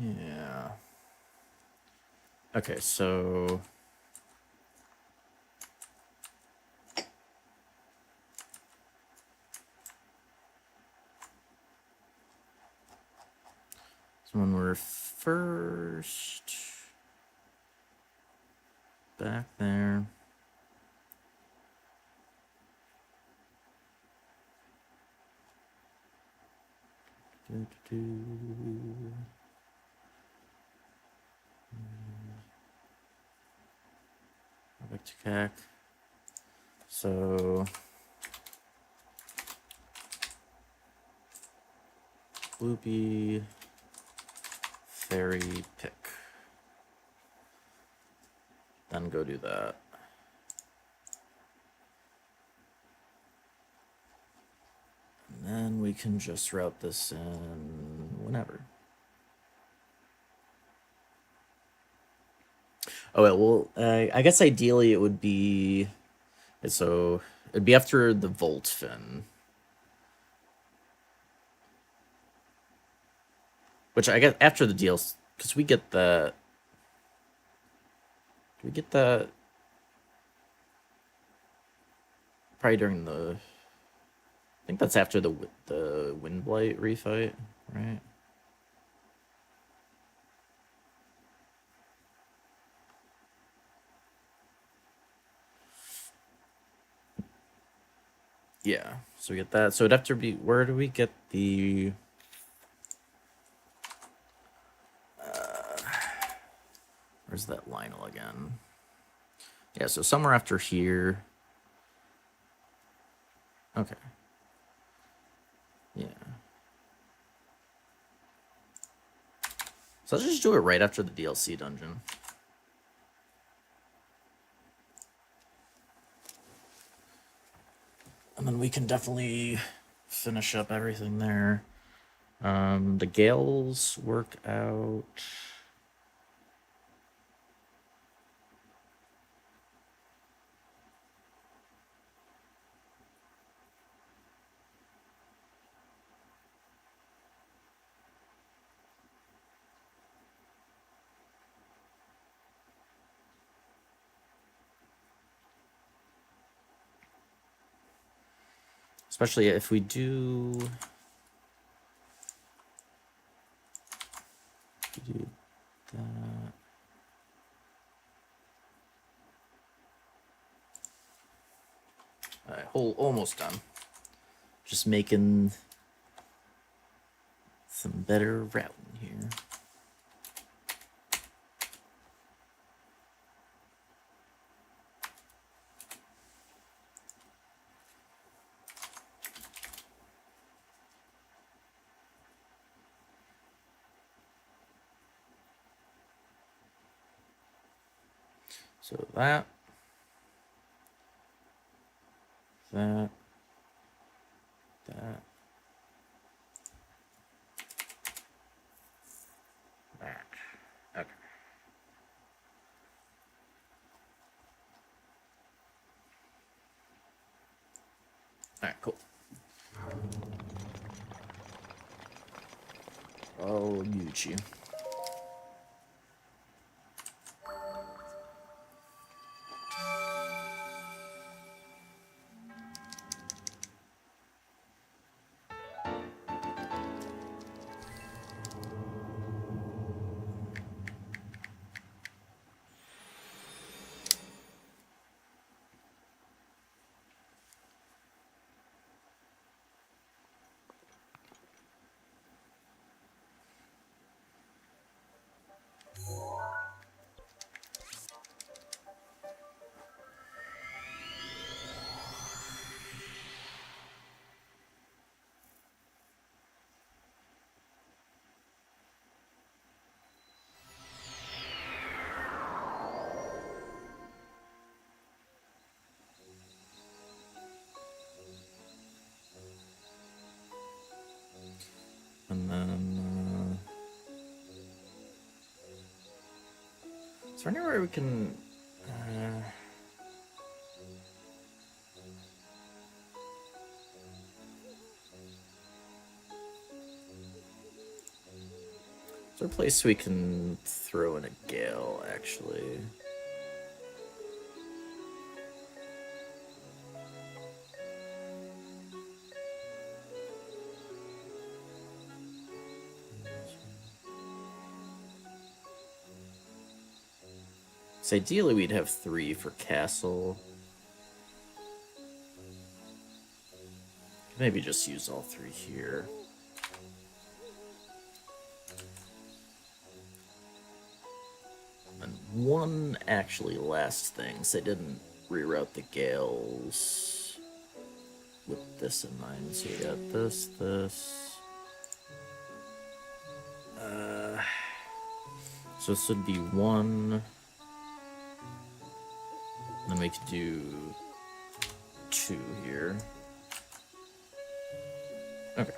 yeah. Okay, so when we're first back there. Go back to CAC. So Loopy Fairy pick. Then go do that. And then we can just route this in whenever. Oh, well, I guess ideally it would be... So, it'd be after the Volt Fin. Which I guess after the DLC, because we get the... Do we get the... Probably during the... I think that's after the Windblight refight, right? Yeah, so we get that. So it'd have to be... Where do we get the... Where's that Lionel again? Yeah, so somewhere after here. Okay. Yeah. So let's just do it right after the DLC dungeon. And then we can definitely finish up everything there. The Gales work out. Especially if we do... that. Alright, almost done. Just making some better routing here. So that, that, that, that. Okay. All right, cool. I'll mute you. And then... is there anywhere we can... is there a place we can throw in a gale, actually? So ideally we'd have 3 for castle. Maybe just use all 3 here. And one actually last thing, so I didn't reroute the gales with this in mind. So you got this. So this would be 1. Then we could do 2 here. Okay.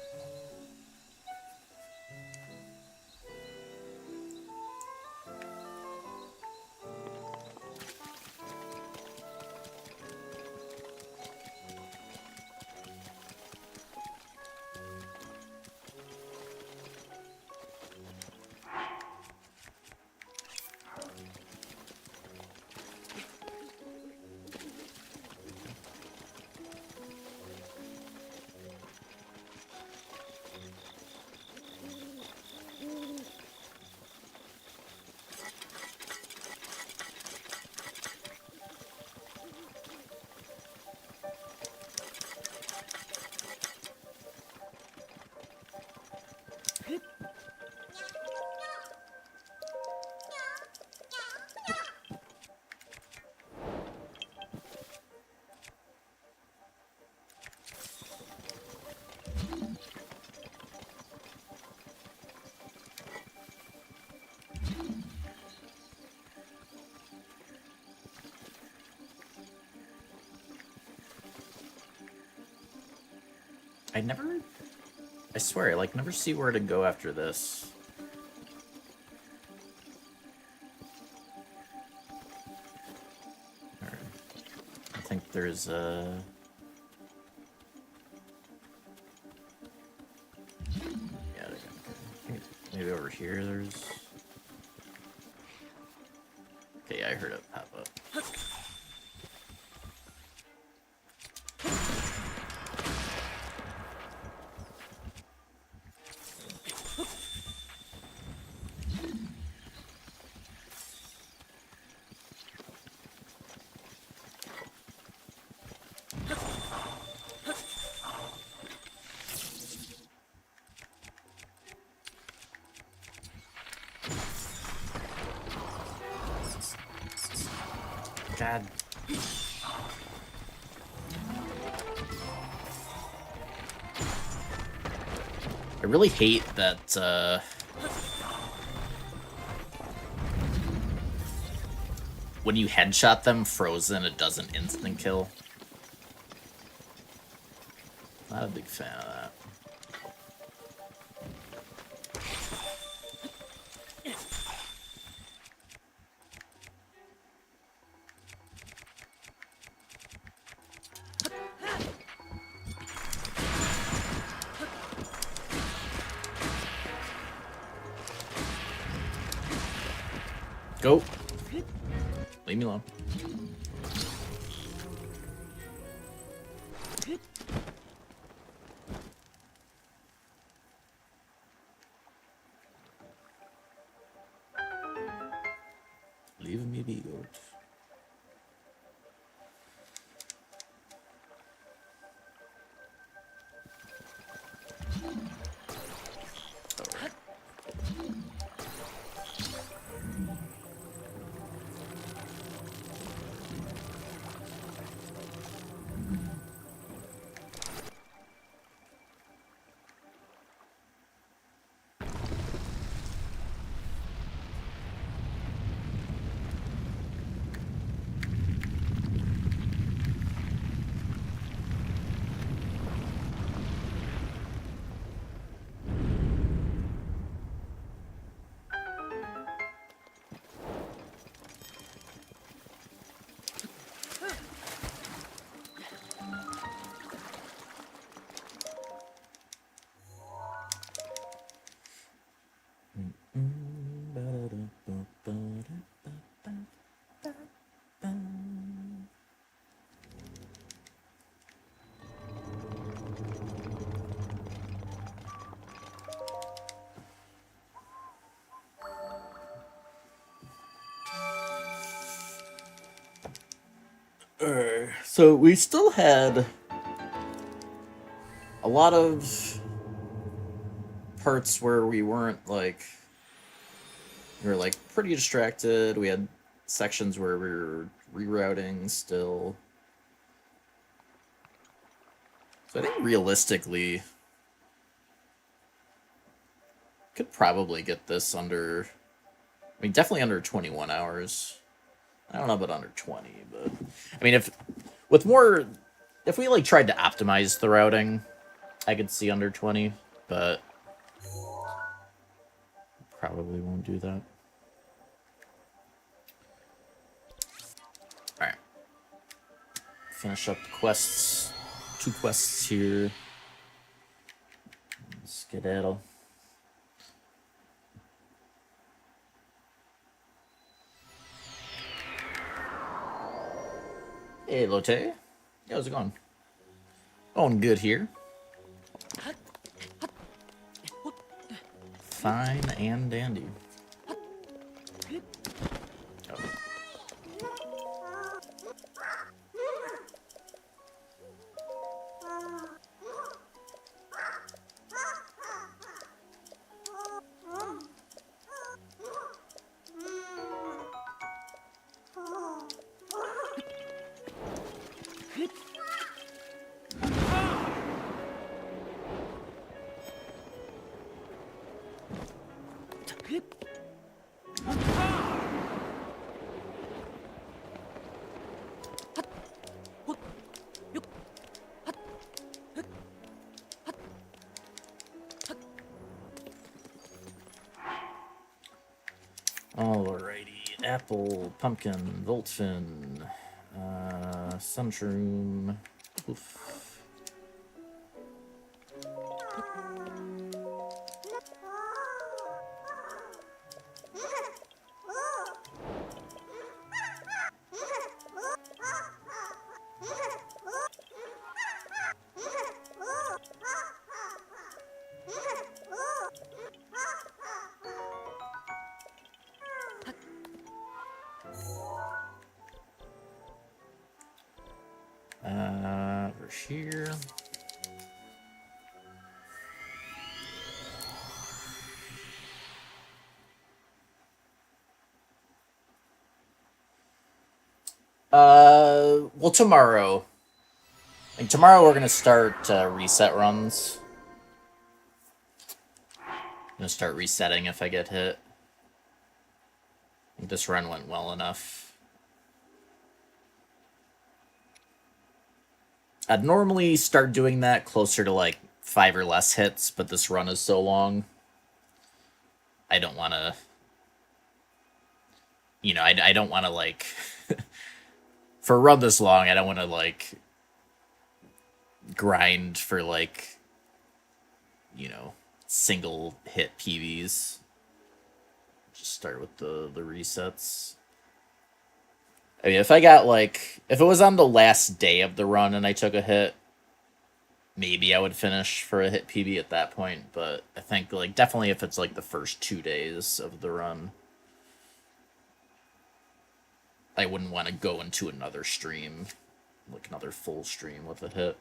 I swear, I like never see where to go after this. Alright. I think there's a... yeah, maybe over here there's... okay, yeah, I heard it pop up. God. I really hate that, when you headshot them frozen, it doesn't instant kill. Not a big fan of that. Go. Leave me alone. Leave me be, goat. So we still had a lot of parts where we weren't like, we were like pretty distracted. We had sections where we were rerouting still. So I think realistically, could probably get this under, I mean, definitely under 21 hours. I don't know about under 20, but I mean, if with more, if we like tried to optimize the routing, I could see under 20, but probably won't do that. Alright. Finish up the quests. 2 quests here. Skedaddle. Hey, Lotte. How's it going? Going good here. Fine and dandy. Oh. Alrighty, apple, pumpkin, Voltfin, sunshroom, oof. Over here. Well, tomorrow. Like, tomorrow we're gonna start reset runs. I'm gonna start resetting if I get hit. I think this run went well enough. I'd normally start doing that closer to like 5 or less hits, but this run is so long. I don't want to, you know, I don't want to like, for a run this long, I don't want to like grind for like, you know, single hit PVs. Just start with the resets. I mean, if I got like, if it was on the last day of the run and I took a hit, maybe I would finish for a hit PB at that point. But I think like definitely if it's like the first 2 days of the run, I wouldn't want to go into another stream, like another full stream with a hit.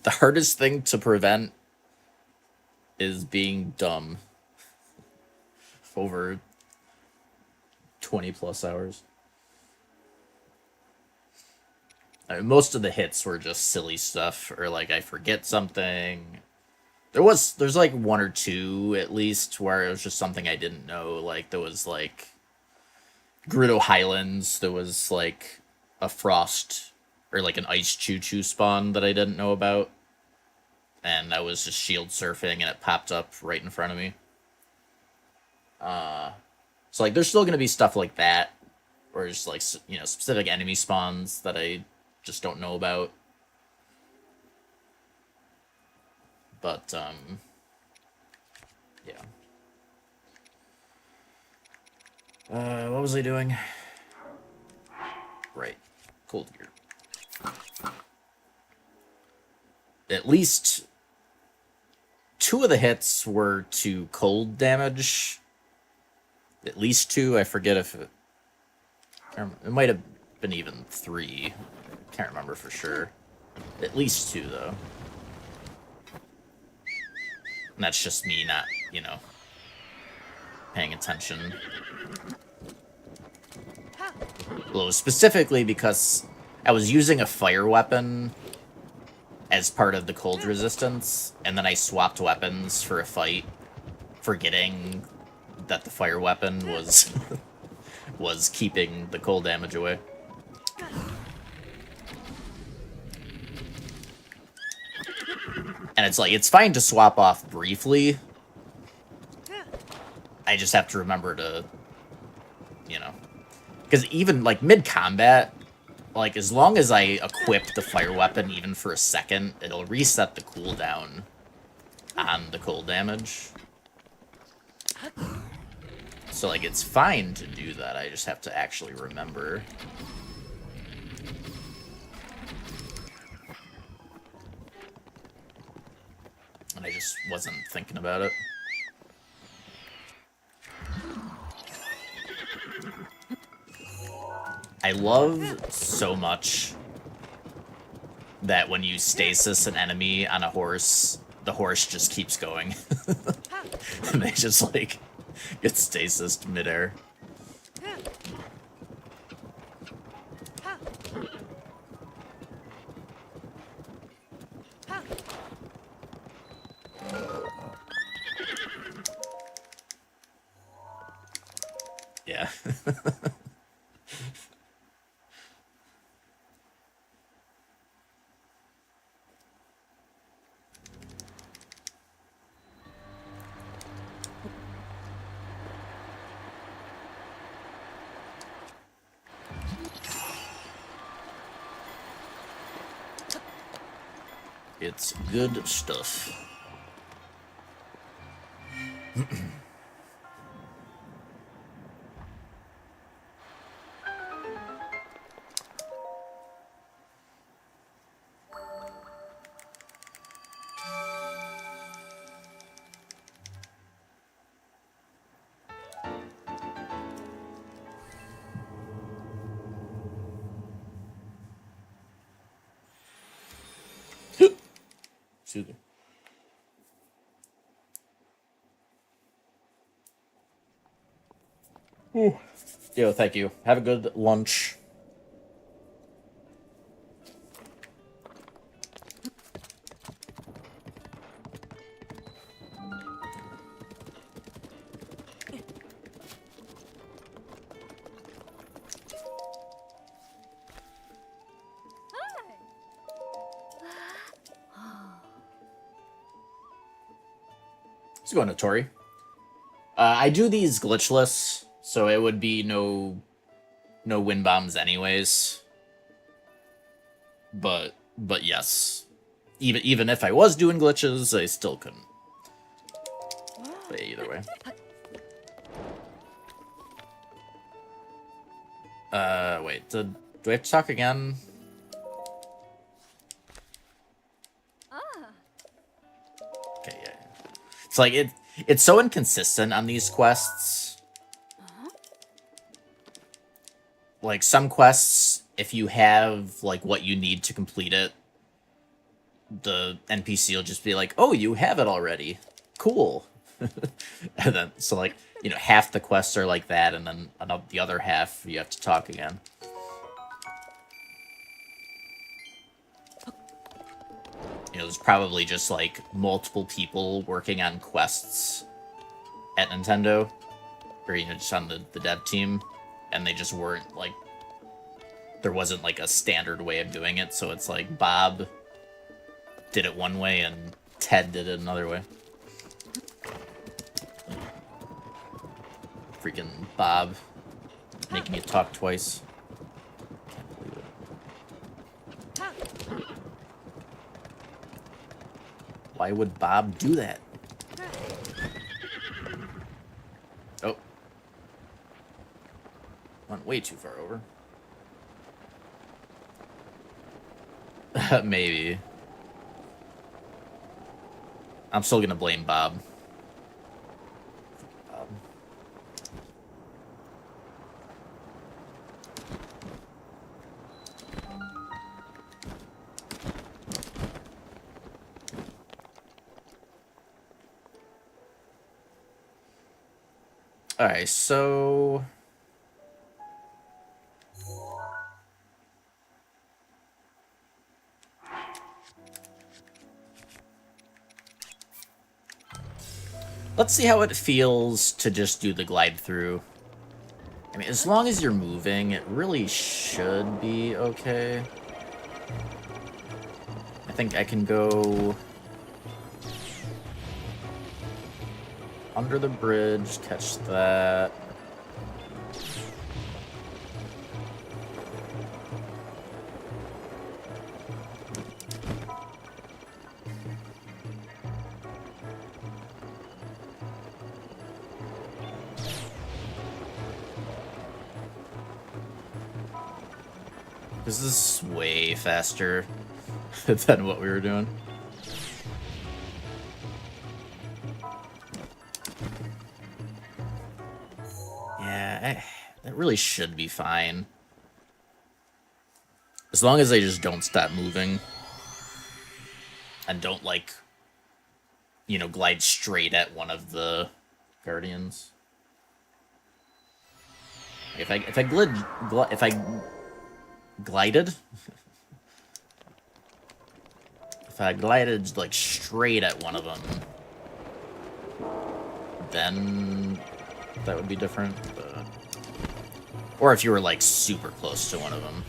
The hardest thing to prevent is being dumb. Over 20 plus hours. I mean, most of the hits were just silly stuff, or like I forget something. There's like 1 or 2 at least where it was just something I didn't know. Like there was like Gerudo Highlands, there was like a frost or like an ice choo-choo spawn that I didn't know about. And I was just shield surfing and it popped up right in front of me. So like there's still going to be stuff like that, or just like, you know, specific enemy spawns that I just don't know about. But yeah. What was I doing? Right, cold gear. At least 2 of the hits were to cold damage. At least 2. I forget if it might have been even 3. Can't remember for sure. At least 2 though. And that's just me not, you know, paying attention. Well, specifically because I was using a fire weapon as part of the cold resistance, and then I swapped weapons for a fight, forgetting that the fire weapon was was keeping the cold damage away. And it's like, it's fine to swap off briefly. I just have to remember to, you know, because even like mid-combat, like as long as I equip the fire weapon even for a second, it'll reset the cooldown on the cold damage. So like it's fine to do that, I just have to actually remember. And I just wasn't thinking about it. I love so much that when you stasis an enemy on a horse, the horse just keeps going. And they just like get stasised midair. Yeah. It's good stuff. Excuse me. Ooh. Yo, thank you. Have a good lunch. How's it going, Notori? I do these glitchless, so it would be no wind bombs anyways. But yes, even if I was doing glitches, I still couldn't. But either way. Wait, do I have to talk again? Okay, yeah. It's like it's so inconsistent on these quests. Like some quests, if you have like what you need to complete it, the NPC will just be like, "Oh, you have it already. Cool." And then so like, you know, half the quests are like that, and then the other half you have to talk again. You know, there's probably just like multiple people working on quests at Nintendo, or you know, just on the dev team, and they just weren't like, there wasn't like a standard way of doing it, so it's like Bob did it one way and Ted did it another way. Freaking Bob making you talk twice. Can't believe it. Why would Bob do that? Oh. Went way too far over. Maybe. I'm still gonna blame Bob. Alright, so... let's see how it feels to just do the glide through. I mean, as long as you're moving, it really should be okay. I think I can go under the bridge, catch that. This is way faster than what we were doing. Yeah, that really should be fine. As long as I just don't stop moving. And don't, like, you know, glide straight at one of the guardians. If I glided, if I glided like straight at one of them, then that would be different. Or if you were like super close to one of them.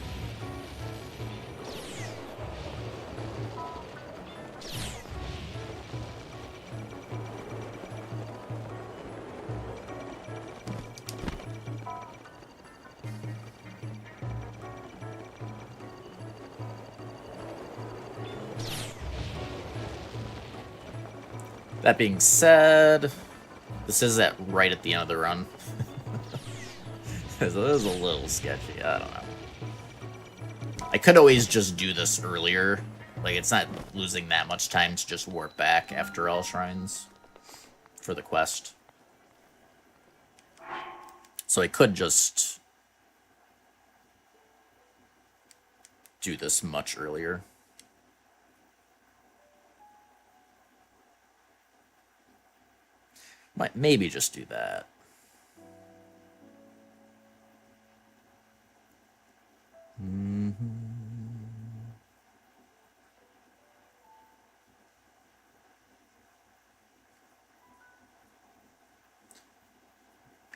That being said, this is right at the end of the run. So this is a little sketchy, I don't know. I could always just do this earlier. Like, it's not losing that much time to just warp back after all shrines for the quest. So I could just do this much earlier. Might maybe just do that.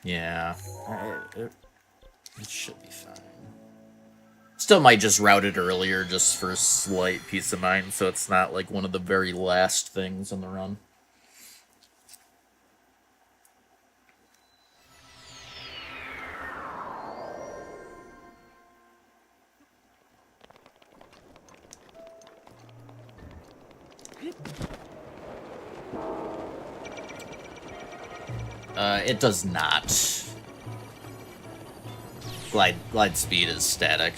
Yeah, it should be fine. Still might just route it earlier just for slight peace of mind, so it's not like one of the very last things in the run. It does not. Glide speed is static.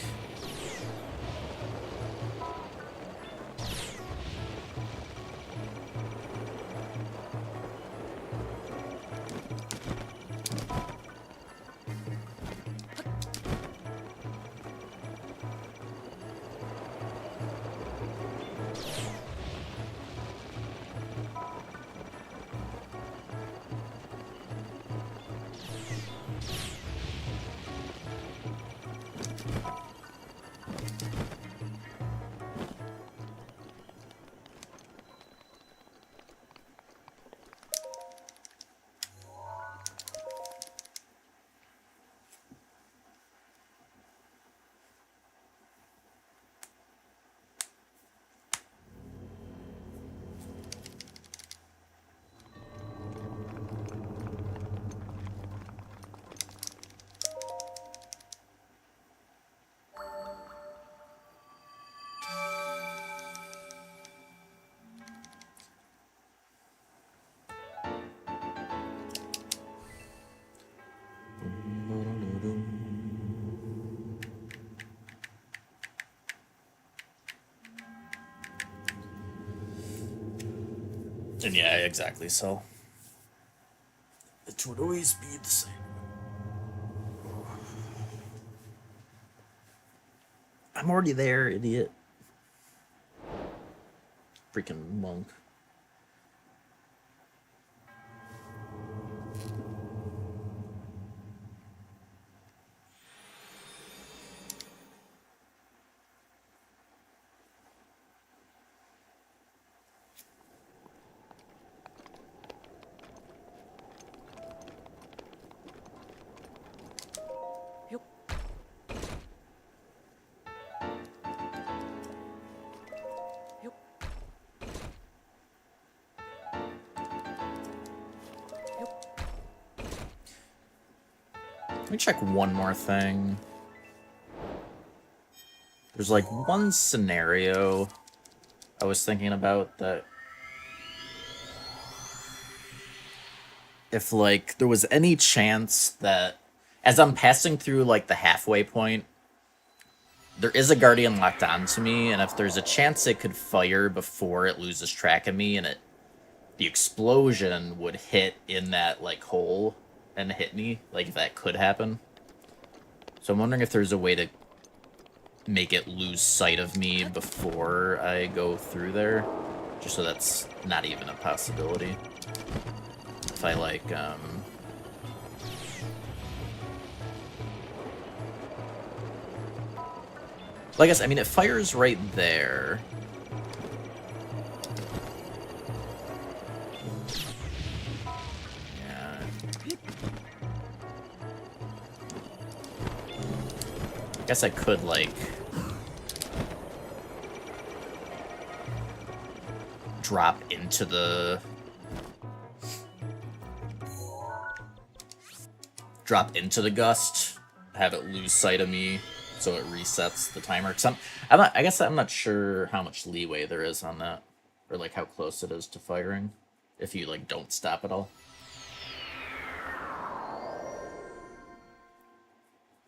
And yeah, exactly, so it would always be the same. I'm already there, idiot. Freaking monk. me check one more thing. There's like one scenario I was thinking about that if like there was any chance that as I'm passing through like the halfway point, there is a guardian locked onto me, and if there's a chance it could fire before it loses track of me and the explosion would hit in that like hole and hit me, like if that could happen. So I'm wondering if there's a way to make it lose sight of me before I go through there, just so that's not even a possibility. If I like I guess, I mean, it fires right there. Yeah. I guess I could, like, drop into the... gust, have it lose sight of me, so it resets the timer. Cause I guess I'm not sure how much leeway there is on that, or like how close it is to firing, if you like don't stop at all.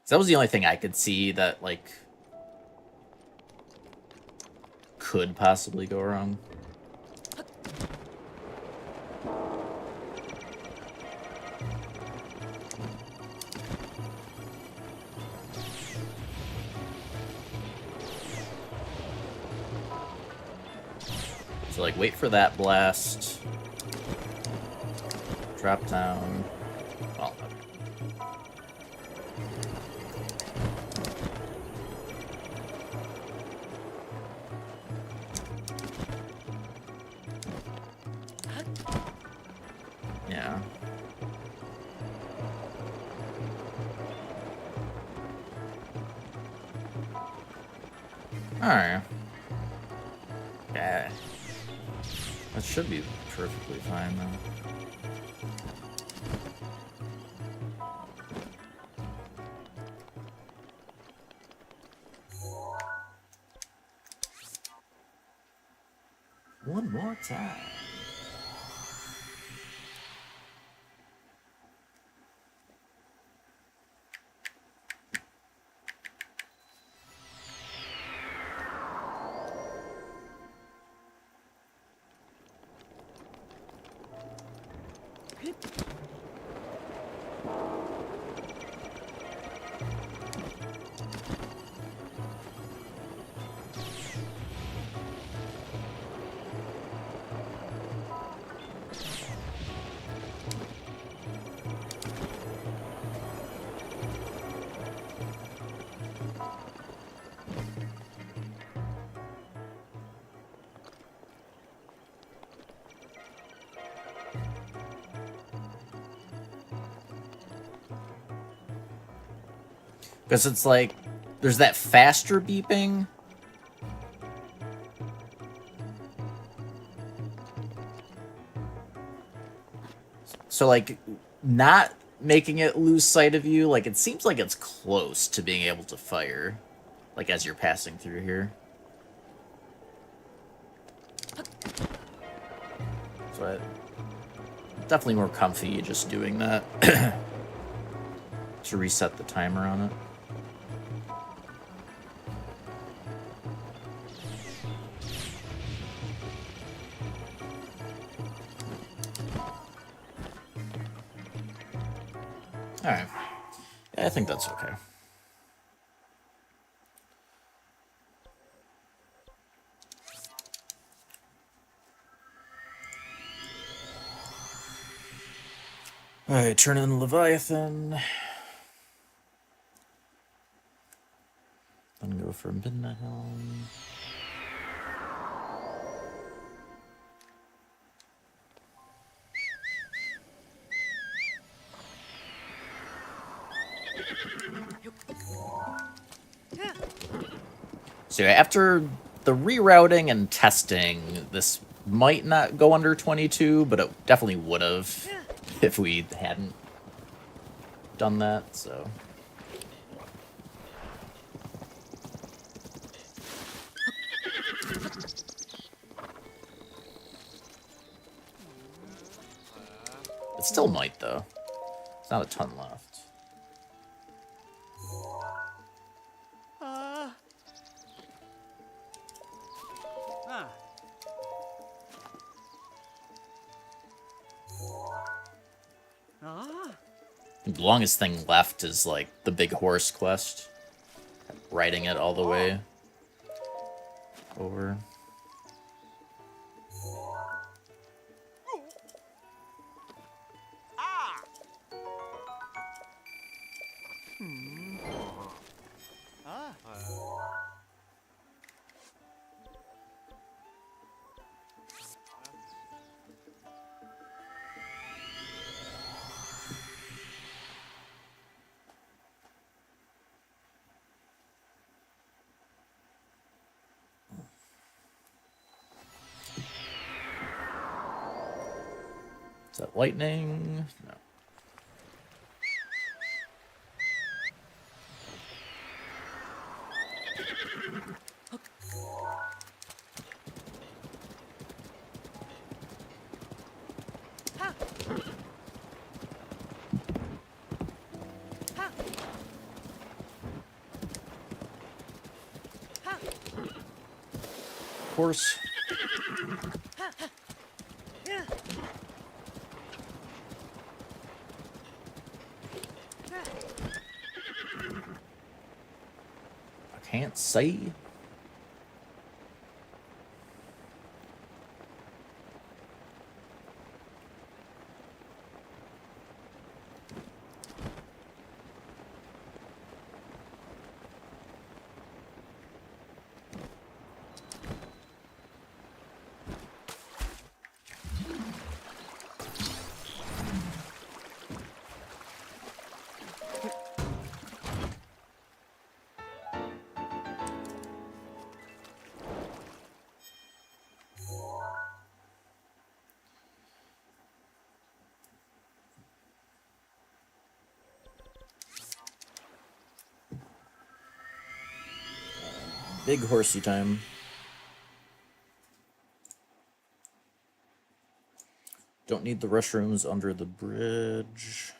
So that was the only thing I could see that like could possibly go wrong. So, like, wait for that blast. Drop down. Well, yeah. Alright. Yeah. That should be perfectly fine, though. One more time. Because it's like, there's that faster beeping. So, like, not making it lose sight of you, like, it seems like it's close to being able to fire, like, as you're passing through here. So, definitely more comfy just doing that to reset the timer on it. Alright. Yeah, I think that's okay. Alright, turn in Leviathan. Then go for Midnight Helm. So after the rerouting and testing, this might not go under 22, but it definitely would have if we hadn't. done that, so. It still might, though. It's not a ton left. Ah. Ah. Ah. The longest thing left is, like, the big horse quest. Riding it all the way over. Is that lightning? No. Horse. I can't say. Big horsey time. Don't need the restrooms under the bridge.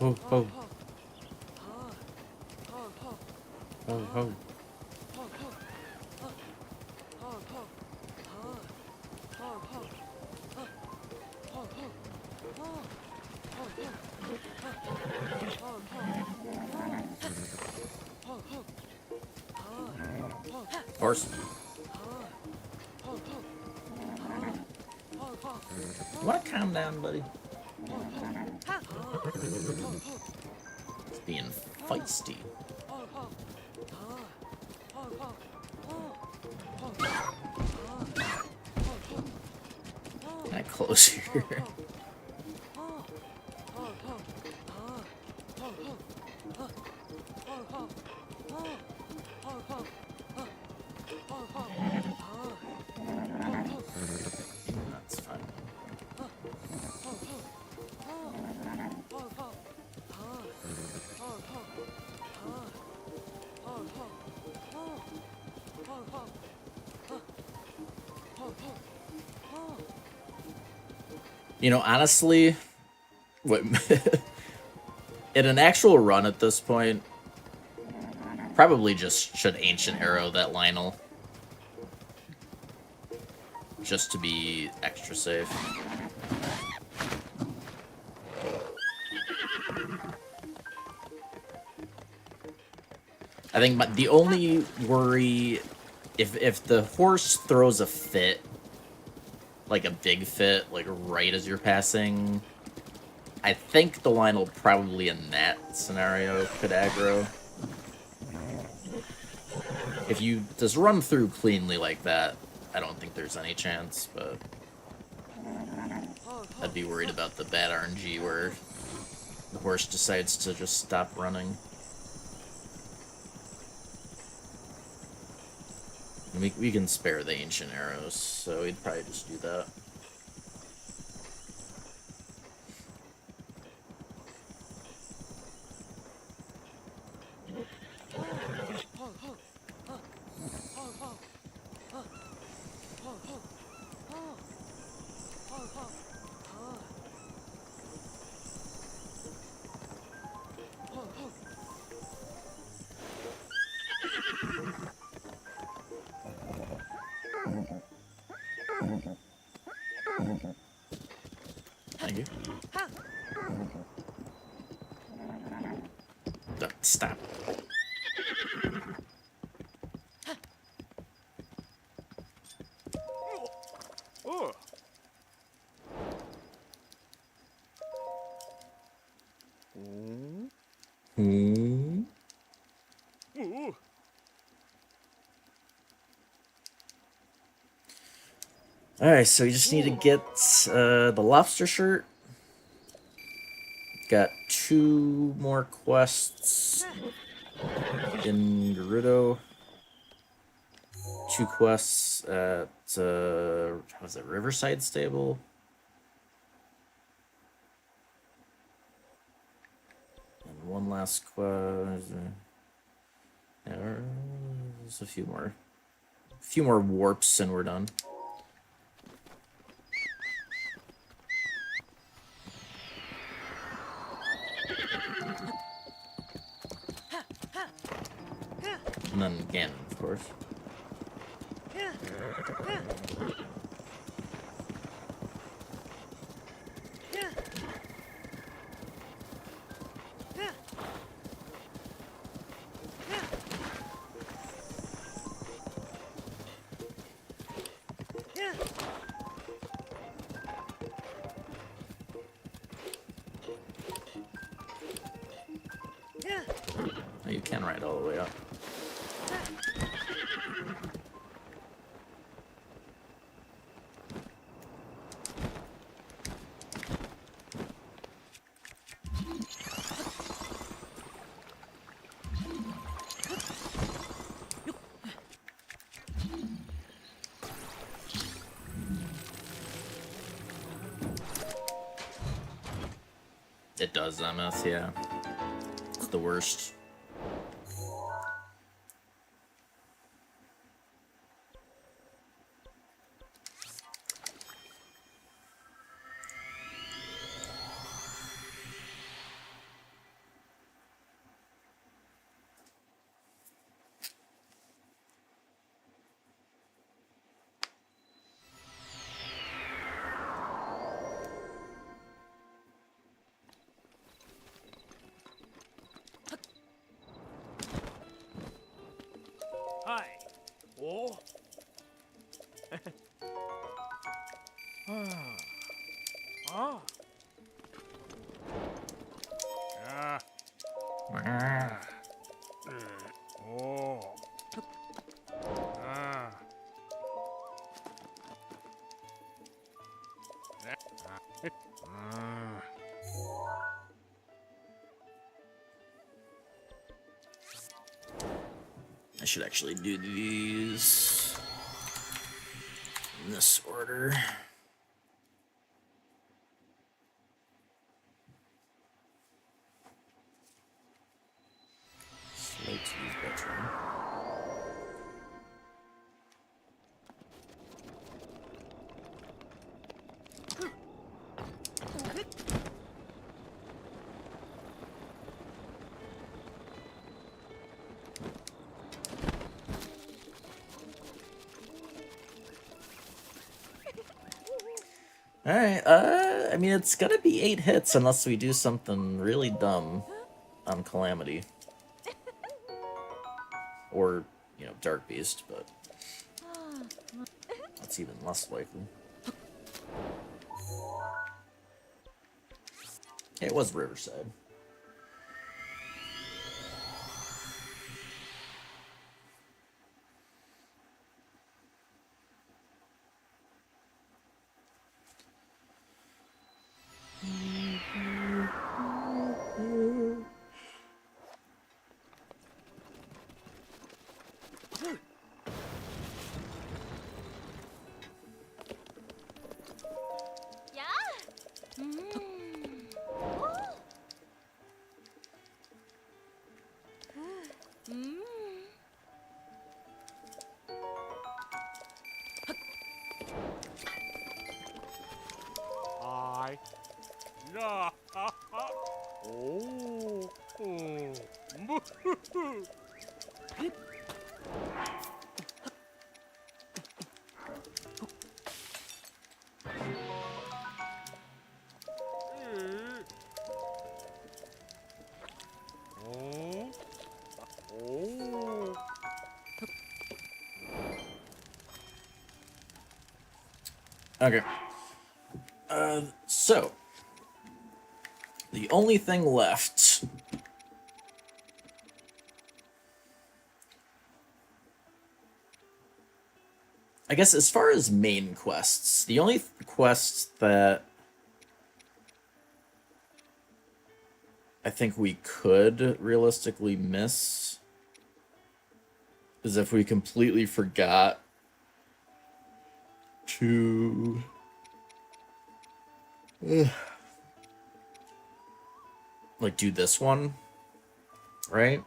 Ho ho. Ho ho. Horse. You wanna calm down, buddy? It's being feisty. Can I close here? That's fine. You know, honestly, what in an actual run at this point, probably just should Ancient Arrow that Lionel. Just to be extra safe. I think the only worry, if the horse throws a fit, like a big fit, like right as you're passing, I think the Lionel probably in that scenario could aggro. If you just run through cleanly like that, I don't think there's any chance, but I'd be worried about the bad RNG where the horse decides to just stop running. We can spare the Ancient Arrows, so we'd probably just do that. Thank you. Stop. Oh. Hmm. Ooh. Alright, so we just need to get the lobster shirt. Got 2 more quests in Gerudo. 2 quests at what was it, Riverside Stable? And 1 last quest. Yeah, there's a few more. A few more warps and we're done. And then Ganon, of course. Oh, you can ride all the way up. It does, MS, yeah. It's the worst. Hi. Oh. Ah. Ah. Oh. Ah. Ah. I should actually do these in this order. Alright, I mean, it's gonna be 8 hits unless we do something really dumb on Calamity. Or, you know, Dark Beast, but that's even less likely. It was Riverside. I. Yeah. Oh. Oh. Oh. Oh. Okay. So the only thing left I guess as far as main quests, the only quests that I think we could realistically miss is if we completely forgot to like do this one, right?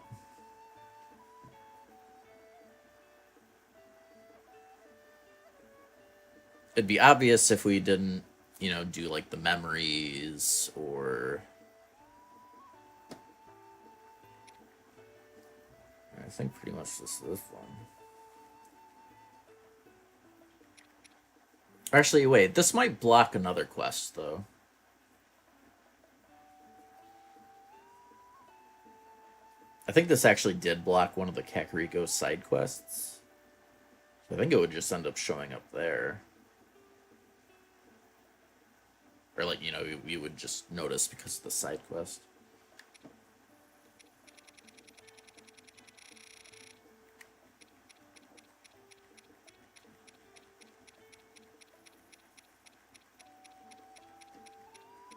It'd be obvious if we didn't, you know, do like the memories or I think pretty much just this one. Actually, wait, this might block another quest, though. I think this actually did block one of the Kakariko side quests. So I think it would just end up showing up there. Or, like, you know, you would just notice because of the side quest.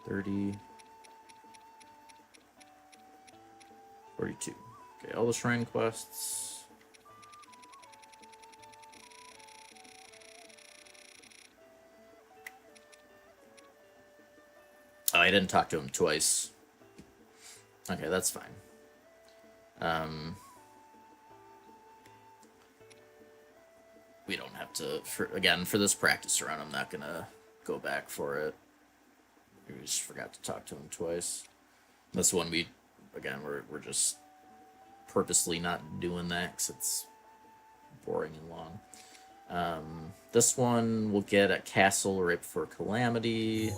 $30. 42. Okay, all the shrine quests. Oh, I didn't talk to him twice. Okay, that's fine. We don't have to, for this practice round, I'm not gonna go back for it. We just forgot to talk to him twice. This one, we're just purposely not doing that because it's boring and long. This one we'll get at Castle right before Calamity.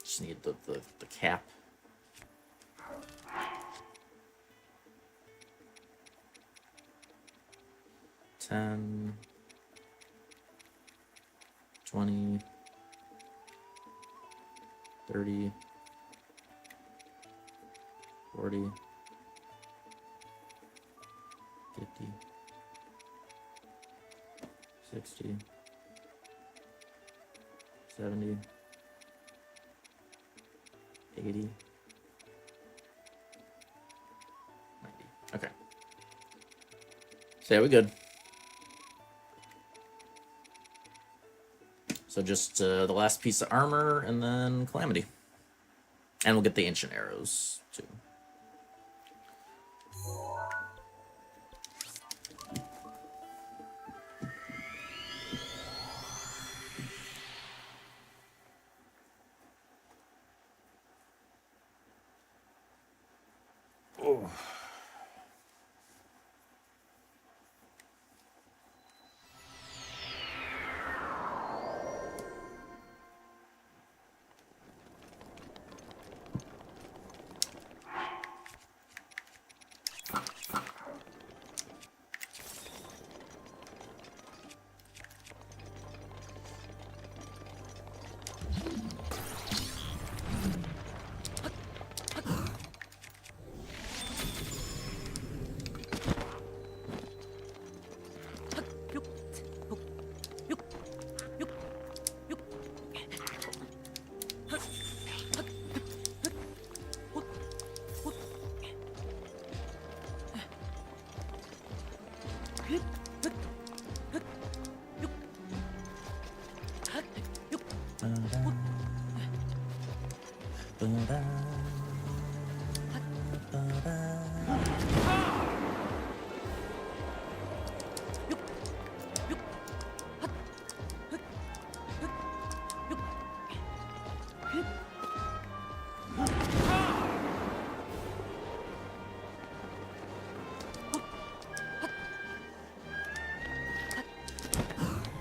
Just need the cap. $10, $20, $30, $40, $50, $60, $70, $80, $90. Okay. So yeah, we're good. So just the last piece of armor, and then Calamity. And we'll get the Ancient Arrows, too. Oh.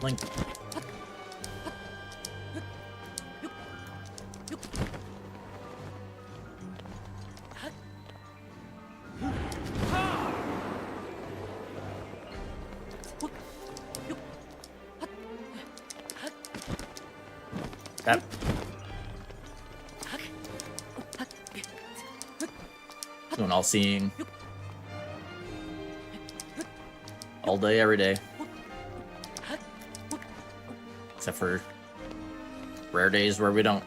Link. That. Doing all seeing. All day, every day. Except for rare days where we don't.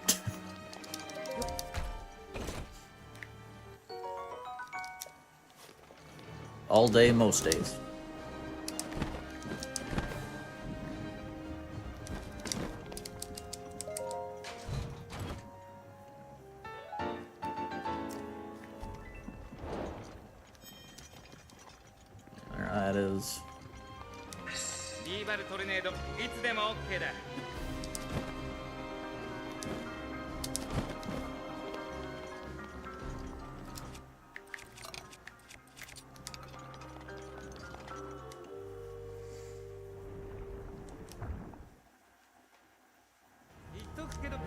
All day, most days. There that is. リーバルトルネードいつでも OK だ。言っとくけど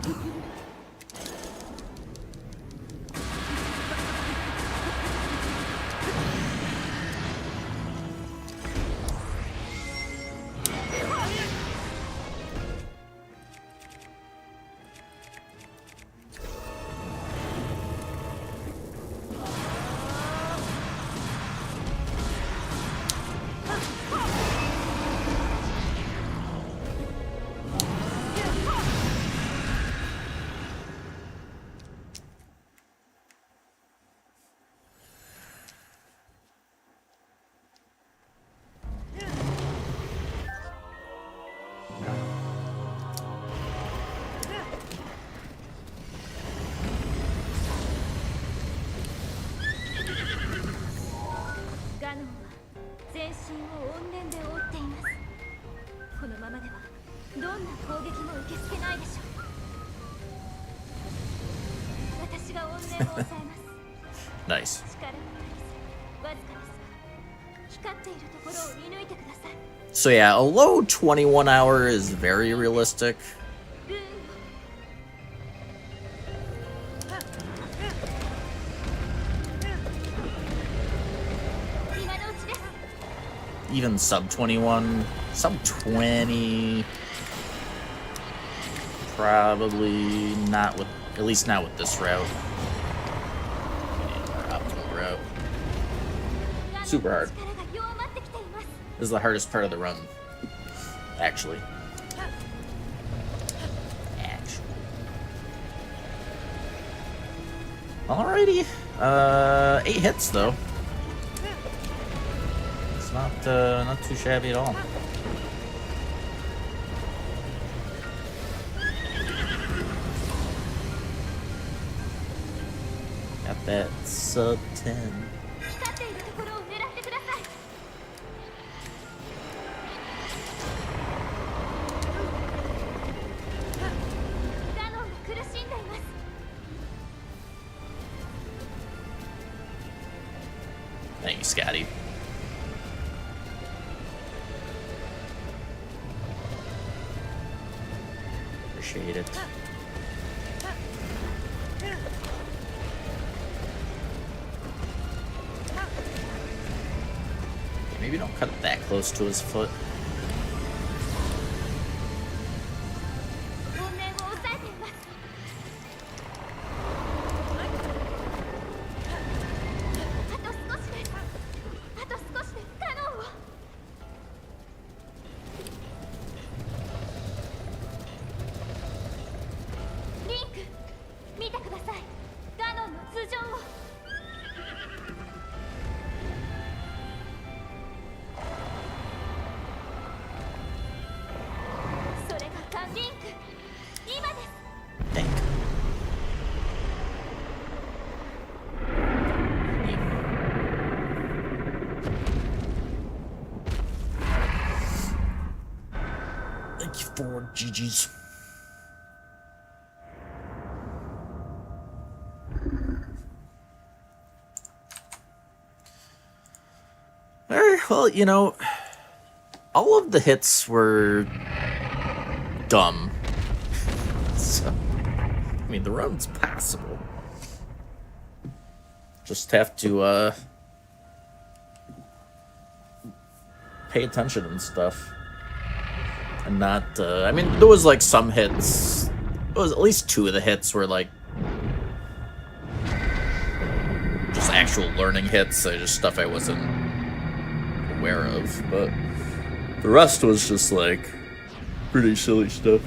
君は ガノンは全身を怨念で覆っています。このままではどんな攻撃も受け付けないでしょう。私が怨念を抑えます。 Nice. 力のないわずかですが光っているところを射抜いてください。 So yeah, a low 21 hour is very realistic. ルーンを 今のうちです。 Even sub 21, sub 20, probably not with, at least not with this route. Our optimal route. Super hard. 力が弱まってきています。 This is the hardest part of the run, actually. Alrighty, 8 hits though. It's not too shabby at all. Got that sub 10. 光っているところを狙ってください。 ガノンが苦しんでいます。 Thank you, Scotty. Appreciate it. maybe don't cut it that close to his foot. 怨念を抑えています。あと少しです。あと少しで不可能を。リンク、見てください。ガノンの頭上を。それがリンク、今です。 Dang. Thank you for GG's. Alright, well, you know, all of the hits were dumb. So, I mean, the run's passable. Just have to, pay attention and stuff. And not, I mean, there was, like, some hits. It was at least 2 of the hits were, like, just actual learning hits. Just stuff I wasn't aware of. But the rest was just, like, pretty silly stuff.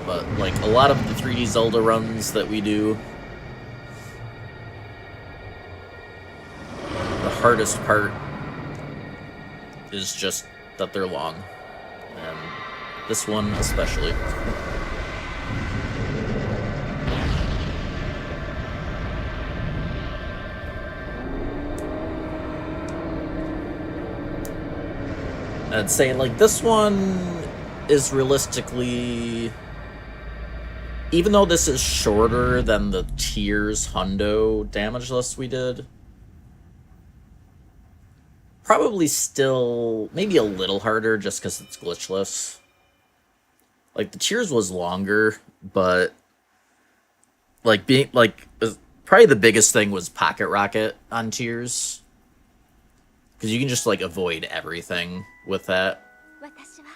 But, like, a lot of the 3D Zelda runs that we do, the hardest part is just that they're long. And this one especially. I'd say, like, this one is realistically, even though this is shorter than the Tears Hundo damage list we did, probably still maybe a little harder just because it's glitchless. Like, the Tears was longer, but like being like probably the biggest thing was Pocket Rocket on Tears, because you can just like avoid everything with that. 私は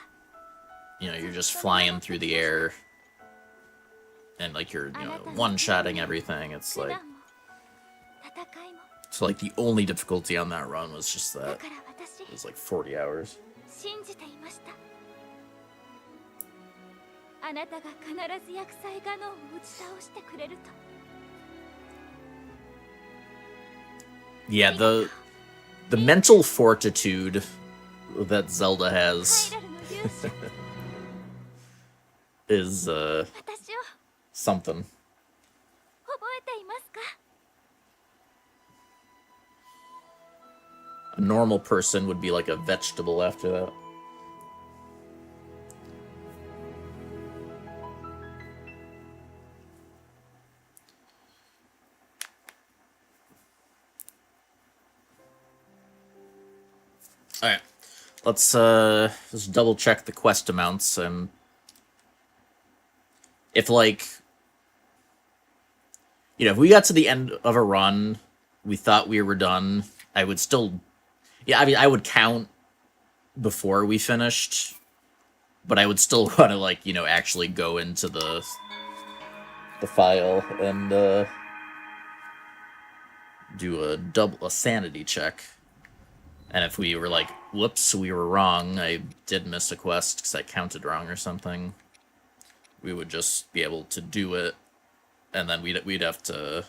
You know, you're just flying through the air, and like you're, you know, one-shotting everything. It's 苦 like, 難も戦いも so like the only difficulty on that run was just だ that から私 it was like 40 hours. 信じていました。あなたが必ず薬剤ガノンを打ち倒してくれると。 Yeah, the mental fortitude that Zelda has ハイラルの勇者、 is 私を something. 覚えていますか？ A normal person would be like a vegetable after that. Alright. Let's just double check the quest amounts. If like, you know, if we got to the end of a run, we thought we were done, I would still, yeah, I mean, I would count before we finished, but I would still want to, like, you know, actually go into the file and do a sanity check. And if we were like, whoops, we were wrong, I did miss a quest because I counted wrong or something, we would just be able to do it, and then we'd have to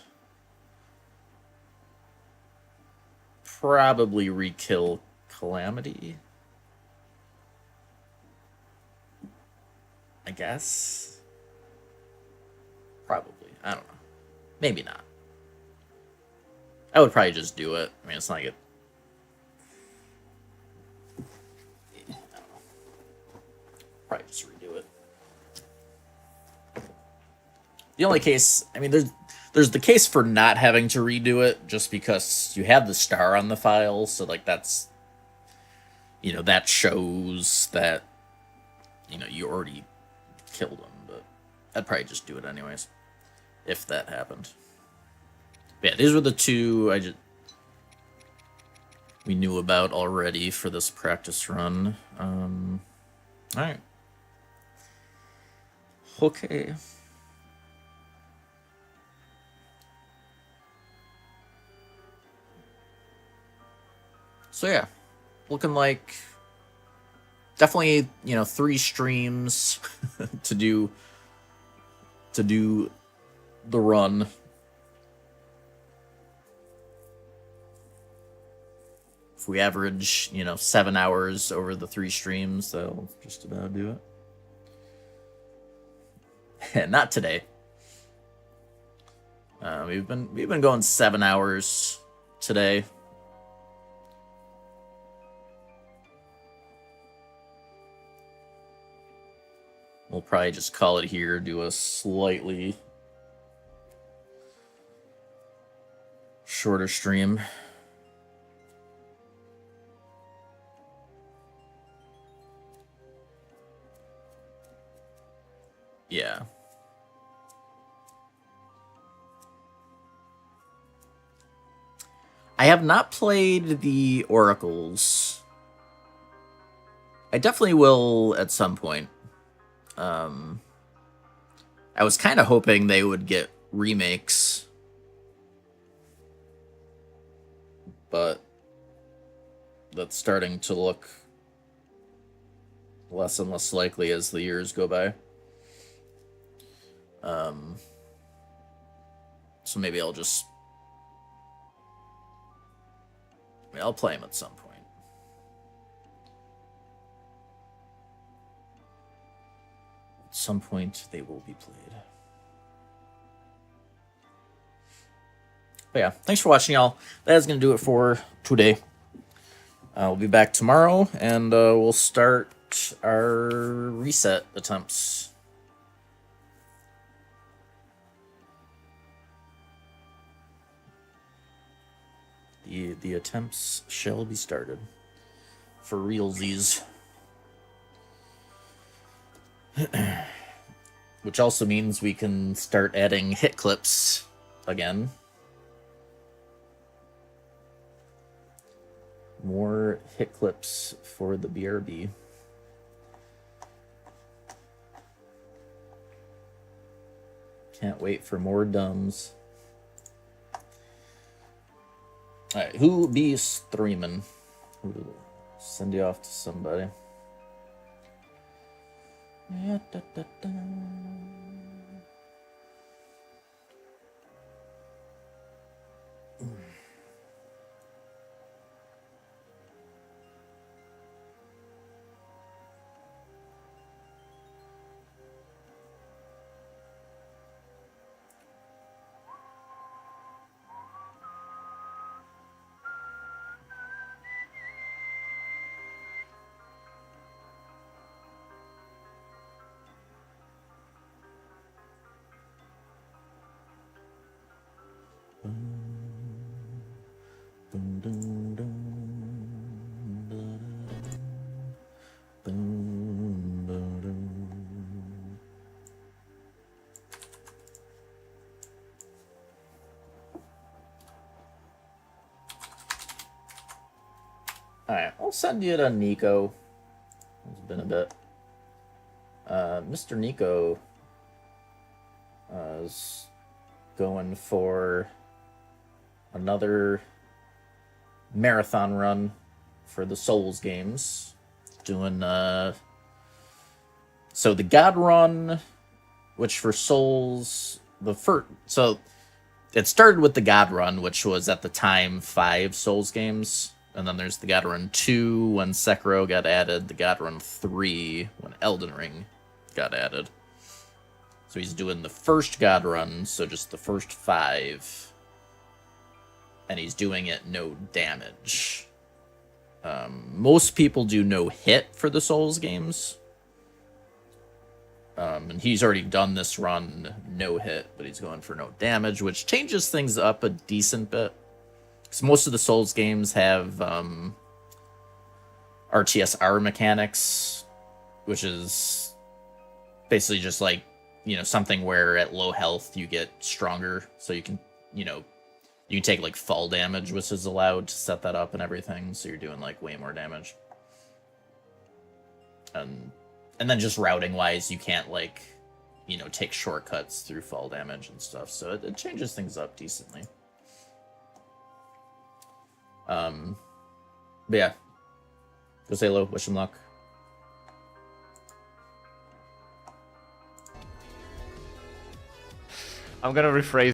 probably re-kill Calamity, I guess. Probably. I don't know. Maybe not. I would probably just do it. I mean, it's not like it. I don't know. Probably just redo it. The only case, I mean, there's the case for not having to redo it, just because you have the star on the file, so, like, that's, you know, that shows that, you know, you already killed him, but I'd probably just do it anyways, if that happened. Yeah, these were the two we knew about already for this practice run. Alright. Okay. So yeah, looking like definitely, 3 streams to do the run. If we average, 7 hours over the 3 streams, that'll just about do it. Not today. We've been going 7 hours today. We'll probably just call it here, do a slightly shorter stream. Yeah. I have not played the Oracles. I definitely will at some point. I was kind of hoping they would get remakes, but that's starting to look less and less likely as the years go by. So maybe I'll play them at some point. At some point, they will be played. But yeah, thanks for watching, y'all. That is going to do it for today. We'll be back tomorrow, and we'll start our reset attempts. The attempts shall be started. For realsies. Which also means we can start adding hit clips again. More hit clips for the BRB. Can't wait for more dumbs. Alright, who be streaming? Send you off to somebody. Alright, I'll send you to Nico. It's been a bit. Mr. Nico is going for another marathon run for the Souls games. Doing so the God Run, which for Souls so it started with the God Run, which was at the time 5 Souls games. And then there's the God Run 2 when Sekiro got added, the God Run 3 when Elden Ring got added. So he's doing the first God Run, so just the first 5. And he's doing it no damage. Most people do no hit for the Souls games. And he's already done this run no hit, but he's going for no damage, which changes things up a decent bit. Because most of the Souls games have RTSR mechanics, which is basically just like you know, something where at low health you get stronger, so you can, you know, you can take like fall damage, which is allowed to set that up and everything, so you're doing like way more damage. And then just routing wise, you can't like, you know, take shortcuts through fall damage and stuff, so it changes things up decently. But yeah, go say hello, wish him luck. I'm gonna rephrase